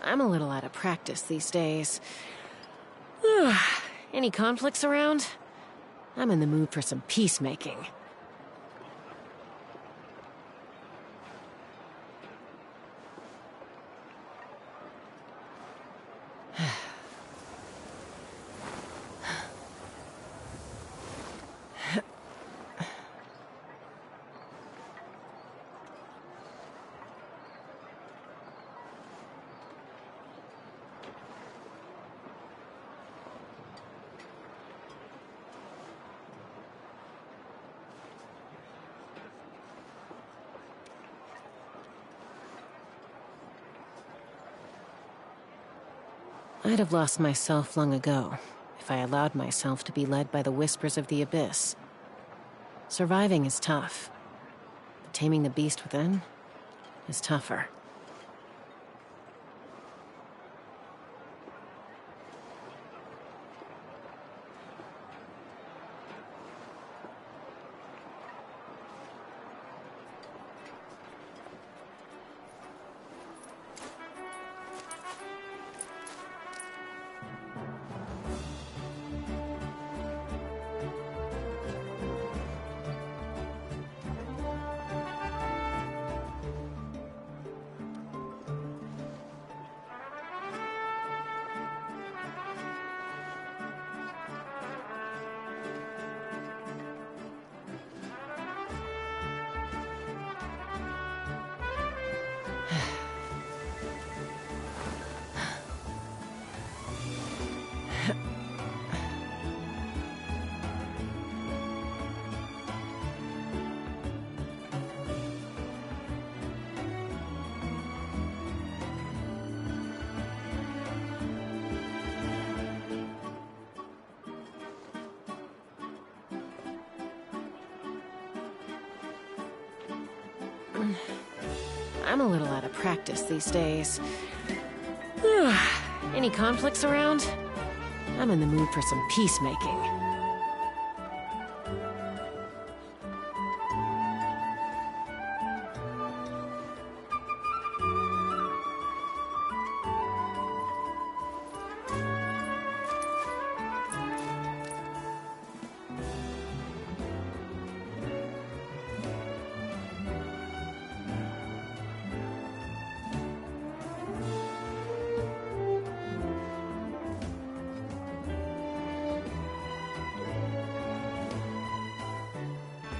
I'm a little out of practice these days. Any conflicts around? I'm in the mood for some peacemaking. I'd have lost myself long ago if I allowed myself to be led by the whispers of the abyss. Surviving is tough, but taming the beast within is tougher. I'm a little out of practice these days. Any conflicts around? I'm in the mood for some peacemaking.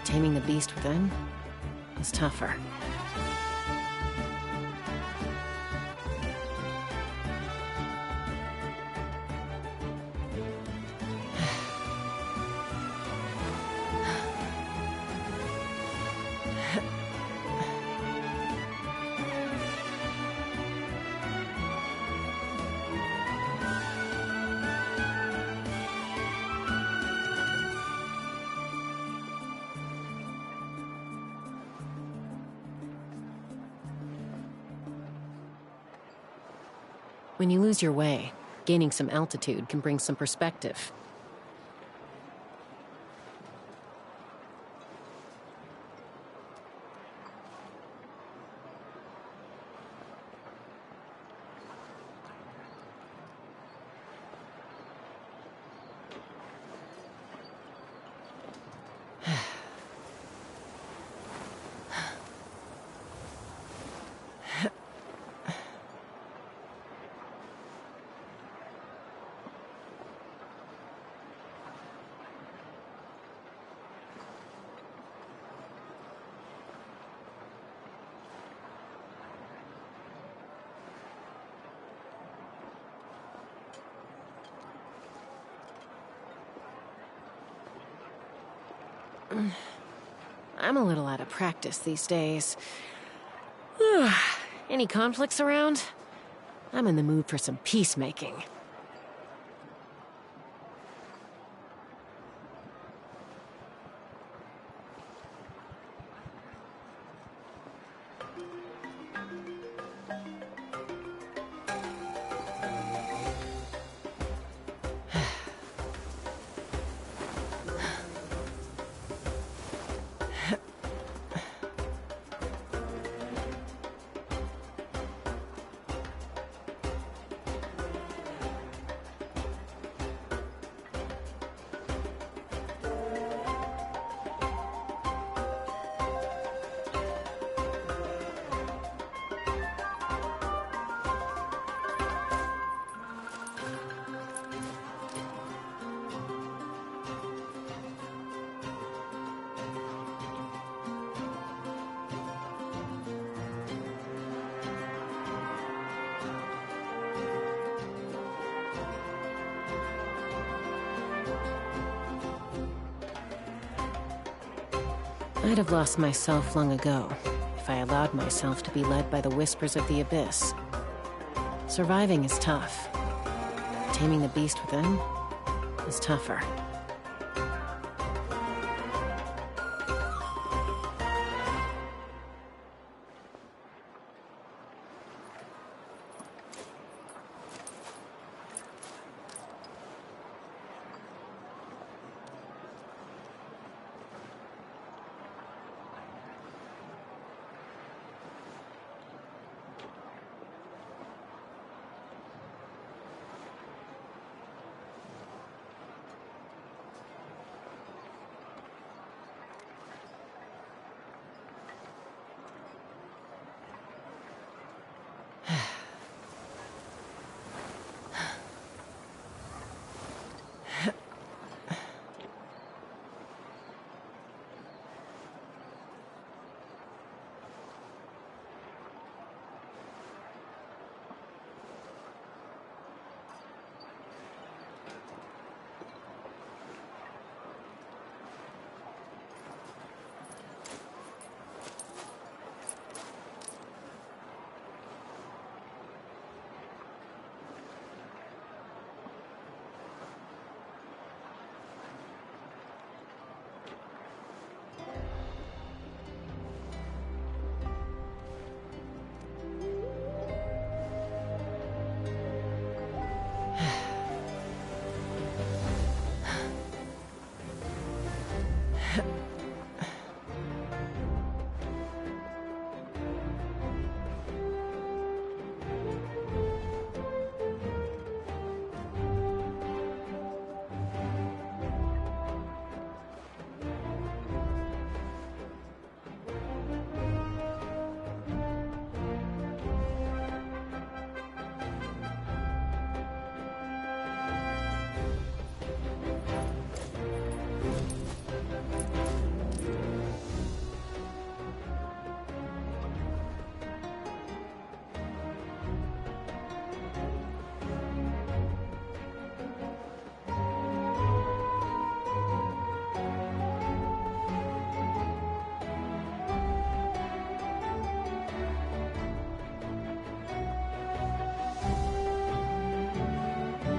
Taming the beast within is tougher. When you lose your way, gaining some altitude can bring some perspective. I'm a little out of practice these days. Any conflicts around? I'm in the mood for some peacemaking. I'd have lost myself long ago if I allowed myself to be led by the whispers of the abyss. Surviving is tough. Taming the beast within is tougher.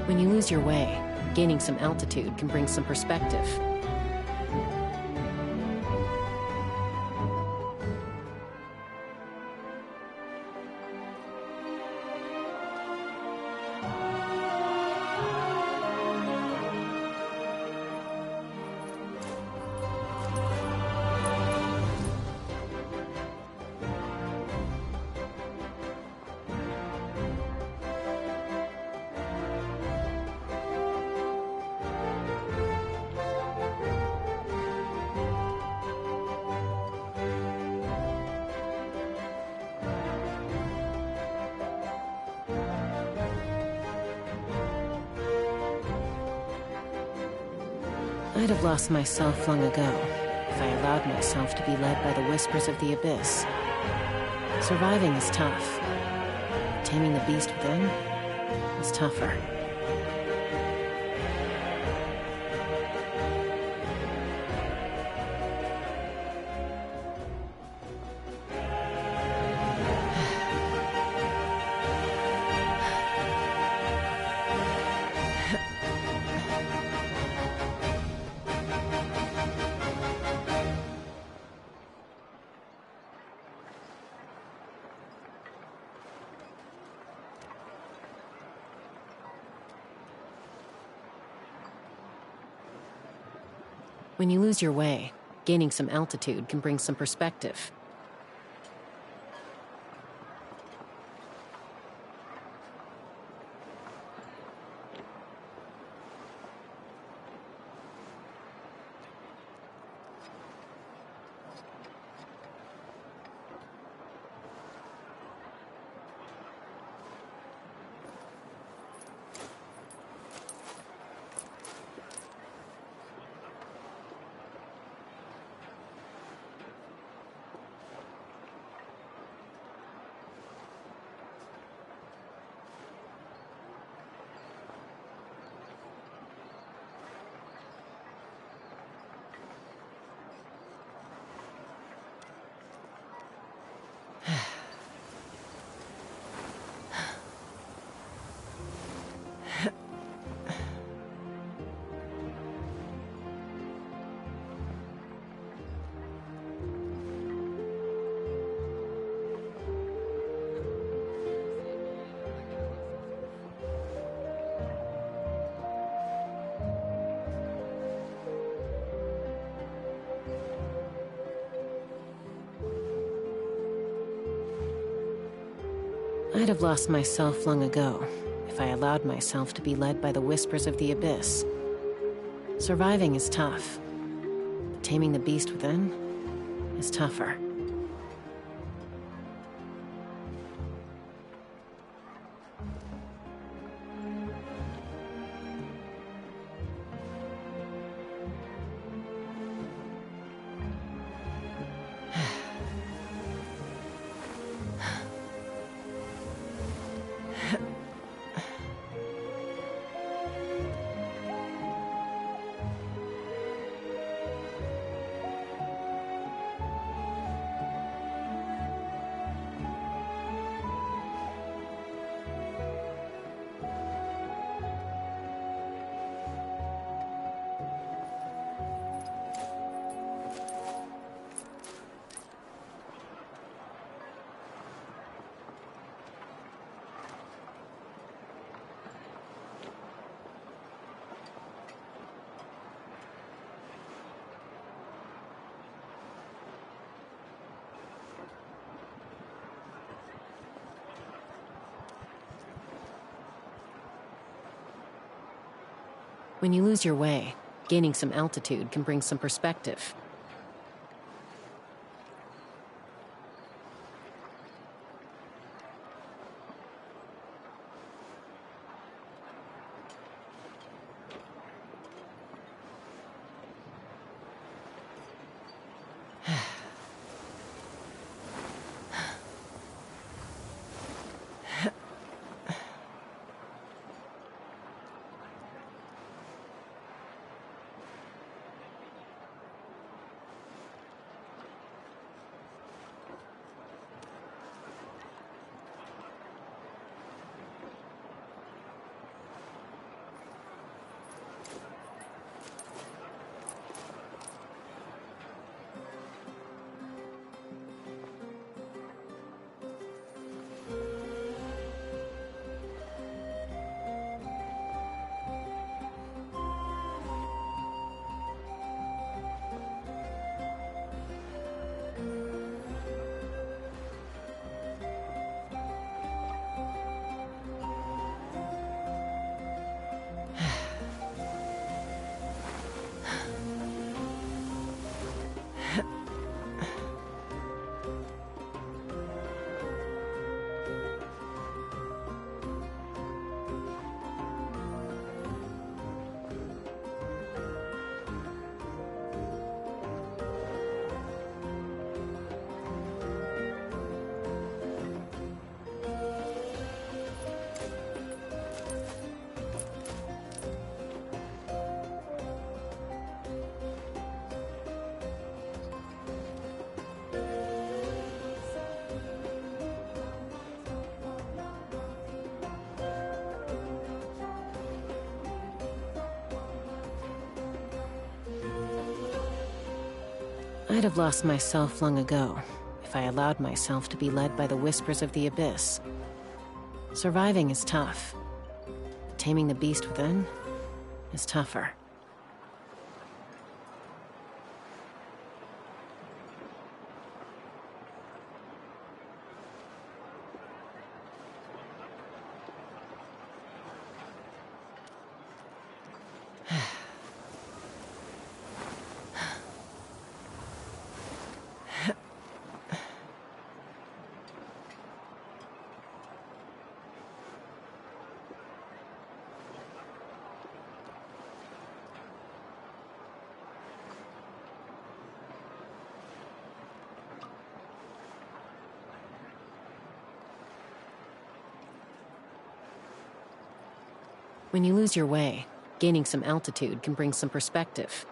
When you lose your way, gaining some altitude can bring some perspective. I'd have lost myself long ago if I allowed myself to be led by the whispers of the abyss. Surviving is tough. Taming the beast within is tougher. When you lose your way, gaining some altitude can bring some perspective. I'd have lost myself long ago if I allowed myself to be led by the whispers of the abyss. Surviving is tough, but taming the beast within is tougher. When you lose your way, gaining some altitude can bring some perspective. I'd have lost myself long ago if I allowed myself to be led by the whispers of the abyss. Surviving is tough, but taming the beast within is tougher. When you lose your way, gaining some altitude can bring some perspective.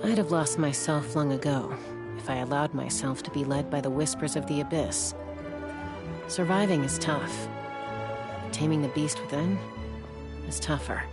I'd have lost myself long ago if I allowed myself to be led by the whispers of the abyss. Surviving is tough. Taming the beast within is tougher.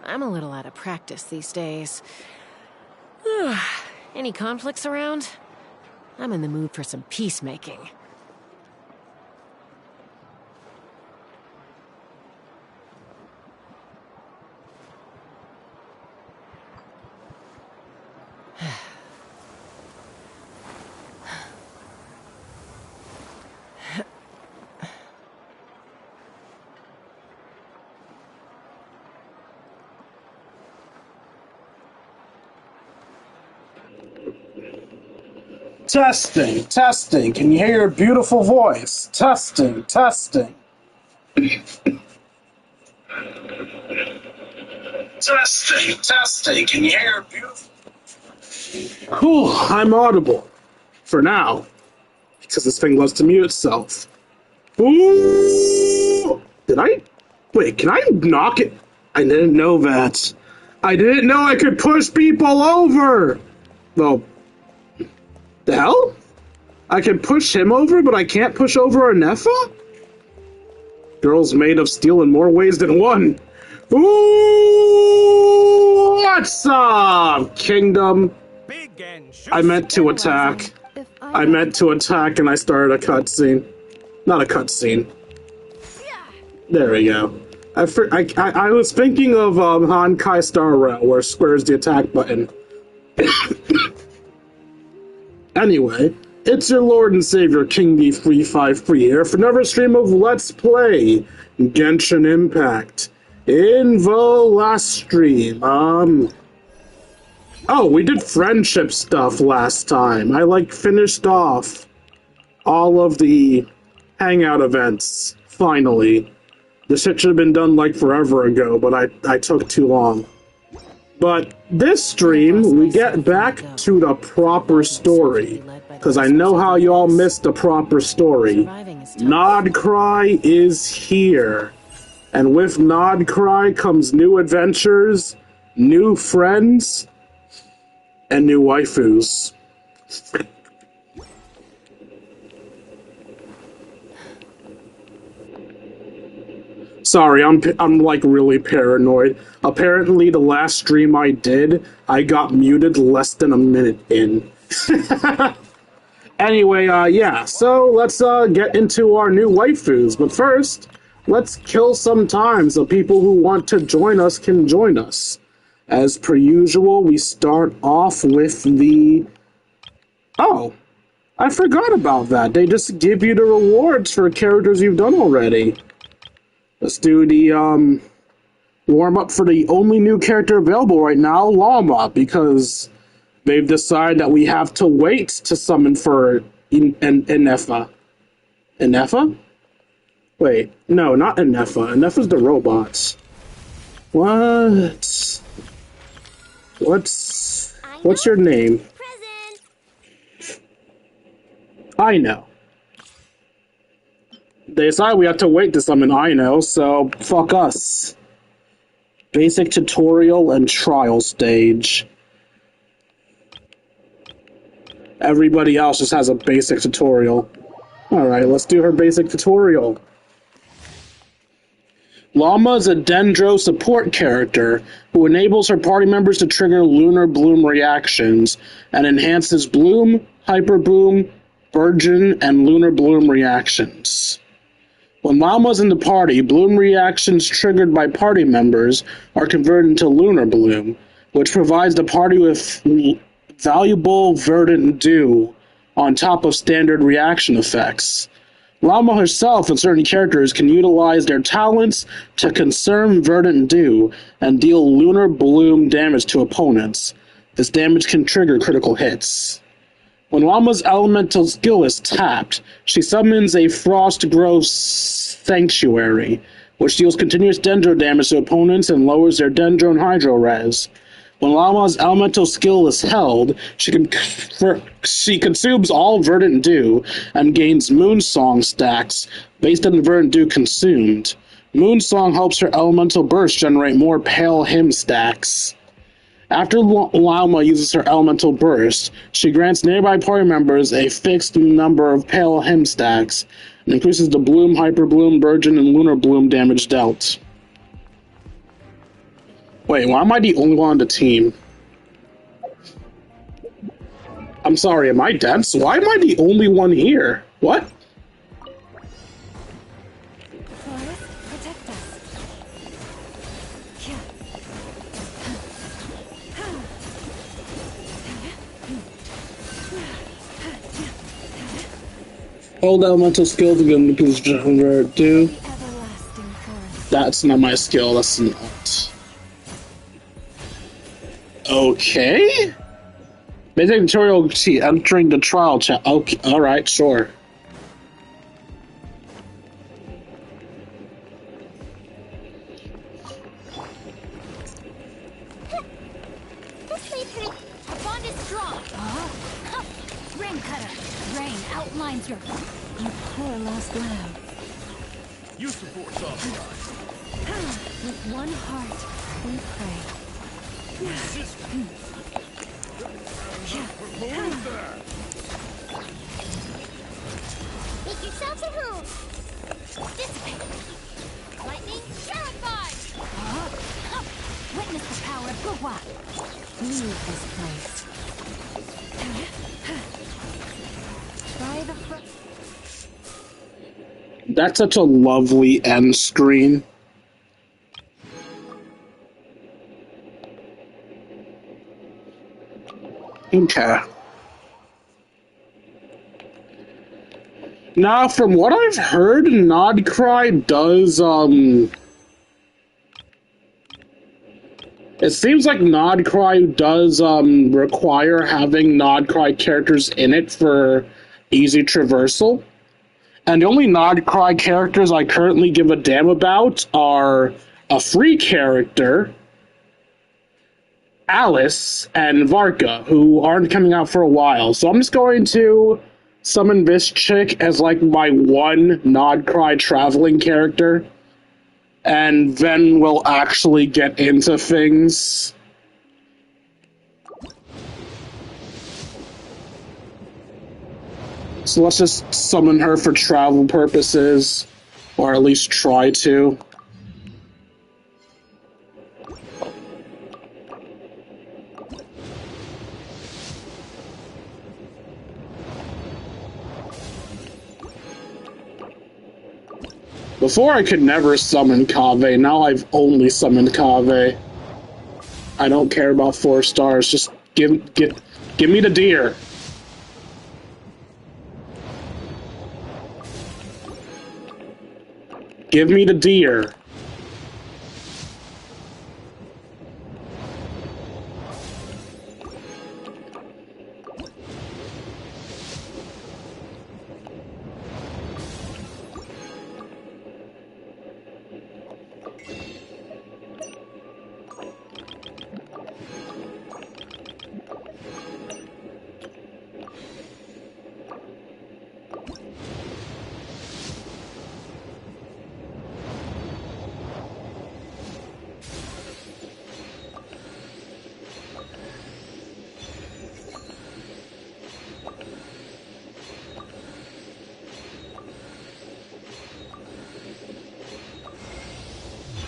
I'm a little out of practice these days. Any conflicts around? I'm in the mood for some peacemaking. Testing, testing. Can you hear your beautiful voice? Testing, testing. Testing, testing. Can you hear your beautiful... Cool, I'm audible. For now. Because this thing loves to mute itself. Ooh! Did I... Wait, can I knock it? I didn't know that. I didn't know I could push people over! Well... The hell? I can push him over, but I can't push over a Nepha? Girl's made of steel in more ways than one. Ooh! What's up, Kingdom? I meant to attack. I meant to attack and I started a cutscene. Not a cutscene. There we go. I was thinking of Honkai Star Rail, where square's the attack button. Anyway, it's your Lord and Savior King D353 here for another stream of Let's Play Genshin Impact. In the last stream, oh, we did friendship stuff last time. I, finished off all of the hangout events, finally. This shit should have been done, forever ago, but I took too long. But this stream, we get back to the proper story, because I know how y'all missed the proper story. Nodcry is here, and with Nodcry comes new adventures, new friends, and new waifus. Sorry, I'm really paranoid. Apparently, the last stream I did, I got muted less than a minute in. Anyway, yeah, so let's get into our new waifus. But first, let's kill some time so people who want to join us can join us. As per usual, we start off with the... Oh, I forgot about that. They just give you the rewards for characters you've done already. Let's do the, warm-up for the only new character available right now, Llama, because they've decided that we have to wait to summon for Inefa. Inefa? Wait, no, not Inefa. Inefa's the robots. What's your name? Present. I know. They decide we have to wait to summon Ino, so fuck us. Basic tutorial and trial stage. Everybody else just has a basic tutorial. Alright, let's do her basic tutorial. Llama is a Dendro support character who enables her party members to trigger Lunar Bloom reactions and enhances Bloom, Hyper Bloom, Burgeon, and Lunar Bloom reactions. When Llama's in the party, Bloom reactions triggered by party members are converted into Lunar Bloom, which provides the party with valuable verdant dew on top of standard reaction effects. Llama herself and certain characters can utilize their talents to conserve verdant dew and deal lunar bloom damage to opponents. This damage can trigger critical hits. When Llama's elemental skill is tapped, she summons a Frost Grove Sanctuary, which deals continuous dendro damage to opponents and lowers their dendro and hydro res. When Llama's elemental skill is held, she consumes all verdant dew and gains Moonsong stacks based on the verdant dew consumed. Moonsong helps her elemental burst generate more Pale Hymn stacks. After Llama uses her elemental burst, she grants nearby party members a fixed number of Pale Hymn stacks and increases the Bloom, Hyper Bloom, Virgin, and Lunar Bloom damage dealt. Wait, why am I the only one on the team? I'm sorry, am I dense? Why am I the only one here? What? Hold elemental skill to get into position where do. That's not my skill, that's an alt. Okay. Basic tutorial sheet entering the trial chat. Okay, alright, sure. Our bond is strong. Rain cutter. Rain outlines your poor lost lamb. You support Samurai. With one heart, we pray. Make yourselves at home. Dissipate. Lightning terrified. Witness the power of Gua. Leave this place. Try the front. That's such a lovely end screen. Okay. Now, from what I've heard, Nodcry does, it seems like Nodcry does, require having Nodcry characters in it for easy traversal. And the only Nodcry characters I currently give a damn about are a free character, Alice, and Varka, who aren't coming out for a while. So I'm just going to summon this chick as like my one Nodcry traveling character, and then we'll actually get into things. So let's just summon her for travel purposes, or at least try to. Before I could never summon Kaveh, now I've only summoned Kaveh. I don't care about 4 stars, just give me the deer. Give me the deer.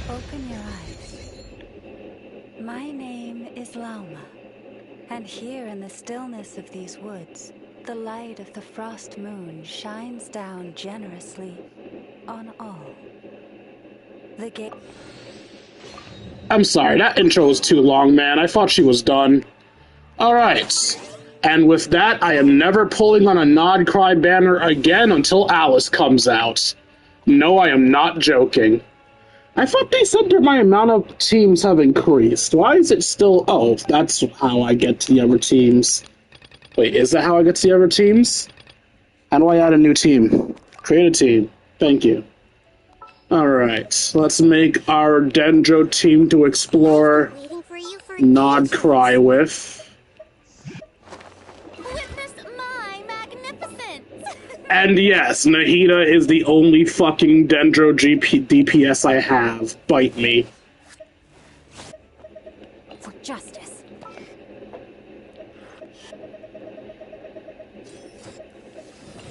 Open your eyes. My name is Lauma, and here in the stillness of these woods, the light of the frost moon shines down generously on all. The gate. I'm sorry, that intro was too long, man. I thought she was done. Alright. And with that, I am never pulling on a Nod Cry banner again until Alice comes out. No, I am not joking. I thought they said that my amount of teams have increased. Why is it still... Oh, that's how I get to the other teams. Wait, is that how I get to the other teams? How do I add a new team? Create a team. Thank you. Alright, let's make our Dendro team to explore Waiting for you for Nod Cry with. Witness my magnificence! And yes, Nahida is the only fucking Dendro DPS I have. Bite me. For justice.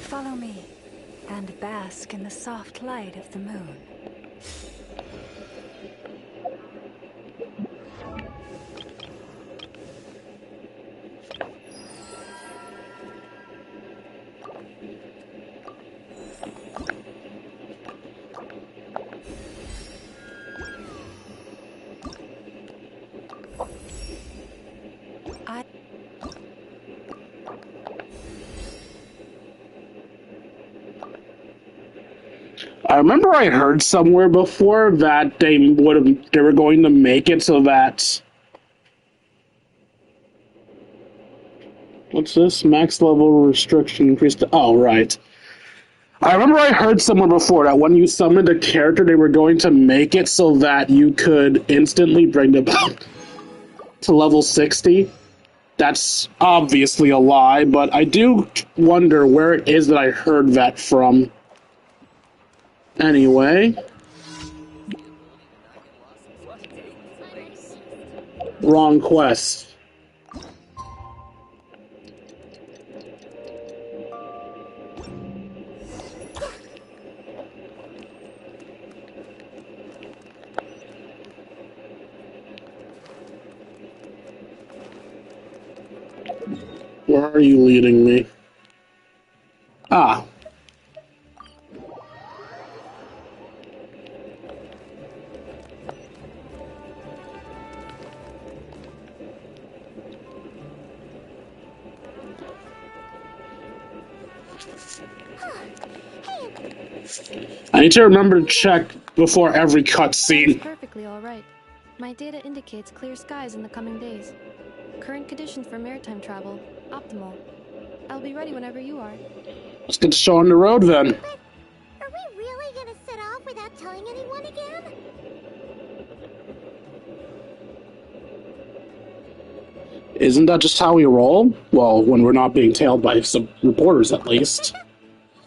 Follow me and bask in the soft light of the moon. I remember I heard somewhere before that they were going to make it so that... What's this? Max level restriction increased to... Oh, right. I remember I heard somewhere before that when you summoned a character, they were going to make it so that you could instantly bring them up to level 60. That's obviously a lie, but I do wonder where it is that I heard that from. Anyway. Wrong quest. Where are you leading me? Ah. I need to remember to check before every cutscene. Perfectly all right. My data indicates clear skies in the coming days. Current conditions for maritime travel, optimal. I'll be ready whenever you are. Let's get the show on the road then. But are we really gonna set off without telling anyone again? Isn't that just how we roll? Well, when we're not being tailed by some reporters, at least.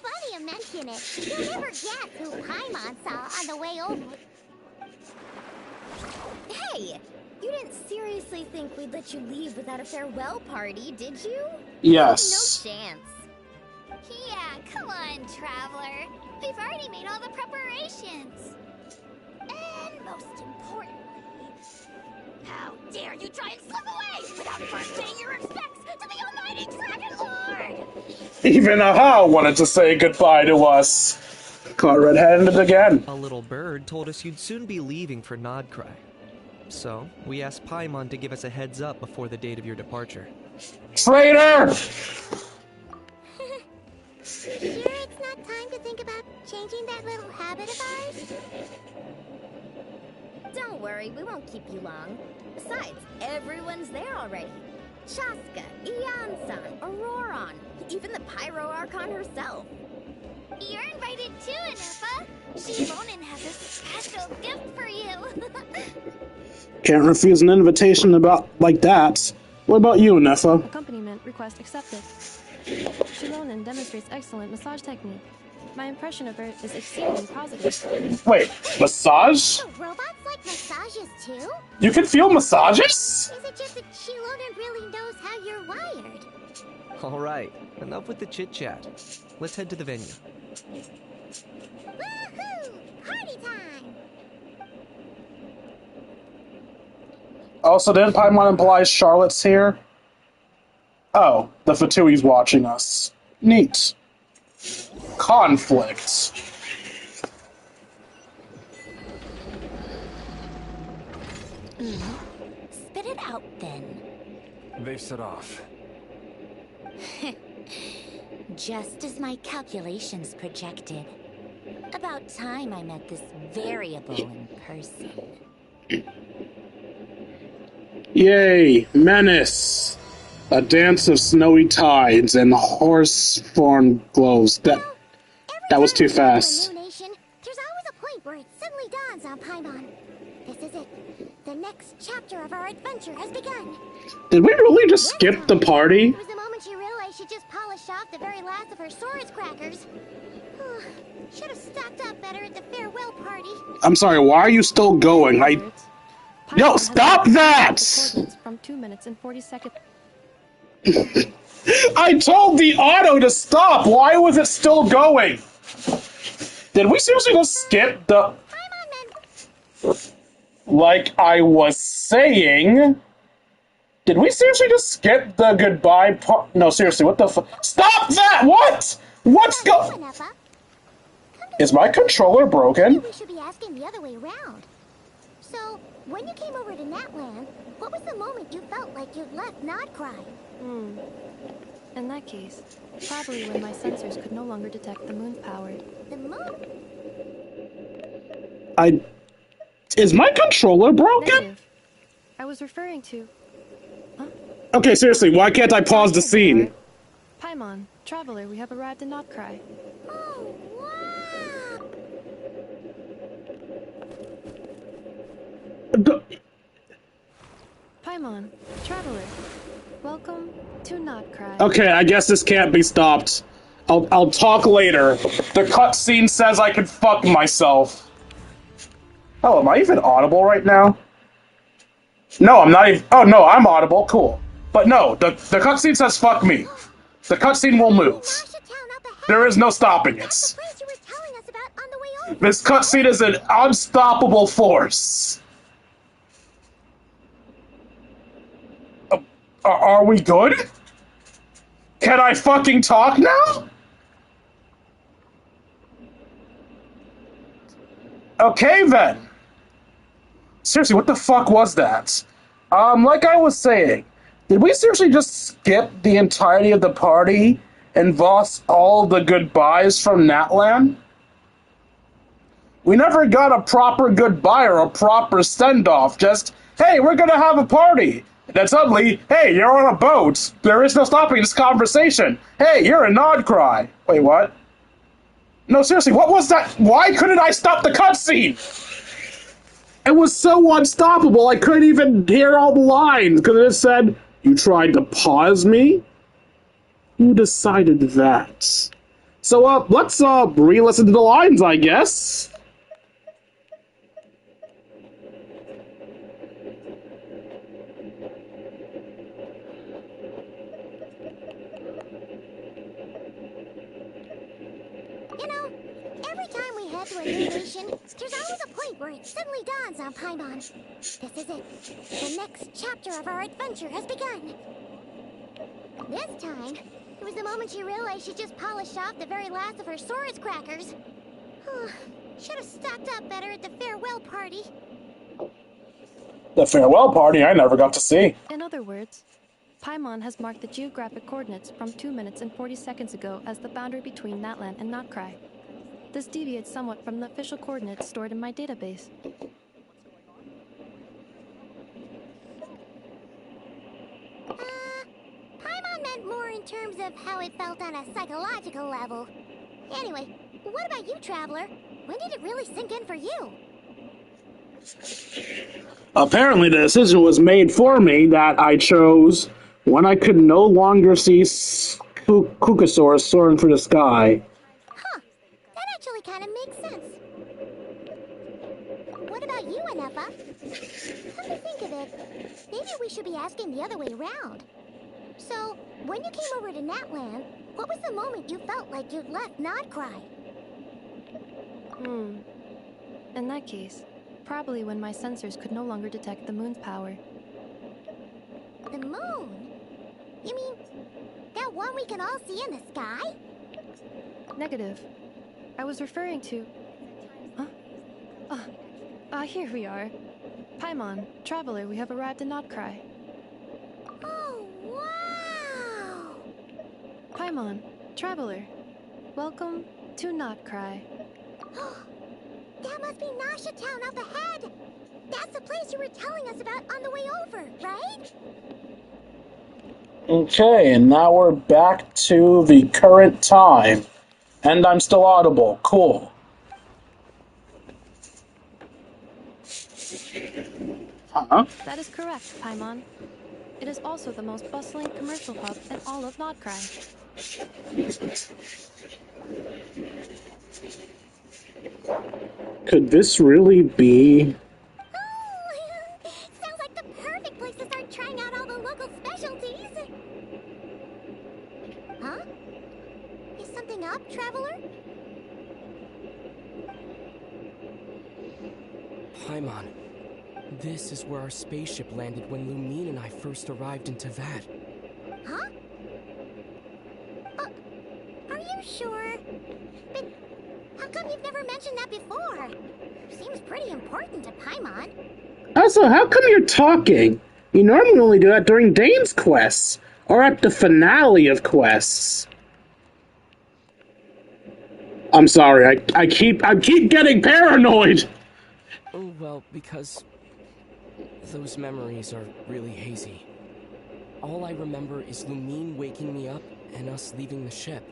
Funny you mention it. You'll never guess who Paimon saw on the way over. Hey! You didn't seriously think we'd let you leave without a farewell party, did you? Yes. No chance. Yeah, come on, Traveler. We've already made all the preparations. And most importantly, how dare you try and slip away without first paying your respects to the almighty Dragon Lord! Even Aha wanted to say goodbye to us. Caught red-handed again. A little bird told us you'd soon be leaving for Nodcry. So, we asked Paimon to give us a heads up before the date of your departure. Traitor! Sure it's not time to think about changing that little habit of ours? Don't worry, we won't keep you long. Besides, everyone's there already. Shaska, Ian-san, Auroron, even the Pyro Archon herself. You're invited too, Anifa. Shimonin has a special gift for you. Can't refuse an invitation like that. What about you, Nefa? Accompaniment request accepted. Shilonen demonstrates excellent massage technique. My impression of her is exceedingly positive. Wait, massage? So robots like massages too? You can feel massages? Is it just that Shilonen really knows how you're wired? Alright, enough with the chit-chat. Let's head to the venue. Woohoo! Party time! Also, didn't Paimon imply Charlotte's here? Oh, the Fatui's watching us. Neat. Conflict. Spit it out, then. they've set off. Just as my calculations projected. About time I met this variable in person. Yay, Menace! A dance of snowy tides and horse-formed glows. That was too fast. There's always a point where it suddenly dawns on Paimon. This is it. The next chapter of our adventure has begun. Did we really just skip the party? It was the moment she realized she just polished off the very last of her swords crackers. Should have stocked up better at the farewell party. I'm sorry, why are you still going? No, stop that! From 2 minutes and 40 seconds. I told the auto to stop! Why was it still going? Did we seriously just skip the... Like I was saying... Did we seriously just skip the goodbye part? No, seriously, what the fuck? Stop that! What? What's going... Is my controller broken? We should be asking the other way around. So, when you came over to Natland, what was the moment you felt like you'd left Nodcry? In that case, probably when my sensors could no longer detect the moon's power. The moon? Is my controller broken? Negative. I was referring to... Okay, seriously, why can't I pause the scene? Paimon, Traveler, we have arrived in Nodcry. Oh, wow! Paimon, Traveler, welcome to Nodcry. Okay, I guess this can't be stopped. I'll talk later. The cutscene says I can fuck myself. Oh, am I even audible right now? No, I'm not even... Oh, no, I'm audible. Cool. But no, the cutscene says fuck me. The cutscene will move. There is no stopping it. This cutscene is an unstoppable force. Are we good? Can I fucking talk now? Okay then. Seriously, what the fuck was that? Like I was saying, did we seriously just skip the entirety of the party and voss all the goodbyes from Natlan? We never got a proper goodbye or a proper send-off, just, hey, we're gonna have a party. And then suddenly, hey, you're on a boat. There is no stopping this conversation. Hey, you're a Nodcry. Wait, what? No, seriously, what was that? Why couldn't I stop the cutscene? It was so unstoppable, I couldn't even hear all the lines, because it said, you tried to pause me? Who decided that? So, let's, re-listen to the lines, I guess. To a new nation, there's always a point where it suddenly dawns on Paimon. This is it. The next chapter of our adventure has begun. This time, it was the moment she realized she just polished off the very last of her swords crackers. Should have stocked up better at the farewell party. The farewell party I never got to see. In other words, Paimon has marked the geographic coordinates from 2 minutes and 40 seconds ago as the boundary between Natlan and Nodcry. This deviates somewhat from the official coordinates stored in my database. Paimon meant more in terms of how it felt on a psychological level. Anyway, what about you, Traveler? When did it really sink in for you? Apparently the decision was made for me that I chose when I could no longer see Kukasaurus soaring through the sky. Kind of makes sense. What about you, Anepa? Come to think of it, maybe we should be asking the other way around. So, when you came over to Natland, what was the moment you felt like you'd left Nodcry? In that case, probably when my sensors could no longer detect the moon's power. The moon? You mean that one we can all see in the sky? Negative. I was referring to... here we are. Paimon, Traveler, we have arrived in Nodcry. Oh, Paimon, traveler. Welcome to Notcry. That must be Nasha Town up ahead! That's the place you were telling us about on the way over, right? Okay, and now we're back to the current time. And I'm still audible. Cool. Huh? That is correct, Paimon. It is also the most bustling commercial hub in all of Notcry. Could this really be... Oh, sounds like the perfect place to start trying out all the local specialties. Huh? Is something up, traveler? Paimon, this is where our spaceship landed when Lumine and I first arrived in Teyvat. Huh? Are you sure? But how come you've never mentioned that before? Seems pretty important to Paimon. Also, how come you're talking? You normally only do that during Dane's quests, or at the finale of quests. I'm sorry, I keep getting paranoid! Oh, well, because those memories are really hazy. All I remember is Lumine waking me up and us leaving the ship.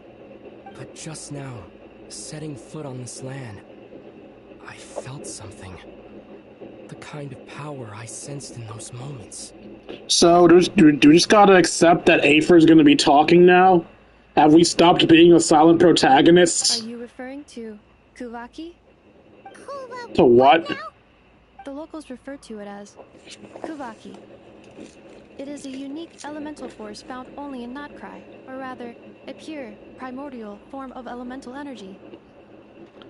But just now, setting foot on this land, I felt something. The kind of power I sensed in those moments. So, do we just gotta accept that Aether's gonna be talking now? Have we stopped being a silent protagonist? Are you referring to Kuvaki? To what? The locals refer to it as Kuvaki. It is a unique elemental force found only in Notcry, or rather, a pure, primordial form of elemental energy.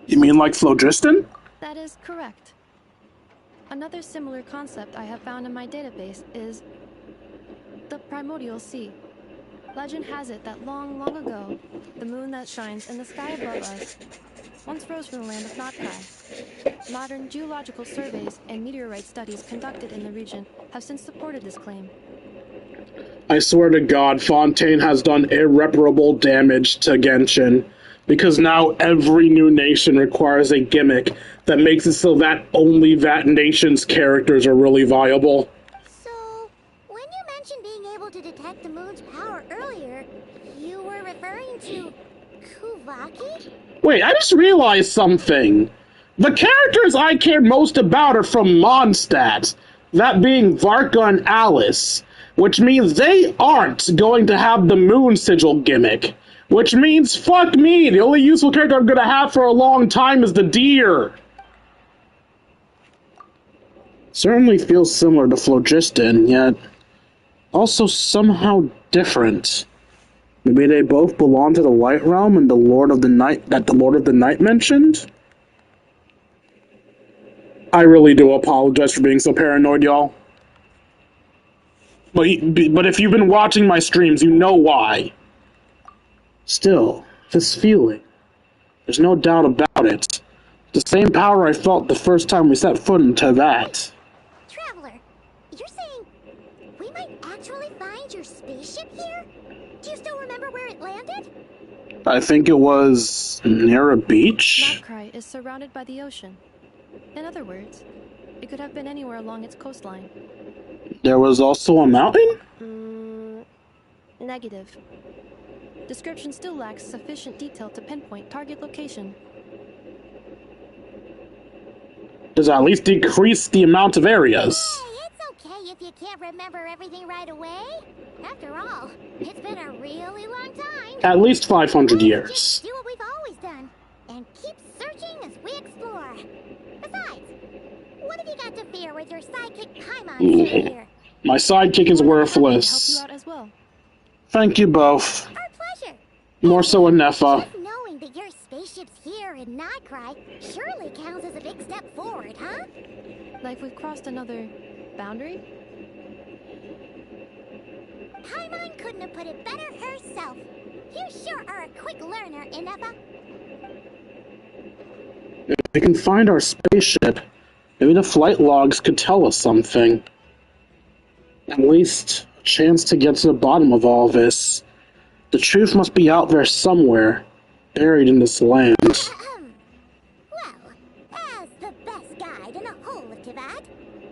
You mean like Phlogiston? That is correct. Another similar concept I have found in my database is the primordial sea. Legend has it that long, long ago, the moon that shines in the sky above us once rose from the land of Notcry. Modern geological surveys and meteorite studies conducted in the region have since supported this claim. I swear to God, Fontaine has done irreparable damage to Genshin, because now every new nation requires a gimmick that makes it so that only that nation's characters are really viable. So, when you mentioned being able to detect the moon's power earlier, you were referring to Kuvaki? Wait, I just realized something. The characters I care most about are from Mondstadt, that being Varka and Alice, which means they aren't going to have the moon sigil gimmick. Which means, fuck me, the only useful character I'm gonna have for a long time is the deer. Certainly feels similar to Phlogiston, yet also somehow different. Maybe they both belong to the Light Realm and the Lord of the Night that the Lord of the Night mentioned? I really do apologize for being so paranoid, y'all. But if you've been watching my streams, you know why. Still, this feeling, there's no doubt about it. The same power I felt the first time we set foot into that. Traveler, you're saying we might actually find your spaceship here? Do you still remember where it landed? I think it was near a beach? Notcry is surrounded by the ocean. In other words, it could have been anywhere along its coastline. There was also a mountain? Negative. Description still lacks sufficient detail to pinpoint target location. Does at least decrease the amount of areas. Hey, it's okay if you can't remember everything right away. After all, it's been a really long time. At least 500 Just years. do what we've always done, and keep searching as we explore. Besides, what have you got to fear with your sidekick Paimon sitting here? My sidekick is worthless. Help you out as well. Thank you both. Our pleasure. More so in Nepha. Just knowing that your spaceship's here in Notcry surely counts as a big step forward, huh? Like we've crossed another boundary? Paimon couldn't have put it better herself. You sure are a quick learner, Inepa. If we can find our spaceship, maybe the flight logs could tell us something. At least a chance to get to the bottom of all this. The truth must be out there somewhere, buried in this land. Well, as the best guide in the whole of Tibet,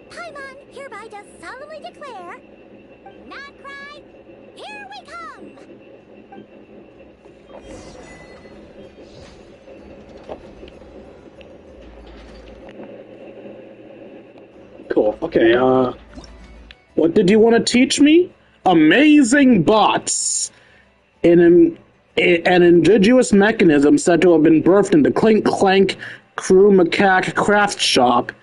Paimon hereby does solemnly declare, not cry, here we come! Cool. Okay, what did you want to teach me? Amazing bots! An indigenous mechanism said to have been birthed in the Clink Clank Crew Macaque craft shop,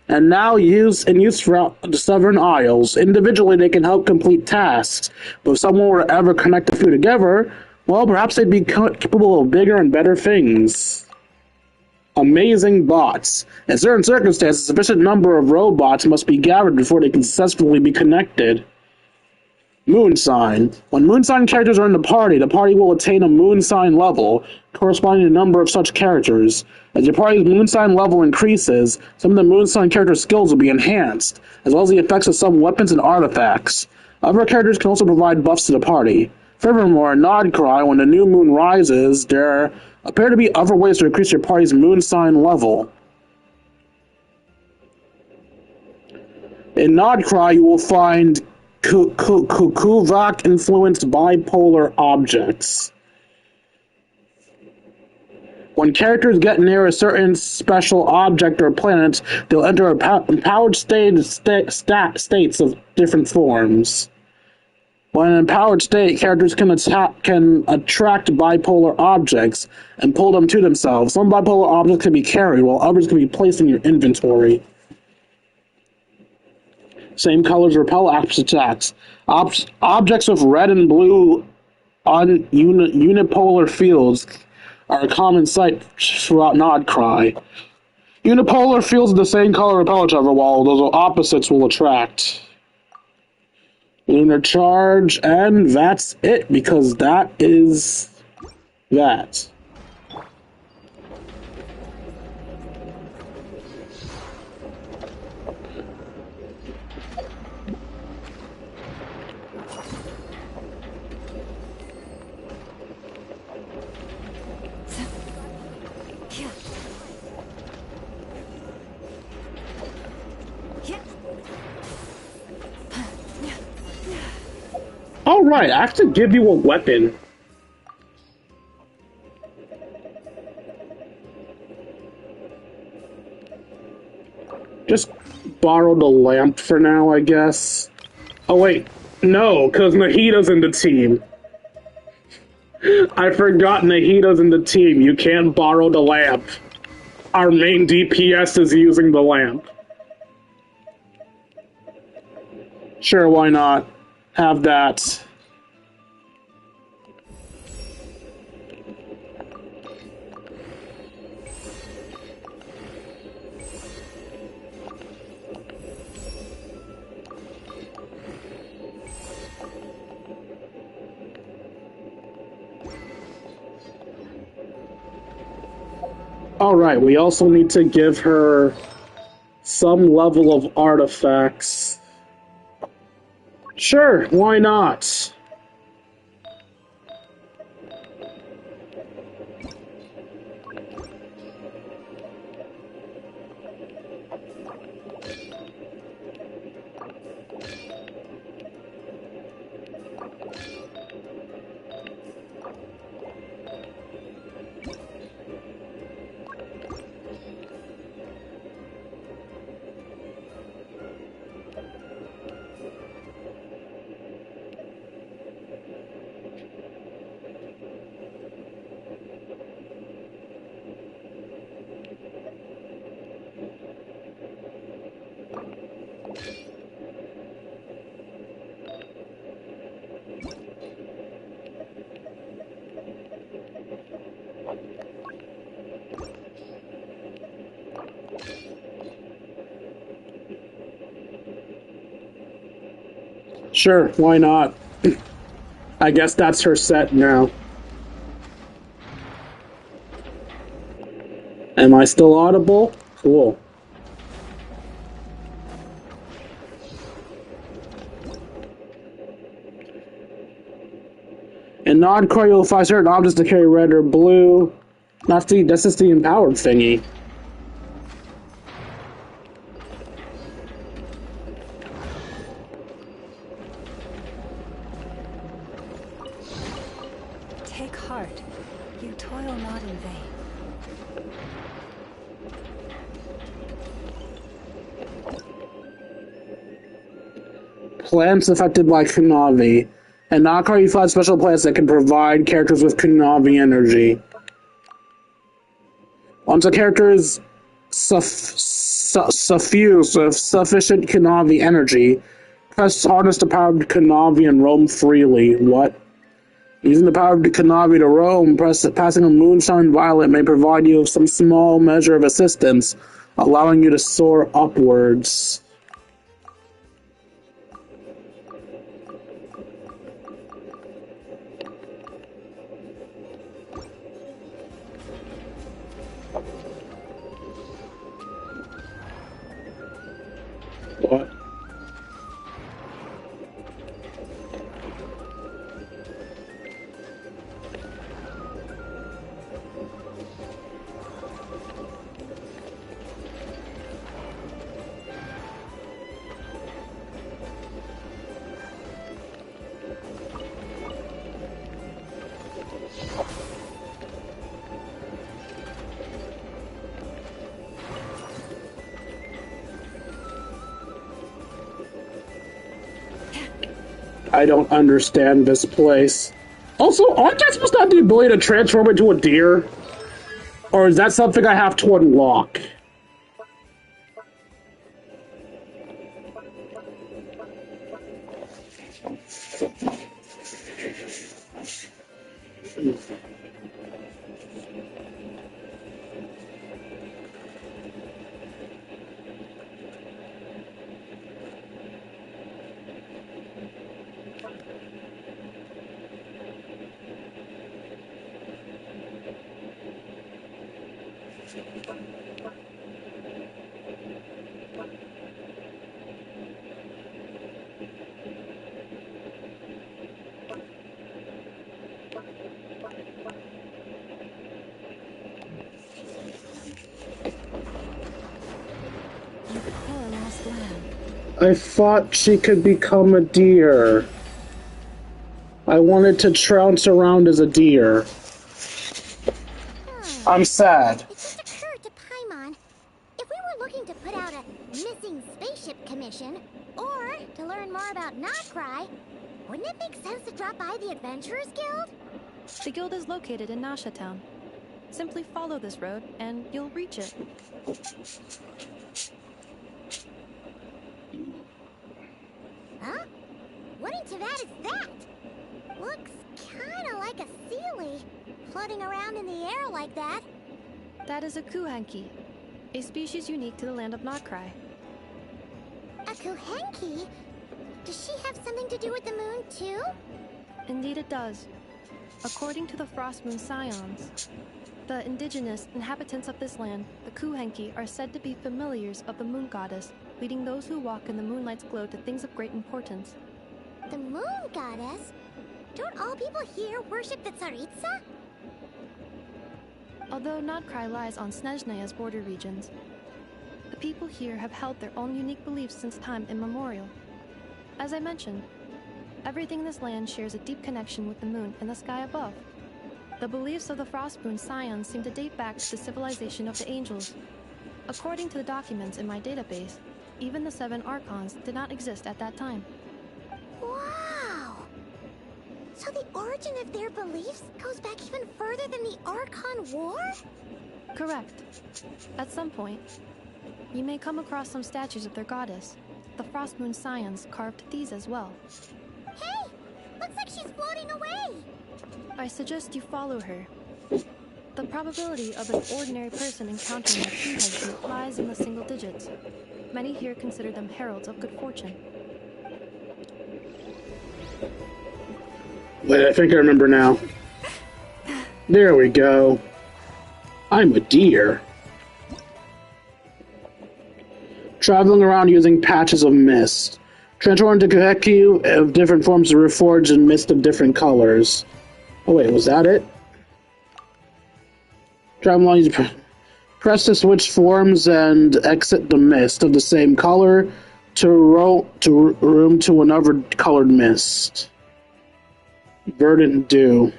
and now used throughout the Southern Isles. Individually, they can help complete tasks, but if someone were to ever connect the few together, well, perhaps they'd be capable of bigger and better things. Amazing bots. In certain circumstances, a sufficient number of robots must be gathered before they can successfully be connected. Moon sign. When moon sign characters are in the party will attain a moon sign level, corresponding to the number of such characters. As your party's moon sign level increases, some of the moon sign character skills will be enhanced, as well as the effects of some weapons and artifacts. Other characters can also provide buffs to the party. Furthermore, in Nodcry, when the new moon rises, there appear to be other ways to increase your party's moon sign level. In Nodcry, you will find Kuvak-influenced bipolar objects. When characters get near a certain special object or planet, they'll enter empowered states of different forms. When in an empowered state, characters can attract bipolar objects and pull them to themselves. Some bipolar objects can be carried, while others can be placed in your inventory. Same colors repel opposite attacks. Objects with red and blue unipolar fields are a common sight throughout Nodcry. Unipolar fields of the same color repel each other, while those opposites will attract. Lunar charge, and that's it, because that is that. Alright, I have to give you a weapon. Just borrow the lamp for now, I guess. Oh wait, no, because Nahida's in the team. I forgot Nahida's in the team. You can't borrow the lamp. Our main DPS is using the lamp. Sure, why not? Have that. Alright, we also need to give her some level of artifacts. Sure, why not? Sure, why not? I guess that's her set now. Am I still audible? Cool. In Nodcore, you'll find certain objects to carry red or blue. That's just the empowered thingy. Take heart. You toil not in vain. Plants affected by Kunavi. In Nodcore, you find special plants that can provide characters with Kunavi energy. Once a character is suffused with sufficient Kunavi energy, press harness the power of Kunavi and roam freely. What? Using the power of Kunavi to roam, passing a moonshine violet may provide you with some small measure of assistance, allowing you to soar upwards. What? I don't understand this place. Also, aren't I supposed to have the ability to transform into a deer? Or is that something I have to unlock? I thought she could become a deer. I wanted to trounce around as a deer. I'm sad. It just occurred to Paimon, if we were looking to put out a missing spaceship commission, or to learn more about Nodcry, wouldn't it make sense to drop by the Adventurers Guild? The guild is located in Nasha Town. Simply follow this road, and you'll reach it. Huh? What in Teyvat is that? Looks kinda like a Seelie, floating around in the air like that. That is a Kuhenki, a species unique to the land of Nodcry. A Kuhenki? Does she have something to do with the moon, too? Indeed it does. According to the Frost Moon Scions, the indigenous inhabitants of this land, the Kuhenki, are said to be familiars of the moon goddess, leading those who walk in the moonlight's glow to things of great importance. The moon goddess? Don't all people here worship the Tsaritsa? Although Nodcry lies on Snezhneya's border regions, the people here have held their own unique beliefs since time immemorial. As I mentioned, everything in this land shares a deep connection with the moon and the sky above. The beliefs of the Frostmoon Scions seem to date back to the civilization of the angels. According to the documents in my database, even the 7 archons did not exist at that time. Wow! So the origin of their beliefs goes back even further than the Archon War? Correct. At some point, you may come across some statues of their goddess. The Frostmoon Scions carved these as well. Hey! Looks like she's floating away! I suggest you follow her. The probability of an ordinary person encountering a Kuhenki lies in the single digits. Many here consider them heralds of good fortune. Wait, I think I remember now. There we go. I'm a deer. Traveling around using patches of mist. Transform into Kuhenki of different forms are reforged in mist of different colors. Oh wait, was that it? Travel lines. Press to switch forms and exit the mist of the same color to room to another colored mist. Verdant Dew.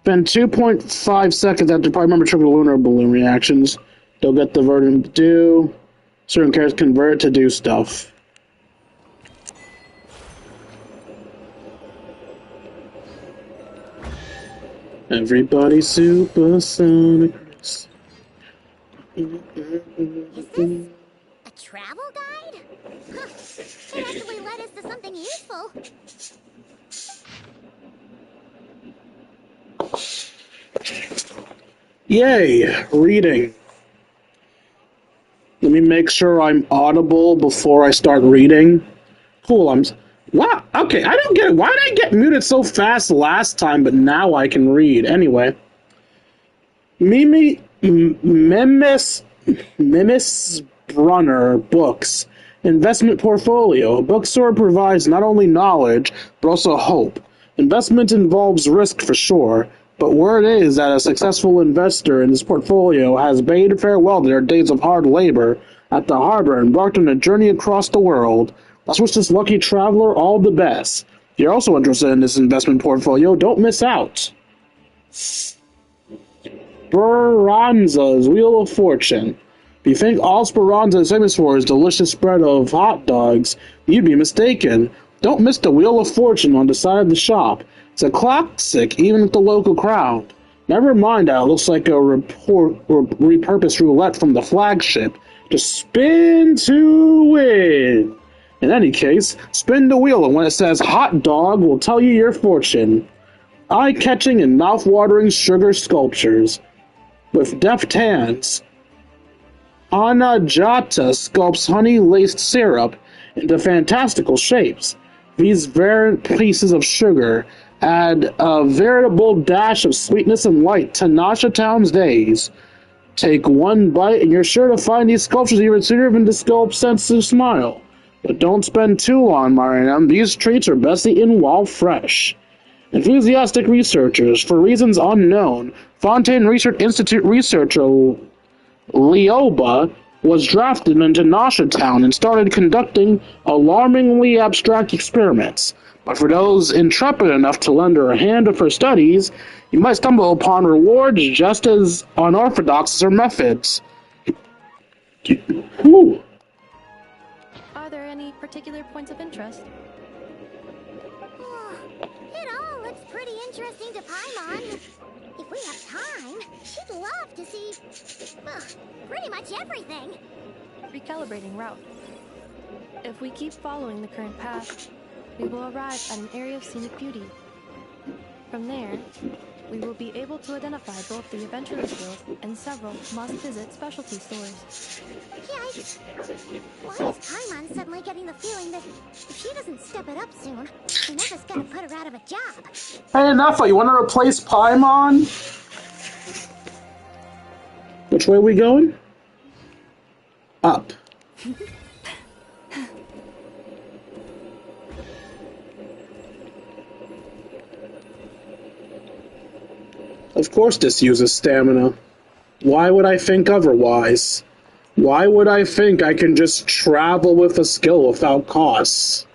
Spend 2.5 seconds after probably remember trigger lunar balloon reactions. They'll get the Verdant Dew. Certain characters convert it to do stuff. Everybody supersonic. Is this a travel guide? Huh. It actually led us to something useful. Yay! Reading. Let me make sure I'm audible before I start reading. Cool, wow, okay, I don't get it. Why did I get muted so fast last time, but now I can read? Anyway. Mimis Brunner Books. Investment Portfolio. A bookstore provides not only knowledge, but also hope. Investment involves risk for sure, but word is that a successful investor in this portfolio has bade farewell to their days of hard labor at the harbor and embarked on a journey across the world. Let's wish this lucky traveler all the best. If you're also interested in this investment portfolio, don't miss out. Speranza's Wheel of Fortune. If you think all Speranza is famous for is delicious spread of hot dogs, you'd be mistaken. Don't miss the Wheel of Fortune on the side of the shop. It's a classic even at the local crowd. Never mind that it looks like a repurposed roulette from the flagship. Just spin to win. In any case, spin the wheel and when it says hot dog will tell you your fortune. Eye-catching and mouth-watering sugar sculptures. With deft hands, Anajata sculpts honey-laced syrup into fantastical shapes. These variant pieces of sugar add a veritable dash of sweetness and light to Nasha Town's days. Take one bite and you're sure to find these sculptures even sooner than the sculpt's sensitive smile. But don't spend too long admiring them. These treats are best eaten while fresh. Enthusiastic researchers, for reasons unknown, Fontaine Research Institute researcher Leoba was drafted into Nasha Town and started conducting alarmingly abstract experiments. But for those intrepid enough to lend her a hand of her studies, you might stumble upon rewards just as unorthodox as her methods. Whew. Are there any particular points of interest? It all looks pretty interesting to Paimon. If we have time, she'd love to see, pretty much everything. Recalibrating route. If we keep following the current path, we will arrive at an area of scenic beauty. From there, we will be able to identify both the Adventurers Guild and several must-visit specialty stores. Yikes! Why is Paimon suddenly getting the feeling that if she doesn't step it up soon, Minerva's gonna put her out of a job? Hey, enough! You want to replace Paimon? Which way are we going? Up. Of course this uses stamina. Why would I think otherwise? Why would I think I can just travel with a skill without costs?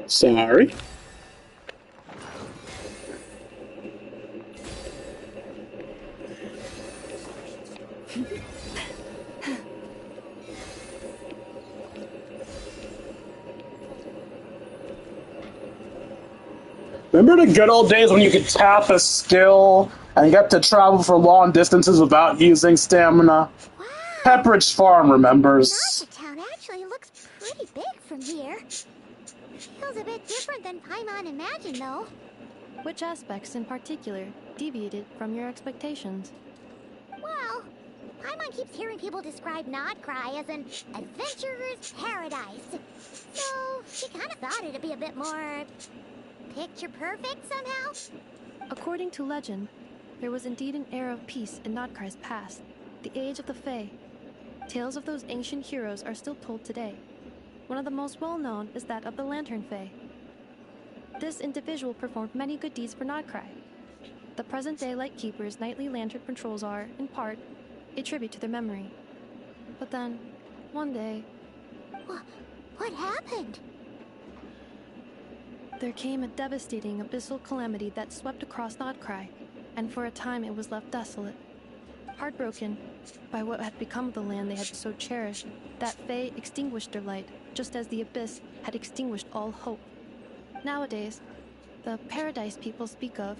Sorry. Remember the good old days when you could tap a skill and you got to travel for long distances without using stamina? Wow! Pepperidge Farm remembers. Nasha Town actually looks pretty big from here. Feels a bit different than Paimon imagined, though. Which aspects in particular deviated from your expectations? Well, Paimon keeps hearing people describe Nodcry as an adventurer's paradise. So, she kind of thought it'd be a bit more picture perfect somehow? According to legend, there was indeed an era of peace in Nodcry's past, the Age of the Fae. Tales of those ancient heroes are still told today. one of the most well-known is that of the Lantern Fae. This individual performed many good deeds for Nodcry. The present-day Lightkeeper's nightly lantern patrols are, in part, a tribute to their memory. But then, one day... What happened? There came a devastating abyssal calamity that swept across Nodcry, and for a time it was left desolate. Heartbroken by what had become of the land they had so cherished, that Fae extinguished their light, just as the Abyss had extinguished all hope. Nowadays, the paradise people speak of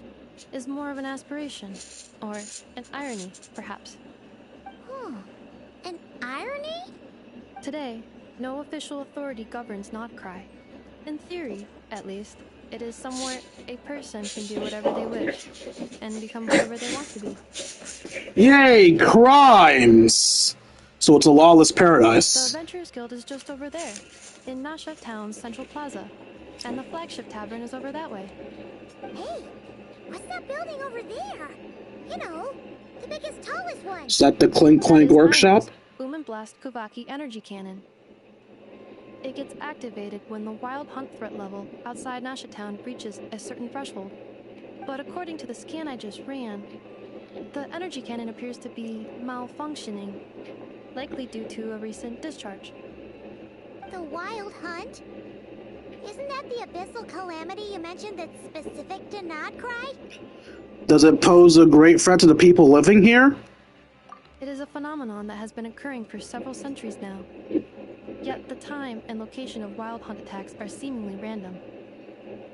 is more of an aspiration, or an irony, perhaps. An irony? Today, no official authority governs Nodcry. In theory, at least, it is somewhere a person can do whatever they wish, and become whoever they want to be. Yay, crimes! So it's a lawless The paradise. Adventurers Guild is just over there, in Nasha Town's central plaza, and the flagship tavern is over that way. Hey, what's that building over there? You know, the biggest, tallest one. Is that the Clink Clank That is workshop? Iron's Blast Kuvaki energy cannon. It gets activated when the wild hunt threat level outside Nasha Town reaches a certain threshold. But according to the scan I just ran, the energy cannon appears to be malfunctioning, likely due to a recent discharge. The wild hunt? Isn't that the abyssal calamity you mentioned that's specific to Nodcry? Does it pose a great threat to the people living here? It is a phenomenon that has been occurring for several centuries now. Yet the time and location of wild hunt attacks are seemingly random.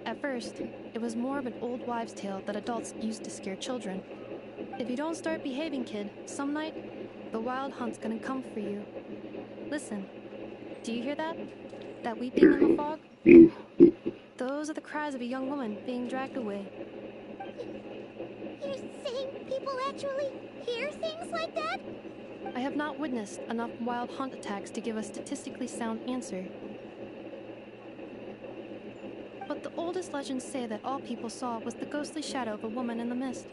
At first, it was more of an old wives' tale that adults used to scare children. If you don't start behaving, kid, some night, the wild hunt's gonna come for you. Listen, do you hear that? That weeping in the fog? Those are the cries of a young woman being dragged away. You're saying people actually hear things like that? I have not witnessed enough wild hunt attacks to give a statistically sound answer. But the oldest legends say that all people saw was the ghostly shadow of a woman in the mist.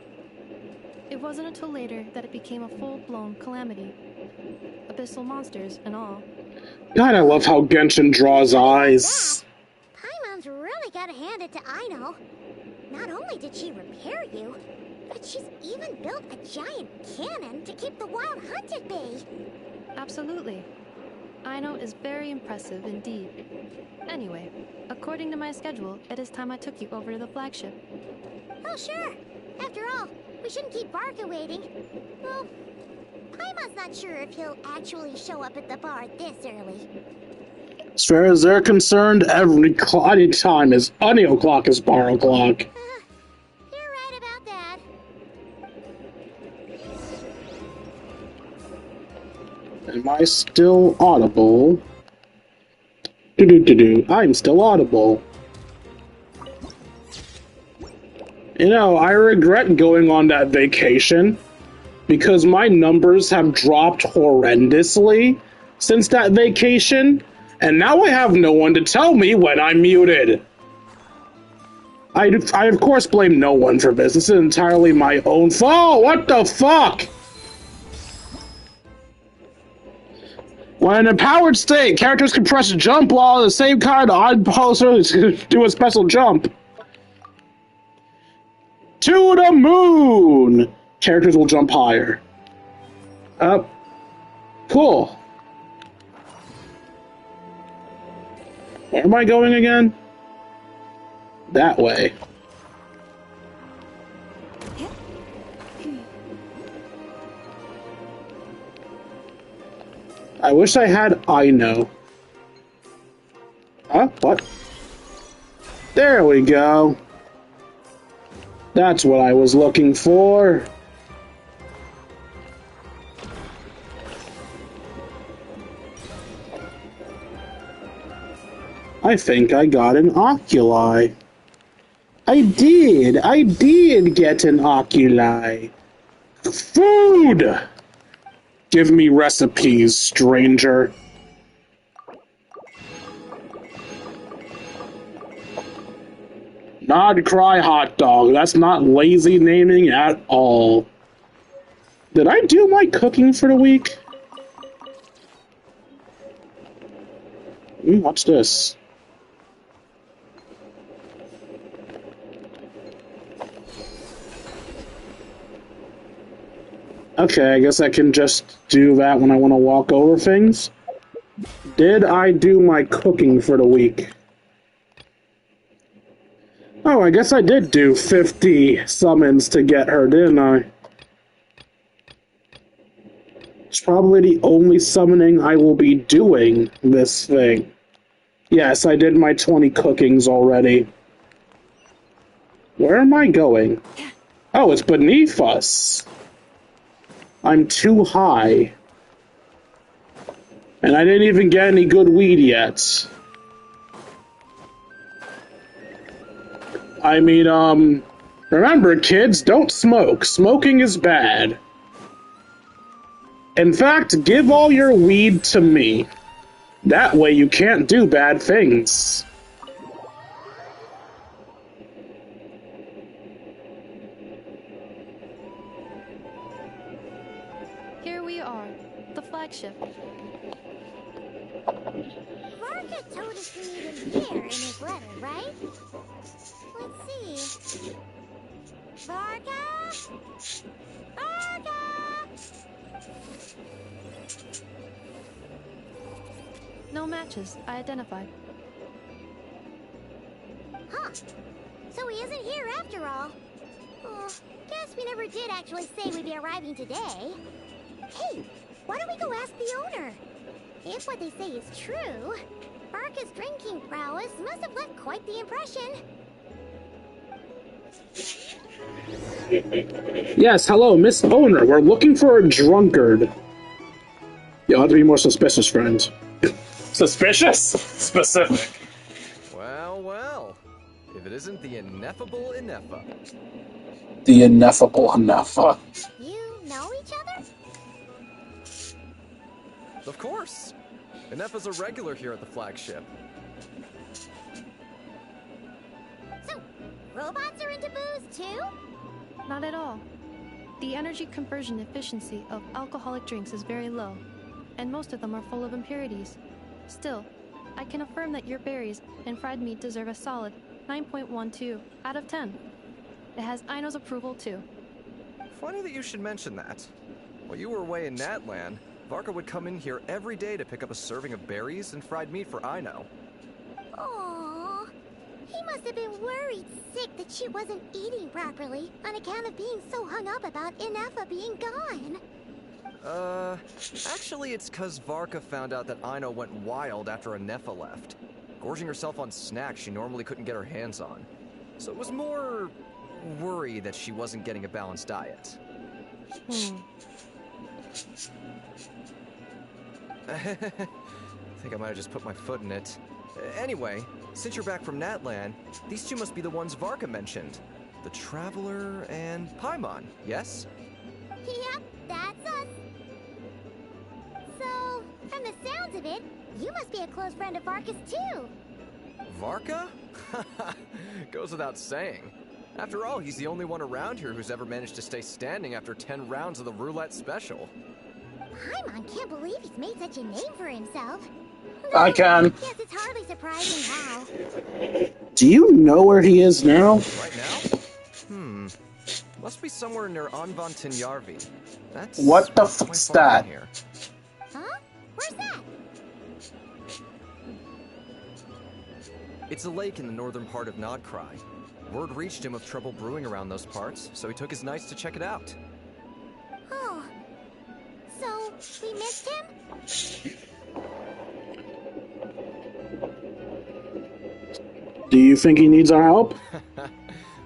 It wasn't until later that it became a full-blown calamity. Abyssal monsters and all. God, I love how Genshin draws eyes. Paimon's really gotta hand it to Aino. Not only did she repair you, but she's even built a giant cannon to keep the wild hunt at bay. Absolutely. Aino is very impressive indeed. Anyway, according to my schedule, it is time I took you over to the flagship. Oh, sure. After all, we shouldn't keep Barca waiting. Well, Paimon's not sure if he'll actually show up at the bar this early. As far as they're concerned, any time is any o'clock is bar o'clock. You're right about that. Am I still audible? I'm still audible. You know, I regret going on that vacation because my numbers have dropped horrendously since that vacation, and now I have no one to tell me when I'm muted. I of course blame no one for this. This is entirely my own fault. What the fuck? When in a powered state, characters can press jump while at the same time odd pulsers do a special jump. To the moon! Characters will jump higher. Up. Cool. Where am I going again? That way. I wish I had Aino. Huh? What? There we go. That's what I was looking for. I think I got an oculi. I did get an oculi. Food! Give me recipes, stranger. Nodcry hot dog. That's not lazy naming at all. Did I do my cooking for the week? What's this? Okay, I guess I can just do that when I want to walk over things. Did I do my cooking for the week? Oh, I guess I did do 50 summons to get her, didn't I? It's probably the only summoning I will be doing this thing. Yes, I did my 20 cookings already. Where am I going? Oh, it's beneath us. I'm too high. And I didn't even get any good weed yet. I mean, remember kids, don't smoke. Smoking is bad. In fact, give all your weed to me. That way you can't do bad things. Here we are, the flagship. Varka told us to meet him here in his letter, right? Let's see. Varka? Varka! No matches, I identified. Huh. So he isn't here after all. Oh, guess we never did actually say we'd be arriving today. Hey, why don't we go ask the owner? If what they say is true, Varka's drinking prowess must have left quite the impression. Yes, hello, Miss Owner. We're looking for a drunkard. You'll have to be more suspicious, friend. Suspicious? Specific. Well, well. If it isn't the ineffable Ineffa. The ineffable Ineffa. You know each other? Of course. Ineffa's a regular here at the flagship. So, robots are into booze too? Not at all. The energy conversion efficiency of alcoholic drinks is very low, and most of them are full of impurities. Still, I can affirm that your berries and fried meat deserve a solid 9.12 out of 10. It has Aino's approval too. Funny that you should mention that. While you were away in Natland, Varka would come in here every day to pick up a serving of berries and fried meat for Aino. Aww. He must have been worried sick that she wasn't eating properly on account of being so hung up about Ineffa being gone. Actually it's 'cause Varka found out that Aino went wild after Ineffa left, gorging herself on snacks she normally couldn't get her hands on. So it was more worry that she wasn't getting a balanced diet. I think I might have just put my foot in it. Anyway, since you're back from Natland, these two must be the ones Varka mentioned. The Traveler and Paimon, yes? Yep, that's us. So, from the sounds of it, you must be a close friend of Varka's too. Varka? Goes without saying. After all, he's the only one around here who's ever managed to stay standing after 10 rounds of the roulette special. Paimon can't believe he's made such a name for himself. I can. Yes, it's hardly surprising how. Do you know where he is now? Right now? Must be somewhere near Anvantinyarvi. That's What the quite fuck's far that? from here. Huh? Where's that? It's a lake in the northern part of Nodcry. Word reached him of trouble brewing around those parts, so he took his knights to check it out. Oh. So, we missed him? Do you think he needs our help?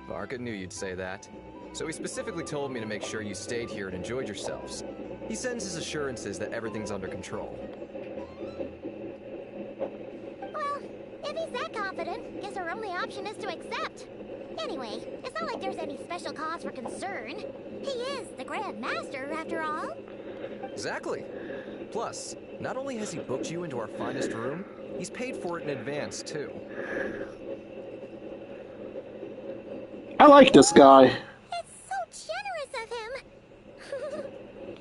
Varka knew you'd say that. So he specifically told me to make sure you stayed here and enjoyed yourselves. He sends his assurances that everything's under control. Well, if he's that confident, guess our only option is to accept. Anyway, it's not like there's any special cause for concern. He is the Grand Master, after all. Exactly. Plus, not only has he booked you into our finest room, he's paid for it in advance, too. I like this guy. It's so generous of him.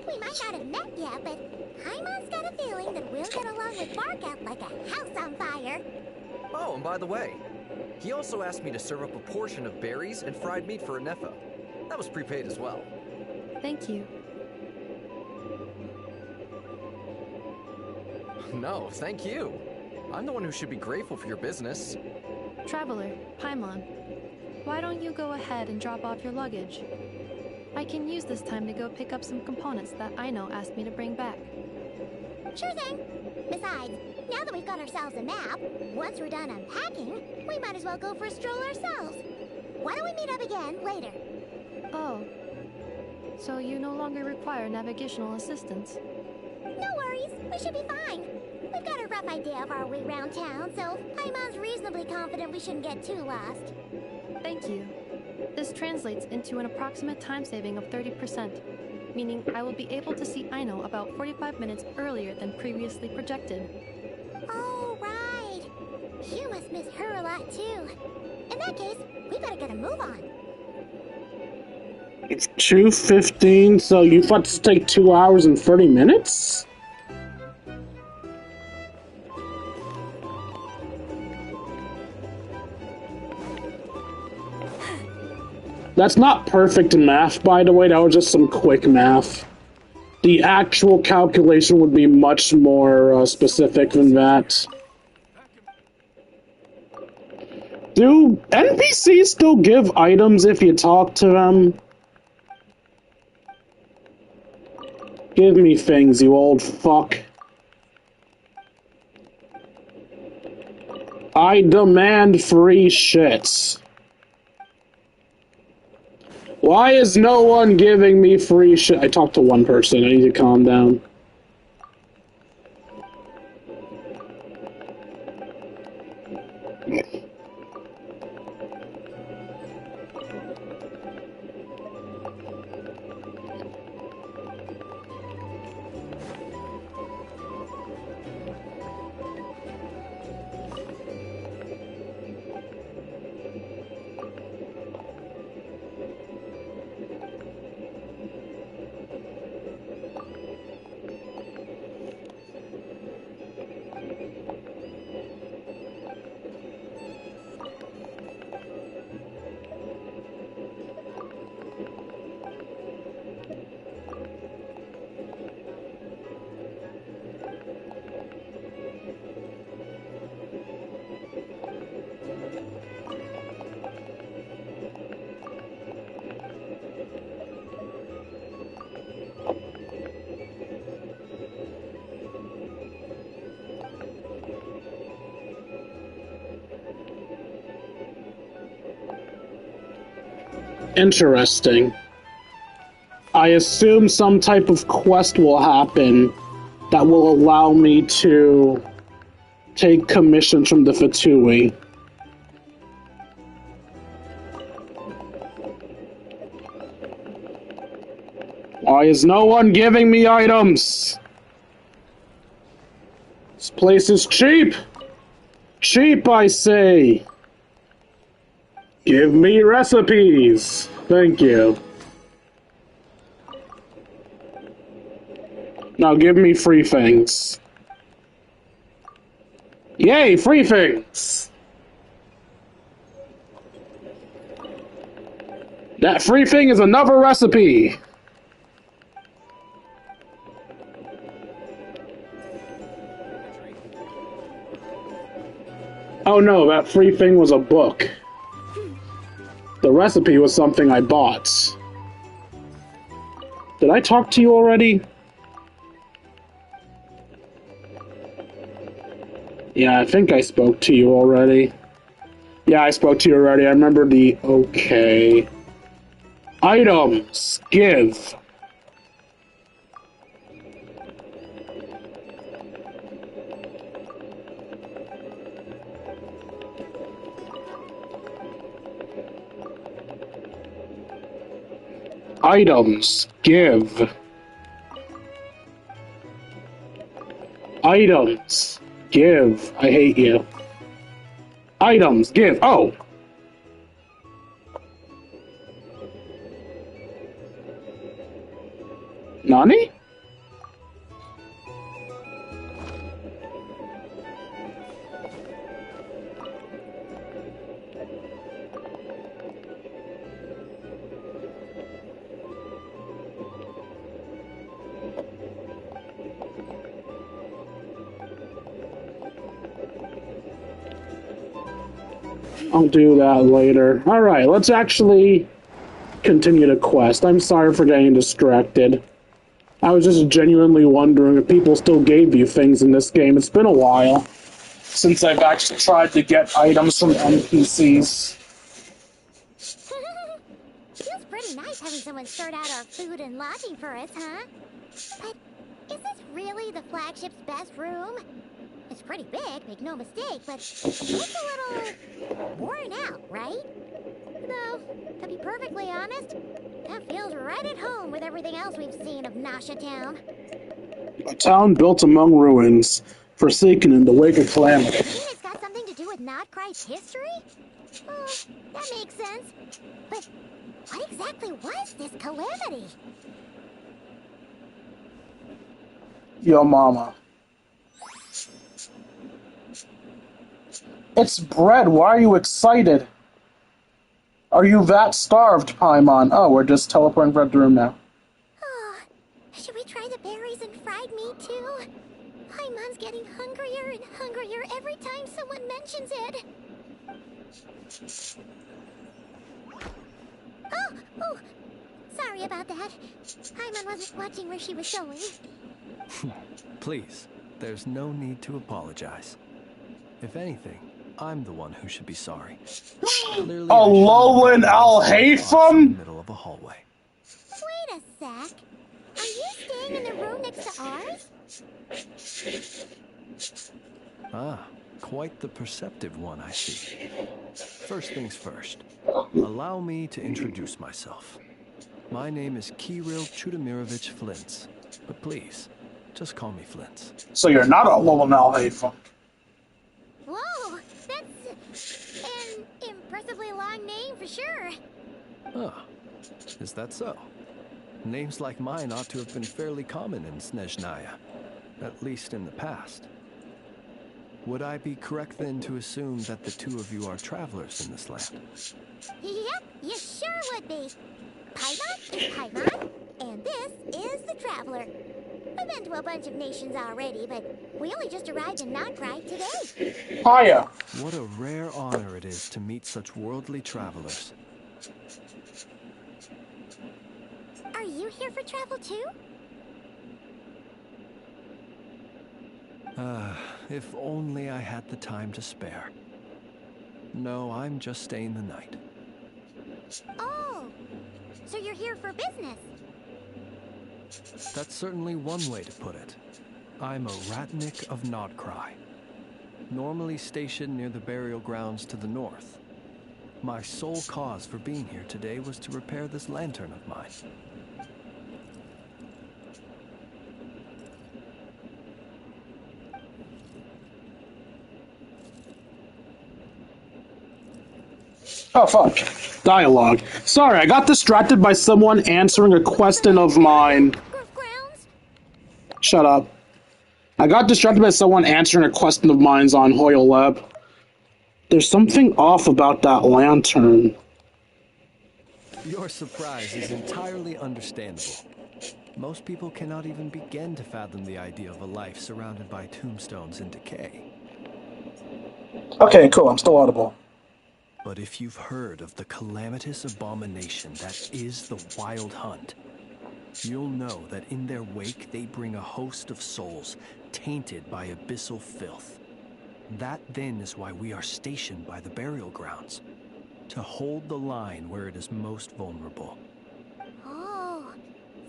We might not have met yet, but Paimon's got a feeling that we'll get along with Varka like a house on fire. and by the way, he also asked me to serve up a portion of berries and fried meat for Anefa. That was prepaid as well. Thank you. No, thank you. I'm the one who should be grateful for your business. Traveler, Paimon, why don't you go ahead and drop off your luggage? I can use this time to go pick up some components that Aino asked me to bring back. Sure thing. Besides, now that we've got ourselves a map, once we're done unpacking, we might as well go for a stroll ourselves. Why don't we meet up again later? Oh. So you no longer require navigational assistance? No worries, we should be fine. We've got a rough idea of our way around town, so Paimon's reasonably confident we shouldn't get too lost. Thank you. This translates into an approximate time saving of 30%, meaning I will be able to see Aino about 45 minutes earlier than previously projected. Oh, right. You must miss her a lot, too. In that case, we better get a move on. It's 2:15, so you thought to take 2 hours and 30 minutes? That's not perfect math, by the way. That was just some quick math. The actual calculation would be much more specific than that. Do NPCs still give items if you talk to them? Give me things, you old fuck. I demand free shit. Why is no one giving me free shit? I talked to one person. I need to calm down. Interesting. I assume some type of quest will happen that will allow me to take commissions from the Fatui. Why is no one giving me items? This place is cheap! Cheap, I say! Give me recipes! Thank you. Now give me free things. Yay, free things! That free thing is another recipe! Oh no, that free thing was a book. The recipe was something I bought. Did I talk to you already? Yeah, I think I spoke to you already. Yeah, I spoke to you already. I remember the... Okay. Items. Give. Items. Give. Items. Give. I hate you. Items. Give. Oh! Nani? I'll do that later. Alright, let's actually continue the quest. I'm sorry for getting distracted. I was just genuinely wondering if people still gave you things in this game. It's been a while since I've actually tried to get items from NPCs. Feels pretty nice having someone sort out our food and lodging for us, huh? But is this really the flagship's best room? It's pretty big, make no mistake, but it's a little worn out, right? Though, to be perfectly honest, that feels right at home with everything else we've seen of Nasha Town. A town built among ruins, forsaken in the wake of calamity. You mean it's got something to do with Nodcry's history? Oh, that makes sense. But what exactly was this calamity? Yo mama. It's bread, why are you excited? Are you that starved, Paimon? Oh, we're just teleporting from the room now. Oh, should we try the berries and fried meat too? Paimon's getting hungrier and hungrier every time someone mentions it. Oh, sorry about that. Paimon wasn't watching where she was going. Please, there's no need to apologize. If anything, I'm the one who should be sorry. Clearly, Alolan Al-Haytham? Middle of a hallway. Wait a sec. Are you staying in the room next to ours? Ah, quite the perceptive one, I see. First things first, allow me to introduce myself. My name is Kirill Chudamirovich Flintz, but please, just call me Flintz. So you're not Alolan Al-Haytham. Whoa, that's an impressively long name for sure. Ah, is that so? Names like mine ought to have been fairly common in Snezhnaya, at least in the past. Would I be correct then to assume that the two of you are travelers in this land? Yep, you sure would be. Paimon is Paimon, and this is the Traveler. I've been to a bunch of nations already, but we only just arrived in Nodcry today. Hiya. What a rare honor it is to meet such worldly travelers. Are you here for travel too? If only I had the time to spare. No, I'm just staying the night. Oh, so you're here for business? That's certainly one way to put it. I'm a Ratnik of Nodcry, normally stationed near the burial grounds to the north. My sole cause for being here today was to repair this lantern of mine. Oh, fuck. Dialogue. Sorry, I got distracted by someone answering a question of mine. Shut up. I got distracted by someone answering a question of mine on Hoyle Lab. There's something off about that lantern. Your surprise is entirely understandable. Most people cannot even begin to fathom the idea of a life surrounded by tombstones and decay. Okay, cool. I'm still audible. But if you've heard of the calamitous abomination that is the Wild Hunt, you'll know that in their wake they bring a host of souls tainted by abyssal filth. That then is why we are stationed by the burial grounds, to hold the line where it is most vulnerable. Oh,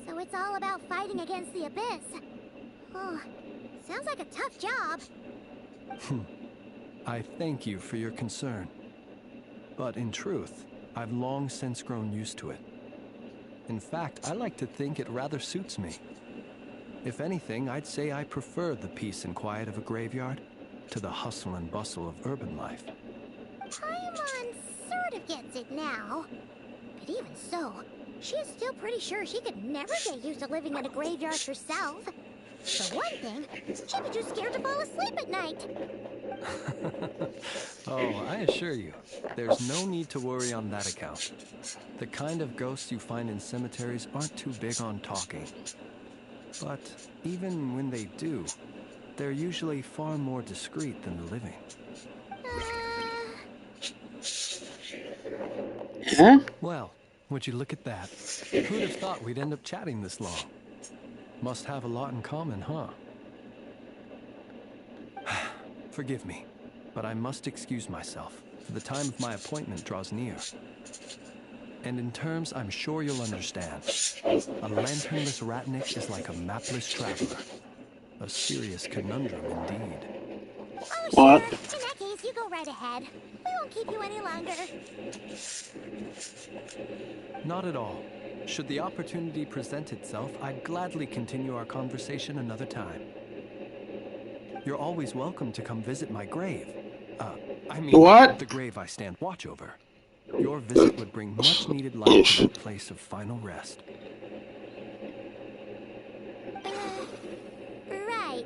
so it's all about fighting against the abyss. Oh, sounds like a tough job. I thank you for your concern. But in truth, I've long since grown used to it. In fact, I like to think it rather suits me. If anything, I'd say I prefer the peace and quiet of a graveyard to the hustle and bustle of urban life. Paimon sort of gets it now. But even so, she is still pretty sure she could never get used to living in a graveyard herself. For one thing, she'd be too scared to fall asleep at night. Oh, I assure you, there's no need to worry on that account. The kind of ghosts you find in cemeteries aren't too big on talking. But even when they do, they're usually far more discreet than the living. Eh? Well, would you look at that? Who'd have thought we'd end up chatting this long? Must have a lot in common, huh? Forgive me, but I must excuse myself. The time of my appointment draws near. And in terms I'm sure you'll understand, a lanternless ratnik is like a mapless traveler. A serious conundrum indeed. Oh, What? sure. In that case, you go right ahead. We won't keep you any longer. Not at all. Should the opportunity present itself, I'd gladly continue our conversation another time. You're always welcome to come visit my grave. I mean, What? the grave I stand watch over. Your visit would bring much needed light to that place of final rest. Right.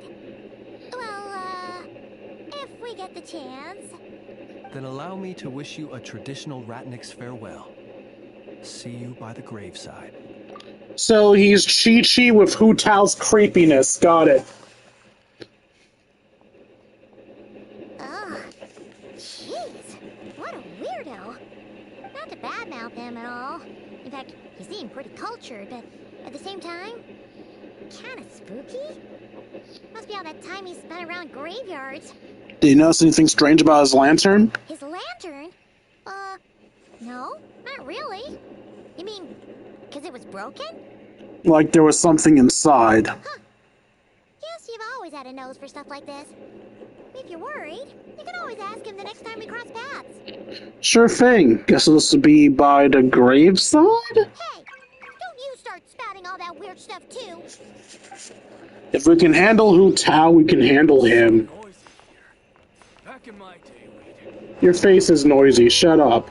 Well, if we get the chance. Then allow me to wish you a traditional ratnik's farewell. See you by the graveside. So he's Chi-Chi with Hu Tao's creepiness. Got it. Ugh. Jeez. What a weirdo. Not to badmouth him at all. In fact, he seemed pretty cultured, but at the same time, kind of spooky. Must be all that time he spent around graveyards. Did you notice anything strange about his lantern? His lantern? No, not really. You mean, because it was broken? Like there was something inside. Huh. Guess you've always had a nose for stuff like this. If you're worried, you can always ask him the next time we cross paths. Sure thing. Guess this will be by the graveside? Hey, don't you start spouting all that weird stuff too. If we can handle Hu Tao, we can handle him. Back in my day, Your face is noisy. Shut up.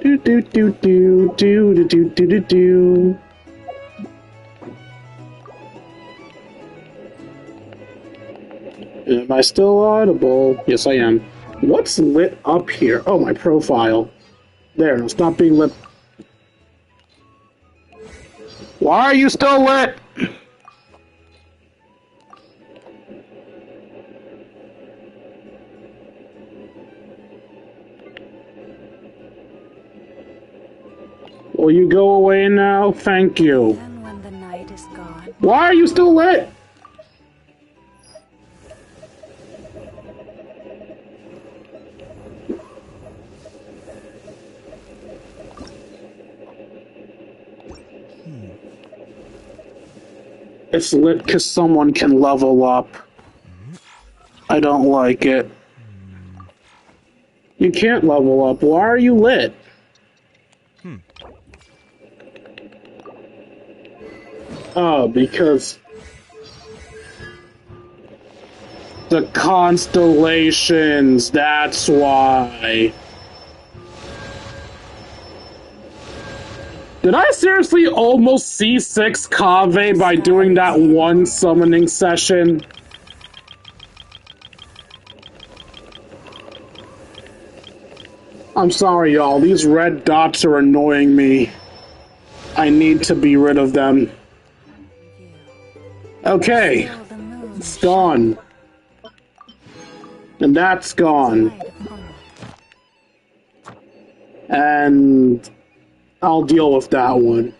Do do do do do do do do do do. Am I still audible? Yes, I am. What's lit up here? Oh, my profile. There, now stop being lit. Why are you still lit? Will you go away now? Thank you. Then when the night is gone, Why are you still lit? It's lit because someone can level up. I don't like it. You can't level up. Why are you lit? Oh, because the constellations, that's why. Did I seriously almost C6 Kaveh by doing that one summoning session? I'm sorry, y'all. These red dots are annoying me. I need to be rid of them. Okay. It's gone. And that's gone. And I'll deal with that one.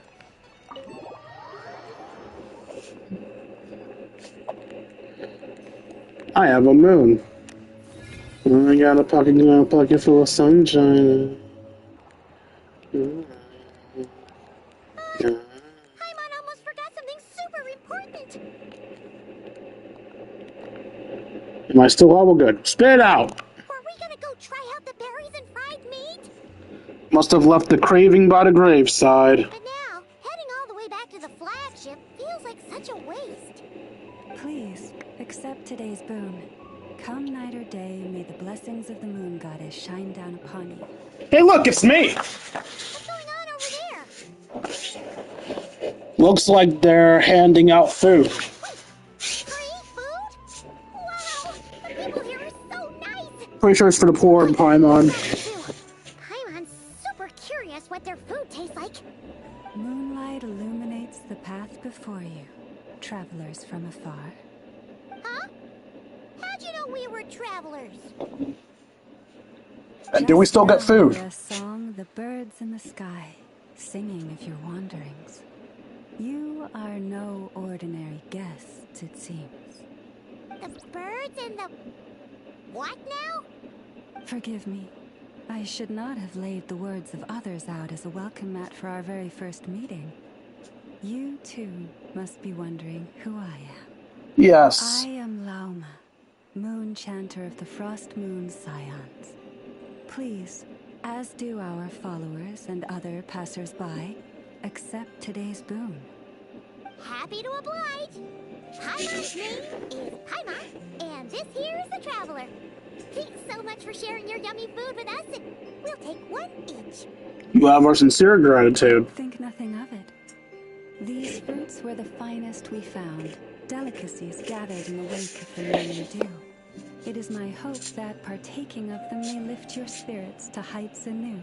I have a moon. I got a pocket full of sunshine. Paimon almost forgot something super important. Am I still all good? Spit it out! Were we gonna go try out the berries and fried meat? Must have left the craving by the graveside. But now, heading all the way back to the flagship feels like such a waste. please accept today's boon. Come night or day, may the blessings of the moon goddess shine down upon you. Hey, look, it's me! What's going on over there? Looks like they're handing out food. Free food? Wow, the people here are so nice. Pretty sure it's for the poor, Paimon. Paimon's super curious what their food tastes like. Moonlight illuminates the path before you, travelers from afar. Huh? How'd you know we were travelers? And do we still get food? A song, the birds in the sky, singing of your wanderings. You are no ordinary guests, it seems. The birds and the... what now? Forgive me. I should not have laid the words of others out as a welcome mat for our very first meeting. You, too, must be wondering who I am. Yes. I am Lauma, Moon Chanter of the Frost Moon Scions. Please, as do our followers and other passers-by, accept today's boon. Happy to oblige. Paimon's name is Paimon, and this here is the Traveler. Thanks so much for sharing your yummy food with us, and we'll take one each. You have our sincere gratitude. Think nothing of it. These fruits were the finest we found, delicacies gathered in the wake of the morning dew. It is my hope that partaking of them may lift your spirits to heights anew.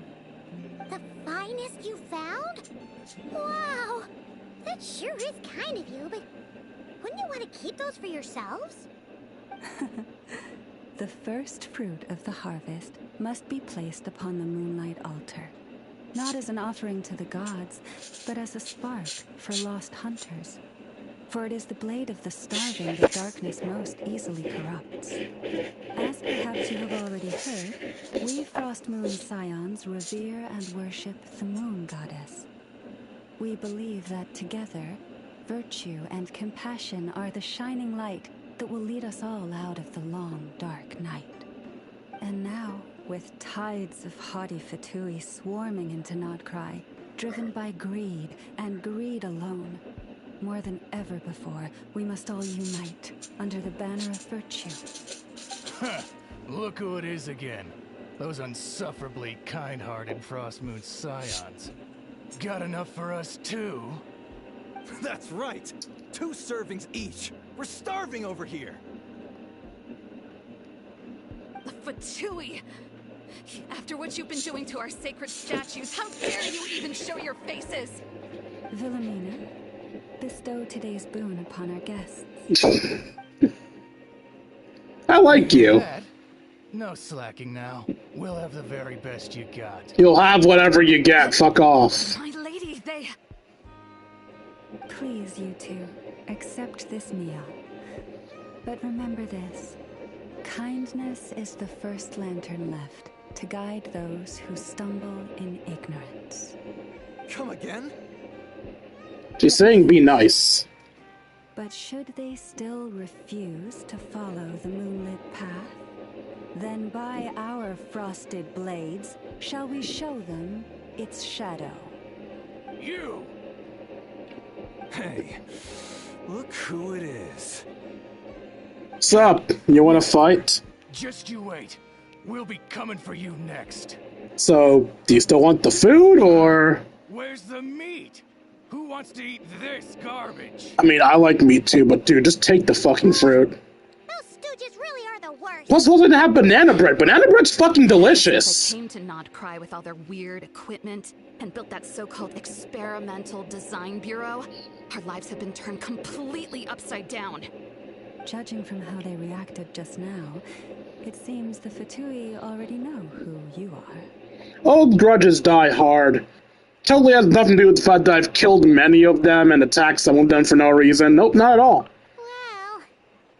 The finest you found? Wow! That sure is kind of you, but wouldn't you want to keep those for yourselves? The first fruit of the harvest must be placed upon the moonlight altar. Not as an offering to the gods, but as a spark for lost hunters. For it is the blade of the starving that darkness most easily corrupts. As perhaps you have already heard, we Frost Moon Scions revere and worship the Moon Goddess. We believe that together, virtue and compassion are the shining light that will lead us all out of the long, dark night. And now, with tides of haughty Fatui swarming into Nodcry, driven by greed and greed alone, more than ever before, we must all unite under the banner of virtue. Look who it is again. Those unsufferably kind-hearted Frost Moon Scions. Got enough for us too? That's right! 2 servings each! We're starving over here! Fatui! After what you've been doing to our sacred statues, how dare you even show your faces? Wilhelmina, bestow today's boon upon our guests. I like you. Dad, no slacking now. We'll have the very best you got. You'll have whatever you get. Fuck off. My lady, they... Please, you two, accept this meal. But remember this. Kindness is the first lantern left to guide those who stumble in ignorance. Come again? She's saying be nice. But should they still refuse to follow the moonlit path, then by our frosted blades shall we show them its shadow. You! Hey, look who it is. What's up? You wanna fight? Just you wait. We'll be coming for you next. So, do you still want the food, or...? Where's the meat? Who wants to eat this garbage? I mean, I like meat too, but dude, just take the fucking fruit. Those stooges really are the worst. Plus, we're gonna have banana bread. Banana bread's fucking delicious. They came to Nodcry with all their weird equipment and built that so-called experimental design bureau. Our lives have been turned completely upside down. Judging from how they reacted just now, it seems the Fatui already know who you are. Old grudges die hard. Totally has nothing to do with the fact that I've killed many of them and attacked some of them for no reason. Nope, not at all. Well,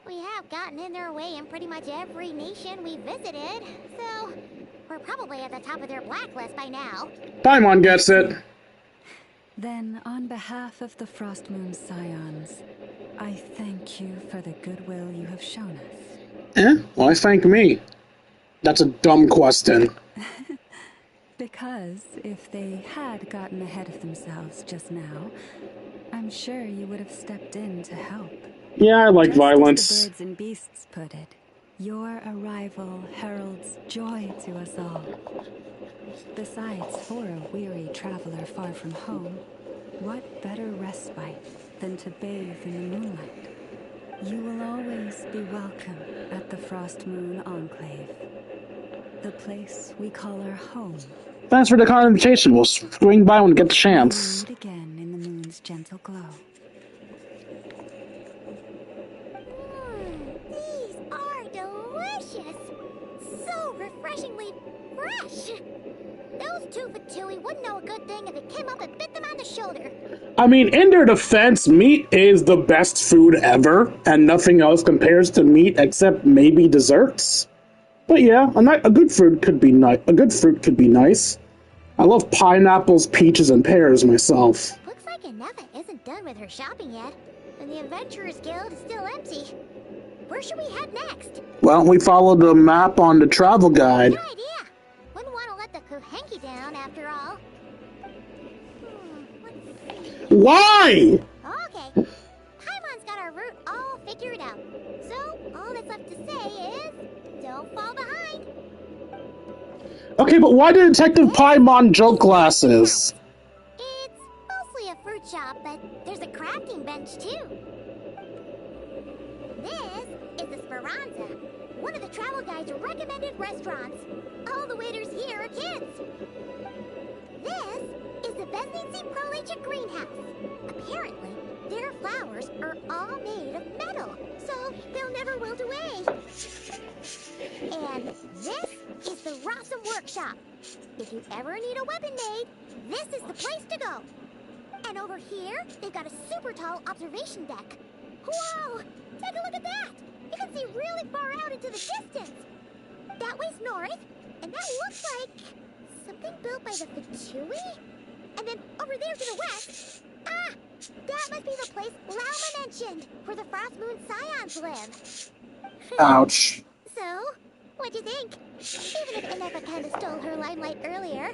we have gotten in their way in pretty much every nation we visited, so we're probably at the top of their blacklist by now. Paimon gets it. Then, on behalf of the Frost Moon Scions, I thank you for the goodwill you have shown us. Why thank me? That's a dumb question. Because if they had gotten ahead of themselves just now, I'm sure you would have stepped in to help. Yeah, I like Just violence. as the birds and beasts put it, your arrival heralds joy to us all. Besides, for a weary traveler far from home, what better respite than to bathe in the moonlight? You will always be welcome at the Frost Moon Enclave, the place we call our home. Thanks for the kind invitation. We'll swing by when we get the chance. Meet again in the moon's gentle glow. These are delicious! So refreshing! refreshingly fresh. Those 2 for 2 wouldn't know a good thing if it came up and bit them on the shoulder. I mean, in their defense, meat is the best food ever, and nothing else compares to meat except maybe desserts. But yeah, a good fruit could be nice. A good fruit could be nice. I love pineapples, peaches, and pears myself. Looks like Anefa isn't done with her shopping yet, and the Adventurers Guild is still empty. Where should we head next? Well, we follow the map on the travel guide. Good idea. Wouldn't want to let the Kuhenki down, after all. Let's see. Why? Okay. Paimon's got our route all figured out. So, all that's left to say is, don't fall behind. Okay, but why did Detective Paimon joke glasses? It's mostly a fruit shop, but there's a crafting bench, too. This is the Speranza, one of the travel guide's recommended restaurants. All the waiters here are kids. This is the Vesnitsi Prolecha greenhouse. Apparently, their flowers are all made of metal, so they'll never wilt away. And this is the Rossum Workshop. If you ever need a weapon made, this is the place to go. And over here, they've got a super tall observation deck. Whoa! Take a look at that! You can see really far out into the distance. That way's north, and that looks like something built by the Fatui? And then over there to the west, that must be the place Lauma mentioned, where the Frost Moon Scions live. Ouch. So, what'd you think? Even if Anefa kinda stole her limelight earlier,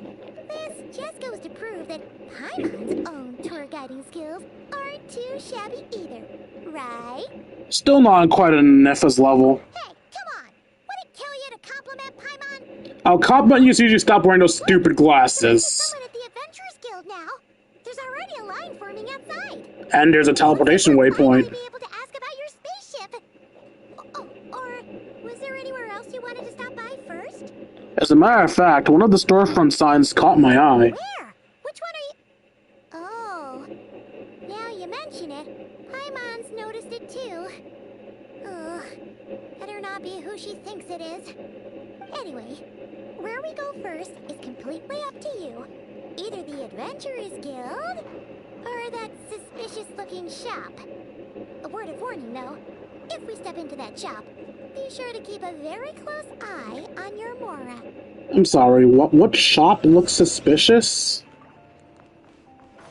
this just goes to prove that Paimon's own tour guiding skills aren't too shabby either, right? Still not on quite an Nefa's level. Hey, come on! Would it kill you to compliment Paimon? I'll compliment you so you stop wearing those stupid glasses. Someone at the Adventurers Guild now. There's already a line forming outside. And there's a teleportation waypoint. Be able to ask about your spaceship. Or was there anywhere else you wanted to stop by first? As a matter of fact, one of the storefront signs caught my eye. Where? Which one are you? Oh, now you mention it, Paimon's noticed it too. Ugh, better not be who she thinks it is. Anyway, where we go first is completely up to you. Either the Adventurers Guild, or that suspicious-looking shop. A word of warning, though. If we step into that shop, be sure to keep a very close eye on your Mora. I'm sorry, what shop looks suspicious?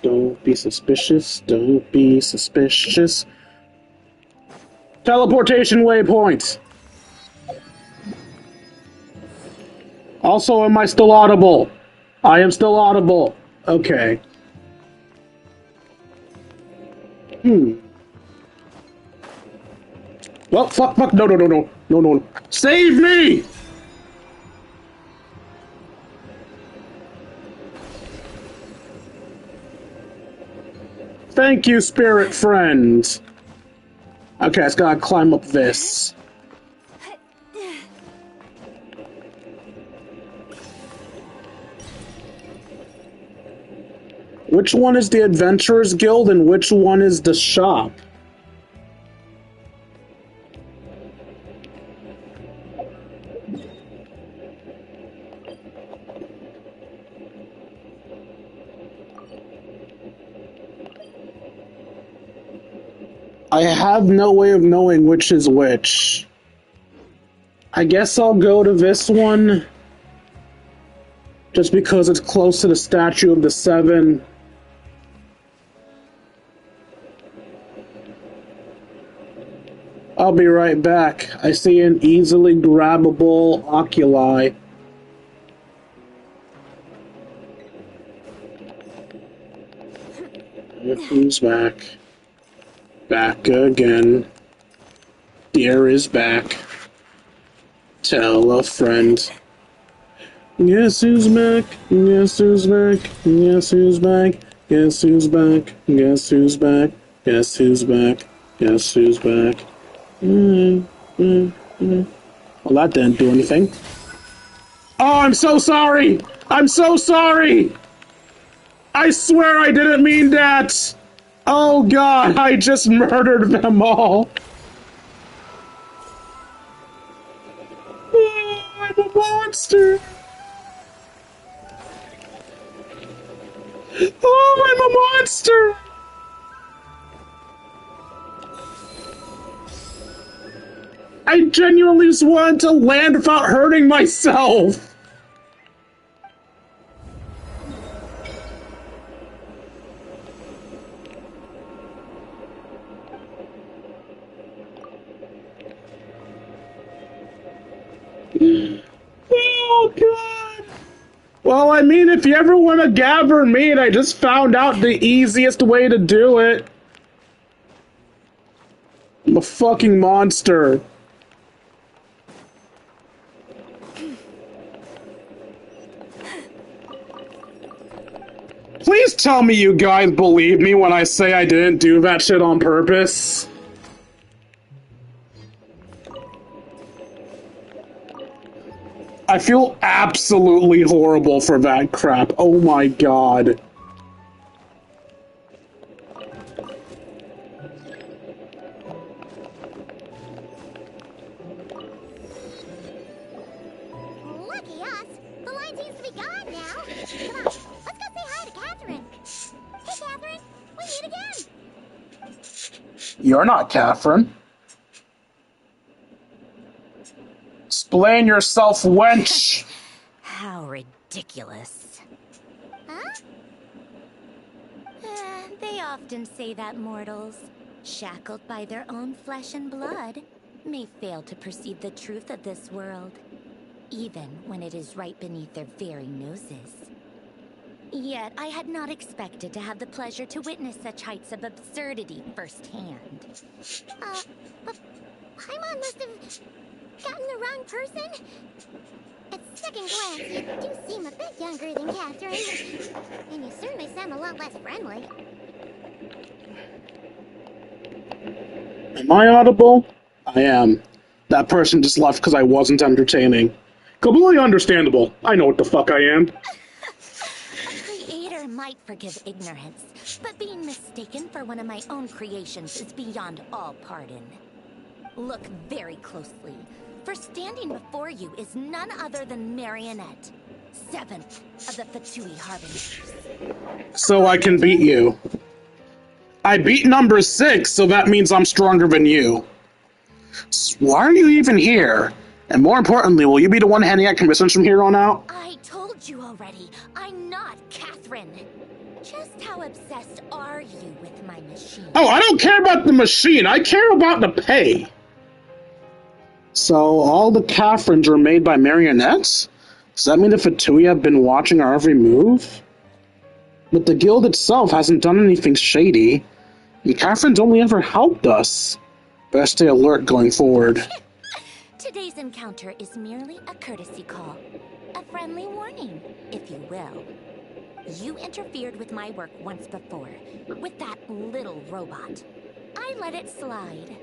Don't be suspicious, don't be suspicious. Teleportation waypoint! Also, am I still audible? I am still audible. Okay. Well, fuck, no. Save me! Thank you, spirit friend. Okay, I just gotta climb up this. Which one is the Adventurers Guild and which one is the shop? I have no way of knowing which is which. I guess I'll go to this one. Just because it's close to the Statue of the Seven. I'll be right back. I see an easily grabbable oculi. Who's back? Back again. Deer is back. Tell a friend. Guess who's back? Guess who's back? Guess who's back? Guess who's back? Guess who's back? Guess who's back? Guess who's back? Well, that didn't do anything. Oh, I'm so sorry! I'm so sorry! I swear I didn't mean that! Oh god, I just murdered them all! Oh, I'm a monster! Oh, I'm a monster! I genuinely just wanted to land without hurting myself! Oh, God! Well, I mean, if you ever want to gather meat, I just found out the easiest way to do it. I'm a fucking monster. Please tell me you guys believe me when I say I didn't do that shit on purpose. I feel absolutely horrible for that crap. Oh my god. Lucky us. The line seems to be gone now. Come on, let's go say hi to Catherine. Hey, Catherine, we meet again. You're not Catherine. Explain yourself, wench! How ridiculous. Huh? They often say that mortals, shackled by their own flesh and blood, may fail to perceive the truth of this world, even when it is right beneath their very noses. Yet I had not expected to have the pleasure to witness such heights of absurdity firsthand. But Paimon must have gotten the wrong person? At second glance, you do seem a bit younger than Catherine. And you certainly sound a lot less friendly. Am I audible? I am. That person just left because I wasn't entertaining. Completely understandable. I know what the fuck I am. A creator might forgive ignorance, but being mistaken for one of my own creations is beyond all pardon. Look very closely, for standing before you is none other than Marionette, 7th of the Fatui Harbingers. So I can beat you. I beat number 6, so that means I'm stronger than you. Why are you even here? And more importantly, will you be the one handing out commissions from here on out? I told you already, I'm not Catherine. Just how obsessed are you with my machine? Oh, I don't care about the machine. I care about the pay. So all the Catherines are made by marionettes? Does that mean the Fatui have been watching our every move? But the guild itself hasn't done anything shady. And Catherine's only ever helped us. Best stay alert going forward. Today's encounter is merely a courtesy call. A friendly warning, if you will. You interfered with my work once before, with that little robot. I let it slide.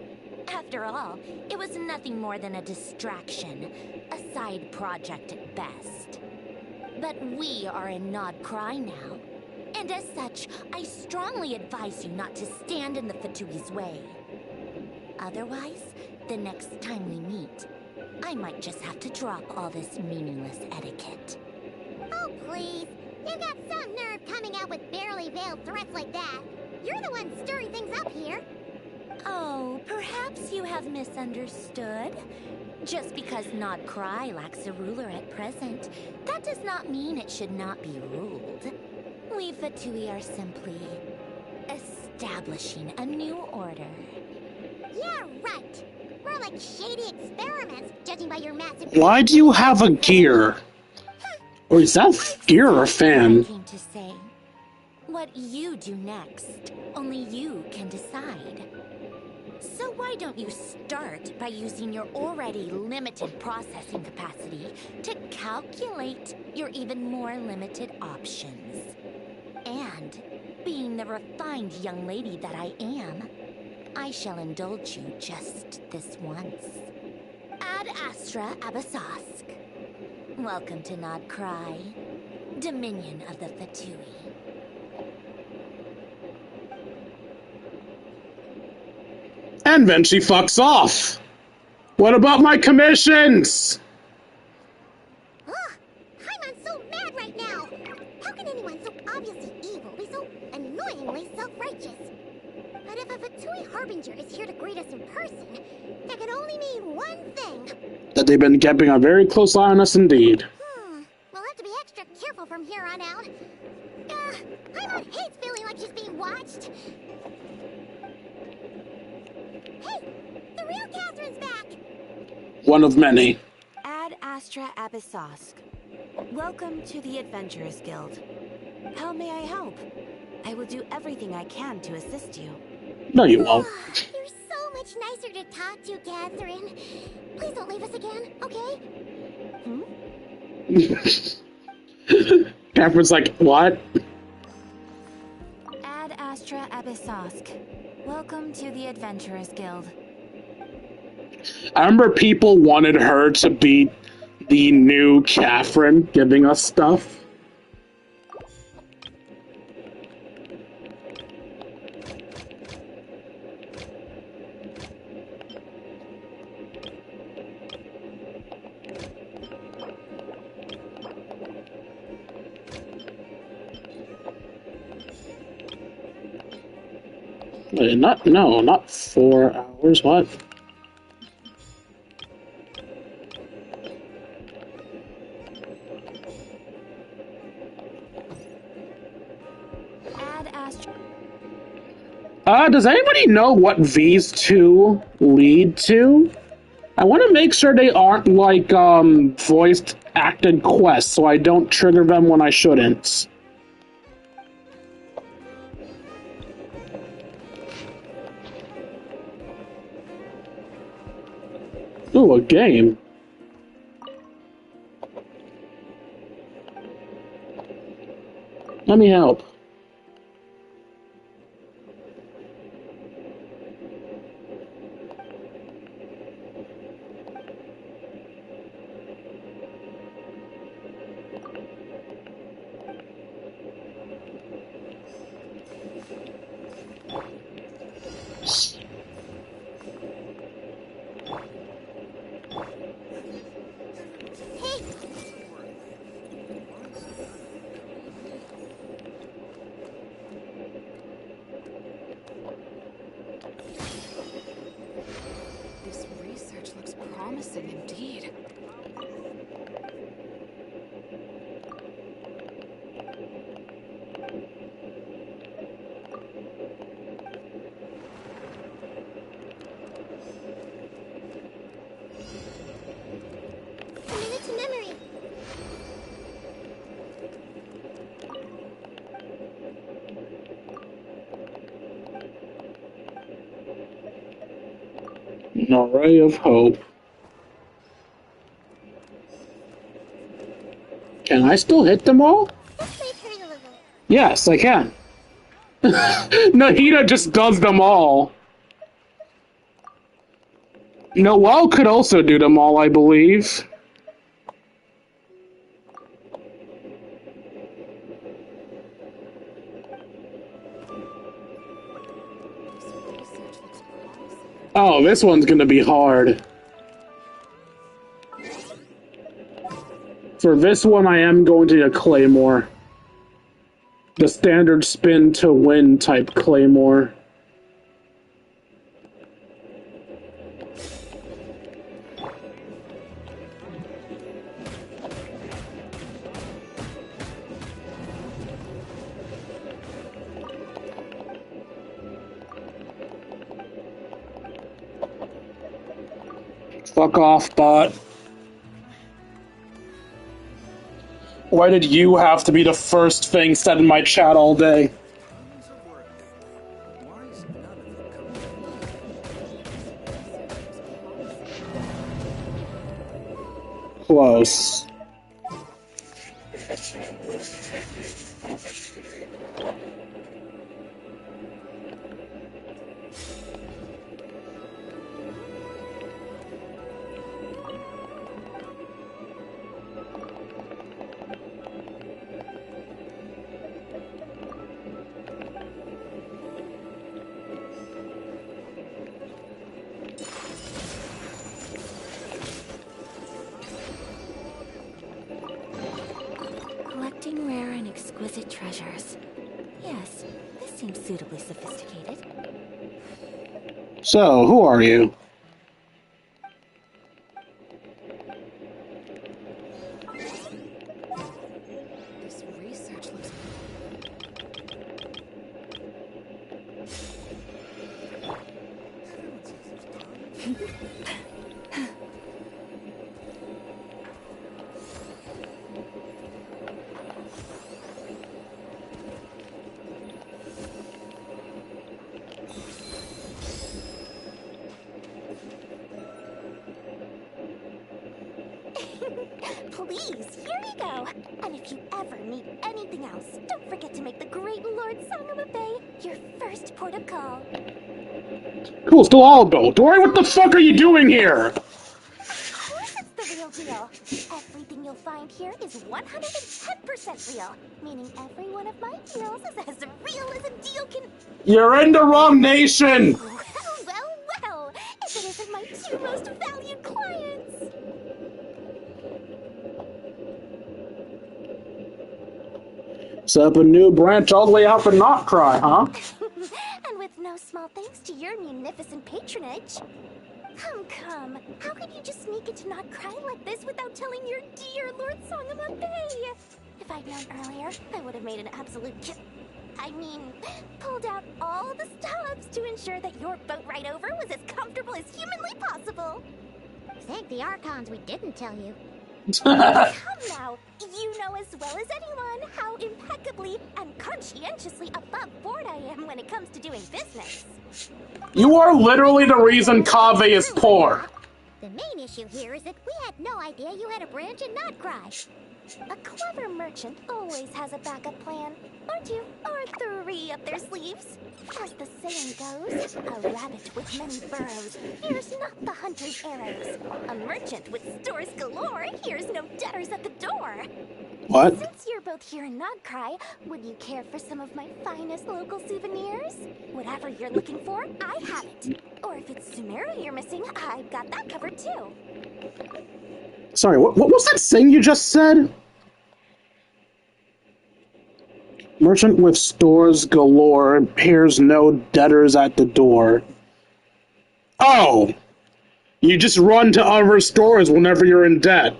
After all, it was nothing more than a distraction, a side project at best. But we are in Nod Cry now, and as such, I strongly advise you not to stand in the Fatui's way. Otherwise, the next time we meet, I might just have to drop all this meaningless etiquette. Oh, please. You got some nerve coming out with barely veiled threats like that. You're the one stirring things up here. Oh, perhaps you have misunderstood. Just because Nod Cry lacks a ruler at present, that does not mean it should not be ruled. We Fatui are simply establishing a new order. Yeah, right. More like shady experiments, judging by your massive... Why do you have a gear? Or is that gear or a fan? I came to say, what you do next, only you can decide. So why don't you start by using your already limited processing capacity to calculate your even more limited options? And, being the refined young lady that I am, I shall indulge you just this once. Ad Astra Abasask. Welcome to Nod Cry, Dominion of the Fatui. And then she fucks off. What about my commissions? Ugh, Paimon's so mad right now. How can anyone so obviously evil Harbinger is here to greet us in person, that can only mean one thing. That they've been keeping a very close eye on us indeed. We'll have to be extra careful from here on out. Paimon hates feeling like she's being watched. Hey, the real Catherine's back! One of many. Ad Astra Abyssosk. Welcome to the Adventurers Guild. How may I help? I will do everything I can to assist you. No, you won't. You're so much nicer to talk to, Catherine. Please don't leave us again, okay? Catherine's like, what? Ad Astra Abyssosk. Welcome to the Adventurers Guild. I remember people wanted her to be the new Catherine, giving us stuff. Wait, not 4 hours, what? Does anybody know what these two lead to? I want to make sure they aren't like, voiced acted quests, so I don't trigger them when I shouldn't. Ooh, a game. Let me help. This research looks promising indeed. A minute to memory. An array of hope. Can I still hit them all? Yes, I can. Nahida just does them all. Noelle could also do them all, I believe. Oh, this one's gonna be hard. For this one, I am going to get Claymore. The standard spin to win type Claymore. Fuck off, bot. Why did you have to be the first thing said in my chat all day? Close. Collecting rare and exquisite treasures. Yes, this seems suitably sophisticated. So, who are you? This research looks... Please, here you go. And if you ever need anything else, don't forget to make the great Lord Song of a Bay your first port of call. Cool, still Aldo. Dory, what the fuck are you doing here? Of course it's the real deal. Everything you'll find here is 110% real, meaning every one of my deals is as real as a deal can... You're in the wrong nation! Well, if it isn't my two most valued clients. Set up a new branch all the way out for Not Cry, huh? And with no small thanks to your munificent patronage. Come. How could you just sneak into Not Cry like this without telling your dear Lord Song of a Bay? If I'd known earlier, I would have made an absolute pulled out all the stops to ensure that your boat ride over was as comfortable as humanly possible. Thank the archons we didn't tell you. Come now, you know as well as anyone how impeccably and conscientiously above board I am when it comes to doing business. You are literally the reason Kaveh is poor. The main issue here is that we had no idea you had a branch in Not Cry. A clever merchant always has a backup plan, or two, or three up their sleeves. As the saying goes, a rabbit with many burrows hears not the hunter's arrows. A merchant with stores galore hears no debtors at the door. What? Since you're both here in Not Cry, would you care for some of my finest local souvenirs? Whatever you're looking for, I have it. Or if it's Sumeru you're missing, I've got that covered too. Sorry, what was that thing you just said? Merchant with stores galore hears no debtors at the door. Oh! You just run to other stores whenever you're in debt.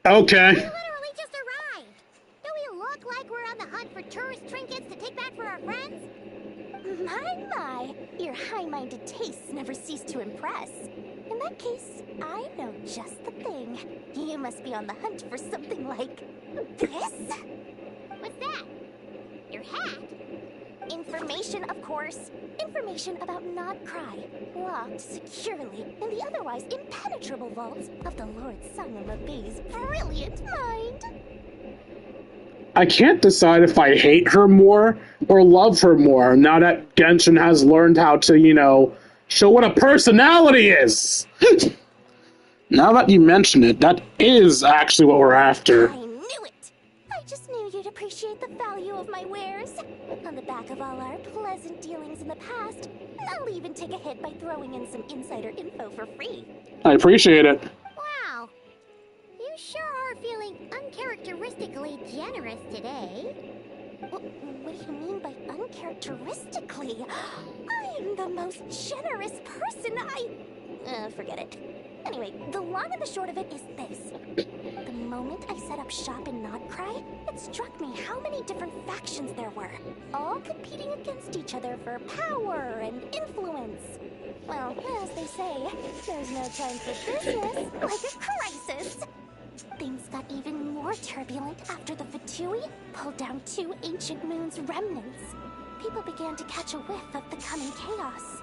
Okay. We literally just arrived. Do we look like we're on the hunt for tourist trinkets to take back for our friends? My. Your high-minded tastes never cease to impress. In that case, I know just the thing. You must be on the hunt for something like this? What's that? Your hat? Information, of course. Information about Not Cry, locked securely in the otherwise impenetrable vaults of the Lord Song of a Bay's brilliant mind. I can't decide if I hate her more or love her more now that Genshin has learned how to, show what a personality is. Now that you mention it, that is actually what we're after. I knew it! I just knew you'd appreciate the value of my wares. On the back of all our pleasant dealings in the past, I'll even take a hit by throwing in some insider info for free. I appreciate it. Wow. You sure are feeling uncharacteristically generous today. What do you mean by uncharacteristically? I'm the most generous person forget it. Anyway, the long and the short of it is this. The moment I set up shop in Not Cry, it struck me how many different factions there were, all competing against each other for power and influence. Well, as they say, there's no time for business like a crisis. Things got even more turbulent after the Fatui pulled down 2 ancient moon's remnants. People began to catch a whiff of the coming chaos.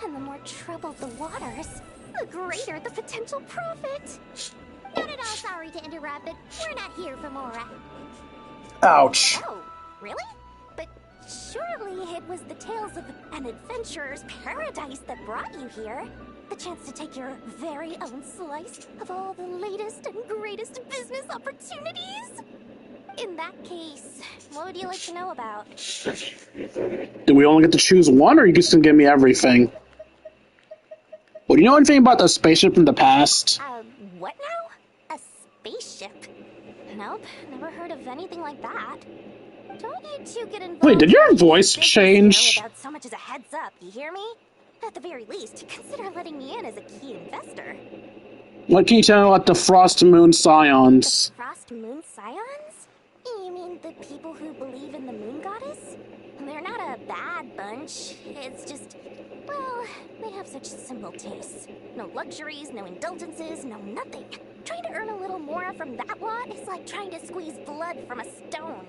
And the more troubled the waters, the greater the potential profit. Not at all sorry to interrupt, but we're not here for more. Ouch. Oh, really? But surely it was the tales of an adventurer's paradise that brought you here. The chance to take your very own slice of all the latest and greatest business opportunities? In that case, what would you like to know about? Do we only get to choose one, or you just gonna give me everything? Well, do you know anything about the spaceship from the past? What now? A spaceship? Nope, never heard of anything like that. Don't you two get involved. Wait, did your voice change? Without so much as a heads up, you hear me? At the very least, consider letting me in as a key investor. What can you tell about the Frost Moon Scions? The Frost Moon Scions? You mean the people who believe in the moon goddess? They're not a bad bunch. It's just, well, they have such simple tastes. No luxuries, no indulgences, no nothing. Trying to earn a little more from that lot is like trying to squeeze blood from a stone.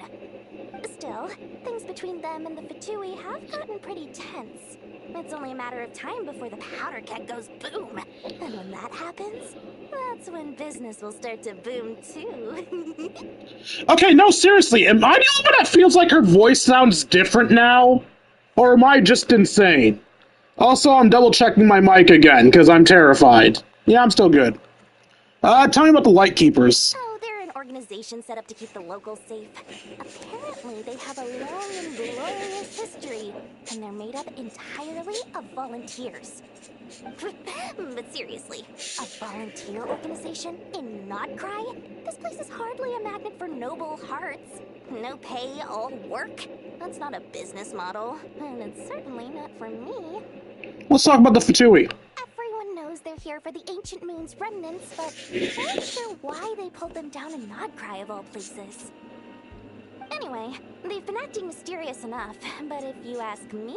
Still, things between them and the Fatui have gotten pretty tense. It's only a matter of time before the powder keg goes boom. And when that happens, that's when business will start to boom too. Okay, no, seriously, am I the only one that feels like her voice sounds different now? Or am I just insane? Also, I'm double checking my mic again, because I'm terrified. Yeah, I'm still good. Tell me about the Lightkeepers. Oh, they're an organization set up to keep the locals safe. Apparently, they have a long and glorious history, and they're made up entirely of volunteers. But seriously, a volunteer organization in Nodcry? This place is hardly a magnet for noble hearts. No pay, all work? That's not a business model, and it's certainly not for me. Let's talk about the Fatui. Everyone knows they're here for the Ancient Moon's remnants, but I'm not sure why they pulled them down in Nodcry of all places. Anyway, they've been acting mysterious enough, but if you ask me,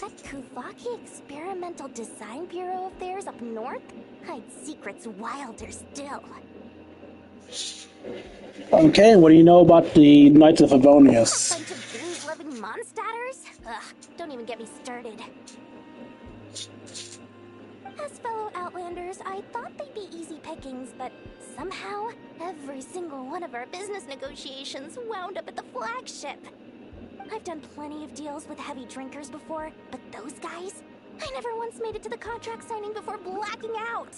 that Kuvaki Experimental Design Bureau of theirs up north hides secrets wilder still. Okay, what do you know about the Knights of Favonius? A bunch of booze-loving monsters? Ugh, don't even get me started. As fellow Outlanders, I thought they'd be easy pickings, but somehow, every single one of our business negotiations wound up at the flagship. I've done plenty of deals with heavy drinkers before, but those guys? I never once made it to the contract signing before blacking out.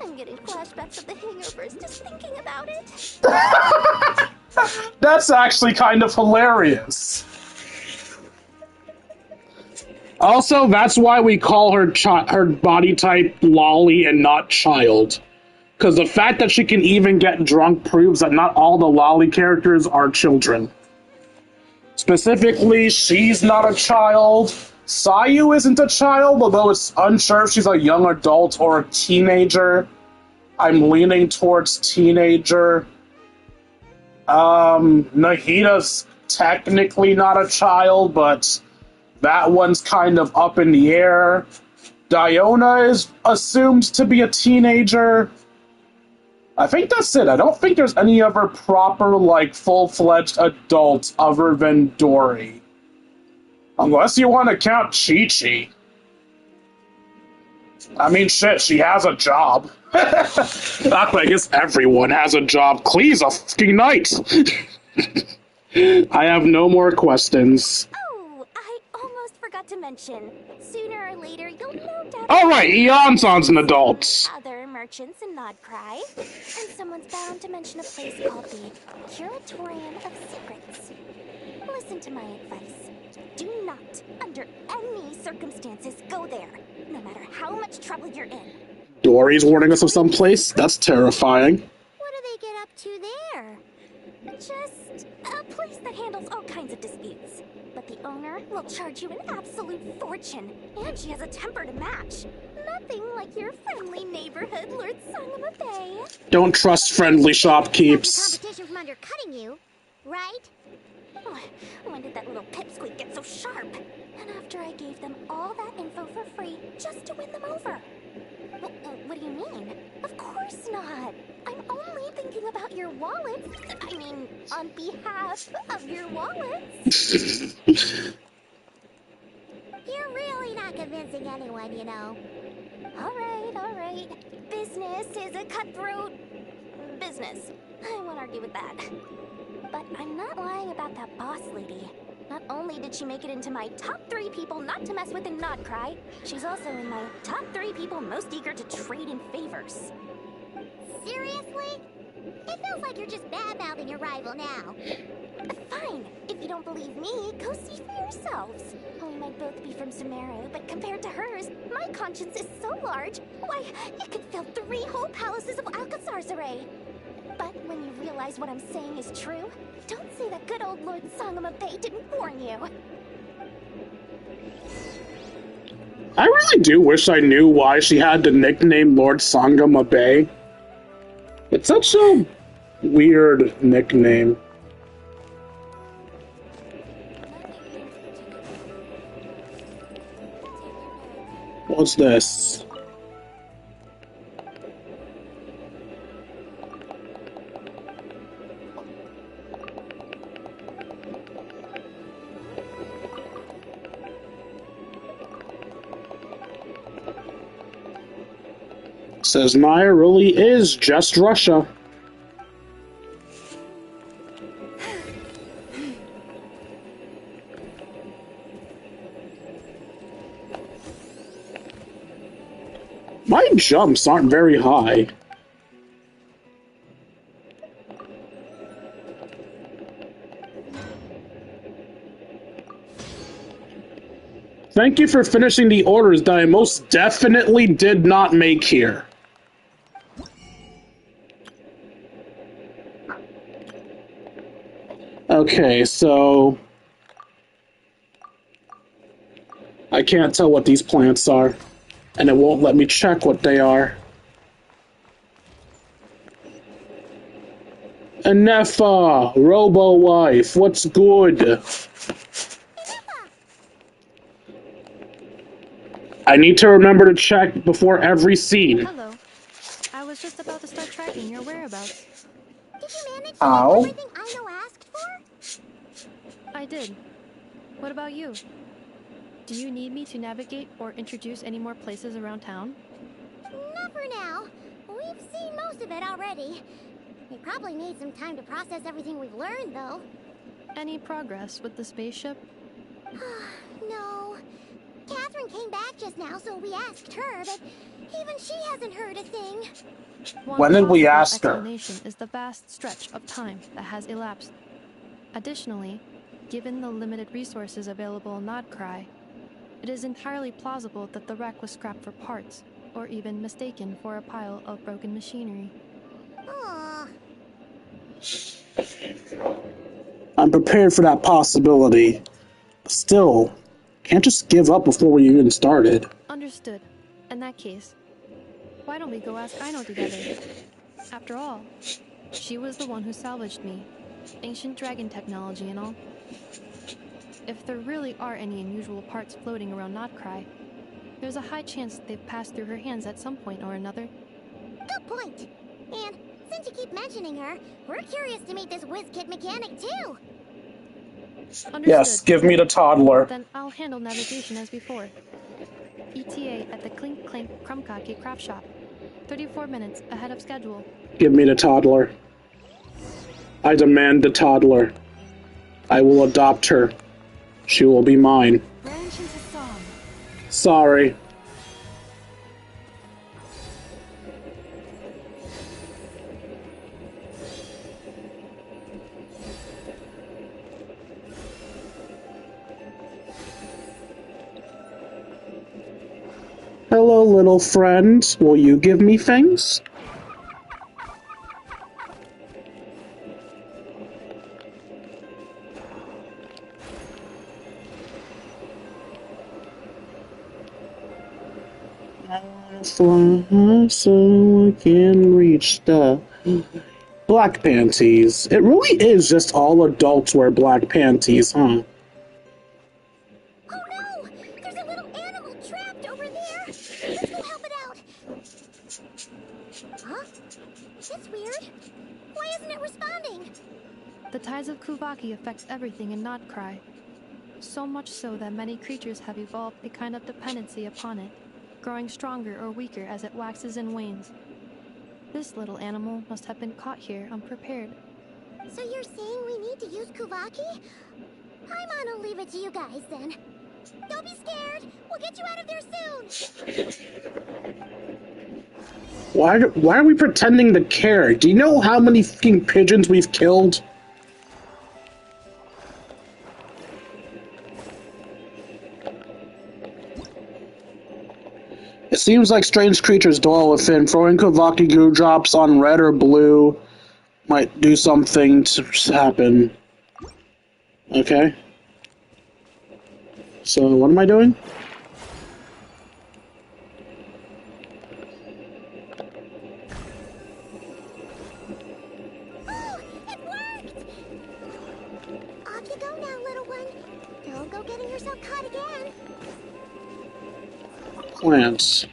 I'm getting flashbacks of the hangovers just thinking about it. That's actually kind of hilarious. Also, that's why we call her her body type Lolly and not Child. Because the fact that she can even get drunk proves that not all the Lolly characters are children. Specifically, she's not a child. Sayu isn't a child, although it's unsure if she's a young adult or a teenager. I'm leaning towards teenager. Nahita's technically not a child, but that one's kind of up in the air. Diona is assumed to be a teenager. I think that's it. I don't think there's any other proper, like, full-fledged adult other than Dory. Unless you want to count Chi-Chi. I mean, shit, she has a job. Actually, I guess everyone has a job. Klee's a fucking knight. I have no more questions. Oh, I almost forgot to mention. Sooner or later, you'll no doubt... Alright, Eon's an adult. Other merchants in Nodcry. And someone's bound to mention a place called the Curatorium of Secrets. Listen to my advice. Do not, under any circumstances, go there. No matter how much trouble you're in. Dory's warning us of some place? That's terrifying. What do they get up to there? Just a place that handles all kinds of disputes. But the owner will charge you an absolute fortune, and she has a temper to match. Nothing like your friendly neighborhood, Lord Sangama Bay. Don't trust friendly shopkeeps. Competition from undercutting you, right? Oh, when did that little pipsqueak get so sharp? And after I gave them all that info for free just to win them over. What do you mean? Of course not. I'm only thinking about your wallets. I mean, on behalf of your wallets. You're really not convincing anyone, you know. All right. Business is a cutthroat business. I won't argue with that. But I'm not lying about that boss lady. Not only did she make it into my top 3 people not to mess with in Nodcry, she's also in my top 3 people most eager to trade in favors. Seriously? It feels like you're just bad-mouthing your rival now. Fine. If you don't believe me, go see for yourselves. We might both be from Sumeru, but compared to hers, my conscience is so large, why, it could fill 3 whole palaces of Alcazar's array. But when you realize what I'm saying is true, don't say that good old Lord Sangama Bay didn't warn you. I really do wish I knew why she had the nickname Lord Sangama Bay. It's such a weird nickname. What's this? Says Maya really is just Russia. My jumps aren't very high. Thank you for finishing the orders that I most definitely did not make here. Okay, so I can't tell what these plants are, and it won't let me check what they are. Anefa, Robo-Wife, what's good? I need to remember to check before every scene. Hello. I was just about to start tracking your whereabouts. Did you manage to Ow. get everything Ino asked for? I did. What about you? Do you need me to navigate or introduce any more places around town? Not for now. We've seen most of it already. We probably need some time to process everything we've learned, though. Any progress with the spaceship? No. Catherine came back just now, so we asked her, but even she hasn't heard a thing. When did we ask her? One explanation is the vast stretch of time that has elapsed. Additionally, given the limited resources available in Nodcry, it is entirely plausible that the wreck was scrapped for parts, or even mistaken for a pile of broken machinery. Aww. I'm prepared for that possibility. Still, can't just give up before we even started. Understood. In that case, why don't we go ask Ino together? After all, she was the one who salvaged me. Ancient dragon technology and all. If there really are any unusual parts floating around Nodcry, there's a high chance they've passed through her hands at some point or another. Good point. And since you keep mentioning her, we're curious to meet this whiz-kid mechanic too. Understood. Yes, give me the toddler. Then I'll handle navigation as before. ETA at the Clink Clank Krumkake craft shop. 34 minutes ahead of schedule. Give me the toddler. I demand the toddler. I will adopt her. She will be mine. Branch into song. Sorry. Hello, little friend. Will you give me things? Fly so I can reach the black panties. It really is just all adults wear black panties, huh? Oh no! There's a little animal trapped over there! Let's go help it out! Huh? That's weird. Why isn't it responding? The tides of Kuvaki affect everything in Nodcry. So much so that many creatures have evolved a kind of dependency upon it, growing stronger or weaker as it waxes and wanes. This little animal must have been caught here unprepared. So you're saying we need to use Kuvaki? Paimon will leave it to you guys then. Don't be scared! We'll get you out of there soon! Why are we pretending to care? Do you know how many fucking pigeons we've killed? It seems like strange creatures dwell within. Throwing Kavaki goo drops on red or blue might do something to happen. Okay. So, what am I doing? getting yourself caught again. Plants.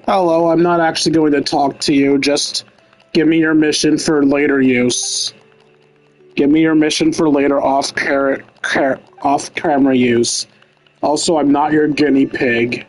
Hello, I'm not actually going to talk to you. Just give me your mission for later use. Give me your mission for later off-camera use. Also, I'm not your guinea pig.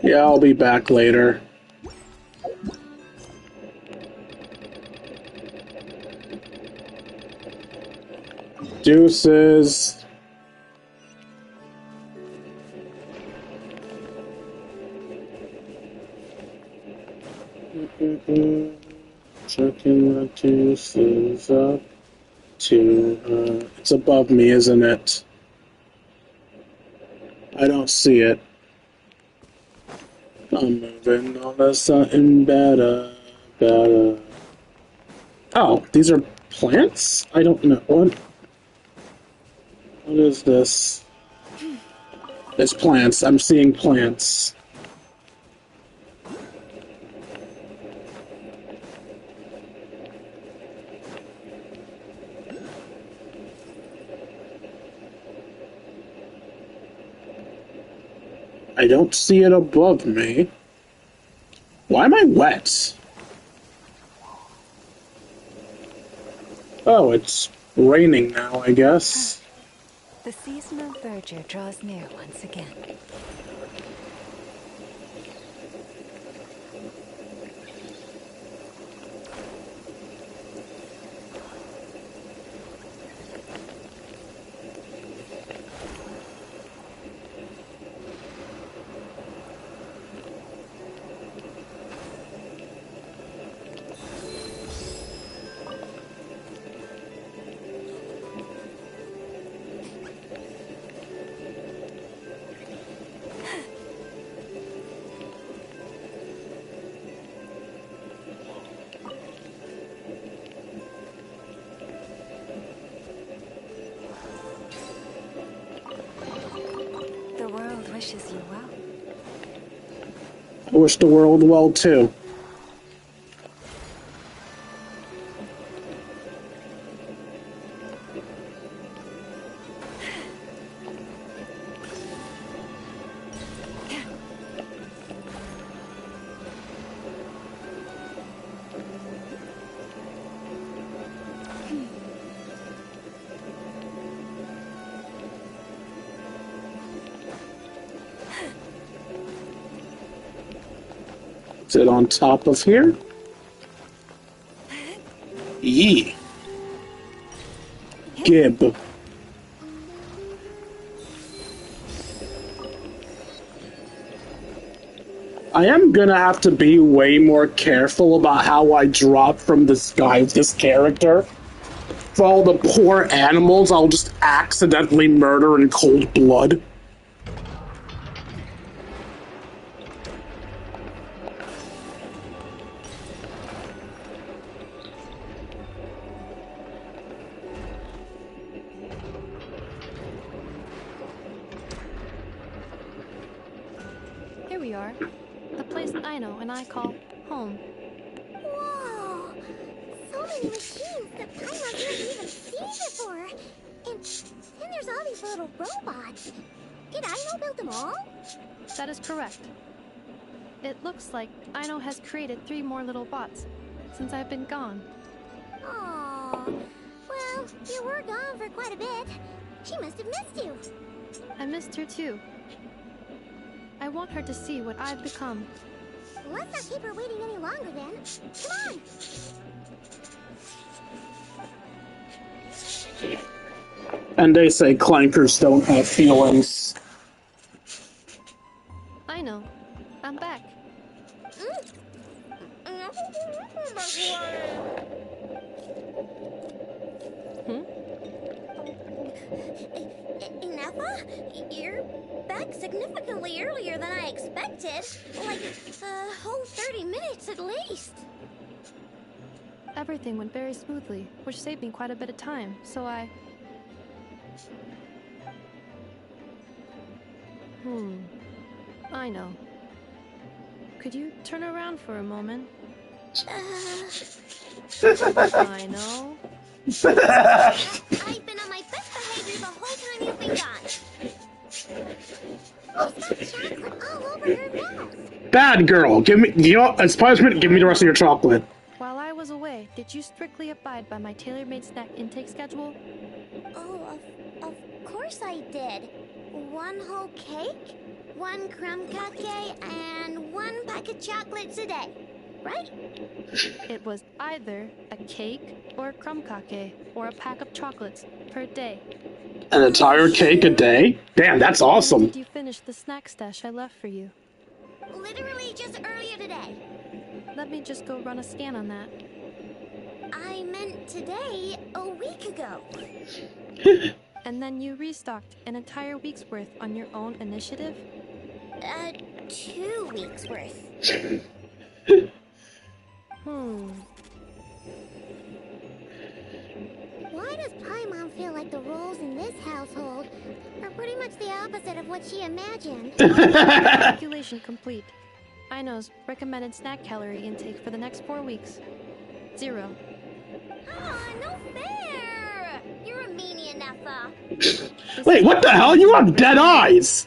Yeah, I'll be back later. Deuces. Checking the deuces up to it's above me, isn't it? I don't see it. I'm moving on to something better. Oh, these are plants? I don't know. What is this? It's plants. I'm seeing plants. I don't see it above me. Why am I wet? Oh, it's raining now, I guess. The season of verdure draws near once again. The world wishes you well. I wish the world well, too. Is it on top of here? Yee. Gib. I am gonna have to be way more careful about how I drop from the sky with this character. For all the poor animals I'll just accidentally murder in cold blood. we are. The place Aino and I call home. Whoa! So many machines that Paimon's never even seen before. And then there's all these little robots. Did Aino build them all? That is correct. It looks like Aino has created 3 more little bots since I've been gone. Aww. Well, you were gone for quite a bit. She must have missed you. I missed her too. I want her to see what I've become. Let's not keep her waiting any longer then. Come on! And they say clankers don't have feelings. I know. I'm back. Ineffa, you're back significantly earlier than I expected. Like a whole 30 minutes at least. Everything went very smoothly, which saved me quite a bit of time, so I... I know. Could you turn around for a moment? I know. I've been on my best behavior the whole time you've been gone. She's got chocolate all over her mouth. Bad girl, give me, as punishment, give me the rest of your chocolate. While I was away, did you strictly abide by my tailor-made snack intake schedule? Oh, of course I did. 1 whole cake, 1 crumb cake, and 1 pack of chocolates a day, right? It was either a cake or a crumb cake or a pack of chocolates per day. An entire cake a day? Damn, that's awesome. When did you finish the snack stash I left for you? Literally just earlier today. Let me just go run a scan on that. I meant today, a week ago. And then you restocked an entire week's worth on your own initiative? 2 weeks worth. Why does Paimon feel like the roles in this household are pretty much the opposite of what she imagined? Calculation complete. Aino's recommended snack calorie intake for the next 4 weeks. 0. Ah, no fair! You're a meanie, Ineffa. Wait, what the hell? You have dead eyes!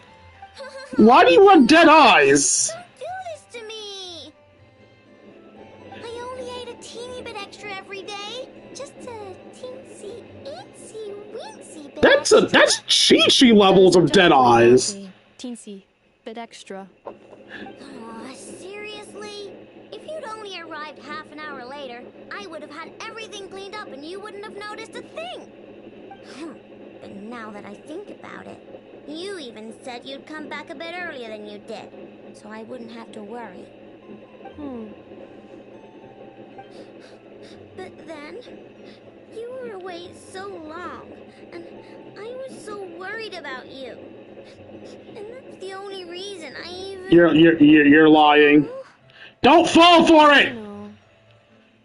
Why do you have dead eyes? Don't do this to me! I only ate a teeny bit extra every day. Just a teensy, itsy, weensy bit. That's Chi-Chi levels of dead eyes. Teensy bit extra. Aw, seriously? If you'd only arrived half an hour later, I would have had everything cleaned up and you wouldn't have noticed a thing. But now that I think about it, you even said you'd come back a bit earlier than you did, so I wouldn't have to worry. But then, you were away so long, and I was so worried about you. And that's the only reason I even... You're lying. Don't fall for it!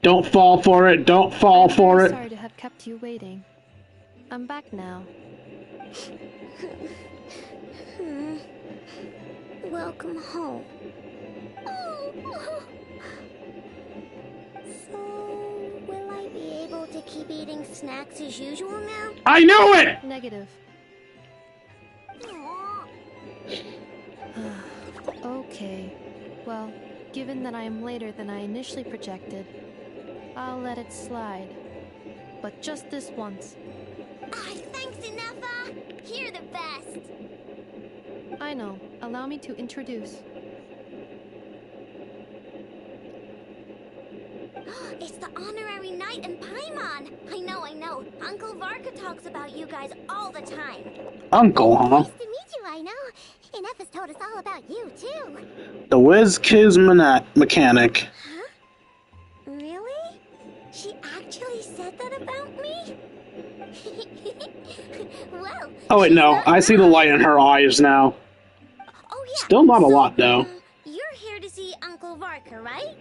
Don't fall for it, don't fall for it. Sorry to have kept you waiting. I'm back now. Welcome home. So, will I be able to keep eating snacks as usual now? I knew it! Negative. Okay. Well, given that I am later than I initially projected, I'll let it slide. But just this once. Thanks, Ineffa! You're the best! I know. Allow me to introduce. It's the honorary knight in Paimon! I know. Uncle Varka talks about you guys all the time. Uncle, huh? Nice to meet you, I know. Ineffa's told us all about you, too. The Whiz-Kiz mechanic. Huh? Really? She actually said that about me? Well... Oh wait, no. I see the light in her eyes now. Oh yeah. Still not a lot, though. You're here to see Uncle Varka, right?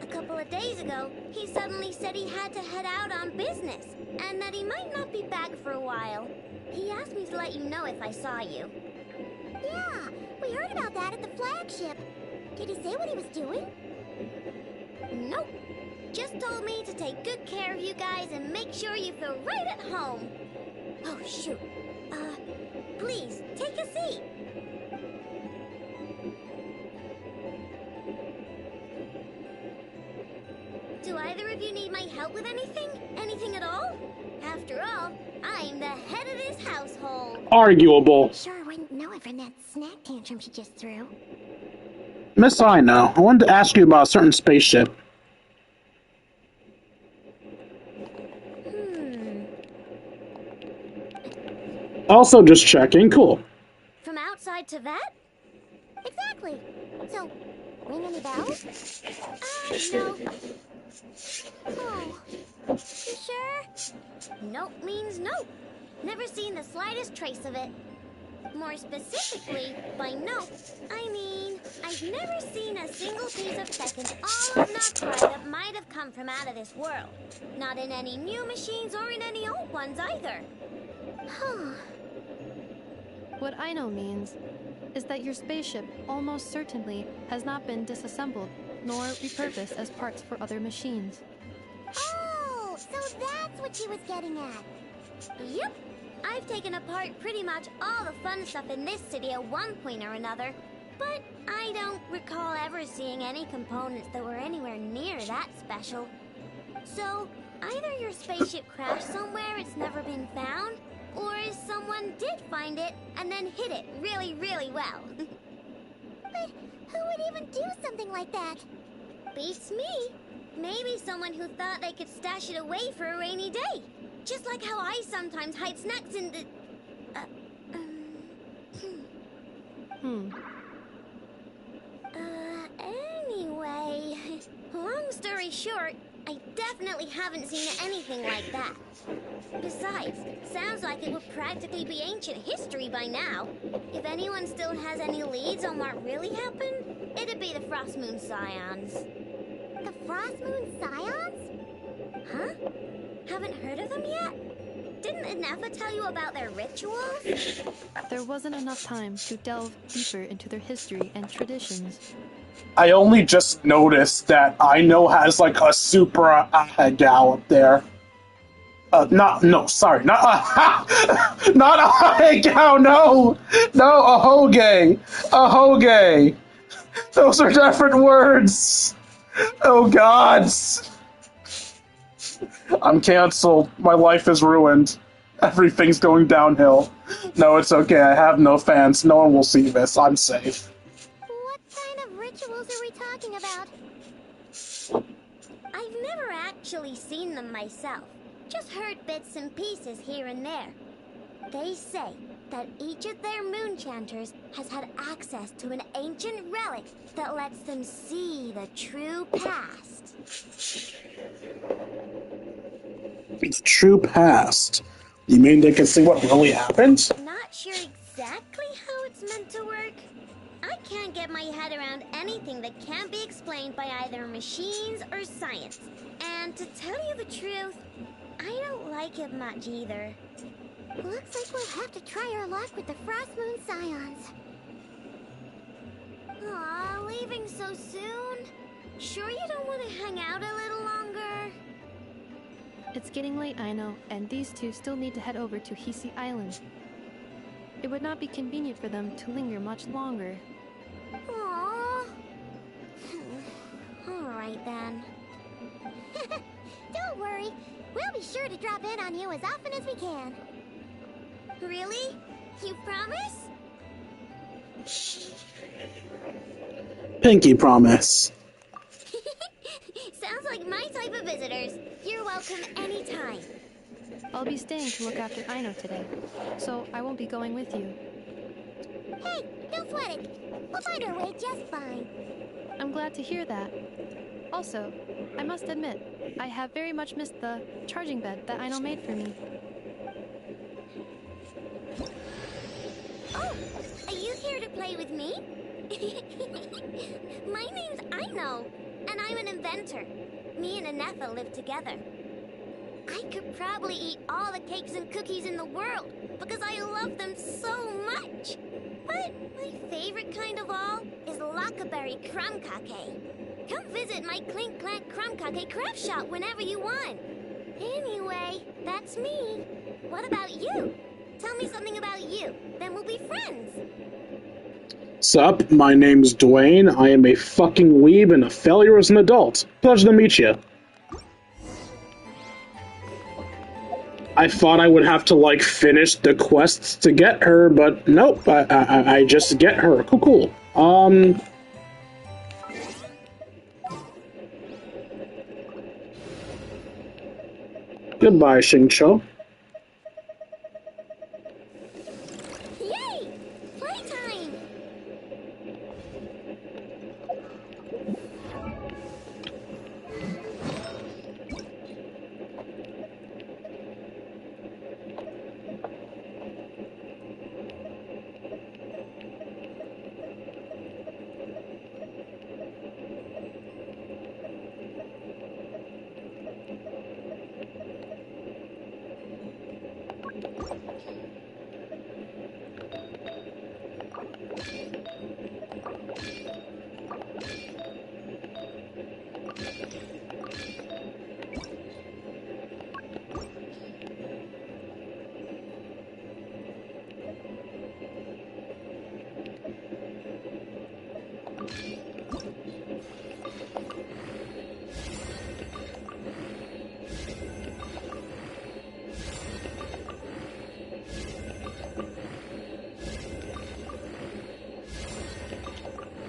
A couple of days ago, he suddenly said he had to head out on business, and that he might not be back for a while. He asked me to let you know if I saw you. Yeah, we heard about that at the flagship. Did he say what he was doing? Nope. Just told me to take good care of you guys and make sure you feel right at home. Oh, shoot. Please, take a seat. Do either of you need my help with anything? Anything at all? After all, I'm the head of this household. Arguable. Sure wouldn't know it from that snack tantrum she just threw. Miss Ino, I wanted to ask you about a certain spaceship. Also just checking, cool. From outside to that? Exactly. So, ring any bells? No. Oh, you sure? Nope means nope. Never seen the slightest trace of it. More specifically, by nope, I mean, I've never seen a single piece of tech in all of Noctri that might have come from out of this world. Not in any new machines or in any old ones either. What Ino means is that your spaceship almost certainly has not been disassembled nor repurposed as parts for other machines. Oh, so that's what she was getting at. Yep. I've taken apart pretty much all the fun stuff in this city at one point or another, but I don't recall ever seeing any components that were anywhere near that special. So, either your spaceship crashed somewhere it's never been found, or someone did find it and then hid it really, really well. But who would even do something like that? Beats me. Maybe someone who thought they could stash it away for a rainy day. Just like how I sometimes hide snacks in the... Anyway... Long story short, I definitely haven't seen anything like that. Besides, sounds like it would practically be ancient history by now. If anyone still has any leads on what really happened, it'd be the Frost Moon Scions. The Frost Moon Scions? Huh? Haven't heard of them yet? Didn't Inefa tell you about their rituals? There wasn't enough time to delve deeper into their history and traditions. I only just noticed that Ino has like a super Ahegao up there. Not Ahegao, no! No, a Hoge! A Hoge! Those are different words! Oh god! I'm canceled. My life is ruined. Everything's going downhill. No, it's okay. I have no fans. No one will see this. I'm safe. What kind of rituals are we talking about? I've never actually seen them myself. Just heard bits and pieces here and there. They say that each of their moon chanters has had access to an ancient relic that lets them see the true past. It's true past. You mean they can see what really happened? Not sure exactly how it's meant to work. I can't get my head around anything that can't be explained by either machines or science. And to tell you the truth, I don't like it much either. Looks like we'll have to try our luck with the Frost Moon Scions. Aw, leaving so soon? Sure you don't want to hang out a little longer? It's getting late, I know, and these two still need to head over to Hisi Island. It would not be convenient for them to linger much longer. Aww. Alright then. Don't worry. We'll be sure to drop in on you as often as we can. Really? You promise? Pinky promise. Sounds like my type of visitors. You're welcome anytime. I'll be staying to look after Ino today, so I won't be going with you. Hey, don't sweat it. We'll find our way just fine. I'm glad to hear that. Also, I must admit, I have very much missed the charging bed that Ino made for me. Oh, are you here to play with me? My name's Ino, and I'm an inventor. Me and Inefa live together. I could probably eat all the cakes and cookies in the world because I love them so much. But my favorite kind of all is Lockaberry Crumb Cake. Come visit my Clink Clank Crumb Cake craft shop whenever you want. Anyway, that's me. What about you? Tell me something about you, then we'll be friends. Sup, my name's Dwayne. I am a fucking weeb and a failure as an adult. Pleasure to meet you. I thought I would have to, like, finish the quests to get her, but nope, I just get her. Cool. Goodbye, Xingqiu. Yay! Playtime!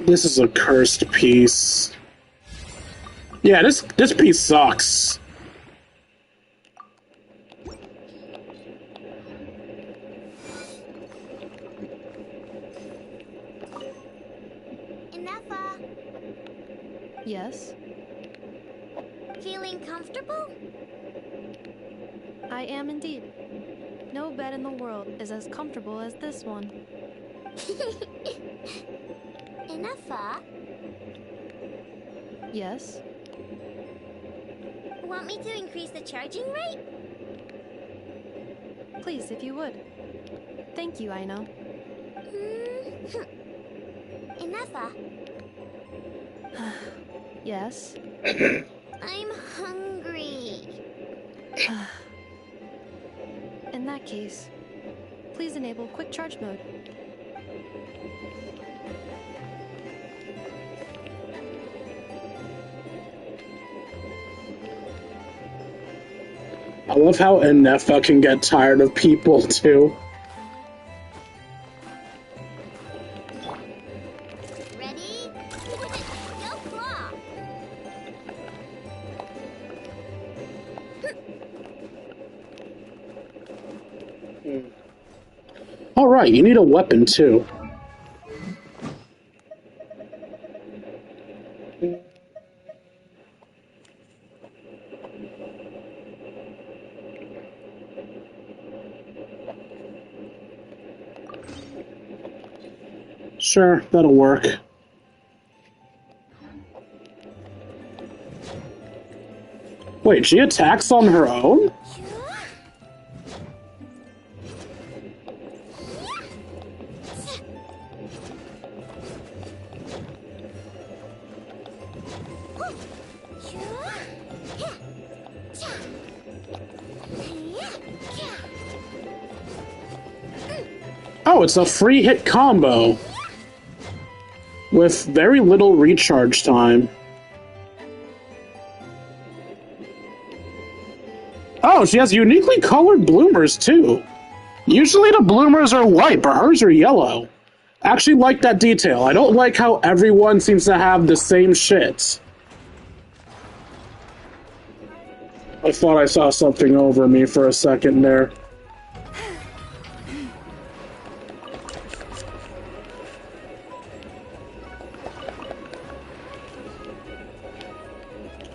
This is a cursed piece. Yeah, this piece sucks. Inefa, Yes? feeling comfortable? I am indeed. No bed in the world is as comfortable as this one. Inefa, Yes? want me to increase the charging rate? Please, if you would. Thank you, Aino. Inefa, Yes? I'm hungry. In that case, please enable quick charge mode. I love how Inefa can get tired of people, too. Ready? Go claw! Alright, you need a weapon, too. Sure, that'll work. Wait, she attacks on her own? Oh, it's a free hit combo with very little recharge time. Oh, she has uniquely colored bloomers, too. Usually the bloomers are white, but hers are yellow. I actually like that detail. I don't like how everyone seems to have the same shit. I thought I saw something over me for a second there.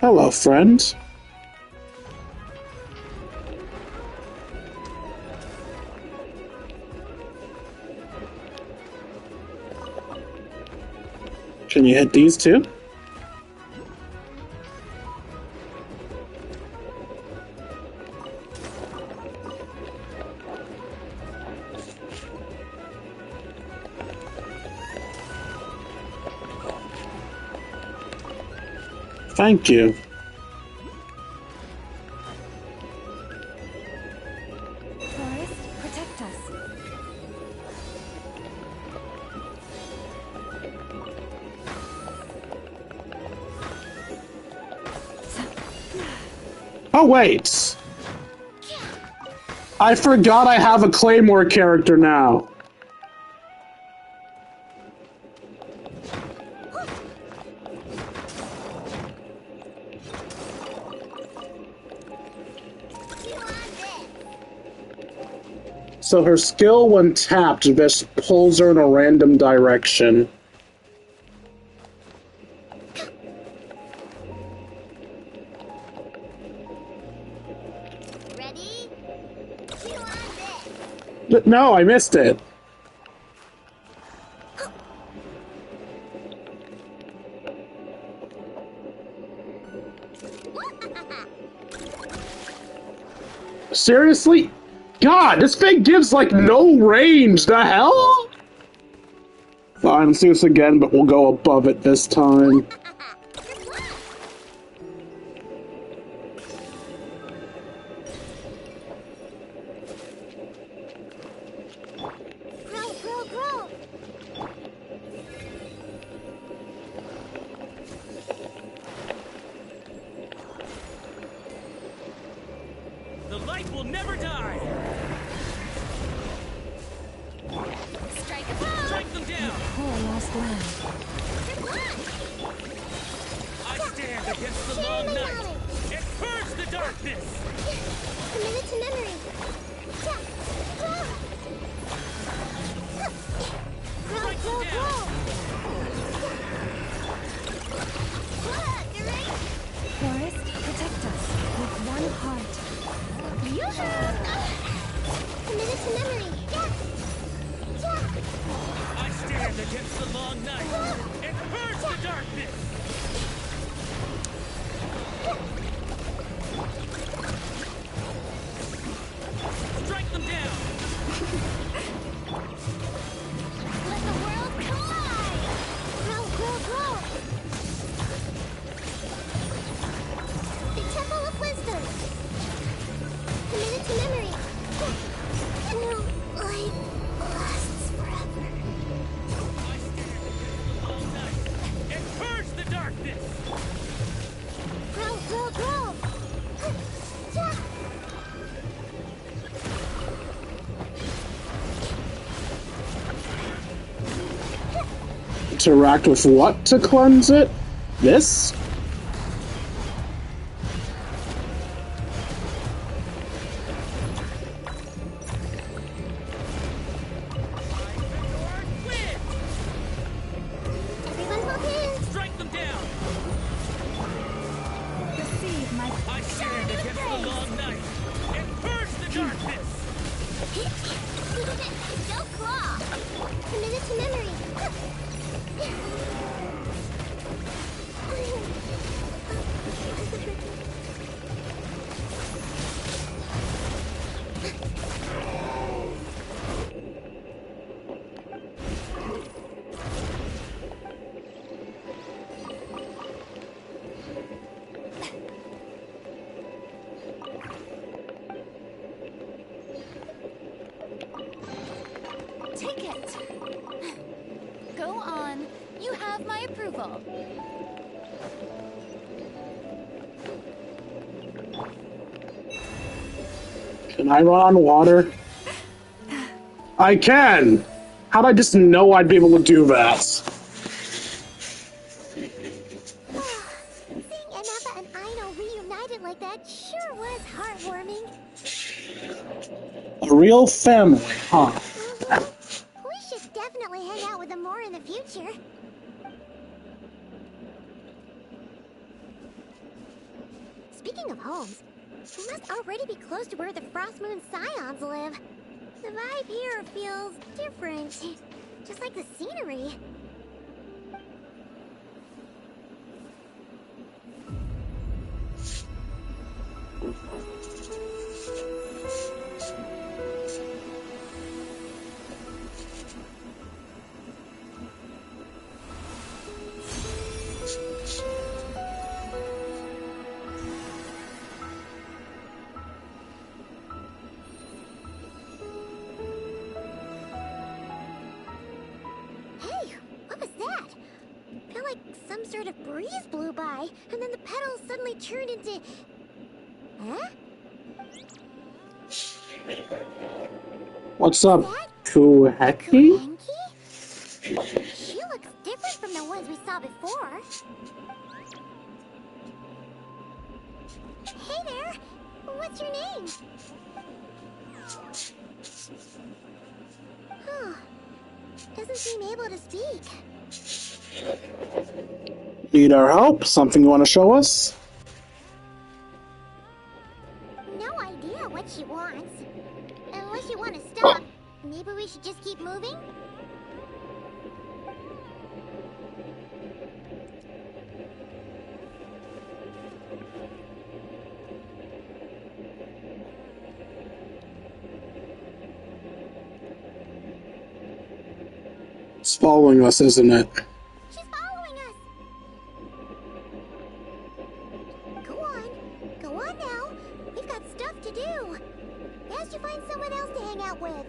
Hello, friend. Can you hit these too? Thank you. Forest, protect us. Oh, wait. I forgot I have a Claymore character now. So her skill, when tapped, just pulls her in a random direction. Ready? Chew on this. No, I missed it. Seriously? God, this thing gives, like, no range. The hell? Fine, let's do this again, but we'll go above it this time. Grow. The light will never die! Strike a pose. Strike them down! Poor lost land. I stand against the long night and purge the darkness! Commit to memory. Grow. Forest, protect us with one heart. Commit to memory. I stand against the long night and purge the darkness! Strike them down! Let the world collide. Grow. The Temple of Wisdom. Committed to memory. Light lasts forever. I stand against the long night and purge the darkness! Grow. Interact with what to cleanse it? This? Everyone hold hands. Strike them down! Receive my I stand against the long night and purge the darkness! Don't claw. Committed to memory. take it. Go on. You have my approval. Can I run on water? I can! How'd I just know I'd be able to do that? Seeing Anapa and Aino reunited like that sure was heartwarming. A real family, huh? We should definitely hang out with them more in the future. Speaking of homes, we must already be close to where the Frost Moon Scions live. The vibe here feels different, just like the scenery. sort of breeze blew by, and then the petals suddenly turned into... Huh? What's up, Kuheki? She looks different from the ones we saw before. Hey there! What's your name? Huh. Doesn't seem able to speak. Need our help? Something you want to show us? No idea what she wants. Unless you want to stop, maybe we should just keep moving? It's following us, isn't it? She's following us! Go on now. We've got stuff to do. Best you find someone else to hang out with.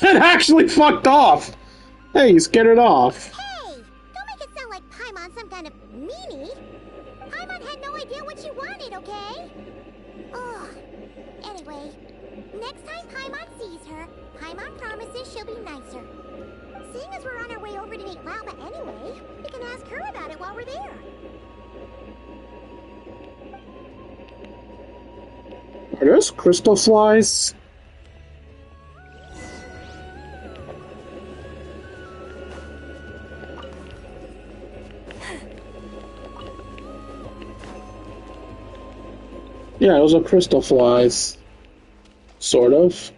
It actually fucked off! Hey, you scared it off. Hey! Don't make it sound like Paimon's some kind of meanie. Paimon had no idea what she wanted, okay? Ugh. Anyway, next time Paimon sees her, Paimon promises she'll be nicer. Seeing as we're on our way over to meet Lauma anyway, we can ask her about it while we're there. Are those crystal flies? Yeah, those are crystal flies. Sort of.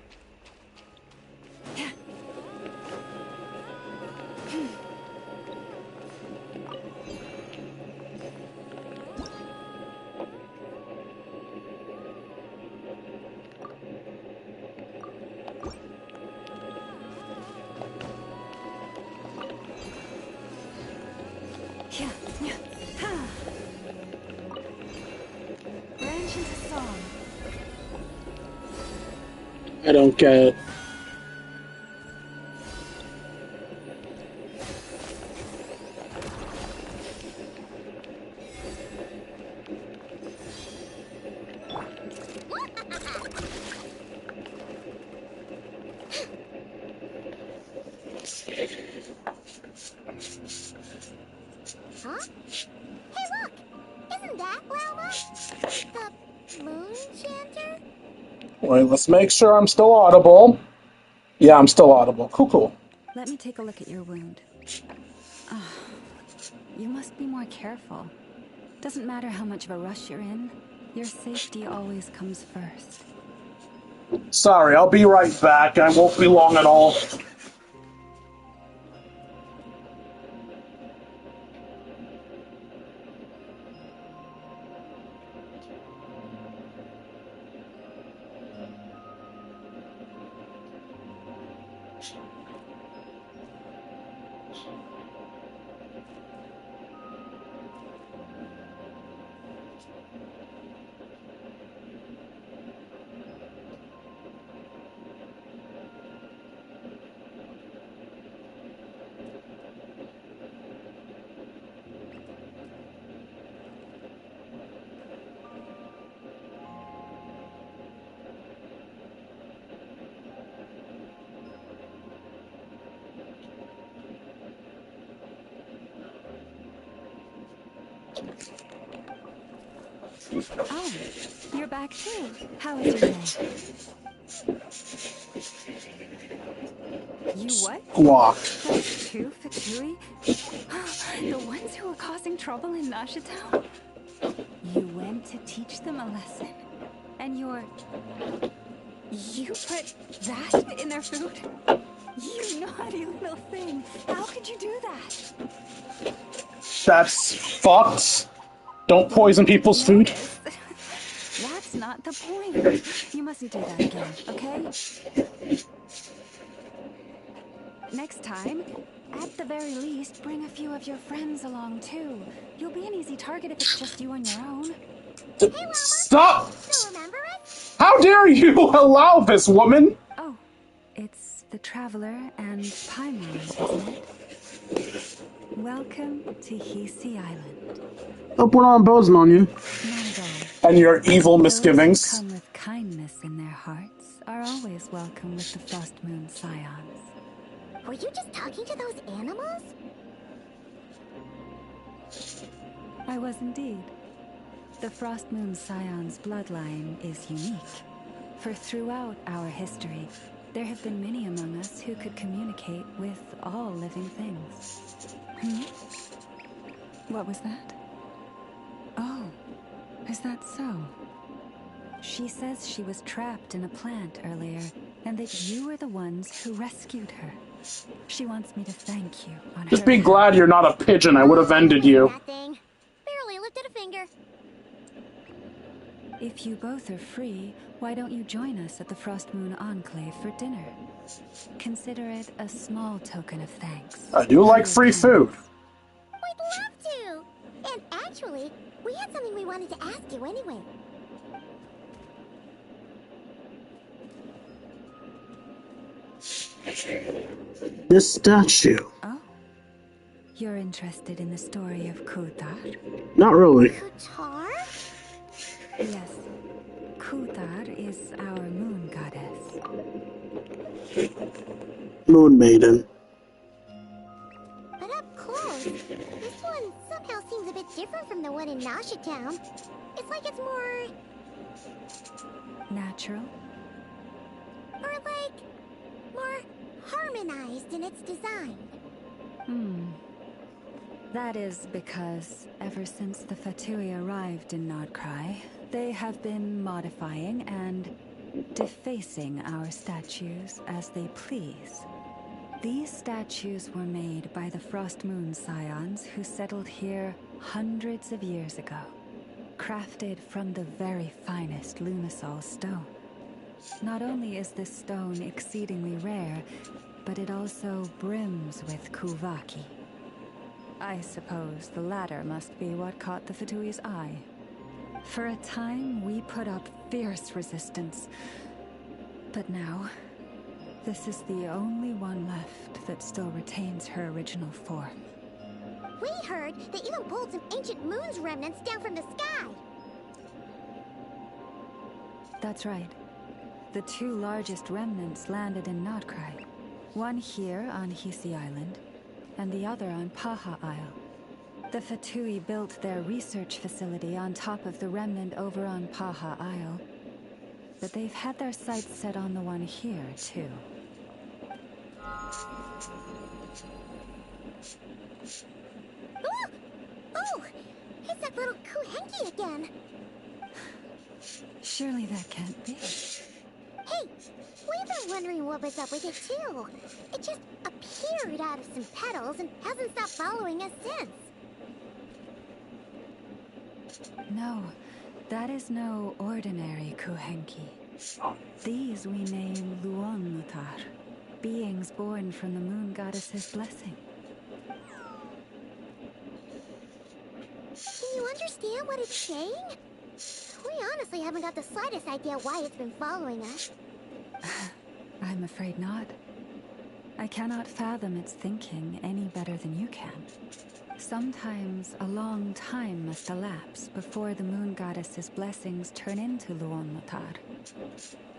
Branch into song. I don't get it. Huh? Hey, look! Isn't that Lauma? The moon chanter? Wait, let's make sure I'm still audible. Yeah, I'm still audible. Cool. Let me take a look at your wound. You must be more careful. Doesn't matter how much of a rush you're in, your safety always comes first. Sorry, I'll be right back. I won't be long at all. Oh, you're back too. How was your day? You what? Squawk. Those two Fatui? The ones who were causing trouble in Nashitown? You went to teach them a lesson. And you put that in their food? You naughty little thing. How could you do that? That's fucked. Don't poison people's food. That's not the point. You mustn't do that again, okay? Next time, at the very least, bring a few of your friends along too. You'll be an easy target if it's just you on your own. Hey, Lauma! Stop! Still remember us? How dare you allow this, woman? Oh, it's the Traveler and Paimon, isn't it? Welcome to Hisi Island. Hope we're not imposing on you. Not at all. And your evil Those misgivings. who come with kindness in their hearts are always welcome with the Frost Moon Scions. Were you just talking to those animals? I was indeed. The Frost Moon Scion's bloodline is unique. For throughout our history, there have been many among us who could communicate with all living things. What was that? Oh, is that so? She says she was trapped in a plant earlier, and that you were the ones who rescued her. She wants me to thank you on her Just be glad you're not a pigeon. I would have ended you. Nothing. Barely lifted a finger. If you both are free, why don't you join us at the Frost Moon Enclave for dinner? Consider it a small token of thanks. I do like free food. We'd love to! And actually, we had something we wanted to ask you anyway. This statue. Oh? You're interested in the story of Kuthar? Not really. Kuthar? Yes. Kuthar is our moon goddess. Moon Maiden. But up close, this one somehow seems a bit different from the one in Nasha Town. It's like it's more... natural? or like... more harmonized in its design. That is because ever since the Fatui arrived in Nodcry, they have been modifying and defacing our statues as they please. These statues were made by the Frost Moon Scions who settled here hundreds of years ago, crafted from the very finest Lunasol stone. Not only is this stone exceedingly rare, but it also brims with Kuvaki. I suppose the latter must be what caught the Fatui's eye. For a time, we put up fierce resistance. But now, this is the only one left that still retains her original form. We heard they even pulled some ancient moon's remnants down from the sky. That's right. The two largest remnants landed in Nodcry. One here on Hisi Island, and the other on Paha Isle. The Fatui built their research facility on top of the remnant over on Paha Isle, but they've had their sights set on the one here, too. Ooh! Oh! It's that little Kuhenki again! Surely that can't be. Hey! We've been wondering what was up with it, too. It just appeared out of some petals and hasn't stopped following us since. No, that is no ordinary Kuhenki. These we name Luonlutar, beings born from the moon goddess's blessing. Can you understand what it's saying? We honestly haven't got the slightest idea why it's been following us. I'm afraid not. I cannot fathom its thinking any better than you can. Sometimes a long time must elapse before the moon goddess's blessings turn into Luonlutar.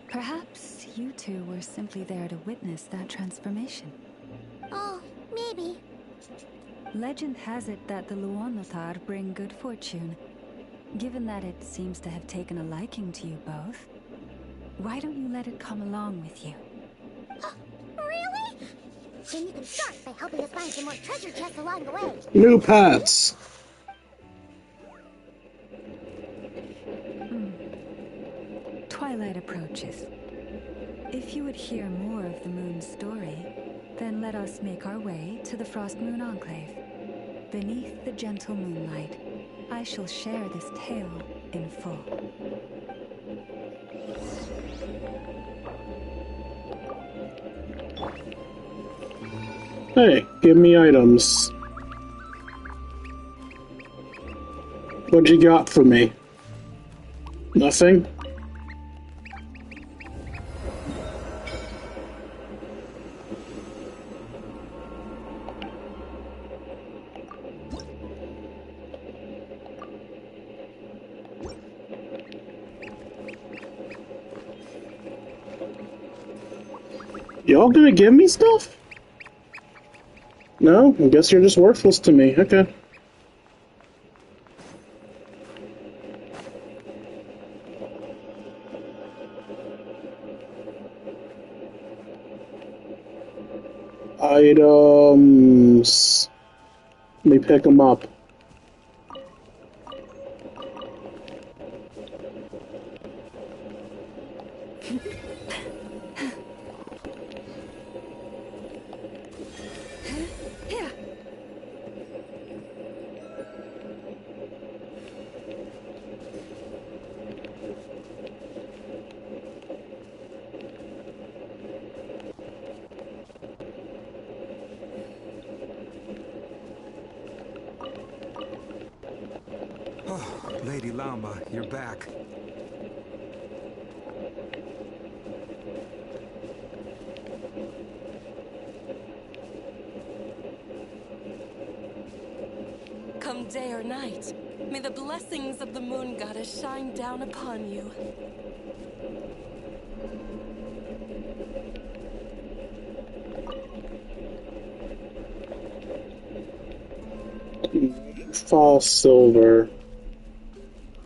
Perhaps you two were simply there to witness that transformation. Oh, maybe. Legend has it that the Luonlutar bring good fortune. Given that it seems to have taken a liking to you both, why don't you let it come along with you? Really? Then you can start by helping us find some more treasure chests along the way. New pets. Twilight approaches. If you would hear more of the moon's story, then let us make our way to the Frost Moon Enclave. Beneath the gentle moonlight, I shall share this tale in full. Hey, give me items. What you got for me? Nothing? Y'all gonna give me stuff? No? I guess you're just worthless to me. Okay. Items. Let me pick them up. Oh, Lady Lama, you're back. Come day or night, may the blessings of the moon goddess shine down upon you. False silver.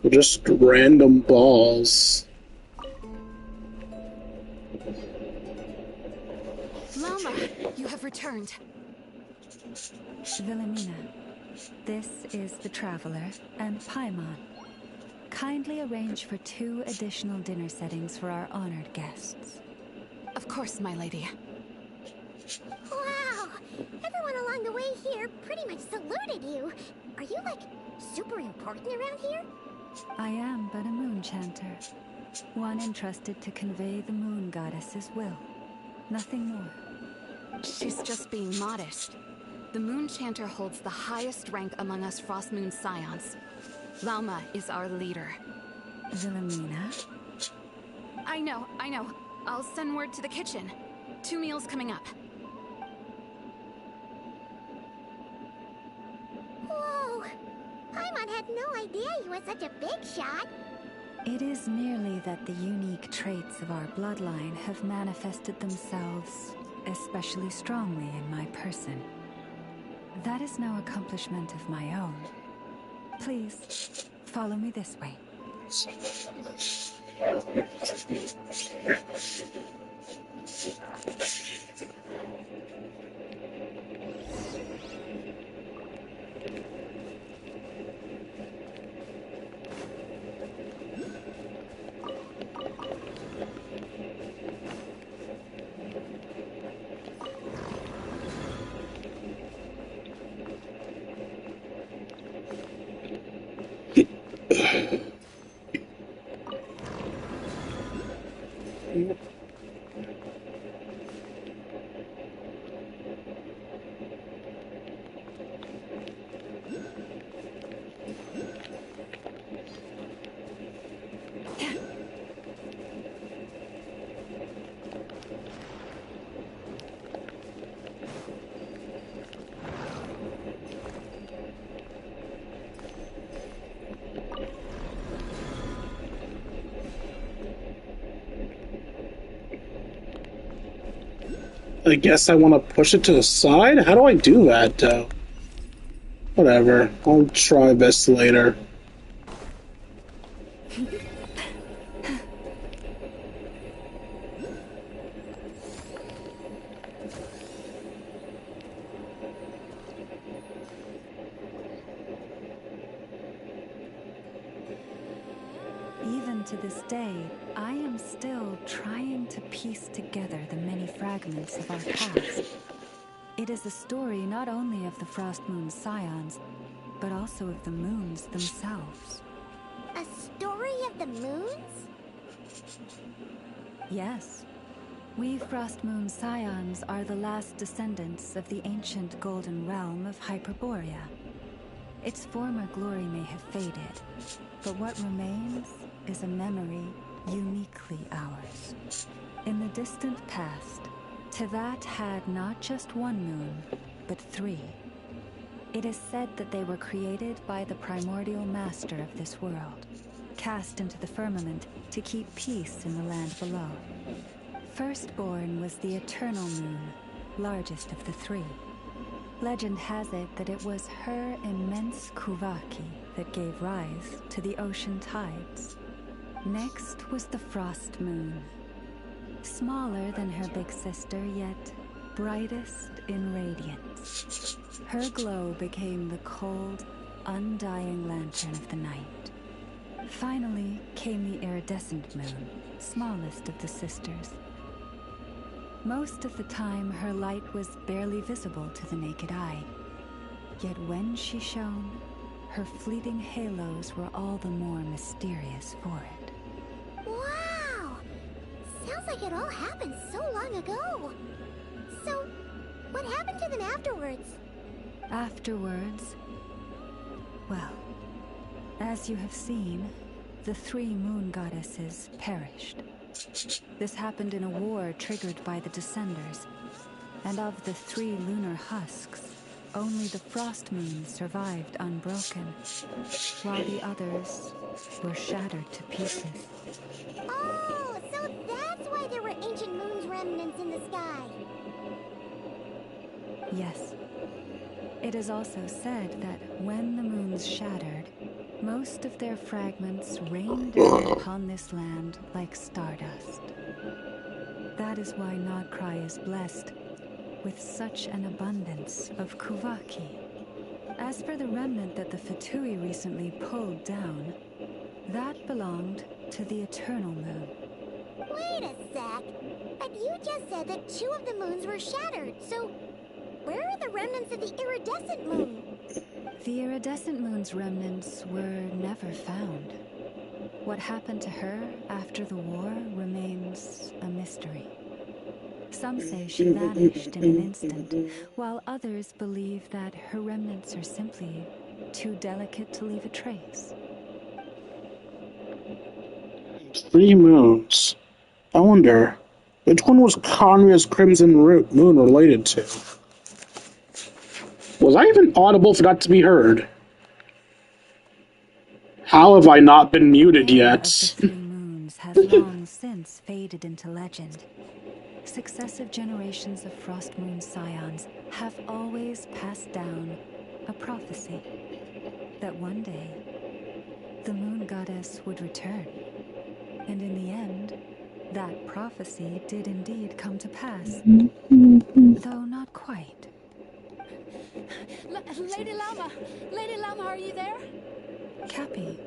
Just random balls. Lama, you have returned. Wilhelmina, this is the Traveler and Paimon. Kindly arrange for 2 additional dinner settings for our honored guests. Of course, my lady. Wow! Everyone along the way here pretty much saluted you. Are you, like, super important around here? I am but a moon chanter. One entrusted to convey the moon goddess's will. Nothing more. She's just being modest. The moon chanter holds the highest rank among us Frost Moon Scions. Lauma is our leader. Wilhelmina? I know. I'll send word to the kitchen. 2 meals coming up. Whoa! Paimon had no idea you were such a big shot. It is merely that the unique traits of our bloodline have manifested themselves especially strongly in my person. That is no accomplishment of my own. Please, follow me this way. I guess I want to push it to the side? How do I do that, though? Whatever. I'll try this later. Even to this day, I am still trying to piece together the many fragments of our past. It is a story not only of the Frost Moon Scions, but also of the moons themselves. A story of the moons? Yes. We Frost Moon Scions are the last descendants of the ancient golden realm of Hyperborea. Its former glory may have faded, but what remains is a memory uniquely ours. In the distant past, Tevat had not just one moon, but 3. It is said that they were created by the primordial master of this world, cast into the firmament to keep peace in the land below. Firstborn was the Eternal Moon, largest of the three. Legend has it that it was her immense Kuvaki that gave rise to the ocean tides. Next was the Frost Moon. Smaller than her big sister, yet brightest in radiance. Her glow became the cold, undying lantern of the night. Finally came the iridescent moon, smallest of the sisters. Most of the time, her light was barely visible to the naked eye. Yet when she shone, her fleeting halos were all the more mysterious for it. Wow! Sounds like it all happened so long ago. So, what happened to them afterwards? Afterwards, well, as you have seen, the three moon goddesses perished. This happened in a war triggered by the Descenders, and of the three lunar husks, only the Frost Moon survived unbroken, while the others were shattered to pieces. Oh, so that's why there were ancient moon's remnants in the sky. Yes. It is also said that when the moons shattered, most of their fragments rained down upon this land like stardust. That is why Nodcry is blessed with such an abundance of Kuvaki. As for the remnant that the Fatui recently pulled down, that belonged to the Eternal Moon. Wait a sec. But you just said that 2 of the moons were shattered, so where are the remnants of the iridescent moon? The iridescent moon's remnants were never found. What happened to her after the war remains a mystery. Some say she vanished in an instant, while others believe that her remnants are simply too delicate to leave a trace. 3 moons. I wonder, which one was Conria's Crimson Moon related to? Was I even audible for that to be heard? How have I not been muted yet? The 3 moons has long since faded into legend. Successive generations of Frost Moon scions have always passed down a prophecy that one day the moon goddess would return. And in the end, that prophecy did indeed come to pass, though not quite. Lady Llama! Lady Llama, are you there? Cappy,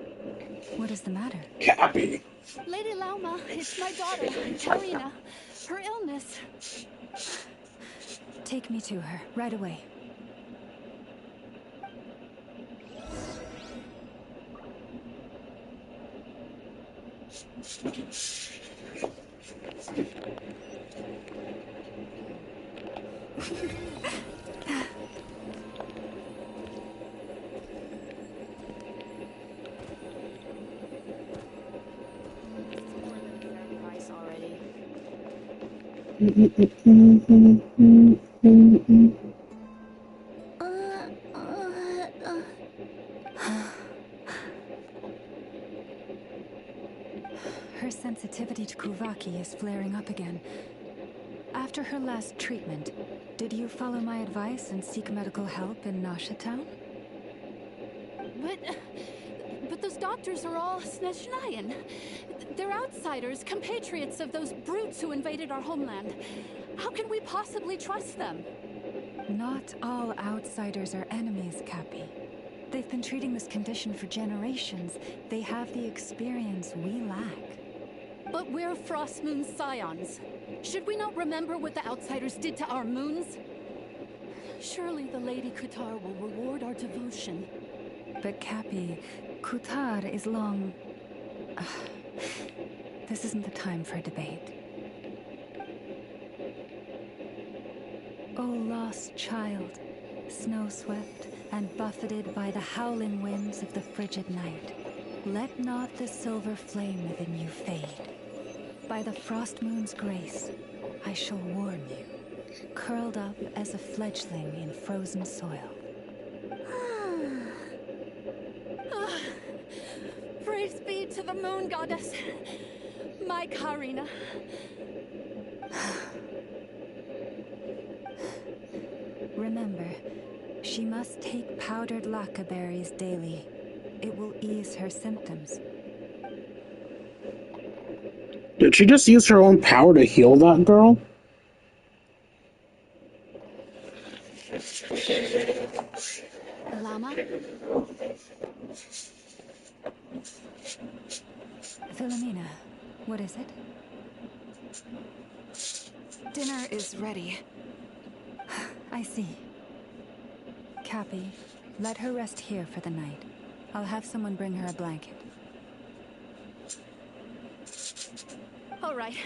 what is the matter? Cappy. Lady Llama, it's my daughter, Karina. Her illness. Take me to her, right away. Her sensitivity to Kuvaki is flaring up again. After her last treatment, did you follow my advice and seek medical help in Nasha Town? But those doctors are all Snezhnayan. They're outsiders, compatriots of those brutes who invaded our homeland. How can we possibly trust them? Not all outsiders are enemies, Cappy. They've been treating this condition for generations. They have the experience we lack. But we're Frost Moon scions. Should we not remember what the outsiders did to our moons? Surely the Lady Kutar will reward our devotion. But Cappy, Kutar is long... This isn't the time for a debate. O lost child, snow-swept and buffeted by the howling winds of the frigid night, let not the silver flame within you fade. By the Frost Moon's grace, I shall warm you, curled up as a fledgling in frozen soil. Praise be to the moon goddess, my Karina. Remember, she must take powdered lacca berries daily. It will ease her symptoms. Did she just use her own power to heal that girl? Llama? Philomena, what is it? Dinner is ready. I see. Cappy, let her rest here for the night. I'll have someone bring her a blanket. All right.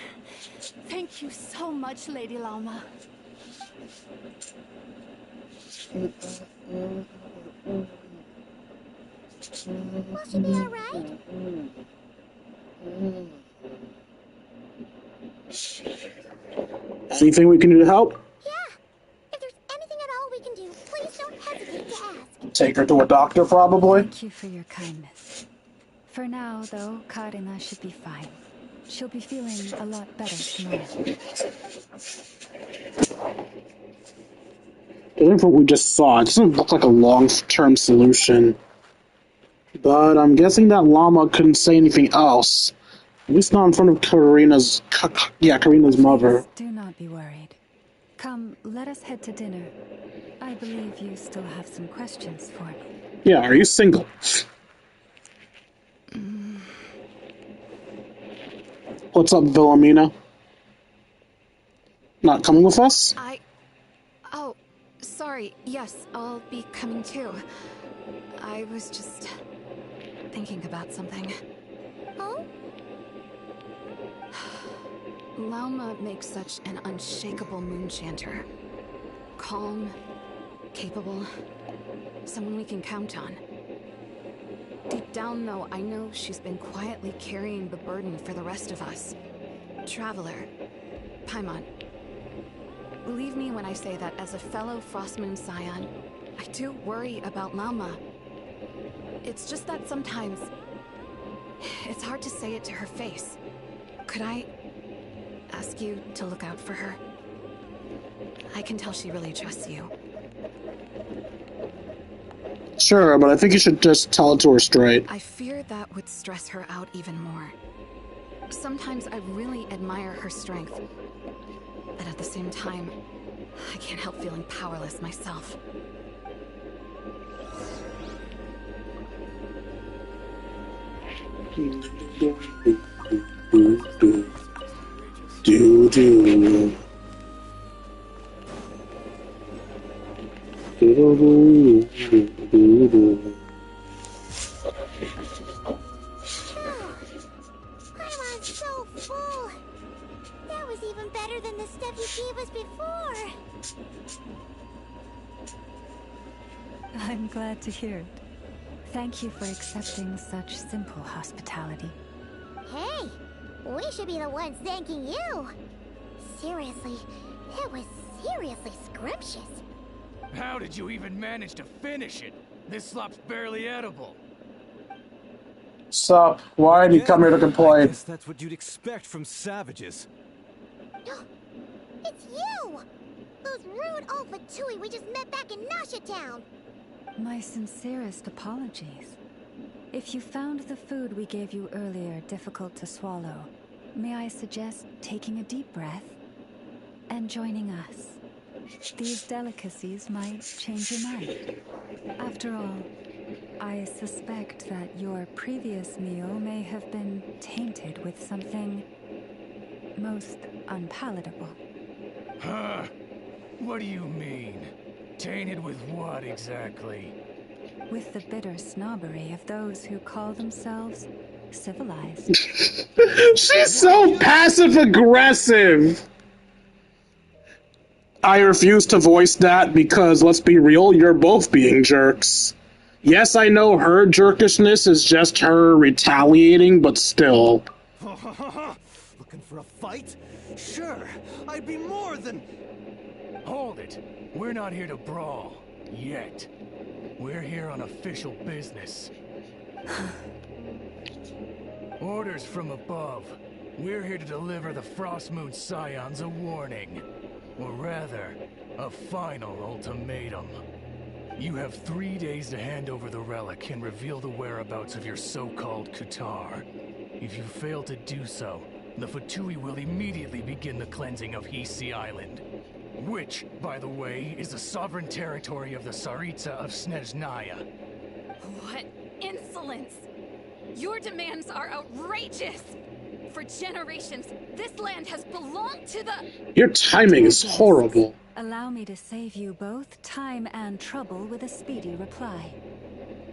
Thank you so much, Lady Llama. Will she be alright? Anything we can do to help? Yeah. If there's anything at all we can do, please don't hesitate to ask. Take her to a doctor, probably. Thank you for your kindness. For now, though, Karina should be fine. She'll be feeling a lot better tomorrow. Judging from what we just saw, it doesn't look like a long-term solution. But I'm guessing that llama couldn't say anything else. At least not in front of Karina's mother. Please do not be worried. Come, let us head to dinner. I believe you still have some questions for me. Yeah, are you single? What's up, Philomena? Not coming with us? Oh, sorry. Yes, I'll be coming too. I was just thinking about something. Oh? Lauma makes such an unshakable moon chanter. Calm, capable, someone we can count on. Deep down, though, I know she's been quietly carrying the burden for the rest of us. Traveler, Paimon, believe me when I say that as a fellow Frostmoon Scion, I do worry about Lauma. It's just that sometimes it's hard to say it to her face. Could I ask you to look out for her? I can tell she really trusts you. Sure, but I think you should just tell it to her straight. I fear that would stress her out even more. Sometimes I really admire her strength, but at the same time, I can't help feeling powerless myself. Paimon's so full. That was even better than the stuff you gave us before. I'm glad to hear it. Thank you for accepting such simple hospitality. Hey, we should be the ones thanking you. Seriously, that was seriously scrumptious. How did you even manage to finish it? This slop's barely edible. Sup? Why did you come here to I complain? guess that's what you'd expect from savages. It's you! Those rude old Fatui we just met back in Nasha Town! My sincerest apologies. If you found the food we gave you earlier difficult to swallow, may I suggest taking a deep breath and joining us? These delicacies might change your mind. After all, I suspect that your previous meal may have been tainted with something most unpalatable. Huh? What do you mean? Tainted with what exactly? With the bitter snobbery of those who call themselves civilized. She's so passive-aggressive! I refuse to voice that because, let's be real, you're both being jerks. Yes, I know her jerkishness is just her retaliating, but still. Looking for a fight? Sure, I'd be more than... Hold it. We're not here to brawl. Yet. We're here on official business. Orders from above. We're here to deliver the Frostmoon Scions a warning. Or rather, a final ultimatum. You have 3 days to hand over the relic and reveal the whereabouts of your so-called Qatar. If you fail to do so, the Fatui will immediately begin the cleansing of Hisi Island. Which, by the way, is the sovereign territory of the Tsaritsa of Snezhnaya. What insolence! Your demands are outrageous! For generations, this land has belonged to the... Your timing is horrible. Allow me to save you both time and trouble with a speedy reply.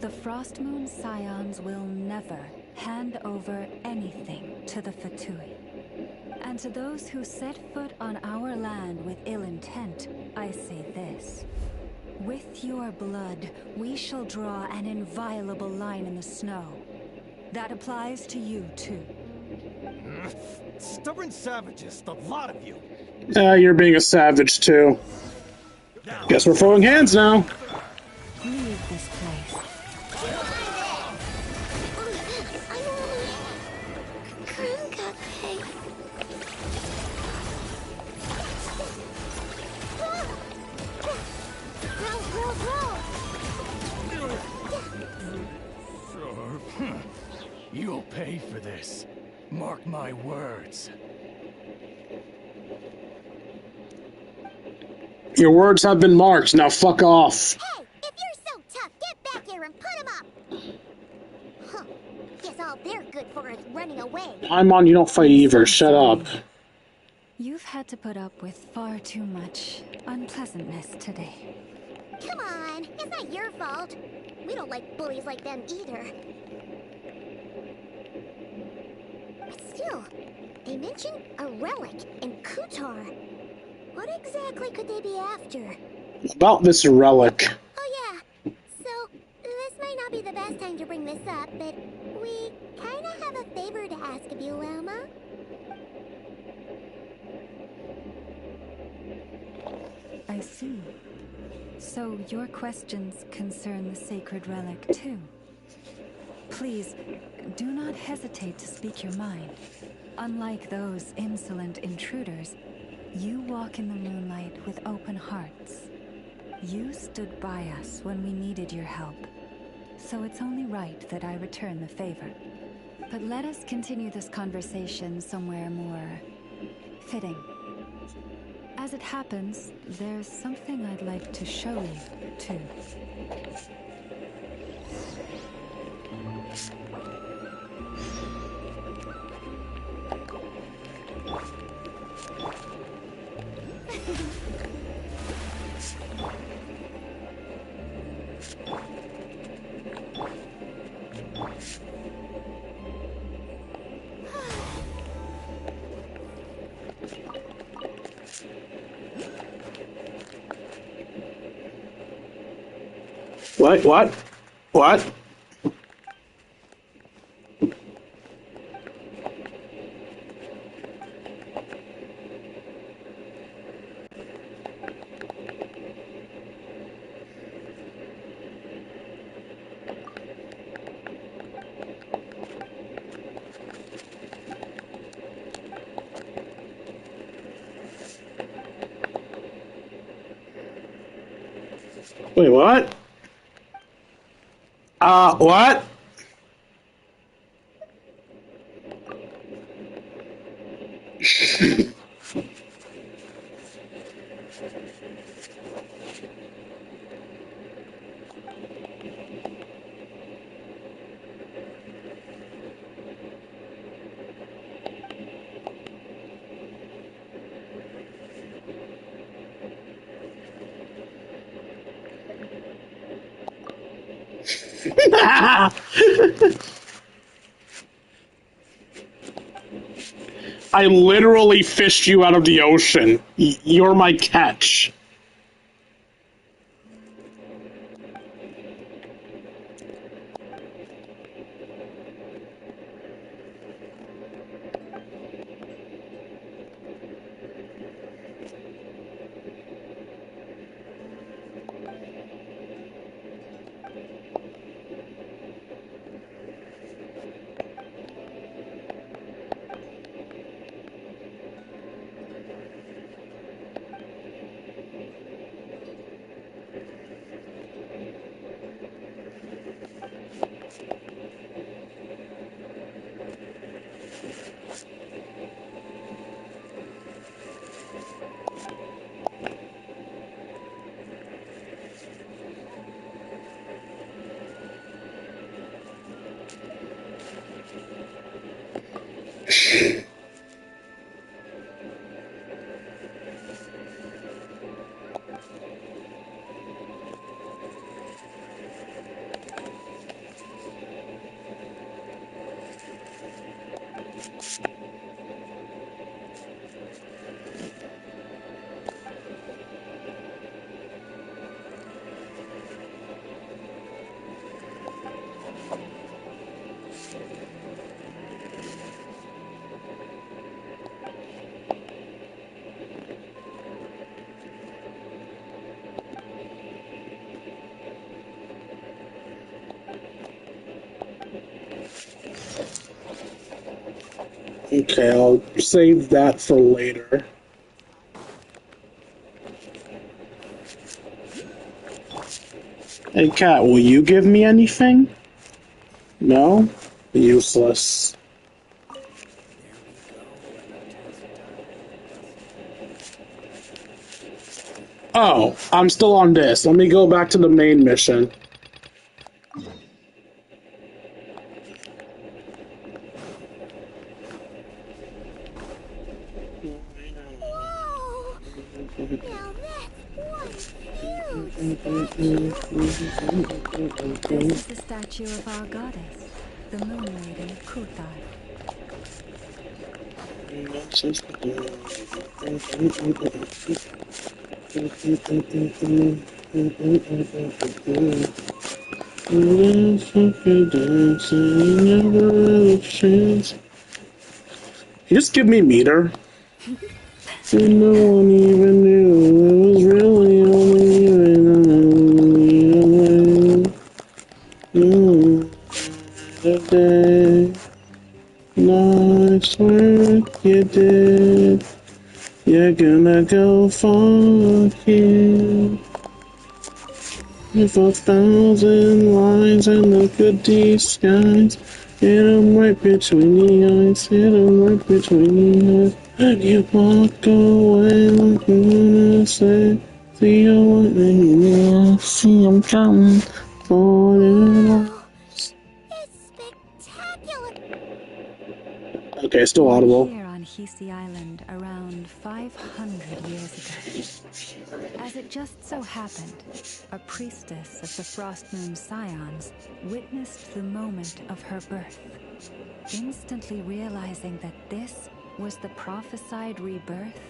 The Frostmoon Scions will never hand over anything to the Fatui. And to those who set foot on our land with ill intent, I say this. With your blood, we shall draw an inviolable line in the snow. That applies to you, too. Stubborn savages, the lot of you. You're being a savage, too. Guess we're throwing hands now. Leave this place. You'll pay for this. Mark my words. Your words have been marked. Now fuck off. Hey, if you're so tough, get back here and put him up. Huh. Guess all they're good for is running away. I'm on. You don't fight either. Shut up. You've had to put up with far too much unpleasantness today. Come on, it's not your fault. We don't like bullies like them either. But still, they mentioned a relic in Qatar. What exactly could they be after? About this relic. Oh yeah, so this might not be the best time to bring this up, but we kinda have a favor to ask of you, Wilma. I see. So your questions concern the sacred relic too. Please, do not hesitate to speak your mind. Unlike those insolent intruders, you walk in the moonlight with open hearts. You stood by us when we needed your help, so it's only right that I return the favor. But let us continue this conversation somewhere more fitting. As it happens, there's something I'd like to show you, too. What? What? Wait, what? What? I literally fished you out of the ocean. You're my catch. Okay, I'll save that for later. Hey, Cat, will you give me anything? No? Useless. Oh, I'm still on this. Let me go back to the main mission. Whoa! Now that's one huge statue. This is the statue of our goddess, the Moon Lady Kuthar. You just give me meter. And no one even knew it was really only you. The day, nice work you did. You're gonna go fucking with 1,000 lines and the good disguise. Hit 'em right between the eyes, hit 'em right between the eyes. And you walk away like you wanna say, see you want me, see 'em coming for the It's spectacular. Okay, still Born audible. here on Hisi Island around 500 years ago. As it just so happened, a priestess of the Frost Moon Scions witnessed the moment of her birth. Instantly realizing that this was the prophesied rebirth,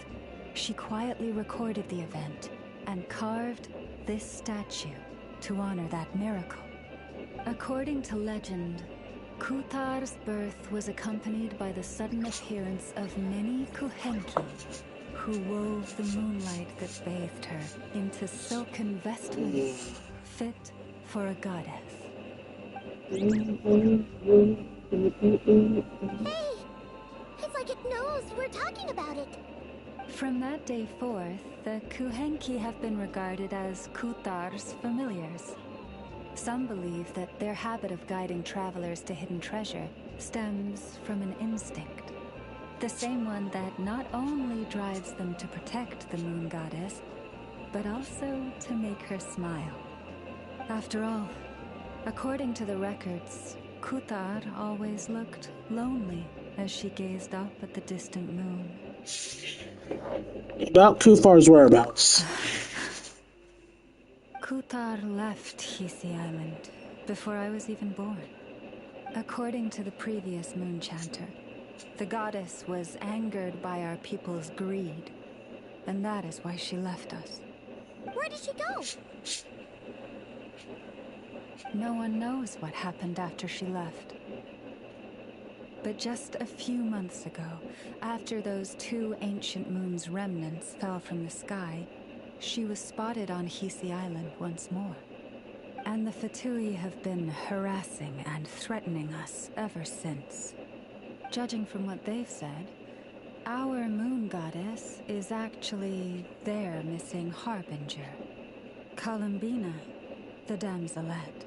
she quietly recorded the event and carved this statue to honor that miracle. According to legend, Kuthar's birth was accompanied by the sudden appearance of many Kuhenki, who wove the moonlight that bathed her into silken vestments fit for a goddess. Hey! It's like it knows we're talking about it. From that day forth, the Kuhenki have been regarded as Kuthar's familiars. Some believe that their habit of guiding travelers to hidden treasure stems from an instinct. The same one that not only drives them to protect the moon goddess, but also to make her smile. After all, according to the records, Kuthar always looked lonely as she gazed up at the distant moon. About Kuthar's whereabouts. Kuthar left Hisi Island before I was even born. According to the previous moon chanter, the goddess was angered by our people's greed, and that is why she left us. Where did she go? No one knows what happened after she left. But just a few months ago, after those 2 ancient moon's remnants fell from the sky, she was spotted on Hisi Island once more. And the Fatui have been harassing and threatening us ever since. Judging from what they've said, our moon goddess is actually their missing harbinger, Columbina, the damselette.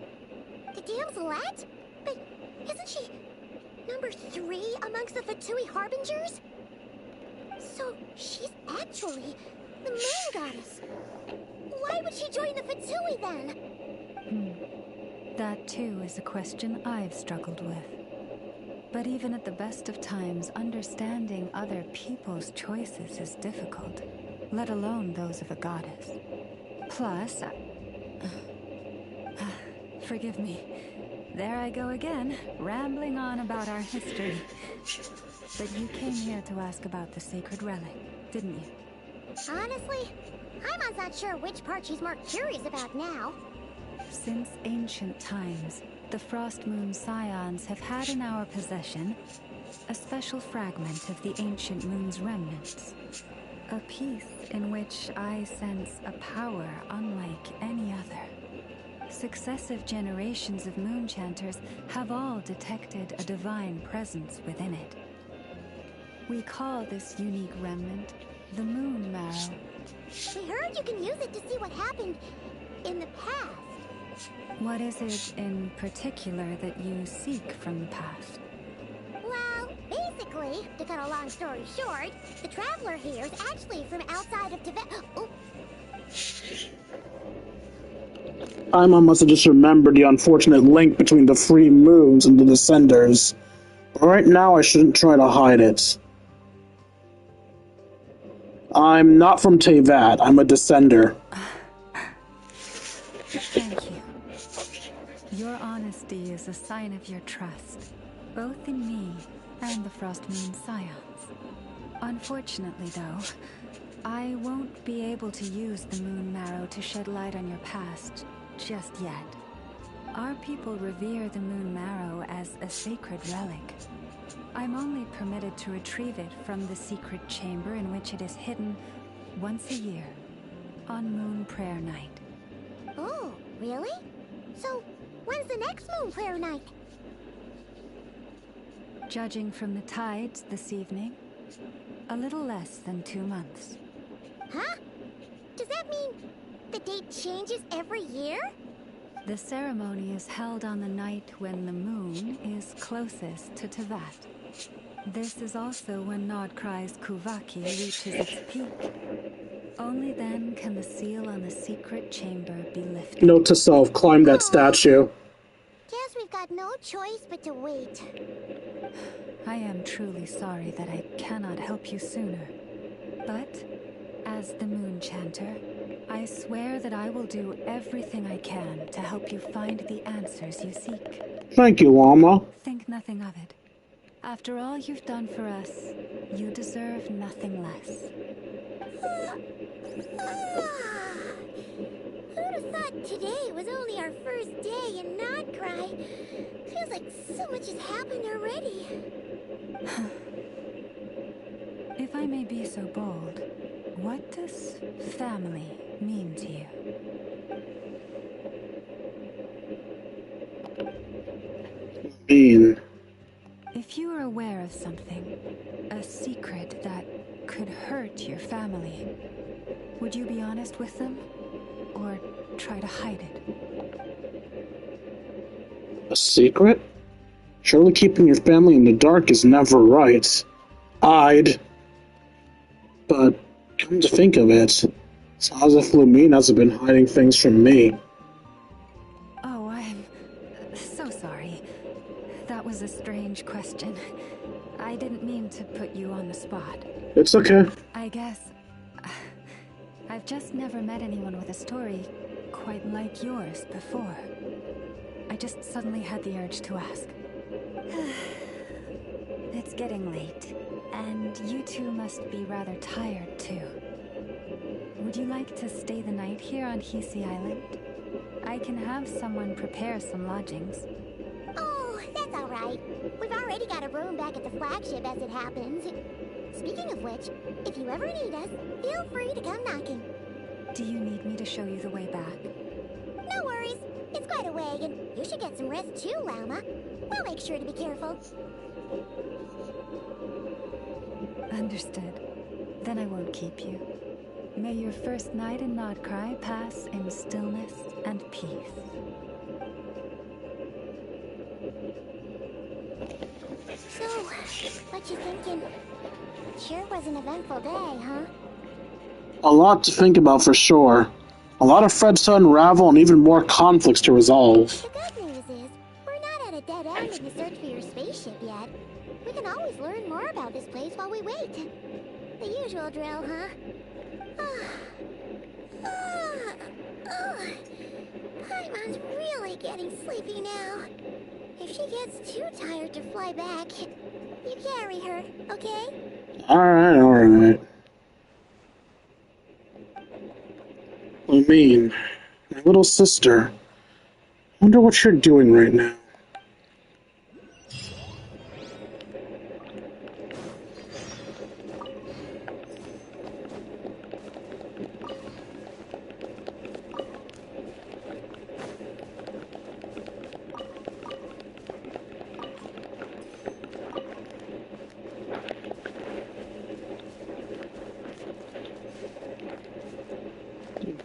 The damselette? But isn't she number 3 amongst the Fatui Harbingers? So she's actually the moon goddess. Why would she join the Fatui then? That too is a question I've struggled with. But even at the best of times, understanding other people's choices is difficult, let alone those of a goddess. Plus, forgive me. There I go again, rambling on about our history. But you came here to ask about the sacred relic, didn't you? Honestly, I'm not sure which part she's more curious about now. Since ancient times, the Frost Moon Scions have had in our possession a special fragment of the ancient moon's remnants. A piece in which I sense a power unlike any other. Successive generations of moon chanters have all detected a divine presence within it. We call this unique remnant the Moon Marrow. We heard you can use it to see what happened in the past. What is it in particular that you seek from the past? Well, basically, to cut a long story short, the traveler here is actually from outside of Tibet. Oh. Paimon must have just remembered the unfortunate link between the free moons and the Descenders. But right now, I shouldn't try to hide it. I'm not from Tevat. I'm a Descender. Thank you. Your honesty is a sign of your trust, both in me and the Frost Moon Scions. Unfortunately, though, I won't be able to use the Moon Marrow to shed light on your past just yet. Our people revere the Moon Marrow as a sacred relic. I'm only permitted to retrieve it from the secret chamber in which it is hidden once a year, on Moon Prayer Night. Oh, really? So, when's the next Moon Prayer Night? Judging from the tides this evening, a little less than 2 months. Huh? Does that mean the date changes every year? The ceremony is held on the night when the moon is closest to Tevat. This is also when Nodcry's Kuvaki reaches its peak. Only then can the seal on the secret chamber be lifted. Note to self, climb that statue. Guess we've got no choice but to wait. I am truly sorry that I cannot help you sooner. But, as the Moon Chanter, I swear that I will do everything I can to help you find the answers you seek. Thank you, Llama. Think nothing of it. After all you've done for us, you deserve nothing less. Who'd have thought today was only our first day in Nodcry? Feels like so much has happened already. If I may be so bold, what does family mean to you? If you are aware of something, a secret that could hurt your family, would you be honest with them? Or try to hide it? A secret? Surely keeping your family in the dark is never right. But come to think of it, it's as if Lumine hasn't been hiding things from me. Oh, I'm so sorry. That was a strange question. I didn't mean to put you on the spot. It's okay. I guess I've just never met anyone with a story quite like yours before. I just suddenly had the urge to ask. It's getting late, and you two must be rather tired too. Would you like to stay the night here on Hisi Island? I can have someone prepare some lodgings. Oh, that's all right. We've already got a room back at the flagship as it happens. Speaking of which, if you ever need us, feel free to come knocking. Do you need me to show you the way back? No worries. It's quite a way, and you should get some rest too, Llama. We'll make sure to be careful. Understood. Then I won't keep you. May your first night in Nodcry pass in stillness and peace. So, what you thinking? Sure was an eventful day, huh? A lot to think about for sure. A lot of threads to unravel and even more conflicts to resolve. The good news is, we're not at a dead end in the search for your spaceship yet. We can always learn more about this place while we wait. The usual drill, huh? Paimon's really getting sleepy now. If she gets too tired to fly back, you carry her, okay? Alright. Lumine, my little sister. Wonder what you're doing right now.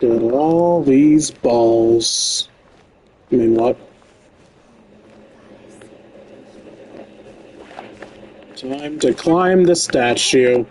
Got all these balls. I mean, what? Time to climb the statue.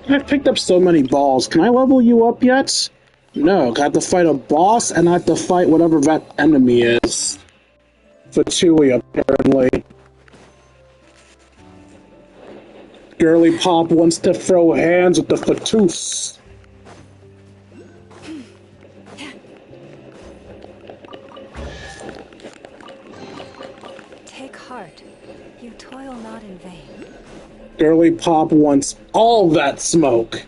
I've picked up so many balls. Can I level you up yet? No, I have to fight a boss and I have to fight whatever that enemy is. Fatui, apparently. Girly Pop wants to throw hands with the Fatus. Take heart. You toil not in vain. Girly Pop wants all that smoke.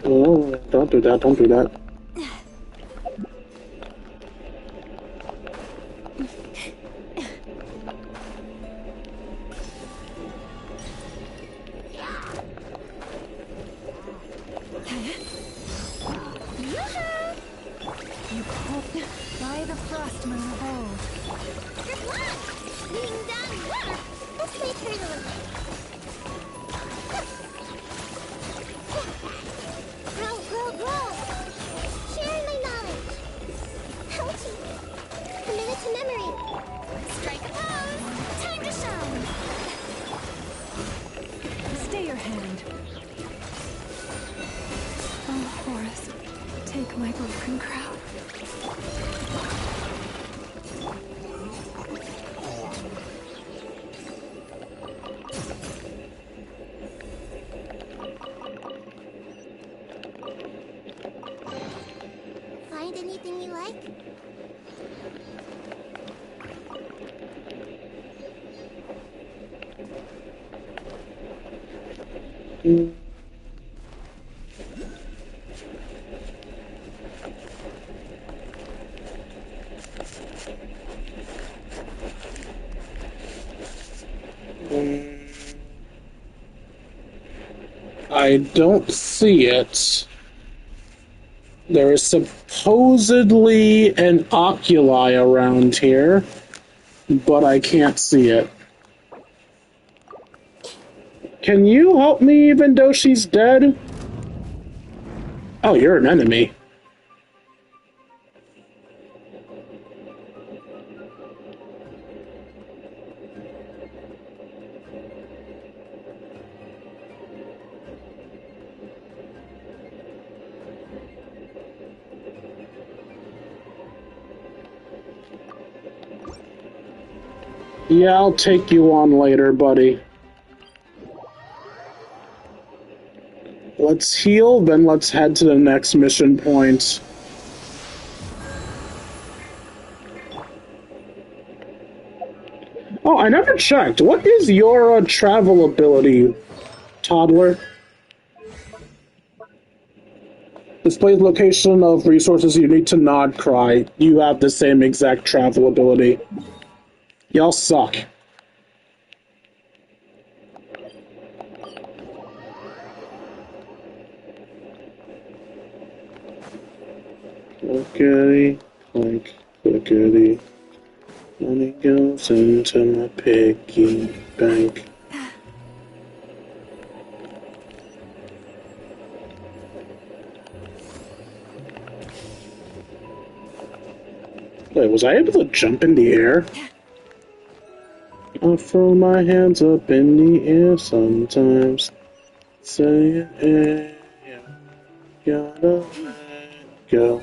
Oh, don't do that, don't do that. You called by the frost moon of old. Good luck! Being done work! This may turn a little. Grow! Sharing my knowledge. Ouchie! Committed to memory. Strike a pose! Time to shine! Stay your hand. Oh, Forest, take my broken crown. Find anything you like? I don't see it. There is supposedly an oculi around here, but I can't see it. Can you help me even though she's dead? Oh, you're an enemy. Yeah, I'll take you on later, buddy. Let's heal, then let's head to the next mission point. Oh, I never checked. What is your travel ability, toddler? Display the location of resources unique to Nod Cry. You have the same exact travel ability. Y'all suck. Clickety, click, clickety. Money goes into my piggy bank. Wait, was I able to jump in the air? I throw my hands up in the air sometimes, saying, hey, you gotta let go.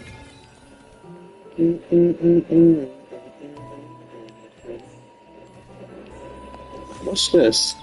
What's this?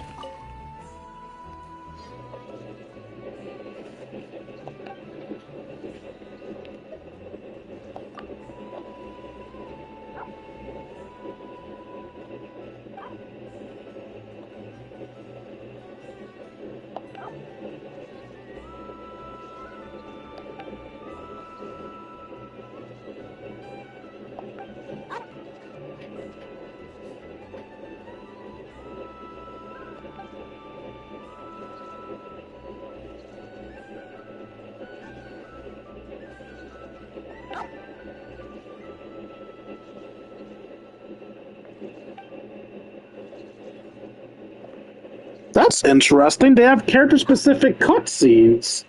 That's interesting. They have character-specific cutscenes.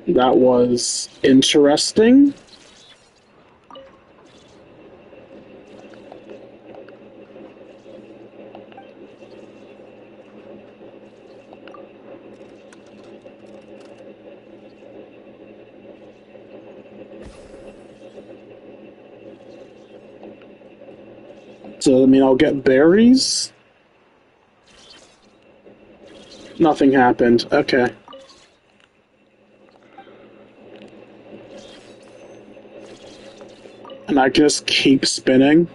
That was interesting. So, I mean, I'll get berries? Nothing happened. Okay. And I just keep spinning.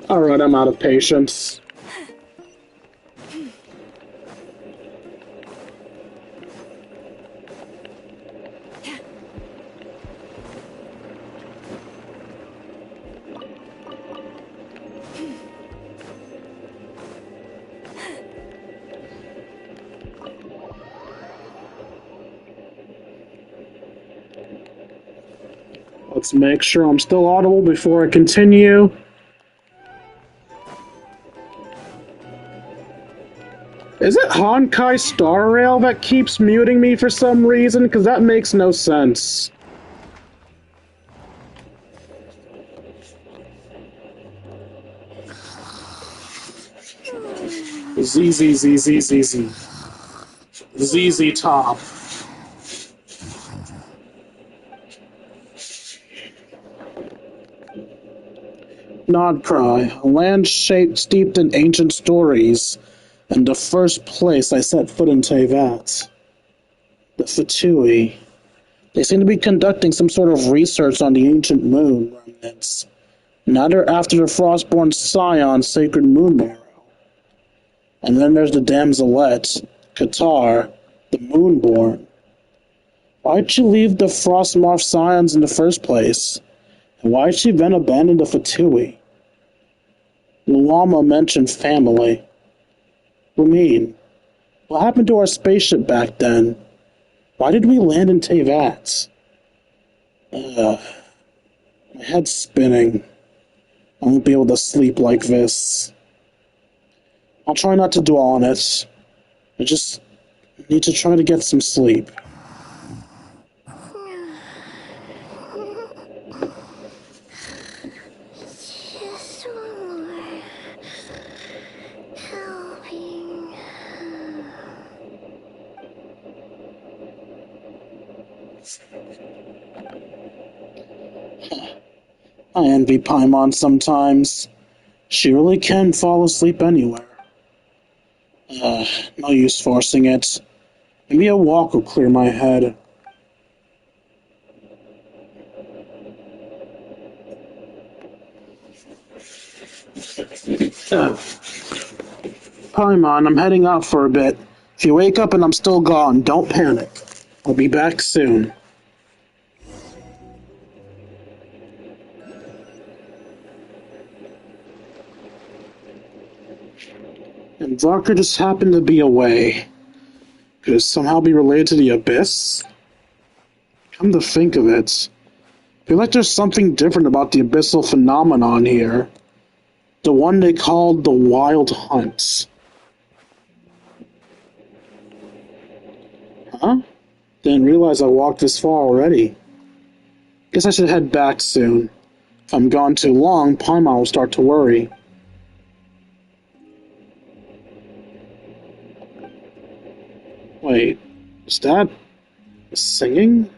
Alright, I'm out of patience. Let's make sure I'm still audible before I continue. Is it Honkai Star Rail that keeps muting me for some reason? Because that makes no sense. ZZZZZZ. ZZ Top. Nodcry, a land steeped in ancient stories, and the first place I set foot in Tevat. The Fatui. They seem to be conducting some sort of research on the ancient moon remnants. Natter after the Frostborn Scion's sacred moon marrow. And then there's the Damselette, Qatar, the Moonborn. Why'd she leave the Frostmoth Scions in the first place? And why'd she then abandon the Fatui? Luama mentioned family. What mean? What happened to our spaceship back then? Why did we land in Tevat? My head's spinning. I won't be able to sleep like this. I'll try not to dwell on it. I just need to try to get some sleep. Just one more helping. I envy Paimon sometimes. She really can fall asleep anywhere. No use forcing it. Maybe a walk will clear my head. Paimon, I'm heading out for a bit. If you wake up and I'm still gone, don't panic. I'll be back soon. And Varka just happened to be away. Could it somehow be related to the Abyss? Come to think of it, I feel like there's something different about the abyssal phenomenon here. The one they called the Wild Hunt. Huh? Didn't realize I walked this far already. Guess I should head back soon. If I'm gone too long, Paimon will start to worry. Wait, is that singing?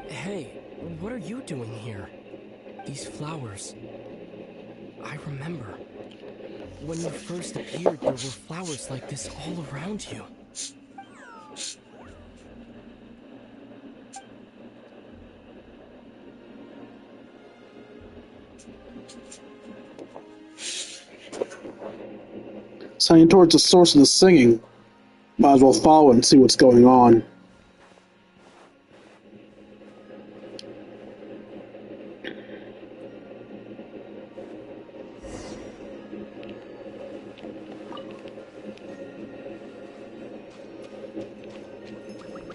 Hey, what are you doing here? These flowers. I remember. When you first appeared, there were flowers like this all around you. It's heading towards the source of the singing. Might as well follow it and see what's going on.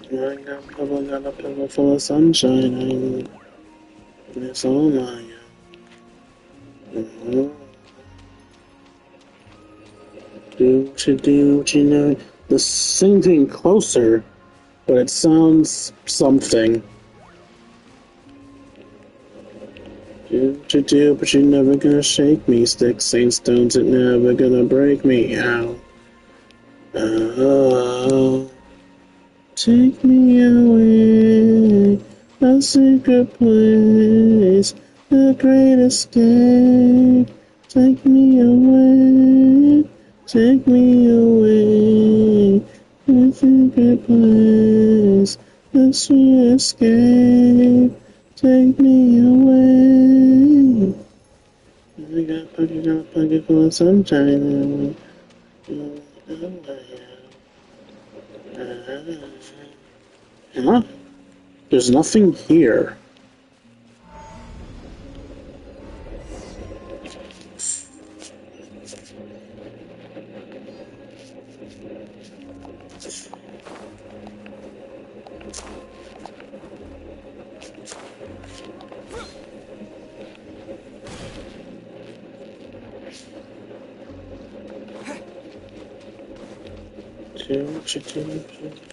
I got a pillow full of sunshine. It's all mine. Do you know? The singing closer, but it sounds something. Do, but you're never gonna shake me. Sticks ain't stones, it never gonna break me out. Oh, take me away, a secret place, a great escape. Take me away, take me away, a secret place, a sweet escape. Take me away. I got a pocket full of sunshine. Huh? There's nothing here.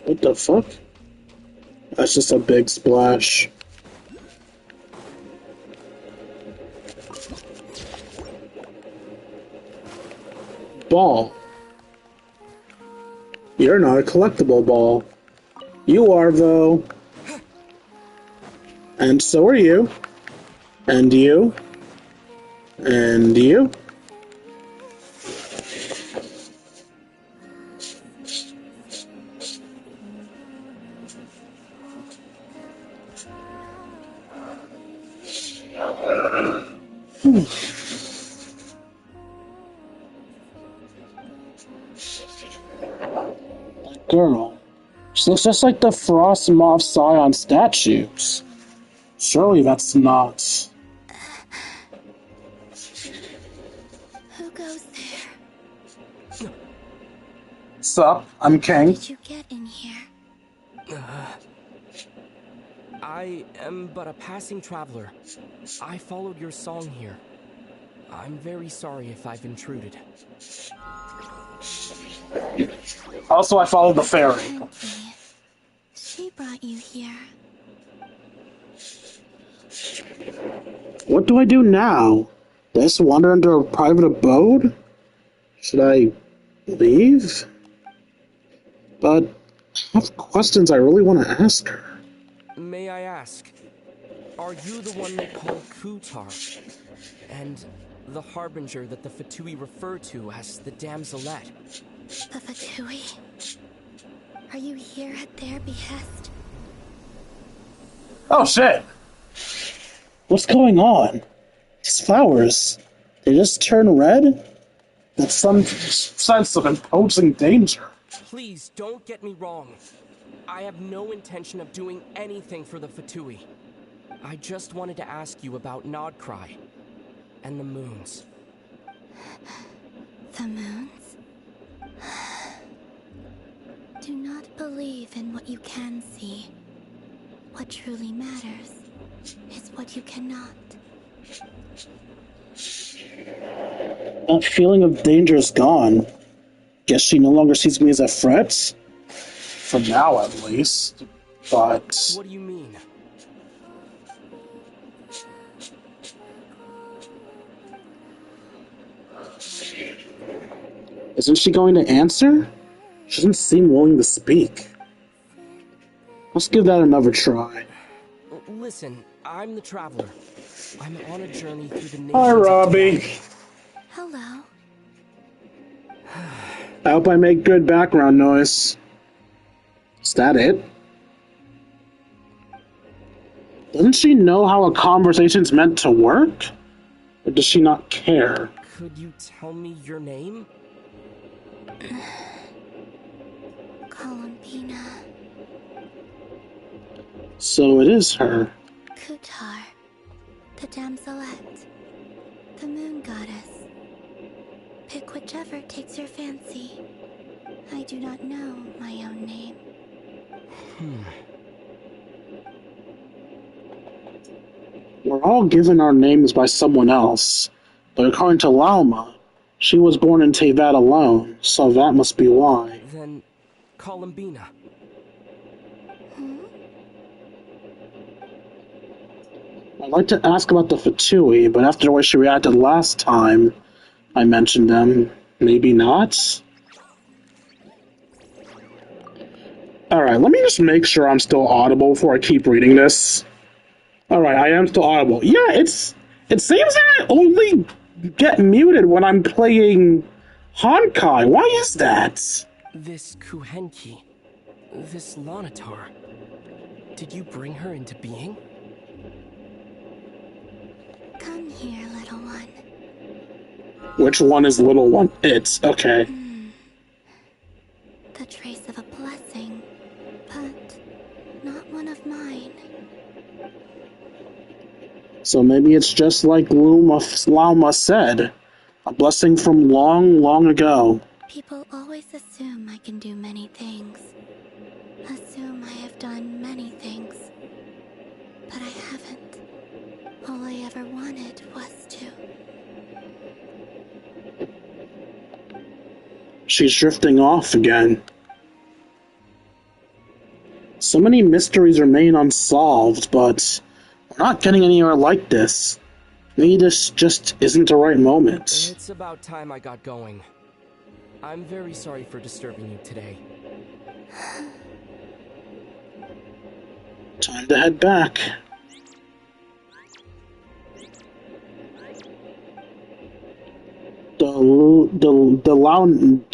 What the fuck? That's just a big splash. Ball. You're not a collectible ball. You are, though. And so are you. And you. And you. That girl. She looks just like the Frost Moth Scion statues. Surely that's not. Who goes there? Sup? I'm King. How did you get in here? I am but a passing traveler. I followed your song here. I'm very sorry if I've intruded. Also, I followed the fairy. She brought you here. What do I do now? Did I just wander into a private abode? Should I leave? But I have questions I really want to ask her. May I ask, are you the one they call Kutar? And the harbinger that the Fatui refer to as the Damselette? The Fatui? Are you here at their behest? Oh shit! What's going on? These flowers, they just turn red? That's some sense of imposing danger. Please don't get me wrong. I have no intention of doing anything for the Fatui. I just wanted to ask you about Nodcry and the moons. The moons? Do not believe in what you can see. What truly matters is what you cannot. That feeling of danger is gone. Guess she no longer sees me as a threat? For now, at least. But... What do you mean? Isn't she going to answer? She doesn't seem willing to speak. Let's give that another try. Listen, I'm the Traveler. I'm on a journey through the nations. Hi, Robbie. Hello. I hope I make good background noise. Is that it? Doesn't she know how a conversation's meant to work? Or does she not care? Could you tell me your name? Columbina. So it is her. Kutar. The damselette. The moon goddess. Pick whichever takes your fancy. I do not know my own name. We're all given our names by someone else, but according to Lauma, she was born in Tevat alone, so that must be why. Then, Columbina. I'd like to ask about the Fatui, but after the way she reacted last time I mentioned them, maybe not? Alright, let me just make sure I'm still audible before I keep reading this. Alright, I am still audible. Yeah, it seems that I only get muted when I'm playing Honkai. Why is that? This Kuhenki, this Lonatar, did you bring her into being? Come here, little one. Which one is little one? It's okay. The trace of a blessing, but not one of mine. So maybe it's just like Lauma said, a blessing from long, long ago. People always assume I can do many things. Assume I have done many things. But I haven't. All I ever wanted was to. She's drifting off again. So many mysteries remain unsolved, but we're not getting anywhere like this. Maybe this just isn't the right moment. It's about time I got going. I'm very sorry for disturbing you today. Time to head back. The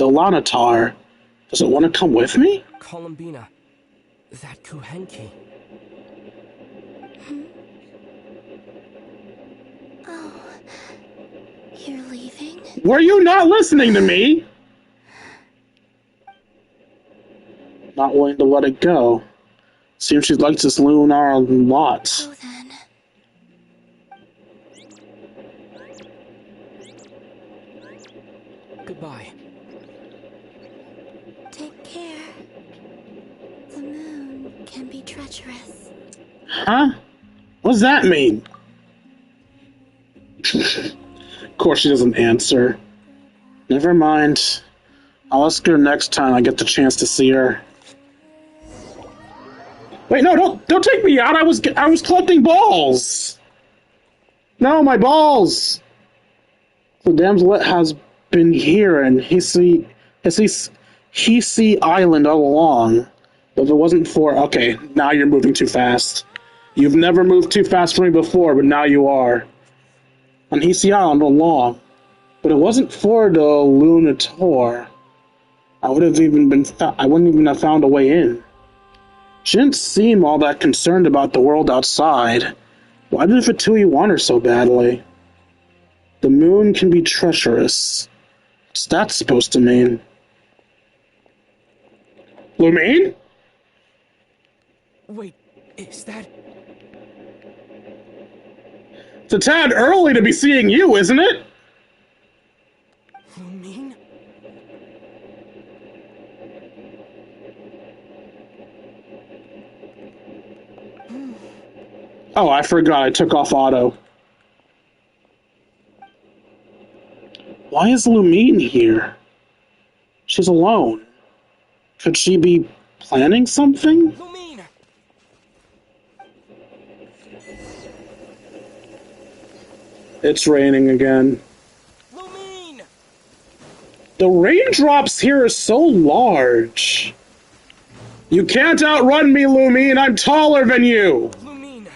Lonatar. Does it want to come with me? Columbina, that Kuhenki. Oh, you're leaving? Were you not listening to me? Not willing to let it go. Seems she likes this Lunar a lot. Oh, then. Goodbye. Take care. The moon can be treacherous. Huh? What does that mean? Of course she doesn't answer. Never mind. I'll ask her next time I get the chance to see her. Wait, no, don't take me out. I was collecting balls. No, my balls. The damselette has been here, and he see Island all along. But if it wasn't for... Okay, now you're moving too fast. You've never moved too fast for me before, but now you are. On Hisi Island all along. But it wasn't for the Lunator. I wouldn't even have found a way in. She didn't seem all that concerned about the world outside. Why did Fatui want her so badly? The moon can be treacherous. What's that supposed to mean? Lumine? Wait, is that... It's a tad early to be seeing you, isn't it? Lumine? Oh, I forgot I took off auto. Why is Lumine here? She's alone. Could she be planning something? Lumine! It's raining again. Lumine! The raindrops here are so large. You can't outrun me, Lumine. I'm taller than you. Lumine!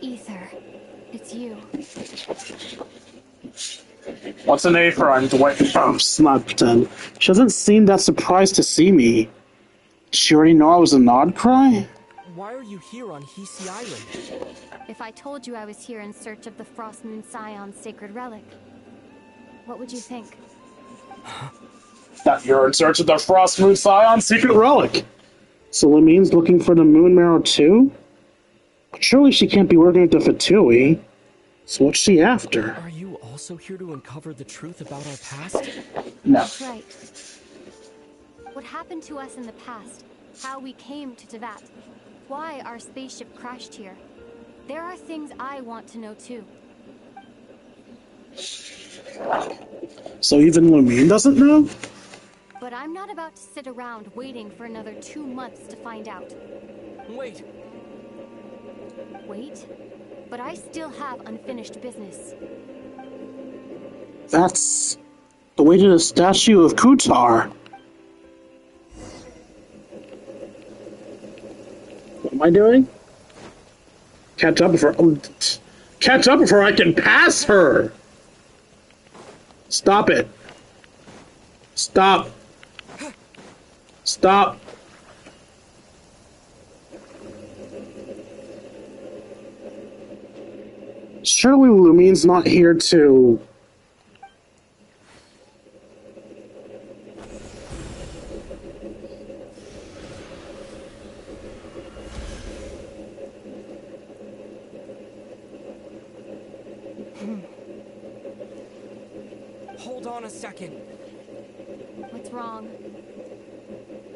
Ether, it's you. What's an A for? I'm Dwight. Oh, not pretend. She doesn't seem that surprised to see me. Did she already know I was a Nodcry? Why are you here on Hisi Island? If I told you I was here in search of the Frost Moon Scion's sacred relic, what would you think? That you're in search of the Frost Moon Scion's secret relic. So Lumine's looking for the Moon Marrow too? But surely she can't be working at the Fatui. So what's she after? Are you also here to uncover the truth about our past? No. That's right. What happened to us in the past, how we came to Tevat, why our spaceship crashed here. There are things I want to know too. So even Lumine doesn't know? But I'm not about to sit around waiting for another 2 months to find out. Wait. Wait? But I still have unfinished business. That's the way to the statue of Kutar. What am I doing? Catch up before I can pass her! Stop it. Stop. Stop. Surely Lumine's not here to... Hold on a second. What's wrong?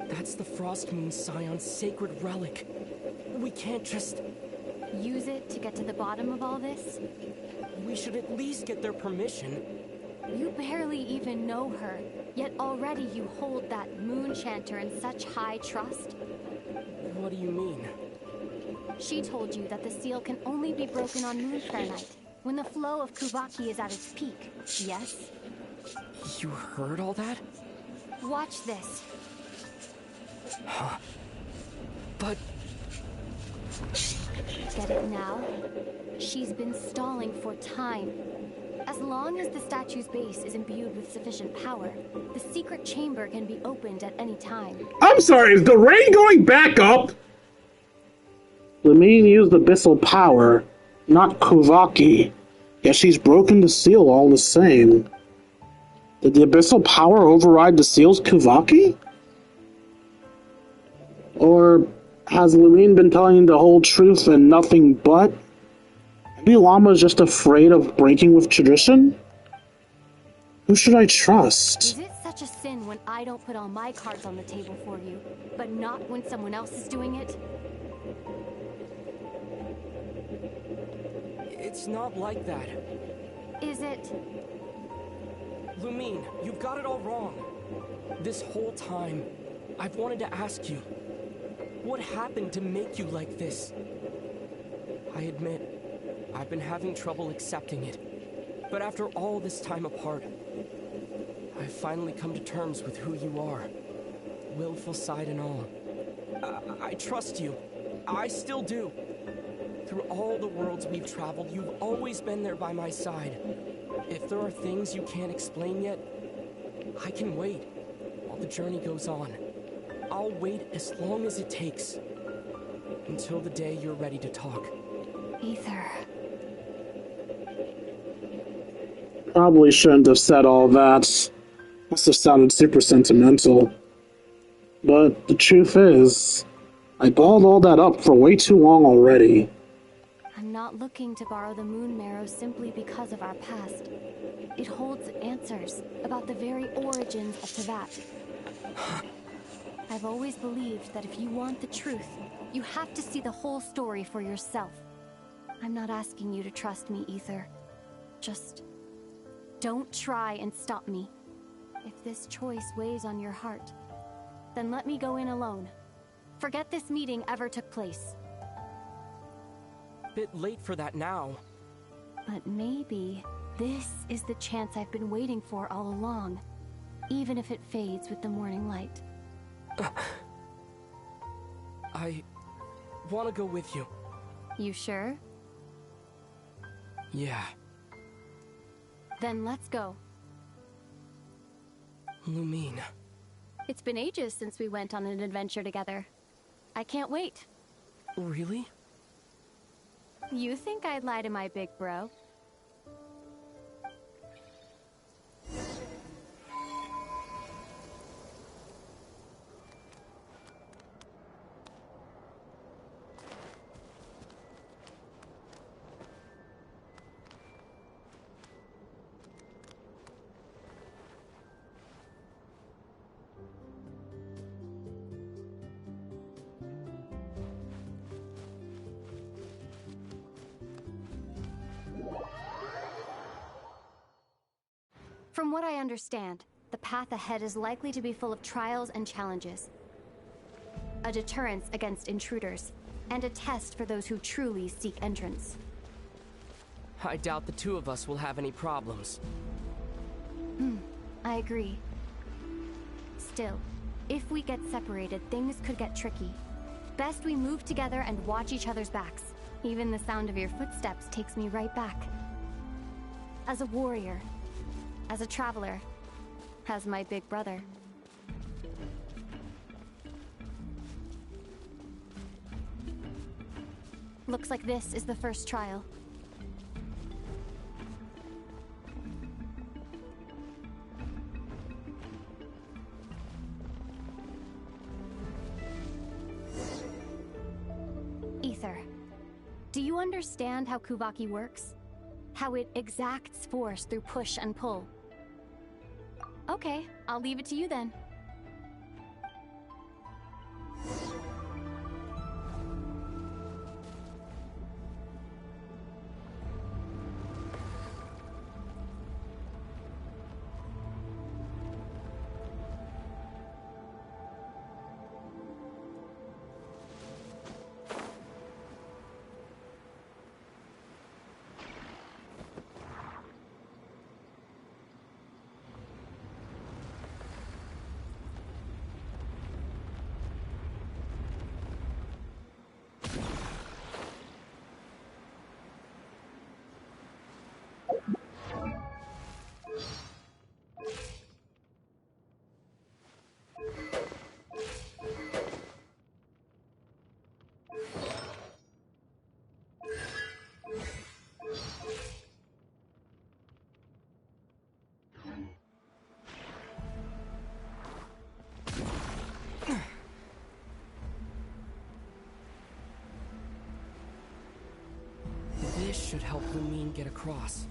That's the Frost Moon Scion's sacred relic. We can't just... Use it to get to the bottom of all this? We should at least get their permission. You barely even know her, yet already you hold that moon chanter in such high trust. What do you mean? She told you that the seal can only be broken on Moonfair Night, when the flow of Kuvaki is at its peak, yes? You heard all that? Watch this. Huh. But... Get it now? She's been stalling for time. As long as the statue's base is imbued with sufficient power, the secret chamber can be opened at any time. I'm sorry, is the rain going back up? Lumine used abyssal power, not Kuvaki. Yet she's broken the seal all the same. Did the abyssal power override the seal's Kuvaki? Or has Lumine been telling the whole truth and nothing but? Maybe Llama's just afraid of breaking with tradition? Who should I trust? Is it such a sin when I don't put all my cards on the table for you, but not when someone else is doing it? It's not like that. Is it? Lumine, you've got it all wrong. This whole time, I've wanted to ask you, what happened to make you like this? I admit, I've been having trouble accepting it. But after all this time apart, I've finally come to terms with who you are. Willful side and all. I trust you. I still do. Through all the worlds we've traveled, you've always been there by my side. If there are things you can't explain yet, I can wait while the journey goes on. I'll wait as long as it takes. Until the day you're ready to talk. Ether. Probably shouldn't have said all that. Must have sounded super sentimental. But the truth is, I balled all that up for way too long already. I'm not looking to borrow the moon marrow simply because of our past. It holds answers about the very origins of Teyvat. I've always believed that if you want the truth, you have to see the whole story for yourself. I'm not asking you to trust me, Ether. Just don't try and stop me. If this choice weighs on your heart, then let me go in alone. Forget this meeting ever took place. Bit late for that now. But maybe this is the chance I've been waiting for all along, even if it fades with the morning light. I want to go with you. You sure? Yeah. Then let's go. Lumine. It's been ages since we went on an adventure together. I can't wait. Really? You think I'd lie to my big bro? From what I understand, the path ahead is likely to be full of trials and challenges. A deterrence against intruders, and a test for those who truly seek entrance. I doubt the two of us will have any problems. I agree. Still, if we get separated, things could get tricky. Best we move together and watch each other's backs. Even the sound of your footsteps takes me right back. As a warrior, as a traveler, as my big brother. Looks like this is the first trial. Ether, do you understand how Kuvaki works? How it exacts force through push and pull? Okay, I'll leave it to you then. This should help Lumine get across.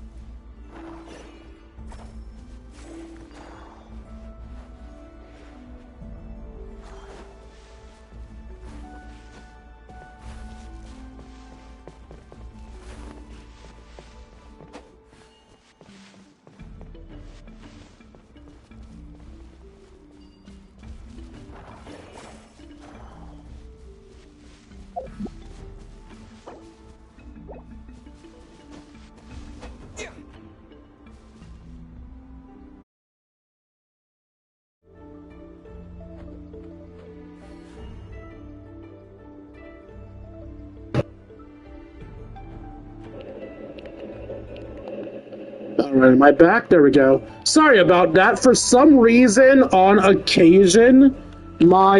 Alright, am I back? There we go. Sorry about that. For some reason, on occasion, my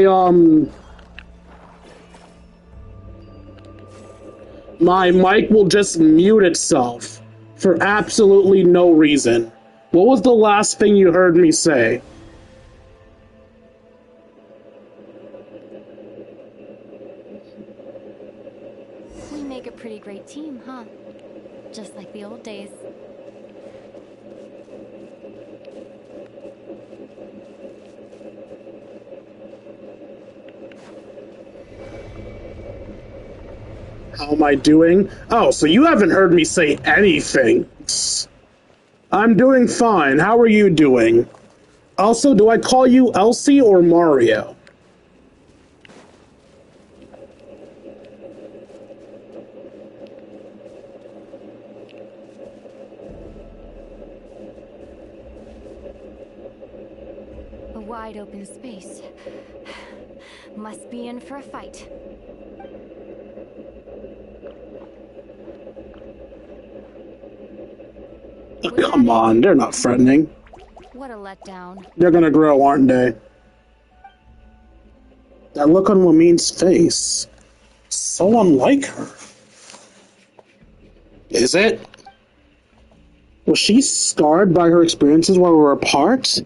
mic will just mute itself for absolutely no reason. What was the last thing you heard me say? We make a pretty great team, huh? Just like the old days. How am I doing? Oh, so you haven't heard me say anything. I'm doing fine. How are you doing? Also, do I call you Elsie or Mario? A wide open space. Must be in for a fight. Come on, they're not threatening. What a letdown. They're gonna grow, aren't they? That look on Lamin's face. So unlike her. Is it? Was she scarred by her experiences while we were apart?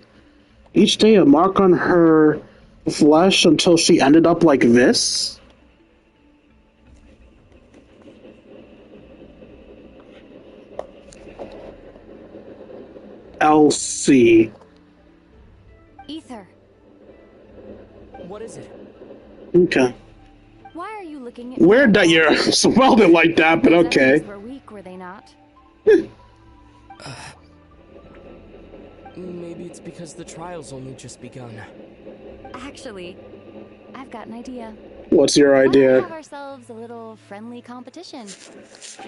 Each day a mark on her flesh until she ended up like this? Elsie. Ether. What is it? Okay. Why are you looking at Weird that you spelled it like that, but okay. Were weak, were they not? Maybe it's because the trial's only just begun. Actually, I've got an idea. What's your Why don't we idea? have ourselves a little friendly competition.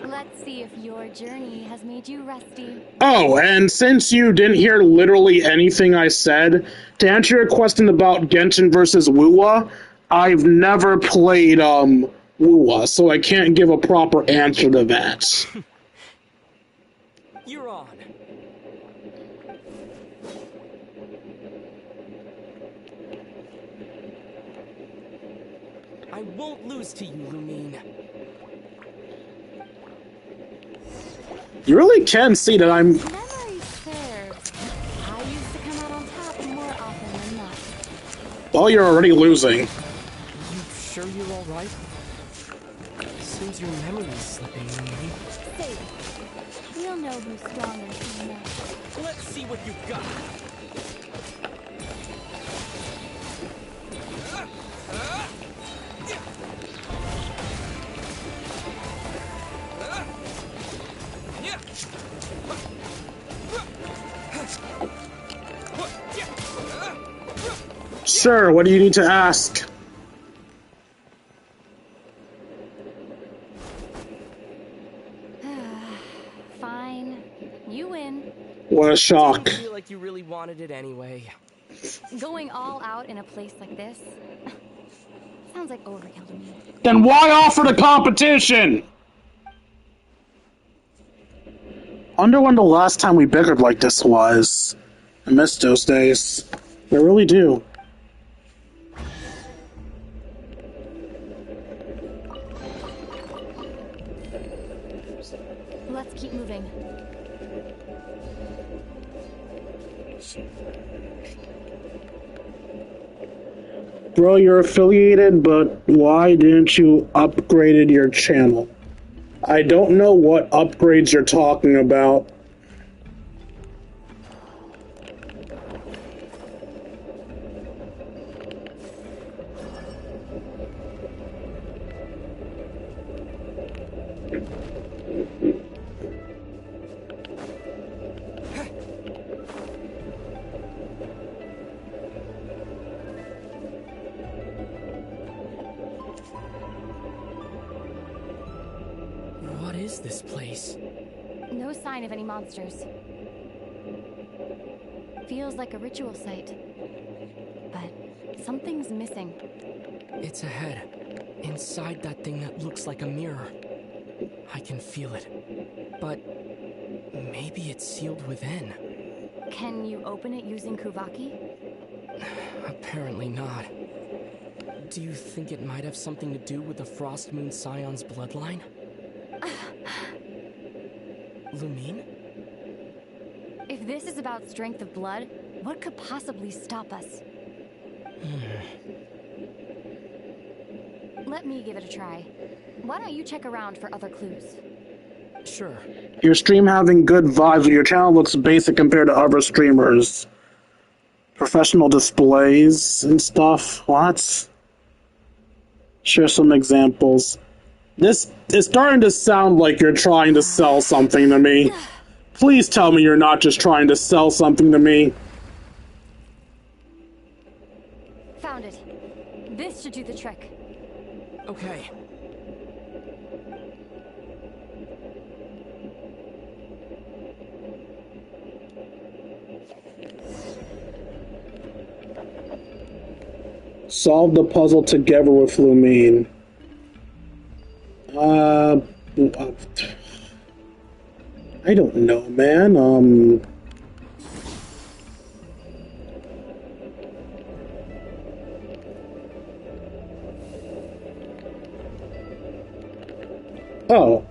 Let's see if your journey has made you rusty. Oh, and since you didn't hear literally anything I said, to answer your question about Genshin versus Wuwa, I've never played Wuwa, so I can't give a proper answer to that. You're on. I won't lose to you, Lumine. You really can see that I'm... Memory serves. I used to come out on top more often than not. Well, you're already losing. You sure you're alright? Seems your memory's slipping, Lumine. Save it. We'll know who's stronger soon enough. Let's see what you've got. Sure, what do you need to ask? Fine. You win. What a shock. I feel like you really wanted it anyway. Going all out in a place like this sounds like overkill to me. Then why offer the competition? Wonder when the last time we bickered like this was. I miss those days. I really do. Let's keep moving. Bro, you're affiliated, but why didn't you upgraded your channel? I don't know what upgrades you're talking about. What is this place? No sign of any monsters. Feels like a ritual site. But something's missing. It's ahead. Inside that thing that looks like a mirror. I can feel it. But maybe it's sealed within. Can you open it using Kuvaki? Apparently not. Do you think it might have something to do with the Frost Moon Scion's bloodline? Lumine? If this is about strength of blood, what could possibly stop us? Let me give it a try. Why don't you check around for other clues? Sure. Your stream having good vibes, your channel looks basic compared to other streamers. Professional displays and stuff. What? Share some examples. This is starting to sound like you're trying to sell something to me. Please tell me you're not just trying to sell something to me. Found it. This should do the trick. Okay. Solve the puzzle together with Lumine. I don't know, man. Oh.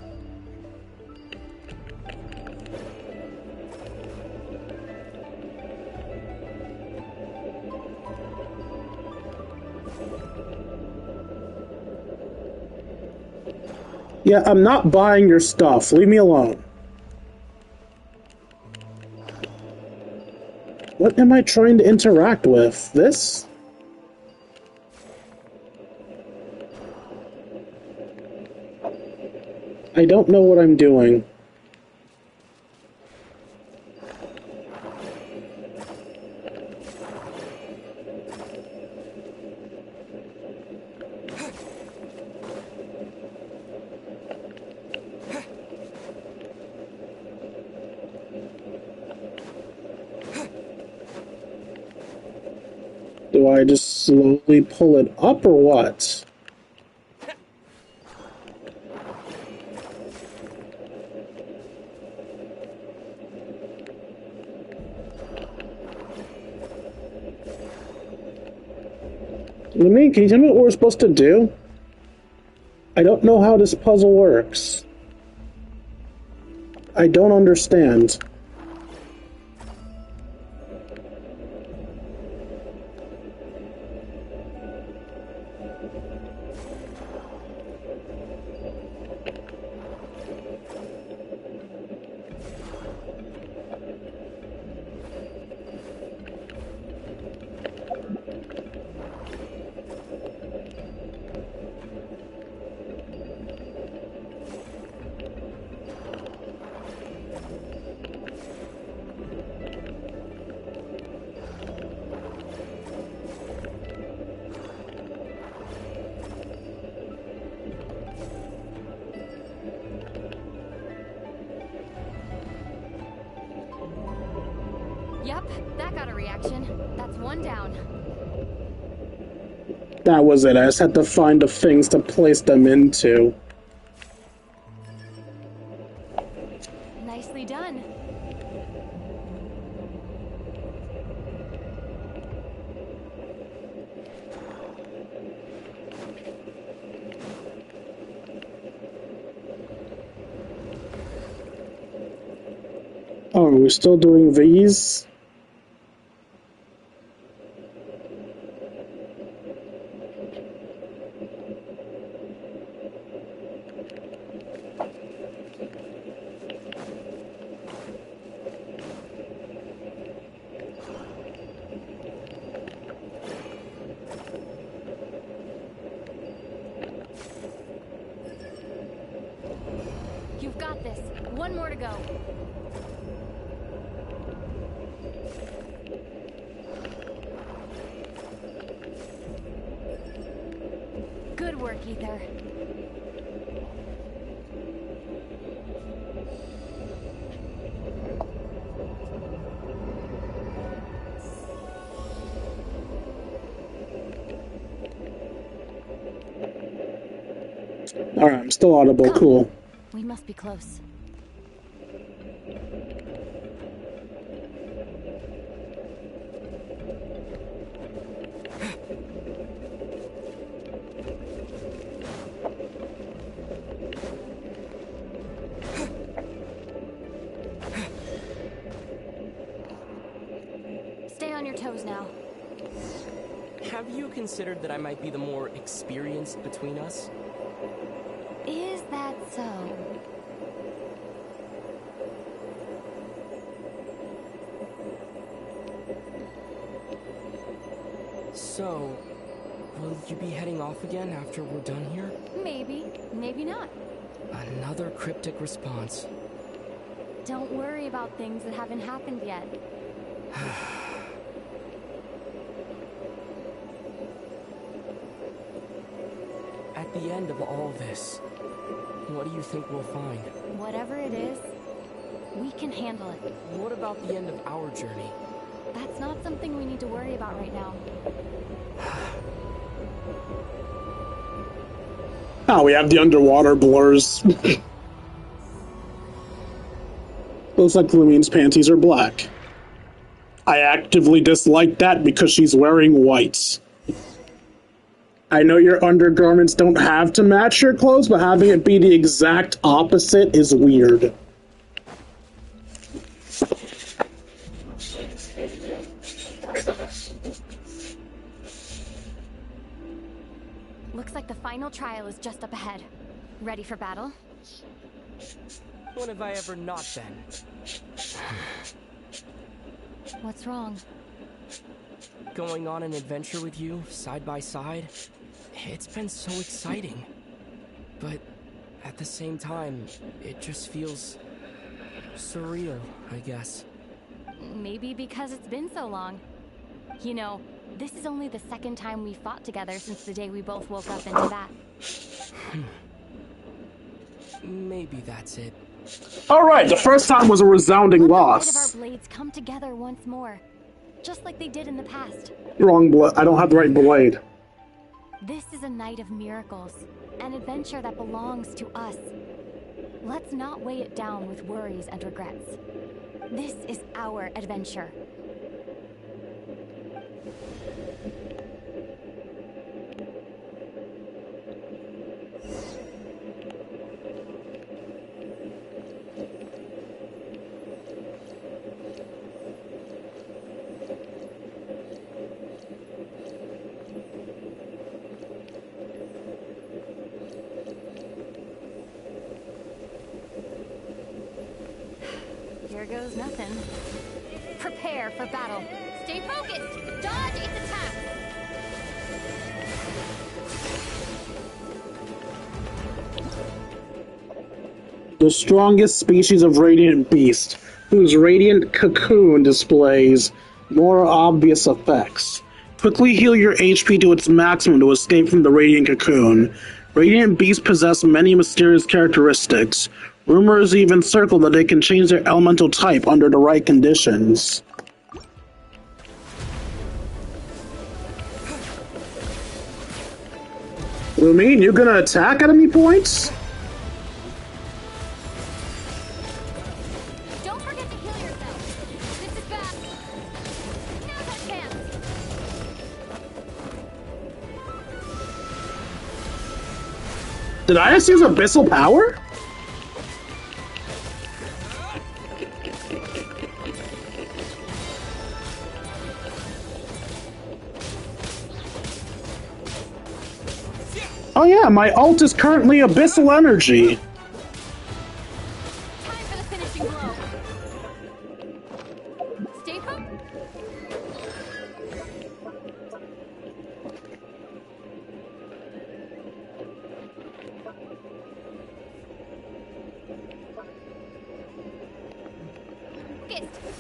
Yeah, I'm not buying your stuff. Leave me alone. What am I trying to interact with? This? I don't know what I'm doing. Do I just slowly pull it up or what? Lumine, can you tell me what we're supposed to do? I don't know how this puzzle works. I don't understand. Yep, that got a reaction. That's one down. That was it. I just had to find the things to place them into. Nicely done. Oh, are we still doing these? You've got this. One more to go. Good work, Ether. Alright, I'm still audible. Cool. We must be close. toes now. Have you considered that I might be the more experienced between us? Is that so? So, will you be heading off again after we're done here? Maybe, maybe not. Another cryptic response. Don't worry about things that haven't happened yet. At the end of all this, what do you think we'll find? Whatever it is, we can handle it. What about the end of our journey? That's not something we need to worry about right now. Oh, we have the underwater blurs. Looks like Lumine's panties are black. I actively dislike that because she's wearing white. I know your undergarments don't have to match your clothes, but having it be the exact opposite is weird. Looks like the final trial is just up ahead. Ready for battle? When have I ever not been? What's wrong? Going on an adventure with you, side by side, it's been so exciting. But at the same time, it just feels surreal, I guess. Maybe because it's been so long. You know, this is only the second time we fought together since the day we both woke up into that. Maybe that's it. Alright, the first time was a resounding loss. Let the might of our blades come together once more, just like they did in the past. Wrong blade. I don't have the right blade. This is a night of miracles, an adventure that belongs to us. Let's not weigh it down with worries and regrets. This is our adventure. Here goes nothing. Prepare for battle. Stay focused! Dodge its attack! The strongest species of radiant beast, whose radiant cocoon displays more obvious effects. Quickly heal your HP to its maximum to escape from the radiant cocoon. Radiant beasts possess many mysterious characteristics. Rumors even circle that they can change their elemental type under the right conditions. Lumine, you gonna attack at any points? Don't forget to heal yourself. This is bad. Now's our chance. Did I just use abyssal power? Oh yeah, my ult is currently abyssal energy. Time for the finishing blow. Stay focused.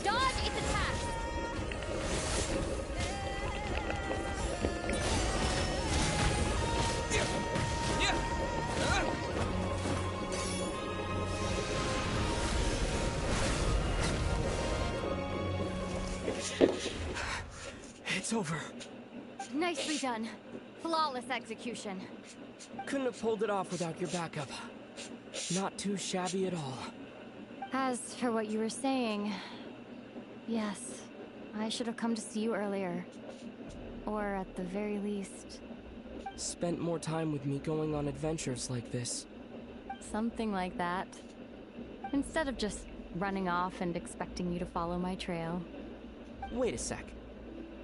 Dodge its attack! It's over. Nicely done. Flawless execution. Couldn't have pulled it off without your backup. Not too shabby at all. As for what you were saying, yes, I should have come to see you earlier. Or at the very least... Spent more time with me going on adventures like this. something like that. Instead of just running off and expecting you to follow my trail. Wait a sec.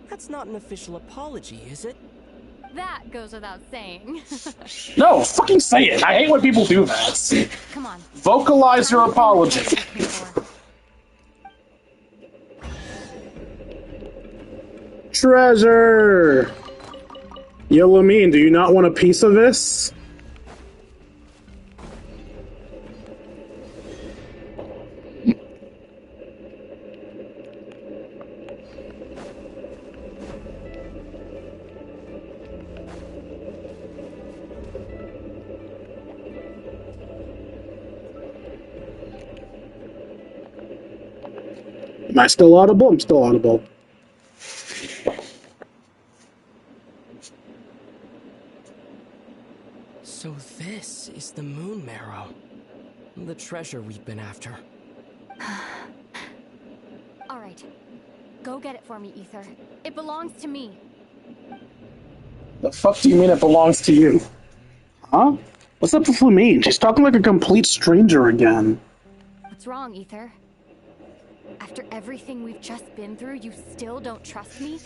That's not an official apology, is it? That goes without saying. No, fucking say it. I hate when people do that. Come on. Vocalize your apology. Treasure! Yo, Lamine, do you not want a piece of this? Am I still audible? I'm still audible. So this is the moon marrow. The treasure we've been after. All right. Go get it for me, Ether. It belongs to me. The fuck do you mean it belongs to you? Huh? What's up with Lamine? She's talking like a complete stranger again. What's wrong, Ether? After everything we've just been through, you still don't trust me?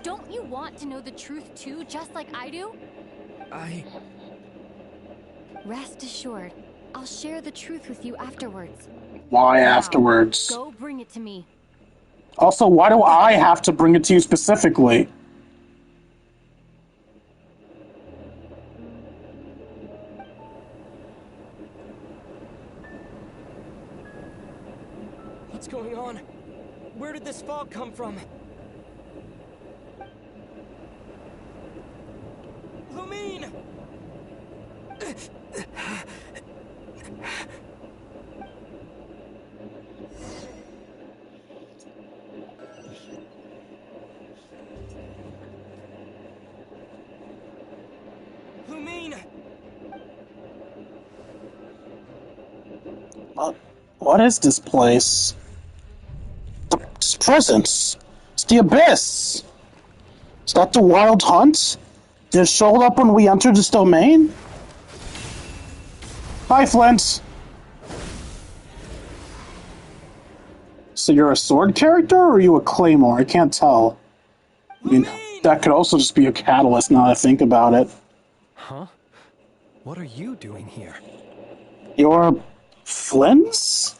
Don't you want to know the truth too, just like I do? Rest assured, I'll share the truth with you afterwards. Why Now, afterwards? Go bring it to me. Also, why do I have to bring it to you specifically? What's going on? Where did this fog come from? Lumine! Lumine! What is this place? This presence. It's the Abyss. Is that the Wild Hunt? Did it show up when we entered this domain? Hi, Flint. So you're a sword character, or are you a claymore? I can't tell. I mean, that could also just be a catalyst now that I think about it. Huh? What are you doing here? You're Flint's?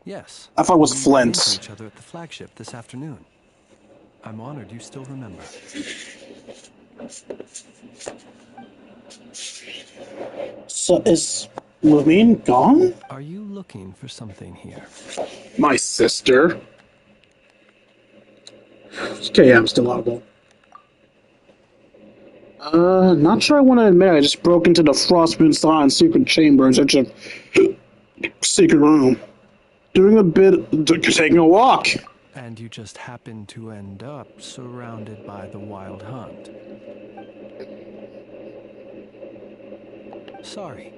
Yes. I thought it was We Flint. ran into each other at the flagship this afternoon. I'm honored you still remember. So is Lamine gone? Are you looking for something here? My sister. Okay, yeah, I'm still audible. Not sure I want to admit I just broke into the Frostmoon Salon secret chamber in such a secret room. Taking a walk. And you just happened to end up surrounded by the Wild Hunt. Sorry,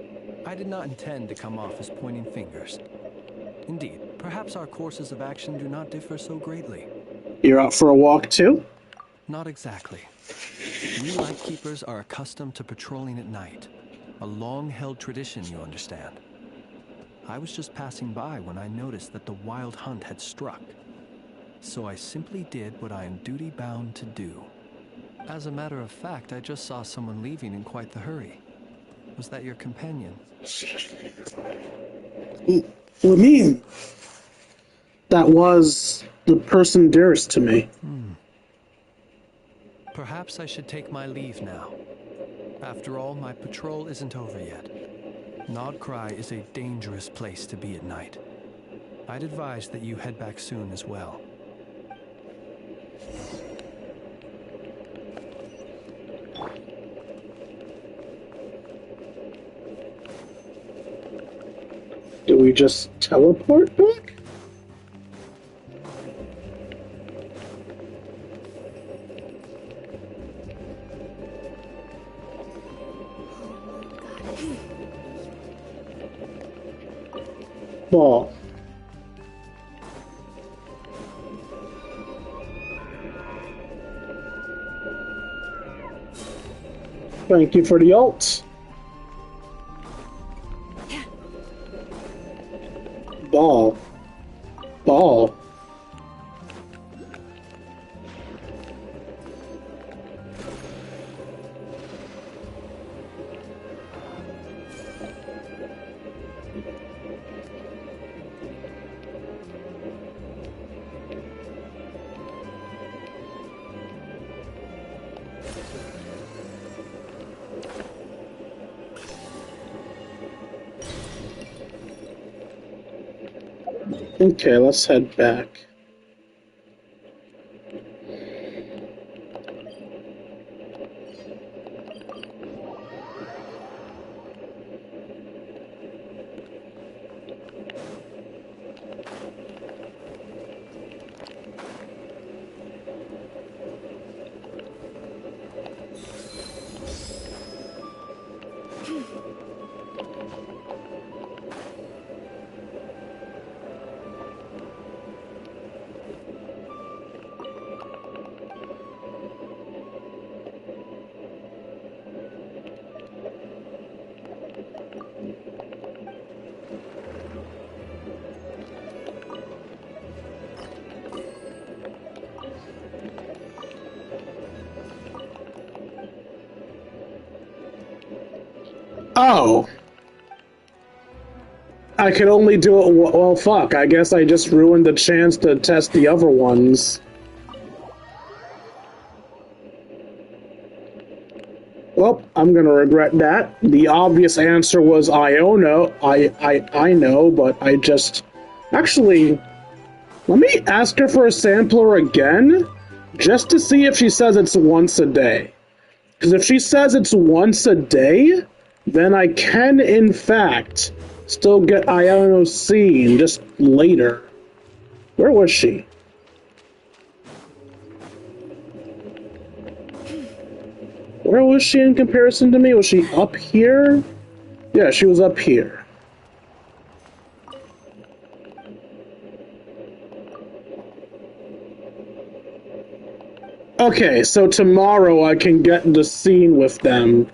I did not intend to come off as pointing fingers. Indeed, perhaps our courses of action do not differ so greatly. You're out for a walk too? Not exactly. We Lightkeepers are accustomed to patrolling at night. A long-held tradition, you understand. I was just passing by when I noticed that the Wild Hunt had struck. So I simply did what I am duty-bound to do. As a matter of fact, I just saw someone leaving in quite the hurry. Was that your companion? Lamine. That was the person dearest to me. Perhaps I should take my leave now. After all, my patrol isn't over yet. Nodcry is a dangerous place to be at night. I'd advise that you head back soon as well. Do we just teleport back? Ball. Thank you for the ult. Ball. Ball. Okay, let's head back. Oh. I could only do it. Well, fuck. I guess I just ruined the chance to test the other ones. Well, I'm gonna regret that. The obvious answer was Iona. I know, but I just... Actually, let me ask her for a sampler again, just to see if she says it's once a day. Because if she says it's once a day, then I can, in fact, still get Iona seen just later. Where was she? Where was she in comparison to me? Was she up here? Yeah, she was up here. Okay, so tomorrow I can get the scene with them.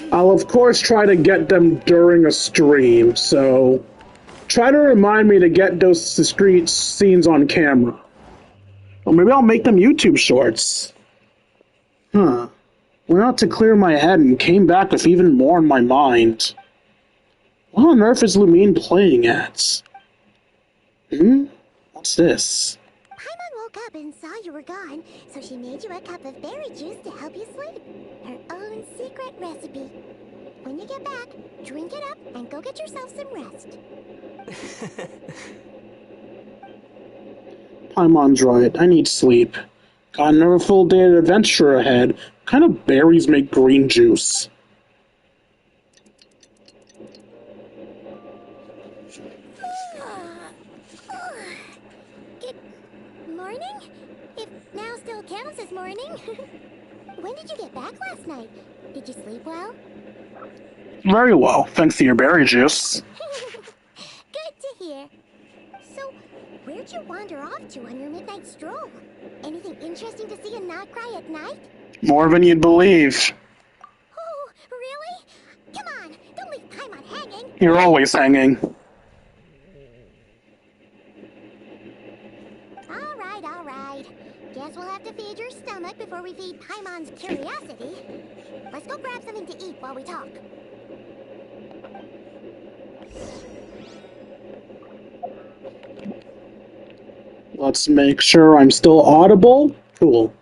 I'll of course try to get them during a stream, so try to remind me to get those discrete scenes on camera. Or maybe I'll make them YouTube shorts. Huh. Went out to clear my head and came back with even more in my mind. What on earth is Lumine playing at? What's this? Paimon woke up and saw you were gone, so she made you a cup of berry juice to help you sleep. Her own secret recipe. When you get back, drink it up and go get yourself some rest. Paimon's right. I need sleep. Got another full day of adventure ahead. What kind of berries make green juice? Good morning? If now still counts as morning. When did you get back last night? Did you sleep well? Very well, thanks to your berry juice. Good to hear. So, where'd you wander off to on your midnight stroll? Anything interesting to see in Nodcry at night? More than you'd believe. Oh, really? Come on, don't leave Paimon hanging. You're always hanging. All right. Guess we'll have to feed your stomach before we feed Paimon's curiosity. Let's go grab something to eat while we talk. Let's make sure I'm still audible. Cool.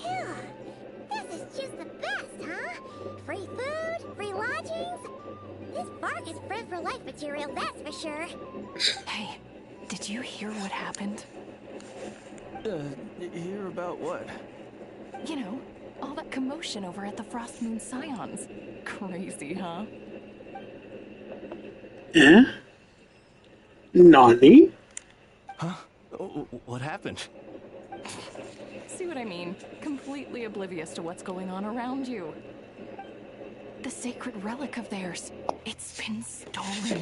Phew. This is just the best, huh? Free food, free lodgings. This bark is bred for life material, that's for sure. Hey, did you hear what happened? Hear about what? You know, all that commotion over at the Frost Moon Scions. Crazy, huh? Eh? Nani? Huh? What happened? See what I mean? Completely oblivious to what's going on around you. The sacred relic of theirs. It's been stolen.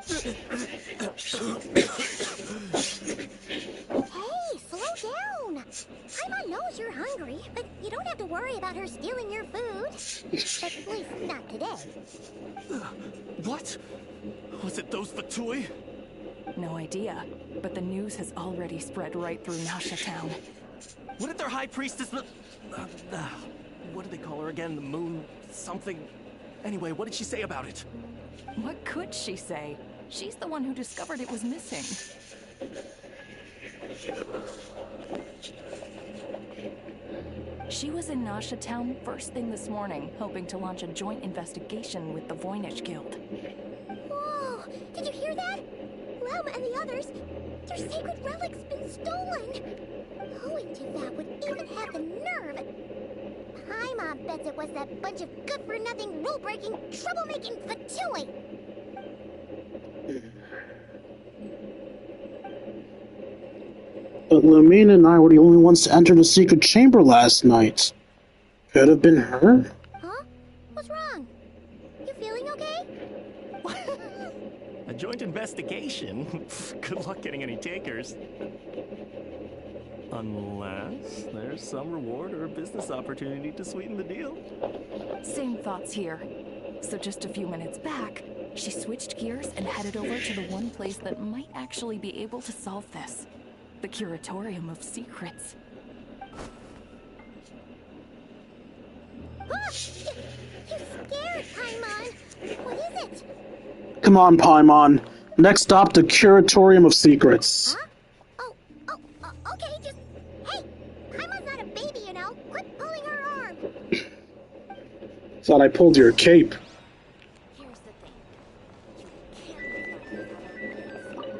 Hey, slow down. Paimon knows you're hungry, but you don't have to worry about her stealing your food. At least not today. What? Was it those Fatui? No idea, but the news has already spread right through Nasha Town. What did their high priestess, what do they call her again? The moon something? Anyway, what did she say about it? What could she say? She's the one who discovered it was missing. She was in Nasha Town first thing this morning, hoping to launch a joint investigation with the Voynich Guild. Whoa! Did you hear that? Lama and the others, their sacred relic's been stolen! Who in Teyvat would even have the nerve? Paimon bets it was that bunch of good-for-nothing, rule-breaking, troublemaking Fatui! But Lumina and I were the only ones to enter the secret chamber last night. Could have been her? Huh? What's wrong? You feeling okay? A joint investigation? Good luck getting any takers. Unless there's some reward or a business opportunity to sweeten the deal. Same thoughts here. So just a few minutes back, she switched gears and headed over to the one place that might actually be able to solve this. The Curatorium of Secrets. Ah! You scared, Paimon! What is it? Come on, Paimon. Next stop, the Curatorium of Secrets. Huh? Okay, just... Hey! Paimon's not a baby, you know. Quit pulling her arm! Thought I pulled your cape. Here's the thing. You can't rely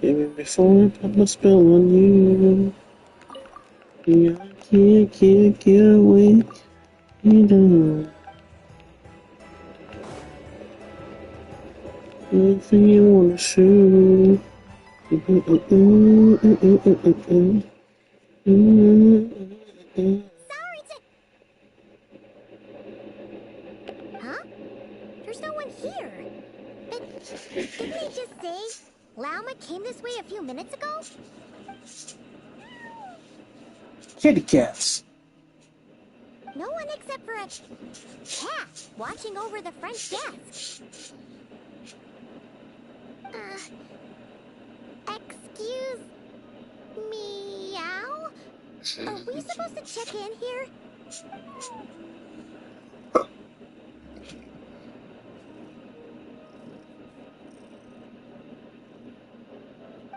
Even before I put my spell on you, yeah, I can't get away. You know, anything you wanna shoot. Huh? There's no one here. But didn't they just say Lauma came this way a few minutes ago? Kitty cats. No one except for a cat watching over the front desk. Excuse meow? Are we supposed to check in here?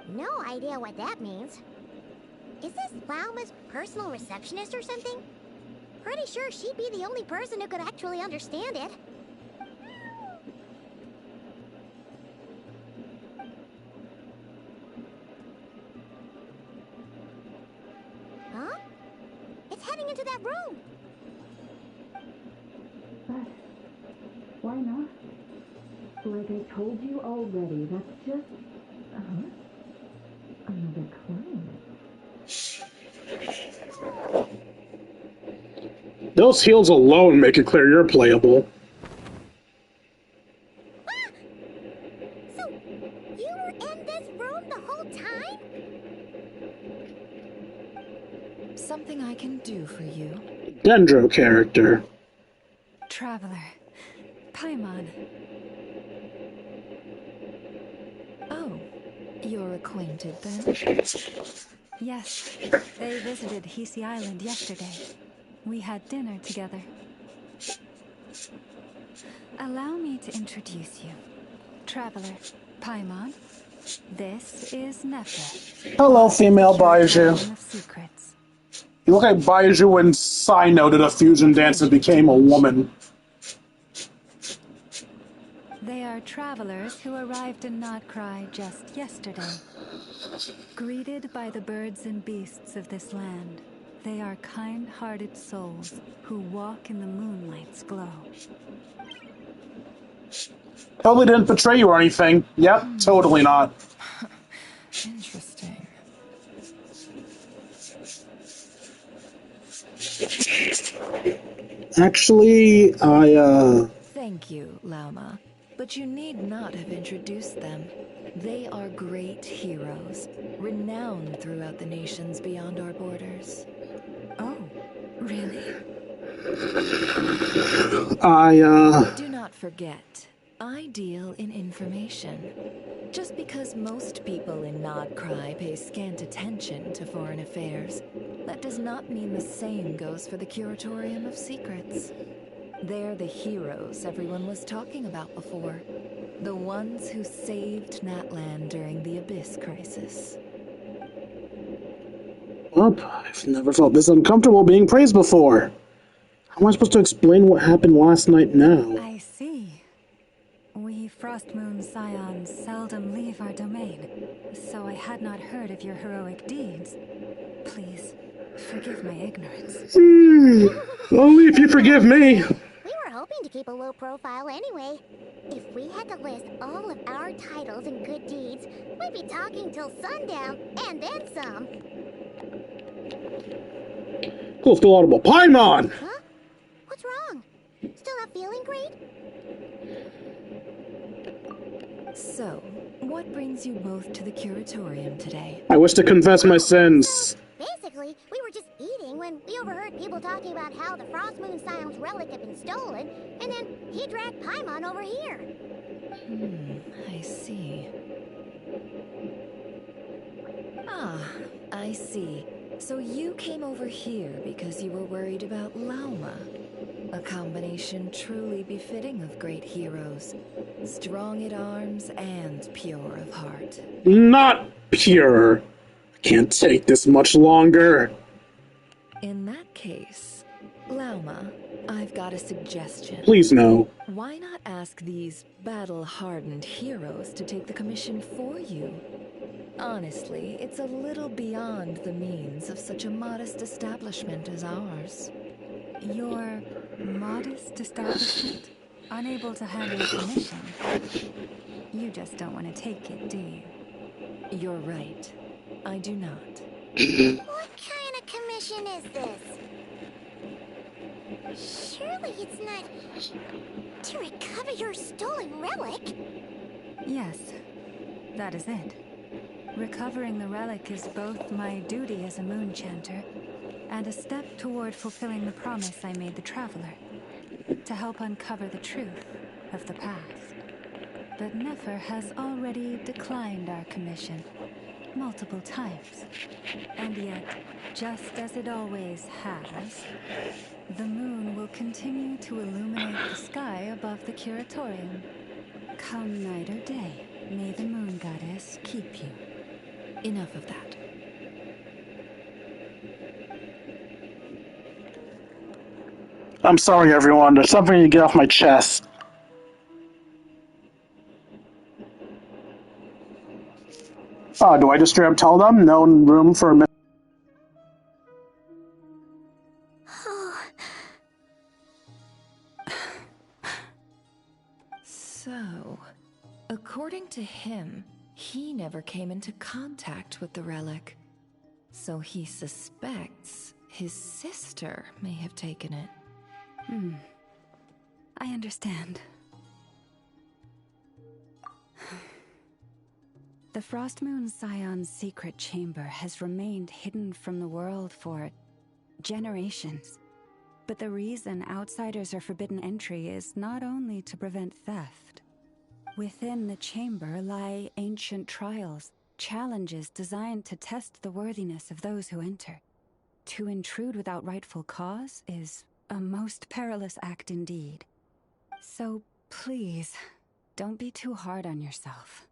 No idea what that means. Is this Lauma's personal receptionist or something? Pretty sure she'd be the only person who could actually understand it. Huh? It's heading into that room! But why not? Like I told you already, that's just... another client. Those heals alone make it clear you're playable. Ah! So, you were in this room the whole time? Something I can do for you. Dendro character. Traveler. Paimon. Oh, you're acquainted then? Yes, they visited Hisi Island yesterday. We had dinner together. Allow me to introduce you. Traveler, Paimon. This is Nefer. Hello, female Baiju. Of secrets. You look like Baiju when Sino did a fusion dance and became a woman. They are travelers who arrived in Nodcry just yesterday. Greeted by the birds and beasts of this land, they are kind-hearted souls who walk in the moonlight's glow. Totally didn't betray you or anything. Yep, totally not. Interesting. Actually, Thank you, Lauma. but you need not have introduced them. They are great heroes, renowned throughout the nations beyond our borders. Oh, really? Do not forget, I deal in information. Just because most people in Nodcry pay scant attention to foreign affairs, that does not mean the same goes for the Curatorium of Secrets. They're the heroes everyone was talking about before. The ones who saved Natlan during the Abyss crisis. Well, I've never felt this uncomfortable being praised before. How am I supposed to explain what happened last night now? I see. We Frostmoon Scions seldom leave our domain, so I had not heard of your heroic deeds. Please, forgive my ignorance. Only if you forgive me. We were hoping to keep a low profile anyway. If we had to list all of our titles and good deeds, we'd be talking till sundown, and then some. Close to laudable Paimon! Huh? What's wrong? Still not feeling great? So, what brings you both to the Curatorium today? I wish to confess my sins. Basically, we were just eating when we overheard people talking about how the Frostmoon Scion's relic had been stolen, and then he dragged Paimon over here. I see. I see. So you came over here because you were worried about Lauma. A combination truly befitting of great heroes. Strong at arms and pure of heart. Not pure. I can't take this much longer. In that case, Lauma, I've got a suggestion. Please no. Why not ask these battle-hardened heroes to take the commission for you? Honestly, it's a little beyond the means of such a modest establishment as ours. Your modest establishment? Unable to handle a commission? You just don't want to take it, do you? You're right. I do not. What kind of commission is this? Surely it's not to recover your stolen relic? Yes, that is it. Recovering the relic is both my duty as a moon chanter and a step toward fulfilling the promise I made the Traveler, to help uncover the truth of the past. But Nefer has already declined our commission multiple times. And yet, just as it always has, the moon will continue to illuminate the sky above the Curatorium. Come night or day, may the moon goddess keep you. Enough of that. I'm sorry, everyone. There's something to get off my chest. Do I just straight up tell them? No room for a So, according to him, he never came into contact with the relic. So he suspects his sister may have taken it. I understand. The Frostmoon Scion's secret chamber has remained hidden from the world for generations. But the reason outsiders are forbidden entry is not only to prevent theft. Within the chamber lie ancient trials, challenges designed to test the worthiness of those who enter. To intrude without rightful cause is a most perilous act indeed. So please, don't be too hard on yourself.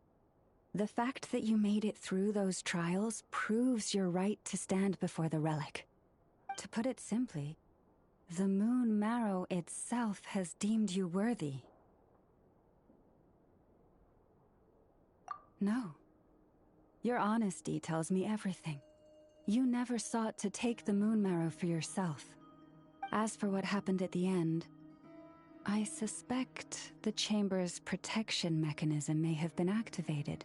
The fact that you made it through those trials proves your right to stand before the relic. To put it simply, the Moon Marrow itself has deemed you worthy. No. Your honesty tells me everything. You never sought to take the Moon Marrow for yourself. As for what happened at the end, I suspect the chamber's protection mechanism may have been activated.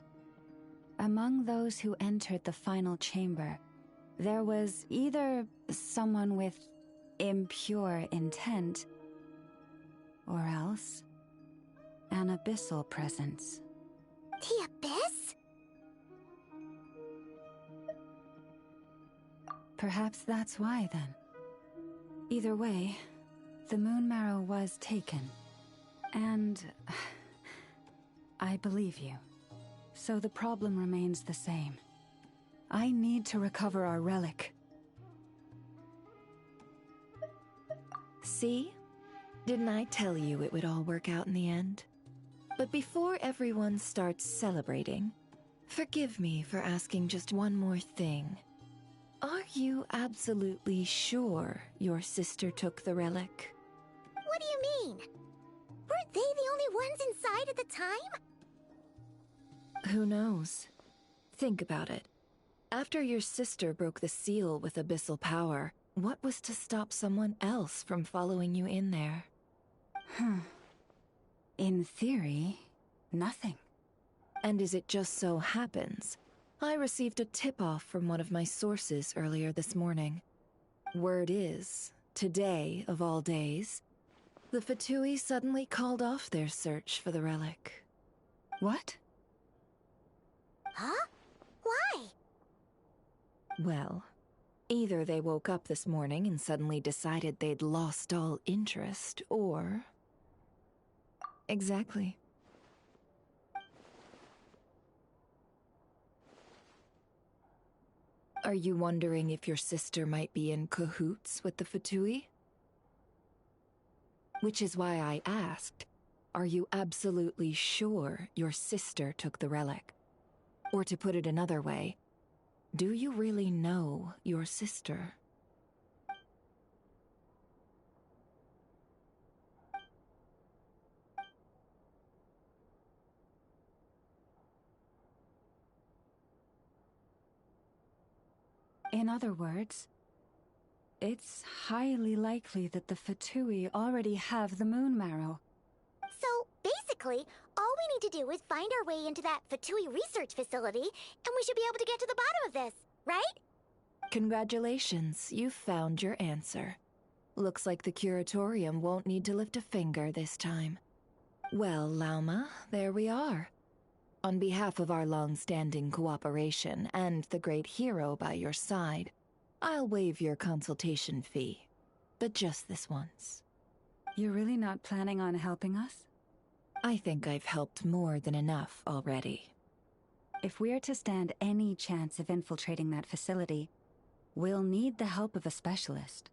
Among those who entered the final chamber, there was either someone with impure intent, or else An abyssal presence. The Abyss? Perhaps that's why, then. Either way, the moon marrow was taken. And I believe you. So the problem remains the same. I need to recover our relic. See? Didn't I tell you it would all work out in the end? But before everyone starts celebrating, forgive me for asking just one more thing. Are you absolutely sure your sister took the relic? What do you mean? Weren't they the only ones inside at the time? Who knows? Think about it. After your sister broke the seal with abyssal power, what was to stop someone else from following you in there? In theory, nothing. And as it just so happens, I received a tip-off from one of my sources earlier this morning. Word is, today of all days, the Fatui suddenly called off their search for the relic. What? Huh? Why? Well, either they woke up this morning and suddenly decided they'd lost all interest, or... Exactly. Are you wondering if your sister might be in cahoots with the Fatui? Which is why I asked, are you absolutely sure your sister took the relic? Or to put it another way, do you really know your sister? In other words, it's highly likely that the Fatui already have the moon marrow. So, basically, all we need to do is find our way into that Fatui research facility, and we should be able to get to the bottom of this, right? Congratulations, you've found your answer. Looks like the curatorium won't need to lift a finger this time. Well, Lauma, there we are. On behalf of our long-standing cooperation and the great hero by your side, I'll waive your consultation fee. But just this once. You're really not planning on helping us? I think I've helped more than enough already. If we're to stand any chance of infiltrating that facility, we'll need the help of a specialist.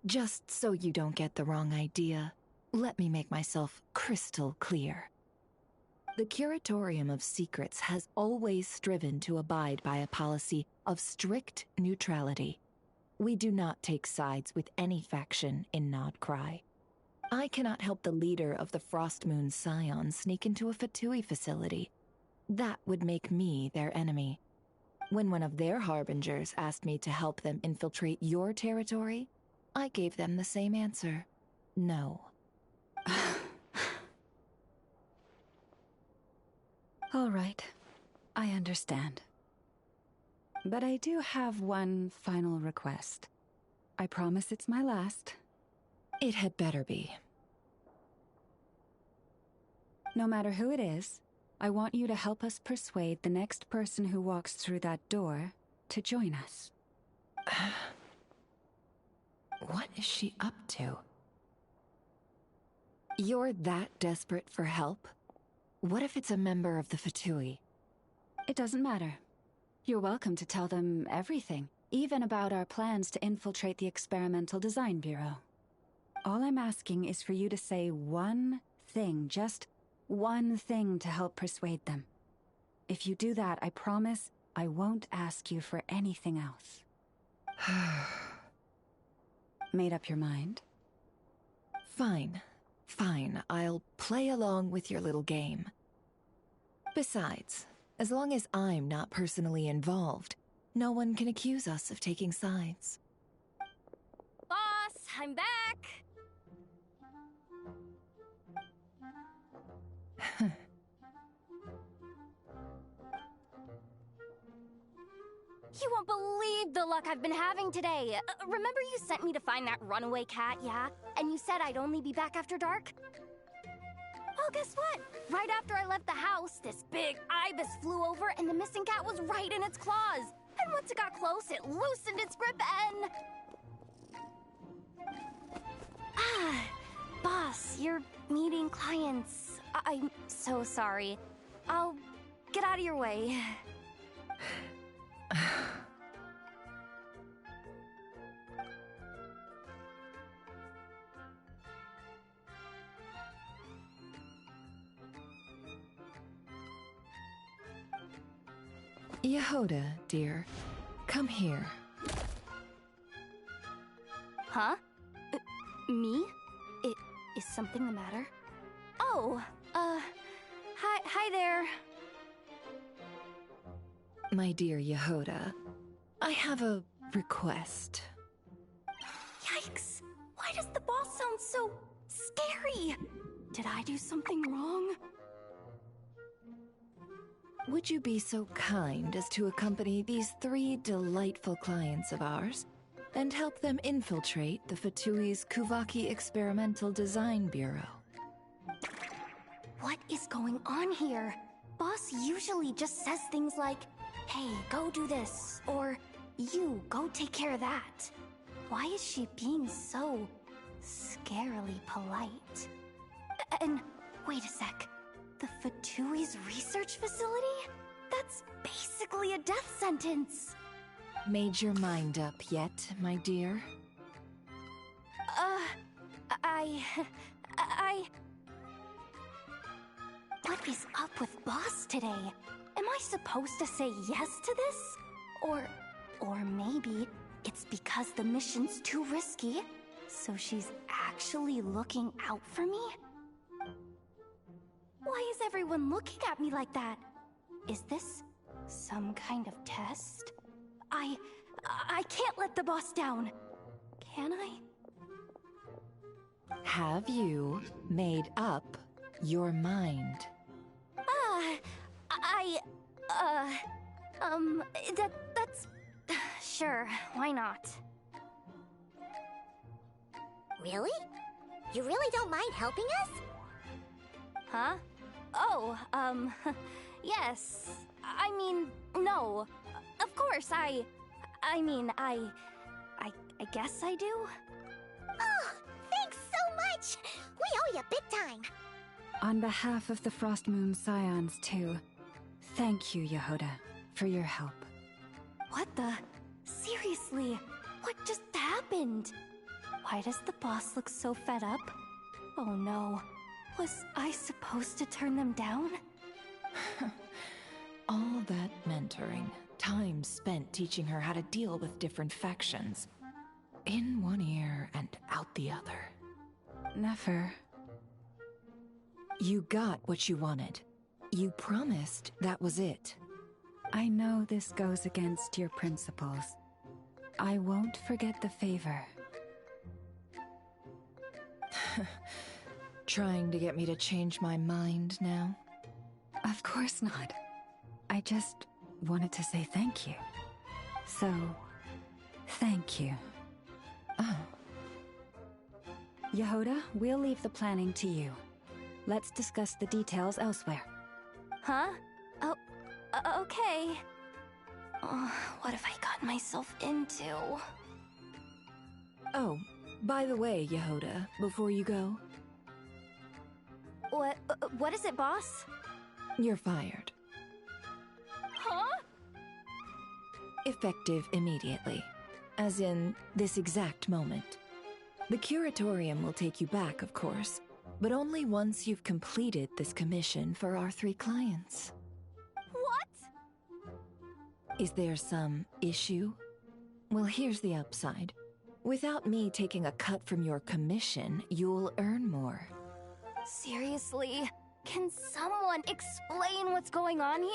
Just so you don't get the wrong idea, let me make myself crystal clear. The Curatorium of Secrets has always striven to abide by a policy of strict neutrality. We do not take sides with any faction in Nodcry. I cannot help the leader of the Frostmoon Scions sneak into a Fatui facility. That would make me their enemy. When one of their harbingers asked me to help them infiltrate your territory, I gave them the same answer. No. All right, I understand. But I do have one final request. I promise it's my last. It had better be. No matter who it is, I want you to help us persuade the next person who walks through that door to join us. What is she up to? You're that desperate for help? What if it's a member of the Fatui? It doesn't matter. You're welcome to tell them everything, even about our plans to infiltrate the Experimental Design Bureau. All I'm asking is for you to say one thing, just one thing to help persuade them. If you do that, I promise I won't ask you for anything else. Made up your mind? Fine. Fine, I'll play along with your little game. Besides, as long as I'm not personally involved, no one can accuse us of taking sides. Boss, I'm back! You won't believe the luck I've been having today. Remember you sent me to find that runaway cat, yeah? And you said I'd only be back after dark? Oh, guess what? Right after I left the house, this big ibis flew over and the missing cat was right in its claws. And once it got close, it loosened its grip and... Ah, boss, you're meeting clients. I'm so sorry. I'll get out of your way. Yehoda, dear, come here. Huh? Me? Is something the matter? Oh, hi there. My dear Yehoda, I have a request. Yikes! Why does the boss sound so scary? Did I do something wrong? Would you be so kind as to accompany these 3 delightful clients of ours and help them infiltrate the Fatui's Kuvaki Experimental Design Bureau? What is going on here? Boss usually just says things like, hey, go do this, or you, go take care of that. Why is she being so scarily polite? And wait a sec. The Fatui's research facility? That's basically a death sentence. Made your mind up yet, my dear? What is up with Boss today? Am I supposed to say yes to this? Or maybe it's because the mission's too risky, so she's actually looking out for me? Why is everyone looking at me like that? Is this some kind of test? I can't let the boss down. Can I? Have you made up your mind? That's... Sure, why not? Really? You really don't mind helping us? Huh? Oh, yes. I mean, no. Of course, I guess I do. Oh, thanks so much! We owe you big time! On behalf of the Frost Moon Scions, too, thank you, Yehoda, for your help. What the? Seriously, what just happened? Why does the boss look so fed up? Oh no. Was I supposed to turn them down? All that mentoring, time spent teaching her how to deal with different factions. In one ear and out the other. Never. You got what you wanted. You promised that was it. I know this goes against your principles. I won't forget the favor. Trying to get me to change my mind now? Of course not. I just wanted to say thank you. So, thank you. Oh. Yehoda, we'll leave the planning to you. Let's discuss the details elsewhere. Huh? Oh, okay. Oh, what have I gotten myself into? Oh, by the way, Yehoda, before you go... What is it, boss? You're fired. Huh? Effective immediately. As in, this exact moment. The curatorium will take you back, of course, but only once you've completed this commission for our 3 clients. What? Is there some issue? Well, here's the upside. Without me taking a cut from your commission, you'll earn more. Seriously? Can someone explain what's going on here?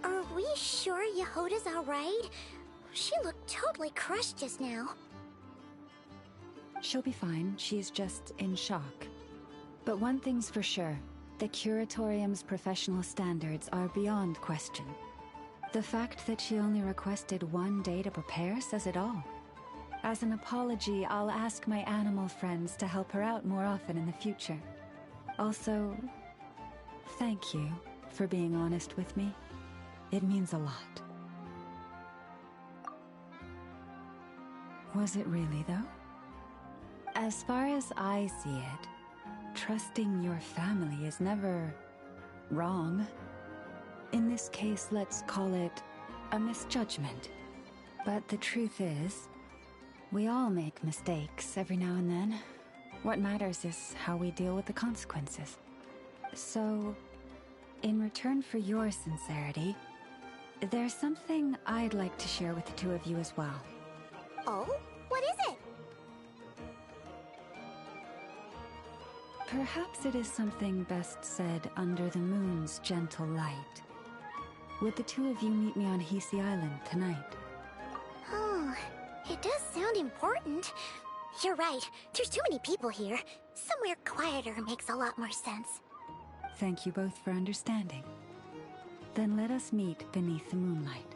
Are we sure Yehoda's alright? she looked totally crushed just now. She'll be fine. She's just in shock. But one thing's for sure. The Curatorium's professional standards are beyond question. The fact that she only requested 1 day to prepare says it all. As an apology, I'll ask my animal friends to help her out more often in the future. Also, thank you for being honest with me. It means a lot. Was it really, though? As far as I see it, trusting your family is never wrong. In this case, let's call it a misjudgment. But the truth is, we all make mistakes every now and then. What matters is how we deal with the consequences. So, in return for your sincerity, there's something I'd like to share with the two of you as well. Oh? What is it? Perhaps it is something best said under the moon's gentle light. Would the two of you meet me on Hisi Island tonight? Oh, it does sound important. You're right, there's too many people here. Somewhere quieter makes a lot more sense. Thank you both for understanding. Then let us meet beneath the moonlight.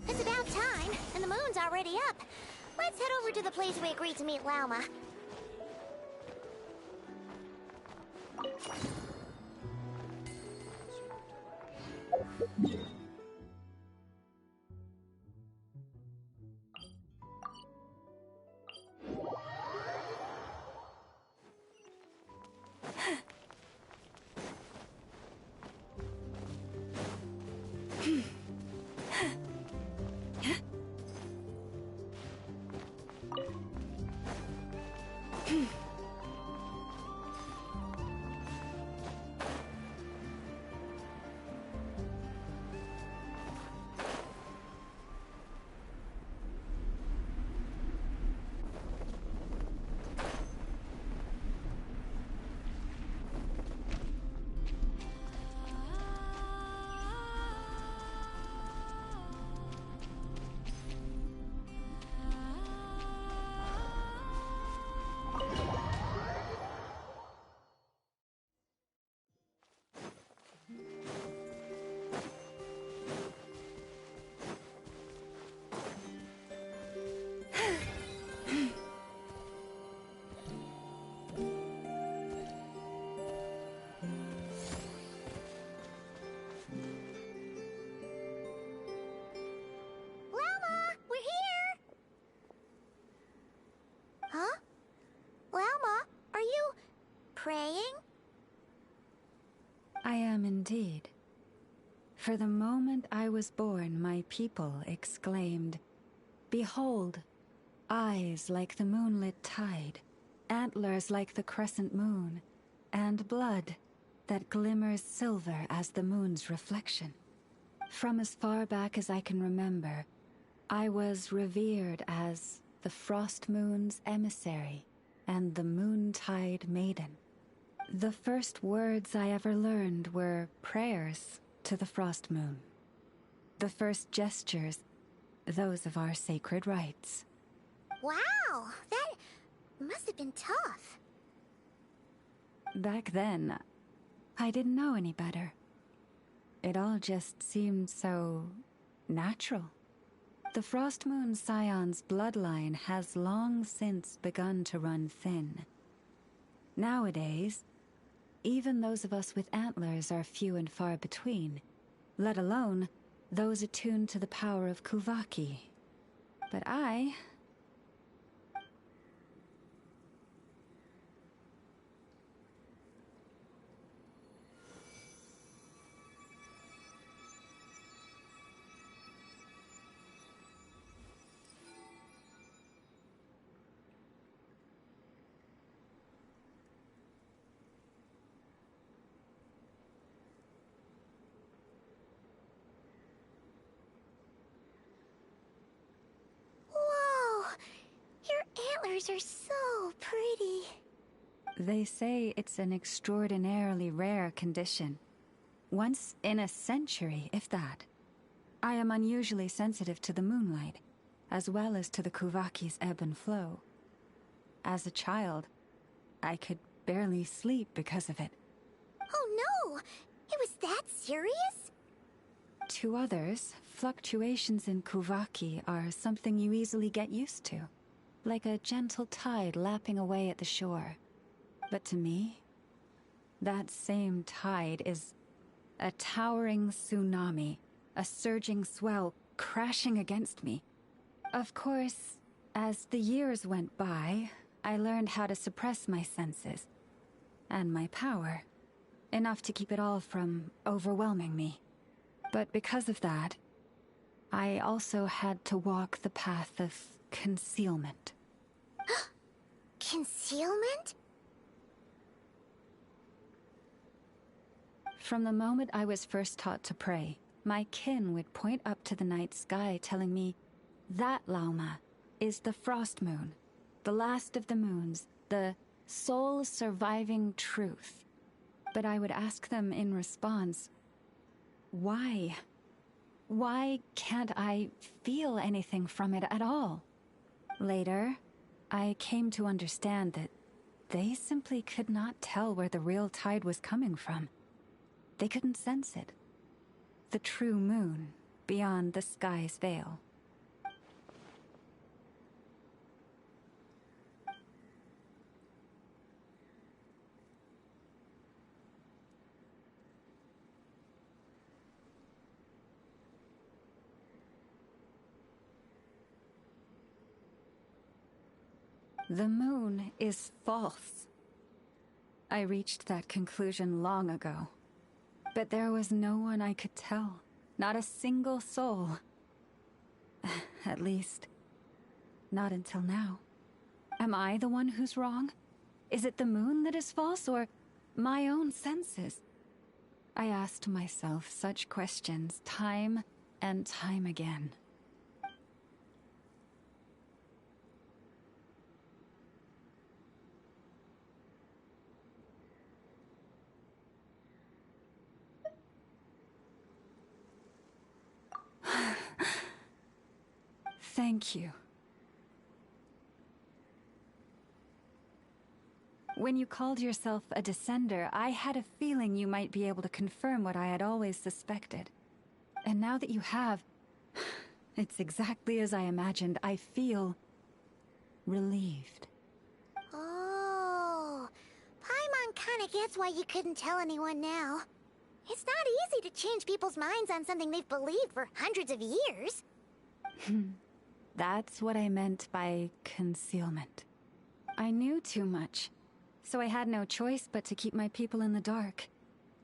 It's about time, and the moon's already up. Let's head over to the place we agreed to meet Lauma. Praying? I am indeed. For the moment I was born, my people exclaimed, "Behold, eyes like the moonlit tide, antlers like the crescent moon, and blood that glimmers silver as the moon's reflection." From as far back as I can remember, I was revered as the Frost Moon's emissary and the Moontide Maiden. The first words I ever learned were prayers to the Frost Moon. The first gestures, those of our sacred rites. Wow, that must have been tough. Back then, I didn't know any better. It all just seemed so natural. The Frost Moon Scion's bloodline has long since begun to run thin. Nowadays, even those of us with antlers are few and far between, let alone those attuned to the power of Kuvaki. But I... Whoa! Your antlers are so pretty. They say it's an extraordinarily rare condition. Once in a century, if that. I am unusually sensitive to the moonlight, as well as to the Kuvaki's ebb and flow. As a child, I could barely sleep because of it. Oh no! It was that serious? To others, fluctuations in Kuvaki are something you easily get used to, like a gentle tide lapping away at the shore. But to me, that same tide is a towering tsunami, a surging swell crashing against me. Of course, as the years went by, I learned how to suppress my senses and my power, enough to keep it all from overwhelming me. But because of that, I also had to walk the path of concealment. Concealment? From the moment I was first taught to pray, my kin would point up to the night sky telling me, that Lauma is the frost moon, the last of the moons, the sole surviving truth. But I would ask them in response, why? Why can't I feel anything from it at all? Later, I came to understand that they simply could not tell where the real tide was coming from. They couldn't sense it. The true moon, beyond the sky's veil. The moon is false. I reached that conclusion long ago. But there was no one I could tell. Not a single soul. At least, not until now. Am I the one who's wrong? Is it the moon that is false, or my own senses? I asked myself such questions time and time again. Thank you. When you called yourself a descender, I had a feeling you might be able to confirm what I had always suspected. And now that you have, it's exactly as I imagined. I feel relieved. Oh, Paimon kinda gets why you couldn't tell anyone now. It's not easy to change people's minds on something they've believed for hundreds of years. That's what I meant by concealment. I knew too much, so I had no choice but to keep my people in the dark.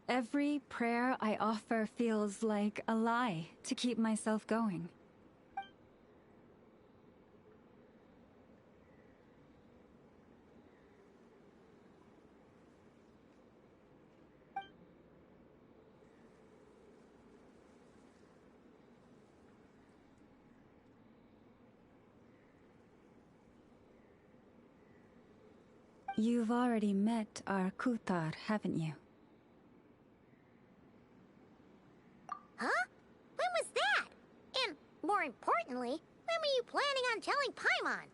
Every prayer I offer feels like a lie to keep myself going. You've already met our Kutar, haven't you? Huh? When was that? And, more importantly, when were you planning on telling Paimon?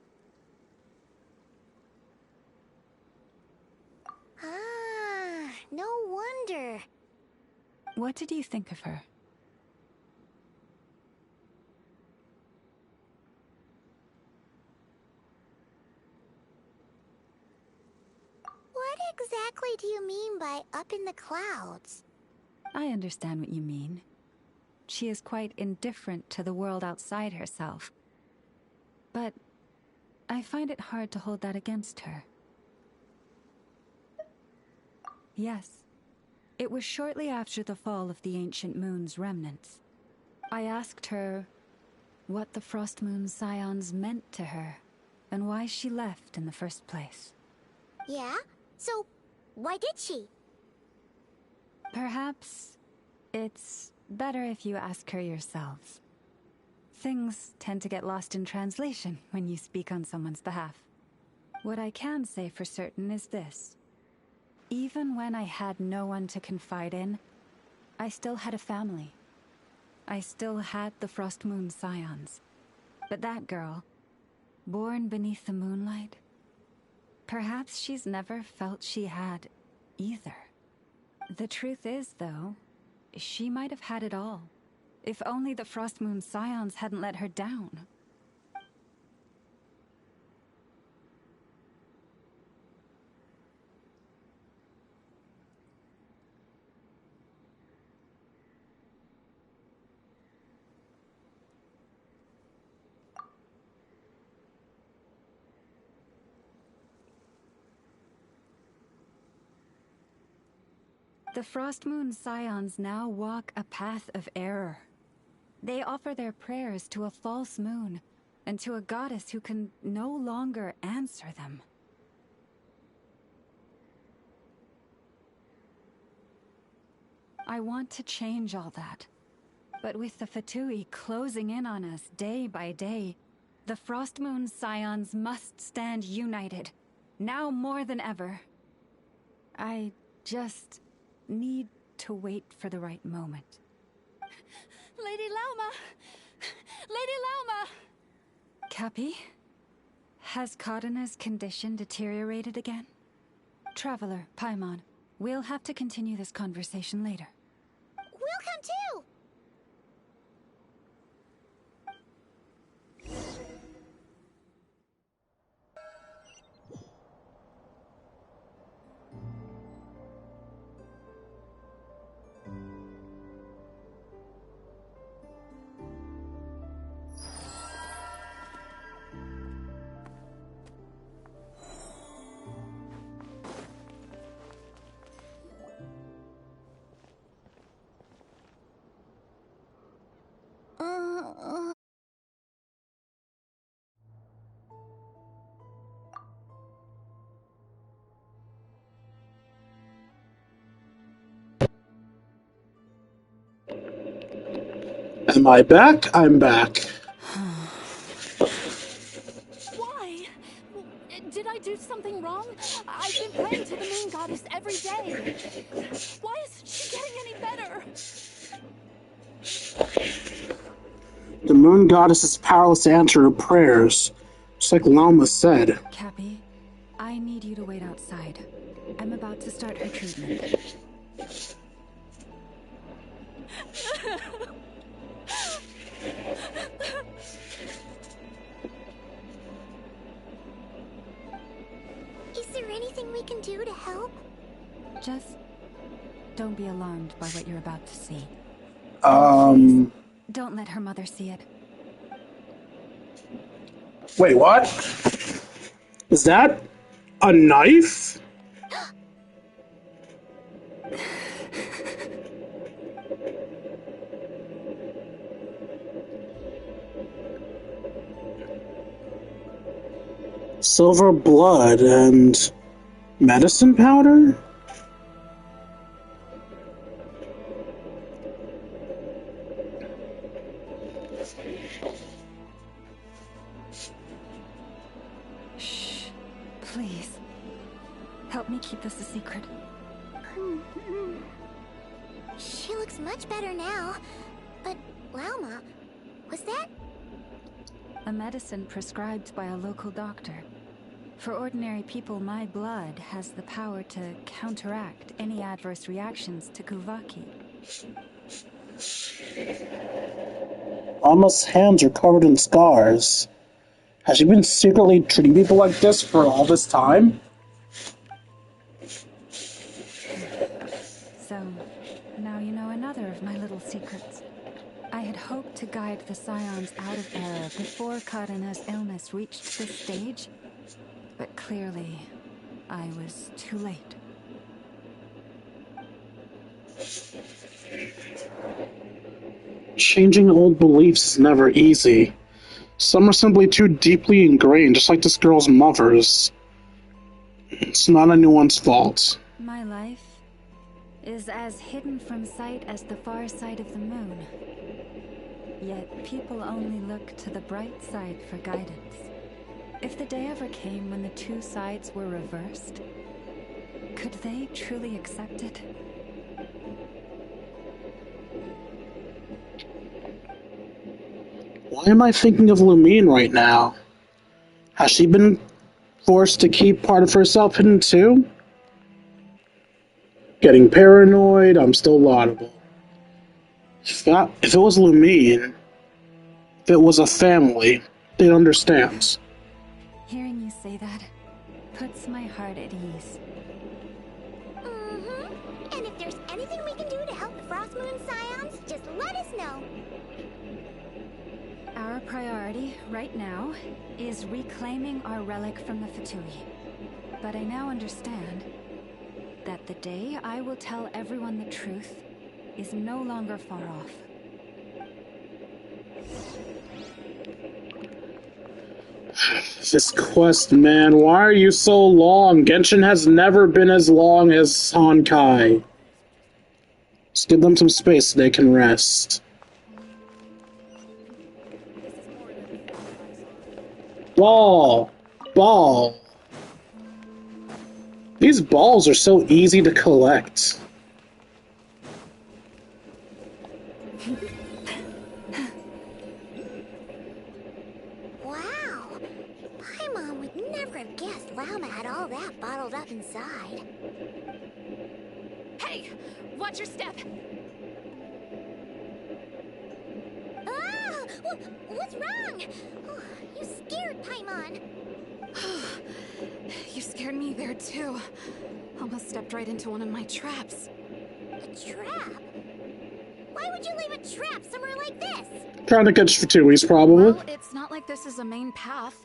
Ah, no wonder. What did you think of her? What exactly do you mean by up in the clouds? I understand what you mean. she is quite indifferent to the world outside herself. But I find it hard to hold that against her. Yes, it was shortly after the fall of the ancient moon's remnants. I asked her what the Frost Moon Scions meant to her, and why she left in the first place. Yeah? So, why did she? Perhaps it's better if you ask her yourselves. Things tend to get lost in translation when you speak on someone's behalf. What I can say for certain is this. Even when I had no one to confide in, I still had a family. I still had the Frost Moon Scions. But that girl, born beneath the moonlight, perhaps she's never felt she had either. The truth is, though, she might have had it all. If only the Frost Moon Scions hadn't let her down. The Frost Moon Scions now walk a path of error. They offer their prayers to a false moon, and to a goddess who can no longer answer them. I want to change all that. But with the Fatui closing in on us day by day, the Frost Moon Scions must stand united, now more than ever. I just need to wait for the right moment. Lady Lauma! Lady Lauma! Cappy? Has Cardina's condition deteriorated again? Traveler, Paimon, we'll have to continue this conversation later. We'll come too! Am I back? I'm back. Why? Did I do something wrong? I've been praying to the moon goddess every day. Why isn't she getting any better? The moon goddess is powerless to answer her prayers, just like Lauma said. Cappy, I need you to wait outside. I'm about to start her treatment. Is there anything we can do to help? Just don't be alarmed by what you're about to see. Please, don't let her mother see it. Wait, what? Is that a knife? Silver blood and medicine powder? Shh. Please. Help me keep this a secret. She looks much better now. But, Lauma, was that? A medicine prescribed by a local doctor. For ordinary people, my blood has the power to counteract any adverse reactions to Kuvaki. Lauma's hands are covered in scars. Has she been secretly treating people like this for all this time? So, now you know another of my little secrets. I had hoped to guide the Scions out of error before Karina's illness reached this stage, but clearly, I was too late. Changing old beliefs is never easy. Some are simply too deeply ingrained, just like this girl's mother's. It's not anyone's fault. My life is as hidden from sight as the far side of the moon. Yet people only look to the bright side for guidance. If the day ever came when the two sides were reversed, could they truly accept it? Why am I thinking of Lumine right now? Has she been forced to keep part of herself hidden too? Getting paranoid, I'm still laudable. If it was Lumine, if it was a family, they'd understand. Hearing you say that puts my heart at ease. Mm-hmm. And if there's anything we can do to help the Frost Moon Scions, just let us know. Our priority, right now, is reclaiming our relic from the Fatui. But I now understand that the day I will tell everyone the truth is no longer far off. This quest, man, why are you so long? Genshin has never been as long as Honkai. Just give them some space so they can rest. Ball! Ball! These balls are so easy to collect. Wow! Paimon would never have guessed Lauma had all that bottled up inside. Hey! Watch your step! Oh! What's wrong? Oh, you scared Paimon. You scared me there too. Almost stepped right into one of my traps. A trap? Why would you leave a trap somewhere like this? Trying to catch Fatuis, probably. Well, it's not like this is a main path.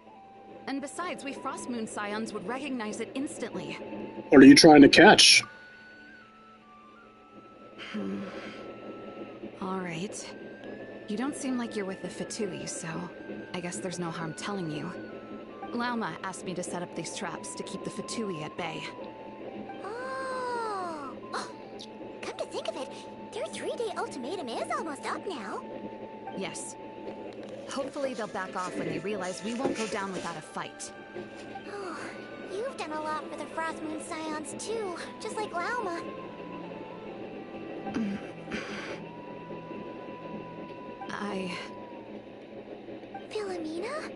And besides, we Frost Moon Scions would recognize it instantly. What are you trying to catch? Alright. You don't seem like you're with the Fatui, so I guess there's no harm telling you. Lauma asked me to set up these traps to keep the Fatui at bay. Oh! Come to think of it, their 3-day ultimatum is almost up now. Yes. Hopefully they'll back off when they realize we won't go down without a fight. Oh, you've done a lot for the Frost Moon Scions too, just like Lauma. Philomena?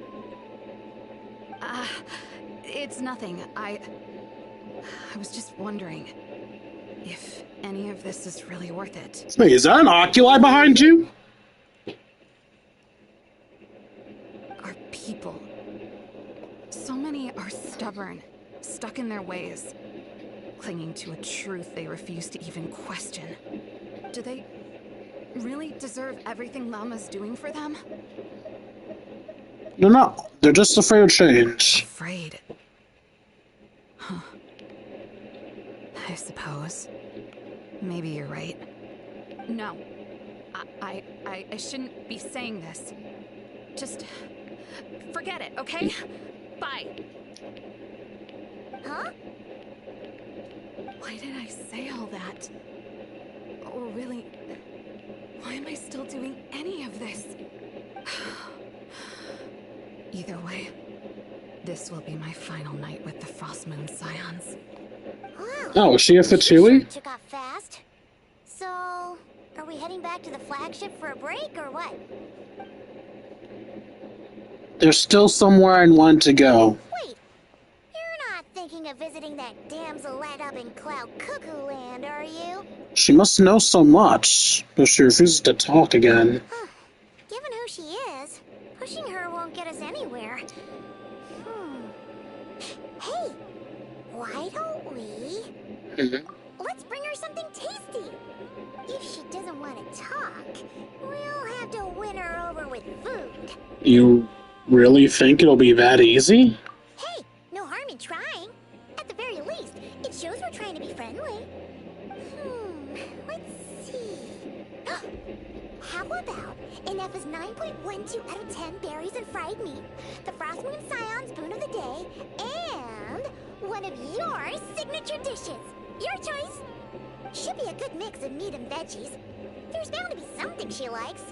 It's nothing. I was just wondering if any of this is really worth it. Wait, is that an oculi behind you? Our people. So many are stubborn, stuck in their ways, clinging to a truth they refuse to even question. Do they really deserve everything Lauma's doing for them? They're not. They're just afraid of change. Afraid? Huh. I suppose. Maybe you're right. No. I shouldn't be saying this. Just forget it, okay? Bye. Huh? Why did I say all that? Or really, why am I still doing any of this? Either way, this will be my final night with the Frost Moon Scions. Wow. Oh, is she a Fatui? Sure took off fast. So, are we heading back to the flagship for a break or what? There's still somewhere I want to go. Wait, you're not thinking of visiting that damselette up in Cloud Cuckoo Land, are you? She must know so much, but she refuses to talk again. Huh. Given who she is, pushing her won't get us anywhere. Hey, why don't we... Let's bring her something tasty. If she doesn't want to talk, we'll have You really think it'll be that easy? Hey, no harm in trying. At the very least, it shows we're trying to be friendly. Let's see. How about Inef's 9.12 out of 10 berries and fried meat, the Frost Moon Scion's boon of the day, and one of your signature dishes. Your choice. Should be a good mix of meat and veggies. There's bound to be something she likes.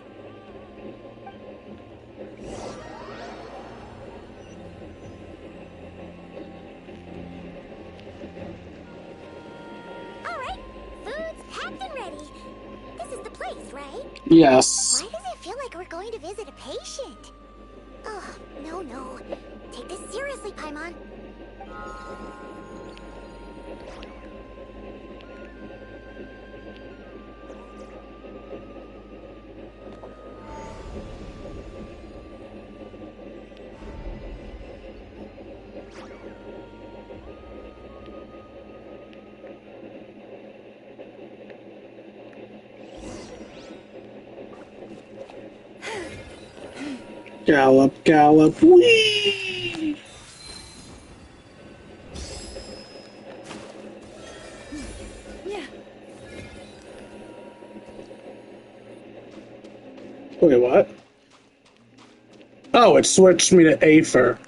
Alright, food's packed and ready. This is the place, right? Yes. Why does it feel like we're going to visit a patient? Oh, no. Take this seriously, Paimon. Gallop, gallop, whee! Yeah. Wait, what? Oh, it switched me to Aether.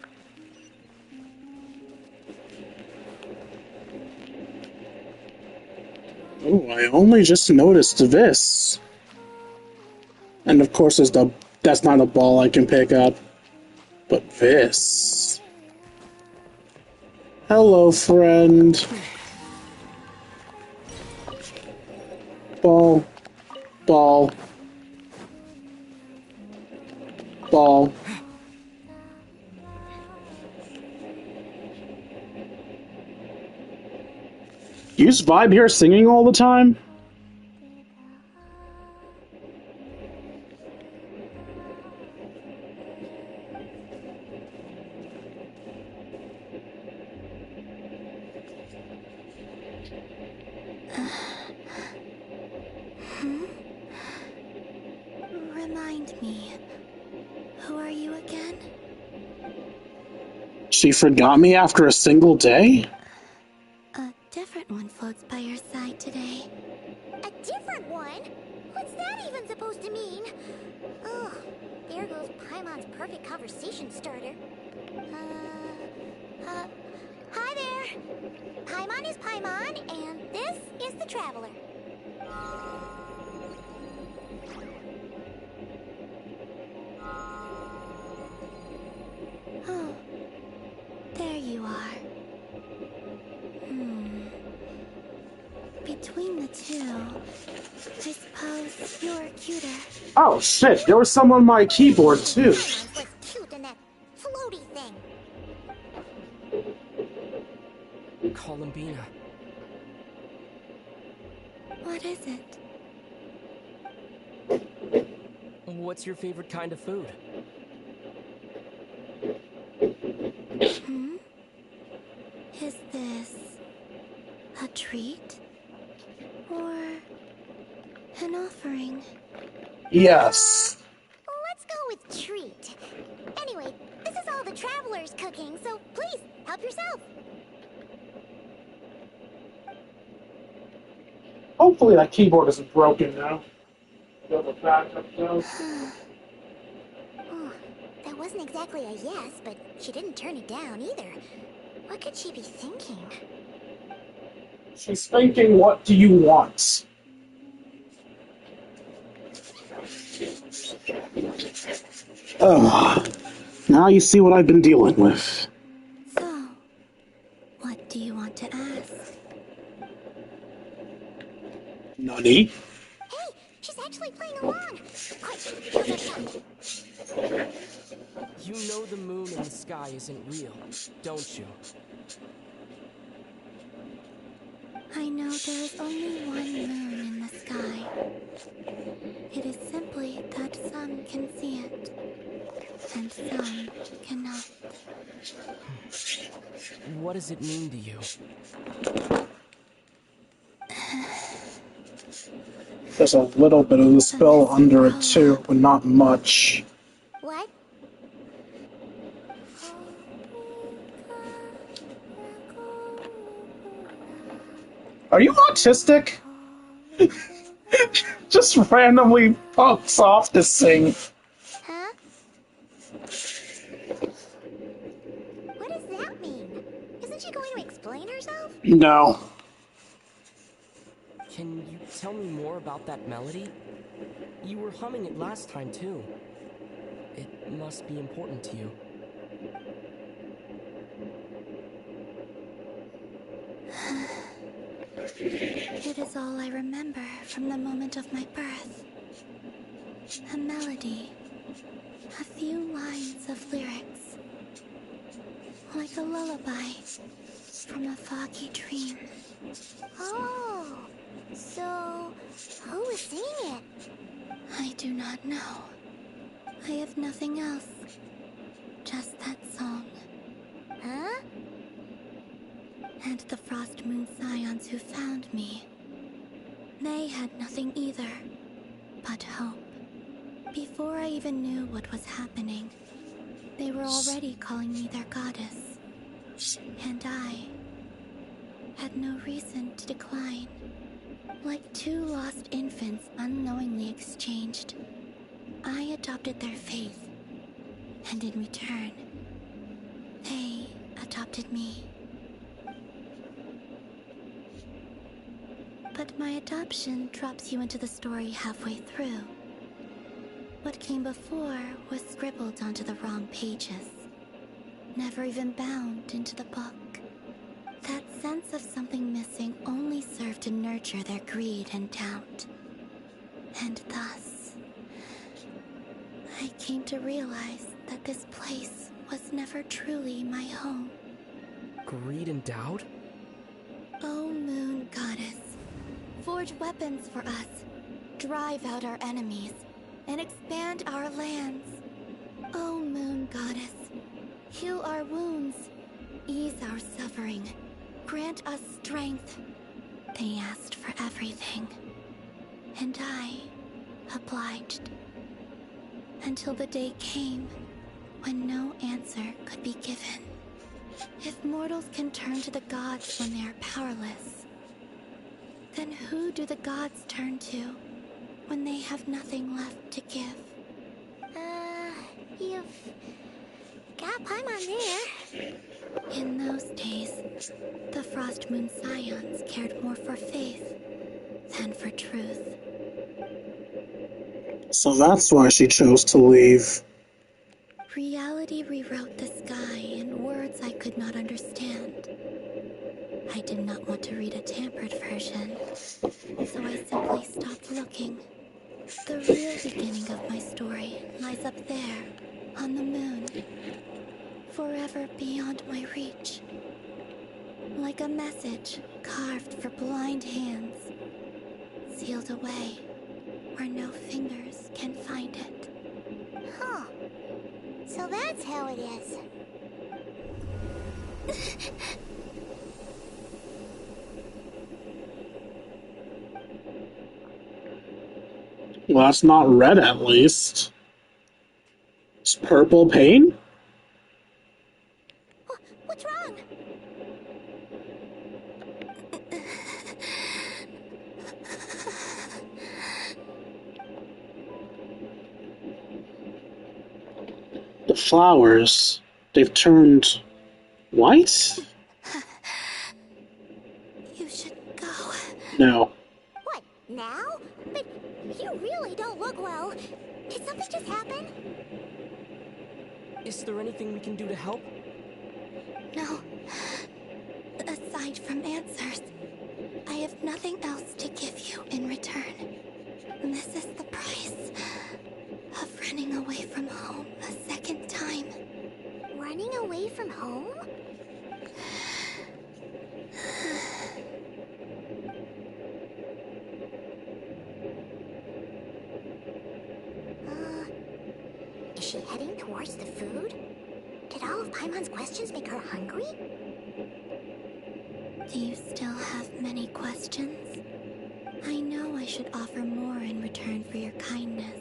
Oh, I only just noticed this. And of course, that's not a ball I can pick up. But this. Hello, friend. Ball. Ball. Ball. You just vibe here singing all the time? Remind me, who are you again? She forgot me after a single day? A different one floats by your side today. A different one? What's that even supposed to mean? Ugh, there goes Paimon's perfect conversation starter. Hi there! Paimon is Paimon, and this is the Traveler. Oh, there you are. Between the two, I suppose you're cuter. Oh shit, there was someone on my keyboard too. Was cute in that floaty thing. Columbina. What is it? What's your favorite kind of food? Is this a treat? Or an offering? Yes. Let's go with treat. Anyway, this is all the Traveler's cooking, so please, help yourself. Hopefully that keyboard isn't broken now. Double backup though. That wasn't exactly a yes, but she didn't turn it down either. What could she be thinking? She's thinking, what do you want? Ugh. Now you see what I've been dealing with. So, what do you want to ask? Nani? Hey, she's actually playing along. Quick, here's our shot. You know the moon in the sky isn't real, don't you? I know there is only one moon in the sky. It is simply that some can see it, and some cannot. What does it mean to you? There's a little bit of the spell under it too, but not much. What? Are you autistic? Just randomly pops off to sing. Huh? What does that mean? Isn't she going to explain herself? No. Can you tell me more about that melody? You were humming it last time, too. It must be important to you. It is all I remember from the moment of my birth. A melody. A few lines of lyrics. Like a lullaby from a foggy dream. Oh, so who was singing it? I do not know. I have nothing else. Just that song. Huh? And the Frost Moon Scions who found me. They had nothing either, but hope. Before I even knew what was happening, they were already calling me their goddess. And I had no reason to decline. Like two lost infants unknowingly exchanged, I adopted their faith. And in return, they adopted me. But my adoption drops you into the story halfway through. What came before was scribbled onto the wrong pages, never even bound into the book. That sense of something missing only served to nurture their greed and doubt. And thus, I came to realize that this place was never truly my home. Greed and doubt? O Moon Goddess, forge weapons for us, drive out our enemies, and expand our lands. O Moon Goddess, heal our wounds, ease our suffering, grant us strength. They asked for everything, and I obliged. Until the day came when no answer could be given. If mortals can turn to the gods when they are powerless, then who do the gods turn to when they have nothing left to give? You've got Paimon there. In those days, the Frost Moon Scions cared more for faith than for truth. So that's why she chose to leave. Reality rewrote the sky in words I could not understand. I did not want to read a tampered version, so I simply stopped looking. The real beginning of my story lies up there, on the moon, forever beyond my reach. Like a message carved for blind hands, sealed away where no fingers can find it. Huh. So that's how it is. Well, that's not red, at least. It's purple pain? What's wrong? The flowers, they've turned white? You should go. No. What, now? But you really don't look well. Did something just happen? Is there anything we can do to help? No. Aside from answers, I have nothing else to give you in return. This is the price of running away from home a second time. Running away from home? Is she heading towards the food? Did all of Paimon's questions make her hungry? Do you still have many questions? I know I should offer more in return for your kindness,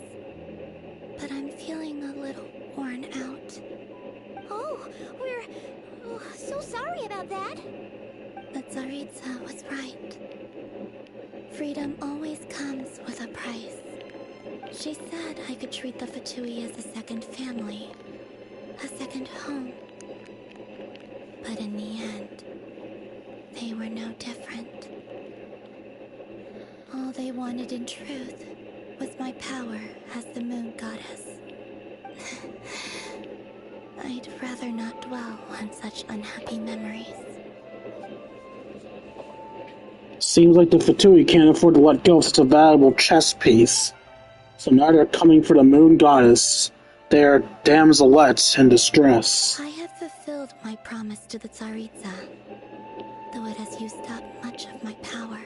but I'm feeling a little worn out. Oh, we're so sorry about that. The Tsaritsa was right. Freedom always comes with a price. She said I could treat the Fatui as a second family, a second home. But in the end, they were no different. All they wanted in truth was my power as the moon goddess. I'd rather not dwell on such unhappy memories. Seems like the Fatui can't afford to let go of such a valuable chess piece. So now they're coming for the moon goddess. They are damselettes in distress. I have fulfilled my promise to the Tsaritsa, though it has used up much of my power.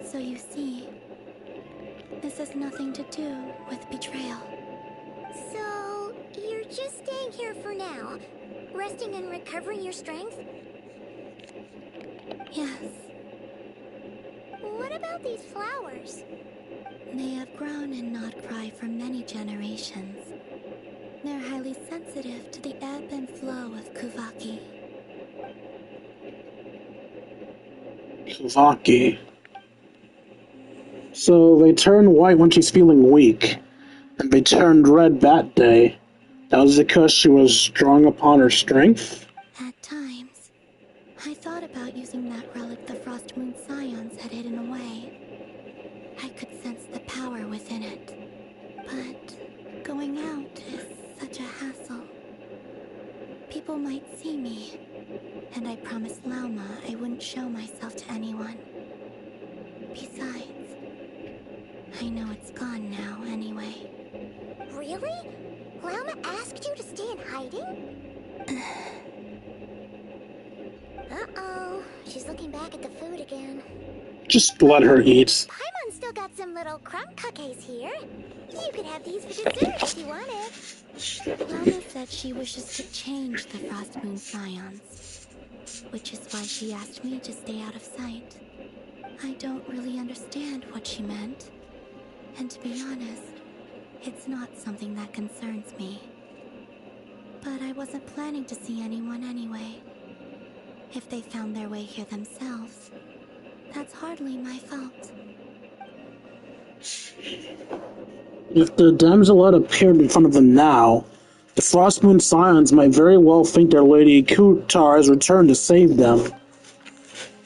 So you see, this has nothing to do with betrayal. So, you're just staying here for now, resting and recovering your strength? Yes. What about these flowers? They have grown in Nodcry for many generations. They're highly sensitive to the ebb and flow of Kuvaki. Kuvaki. So they turn white when she's feeling weak, and they turned red that day. That was because she was drawing upon her strength? At times, I thought about using that relic the Frost Moon Scions had hidden away. I could sense the power within it. But going out is such a hassle. People might see me, and I promised Lauma I wouldn't show myself to anyone. Besides, I know it's gone now anyway. Really? Lauma asked you to stay in hiding? Uh-oh, she's looking back at the food again. Just let her eat. Paimon still got some little crumb cookies here. You could have these for dessert if you wanted. Lauma said she wishes to change the Frost Moon Scions, which is why she asked me to stay out of sight. I don't really understand what she meant, and to be honest, it's not something that concerns me. But I wasn't planning to see anyone anyway. If they found their way here themselves, that's hardly my fault. If the damselette appeared in front of them now, the Frost Moon Scions might very well think their Lady Kutar has returned to save them.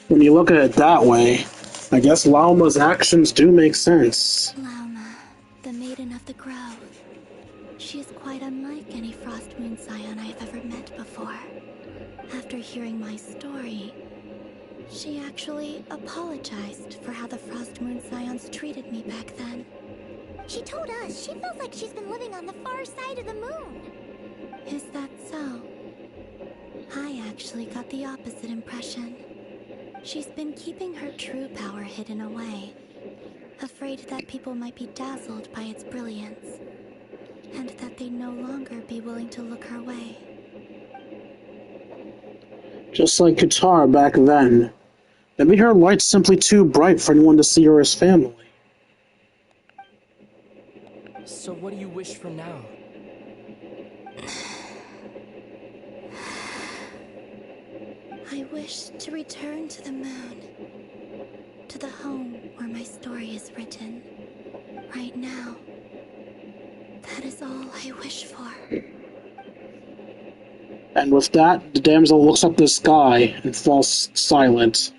When you look at it that way, I guess Lauma's actions do make sense. Lauma, the Maiden of the Grove. She is quite unlike any Frost Moon Scion I've ever met before. After hearing my story, she actually apologized for how the Frost Moon Scions treated me back then. She told us she feels like she's been living on the far side of the moon. Is that so? I actually got the opposite impression. She's been keeping her true power hidden away, afraid that people might be dazzled by its brilliance, and that they'd no longer be willing to look her way. Just like Kutar back then. Maybe her light's simply too bright for anyone to see her as family. So what do you wish for now? I wish to return to the moon, to the home where my story is written. Right now, that is all I wish for. And with that, the damsel looks up the sky and falls silent.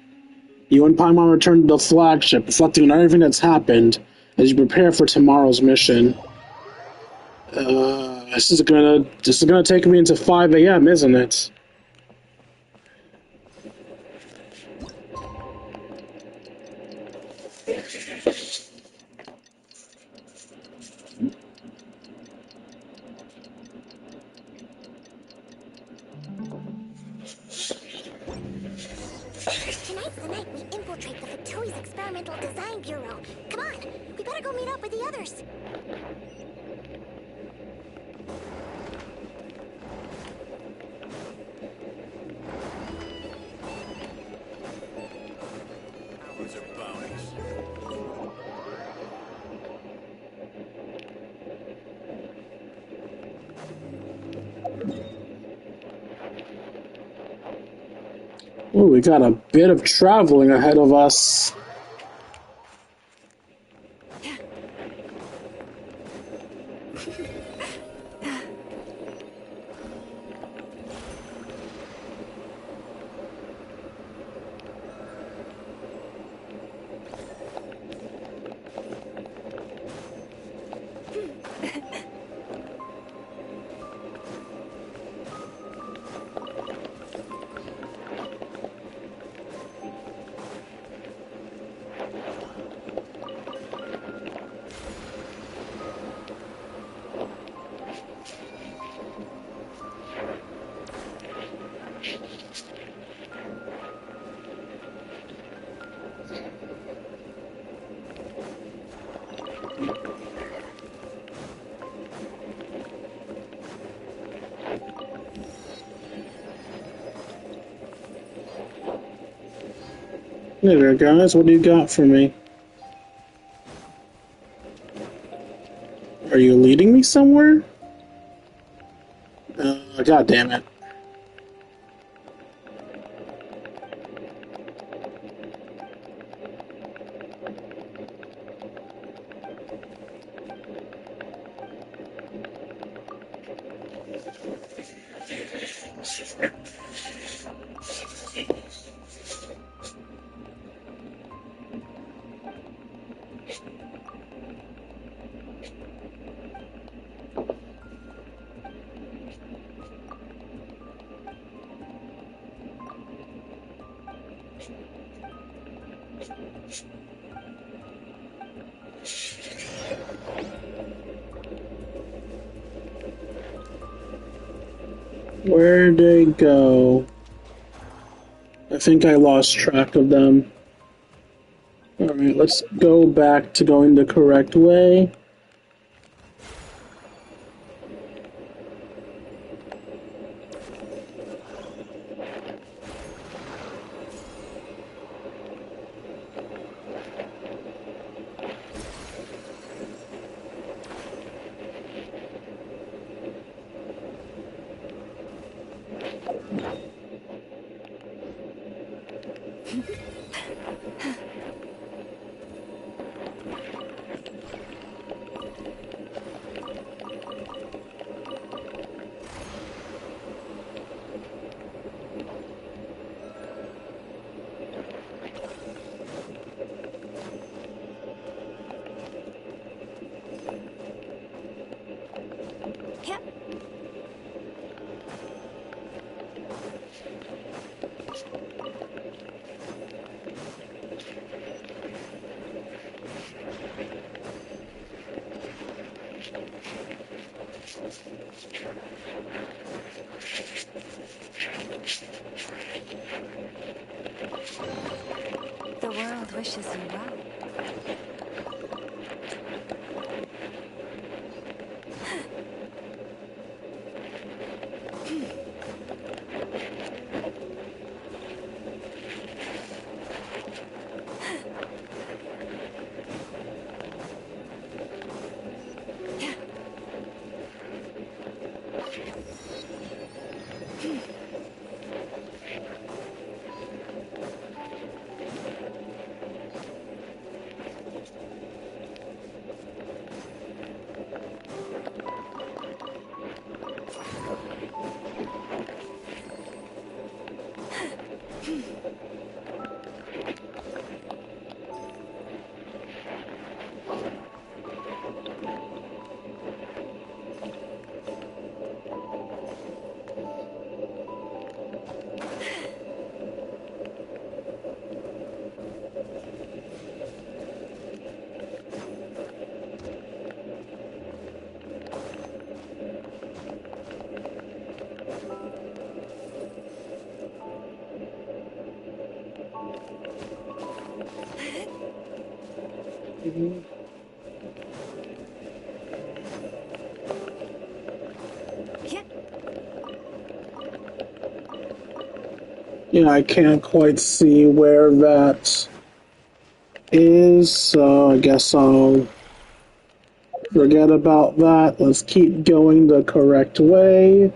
You and Paimon return to the flagship, reflecting on everything that's happened as you prepare for tomorrow's mission. This is gonna take me into 5 a.m., isn't it? Tonight's the night we infiltrate the Fatui's Experimental Design Bureau. Come on, we better go meet up with the others. Ooh, we got a bit of traveling ahead of us. Hey there, guys. What do you got for me? Are you leading me somewhere? God damn it. Where'd they go? I think I lost track of them. Alright, let's go back to going the correct way. The world wishes you well. Yeah, I can't quite see where that is, so I guess I'll forget about that. Let's keep going the correct way.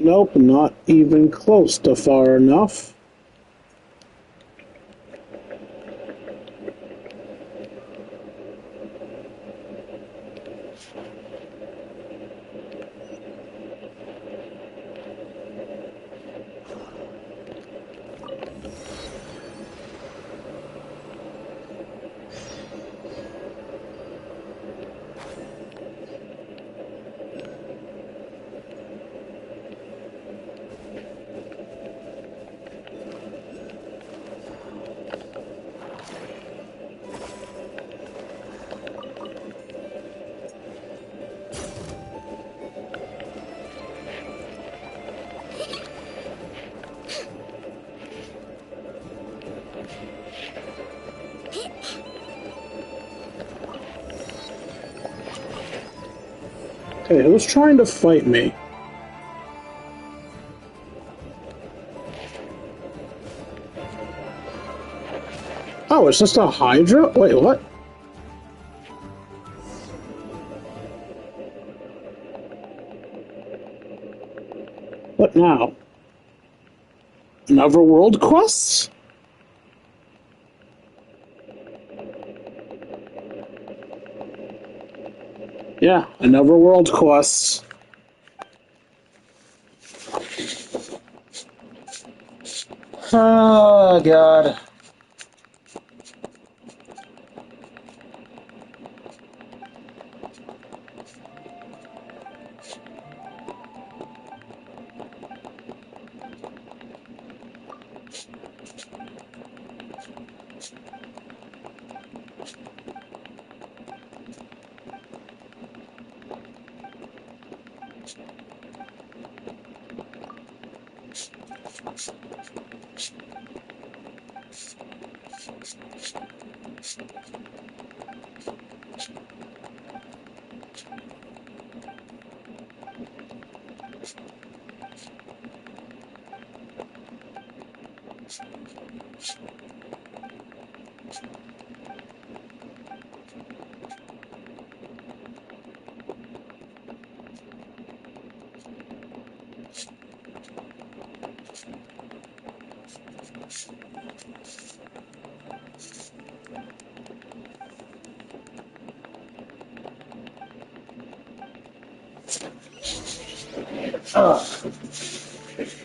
Nope, not even close to far enough. Okay, who's trying to fight me? Oh, it's just a Hydra? Wait, what? What now? Another world quest? Yeah, another world quest. Oh, God.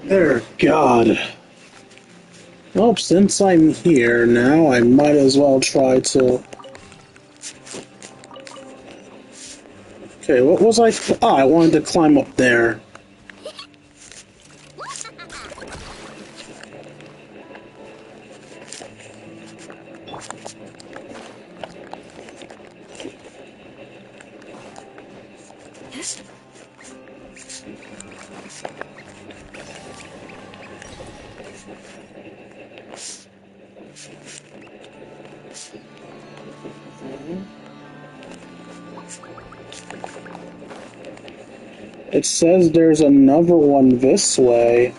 Dear God. Well, since I'm here now, I might as well try to... Okay, what was I... Ah, I wanted to climb up there. It says there's another one this way.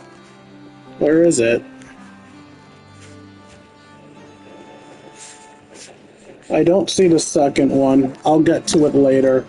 Where is it? I don't see the second one. I'll get to it later.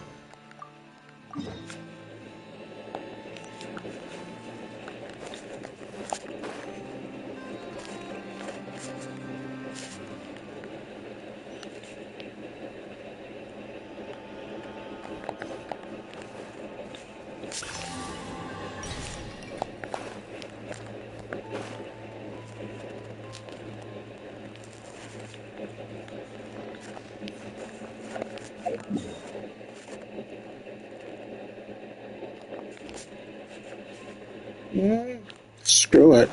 Screw it.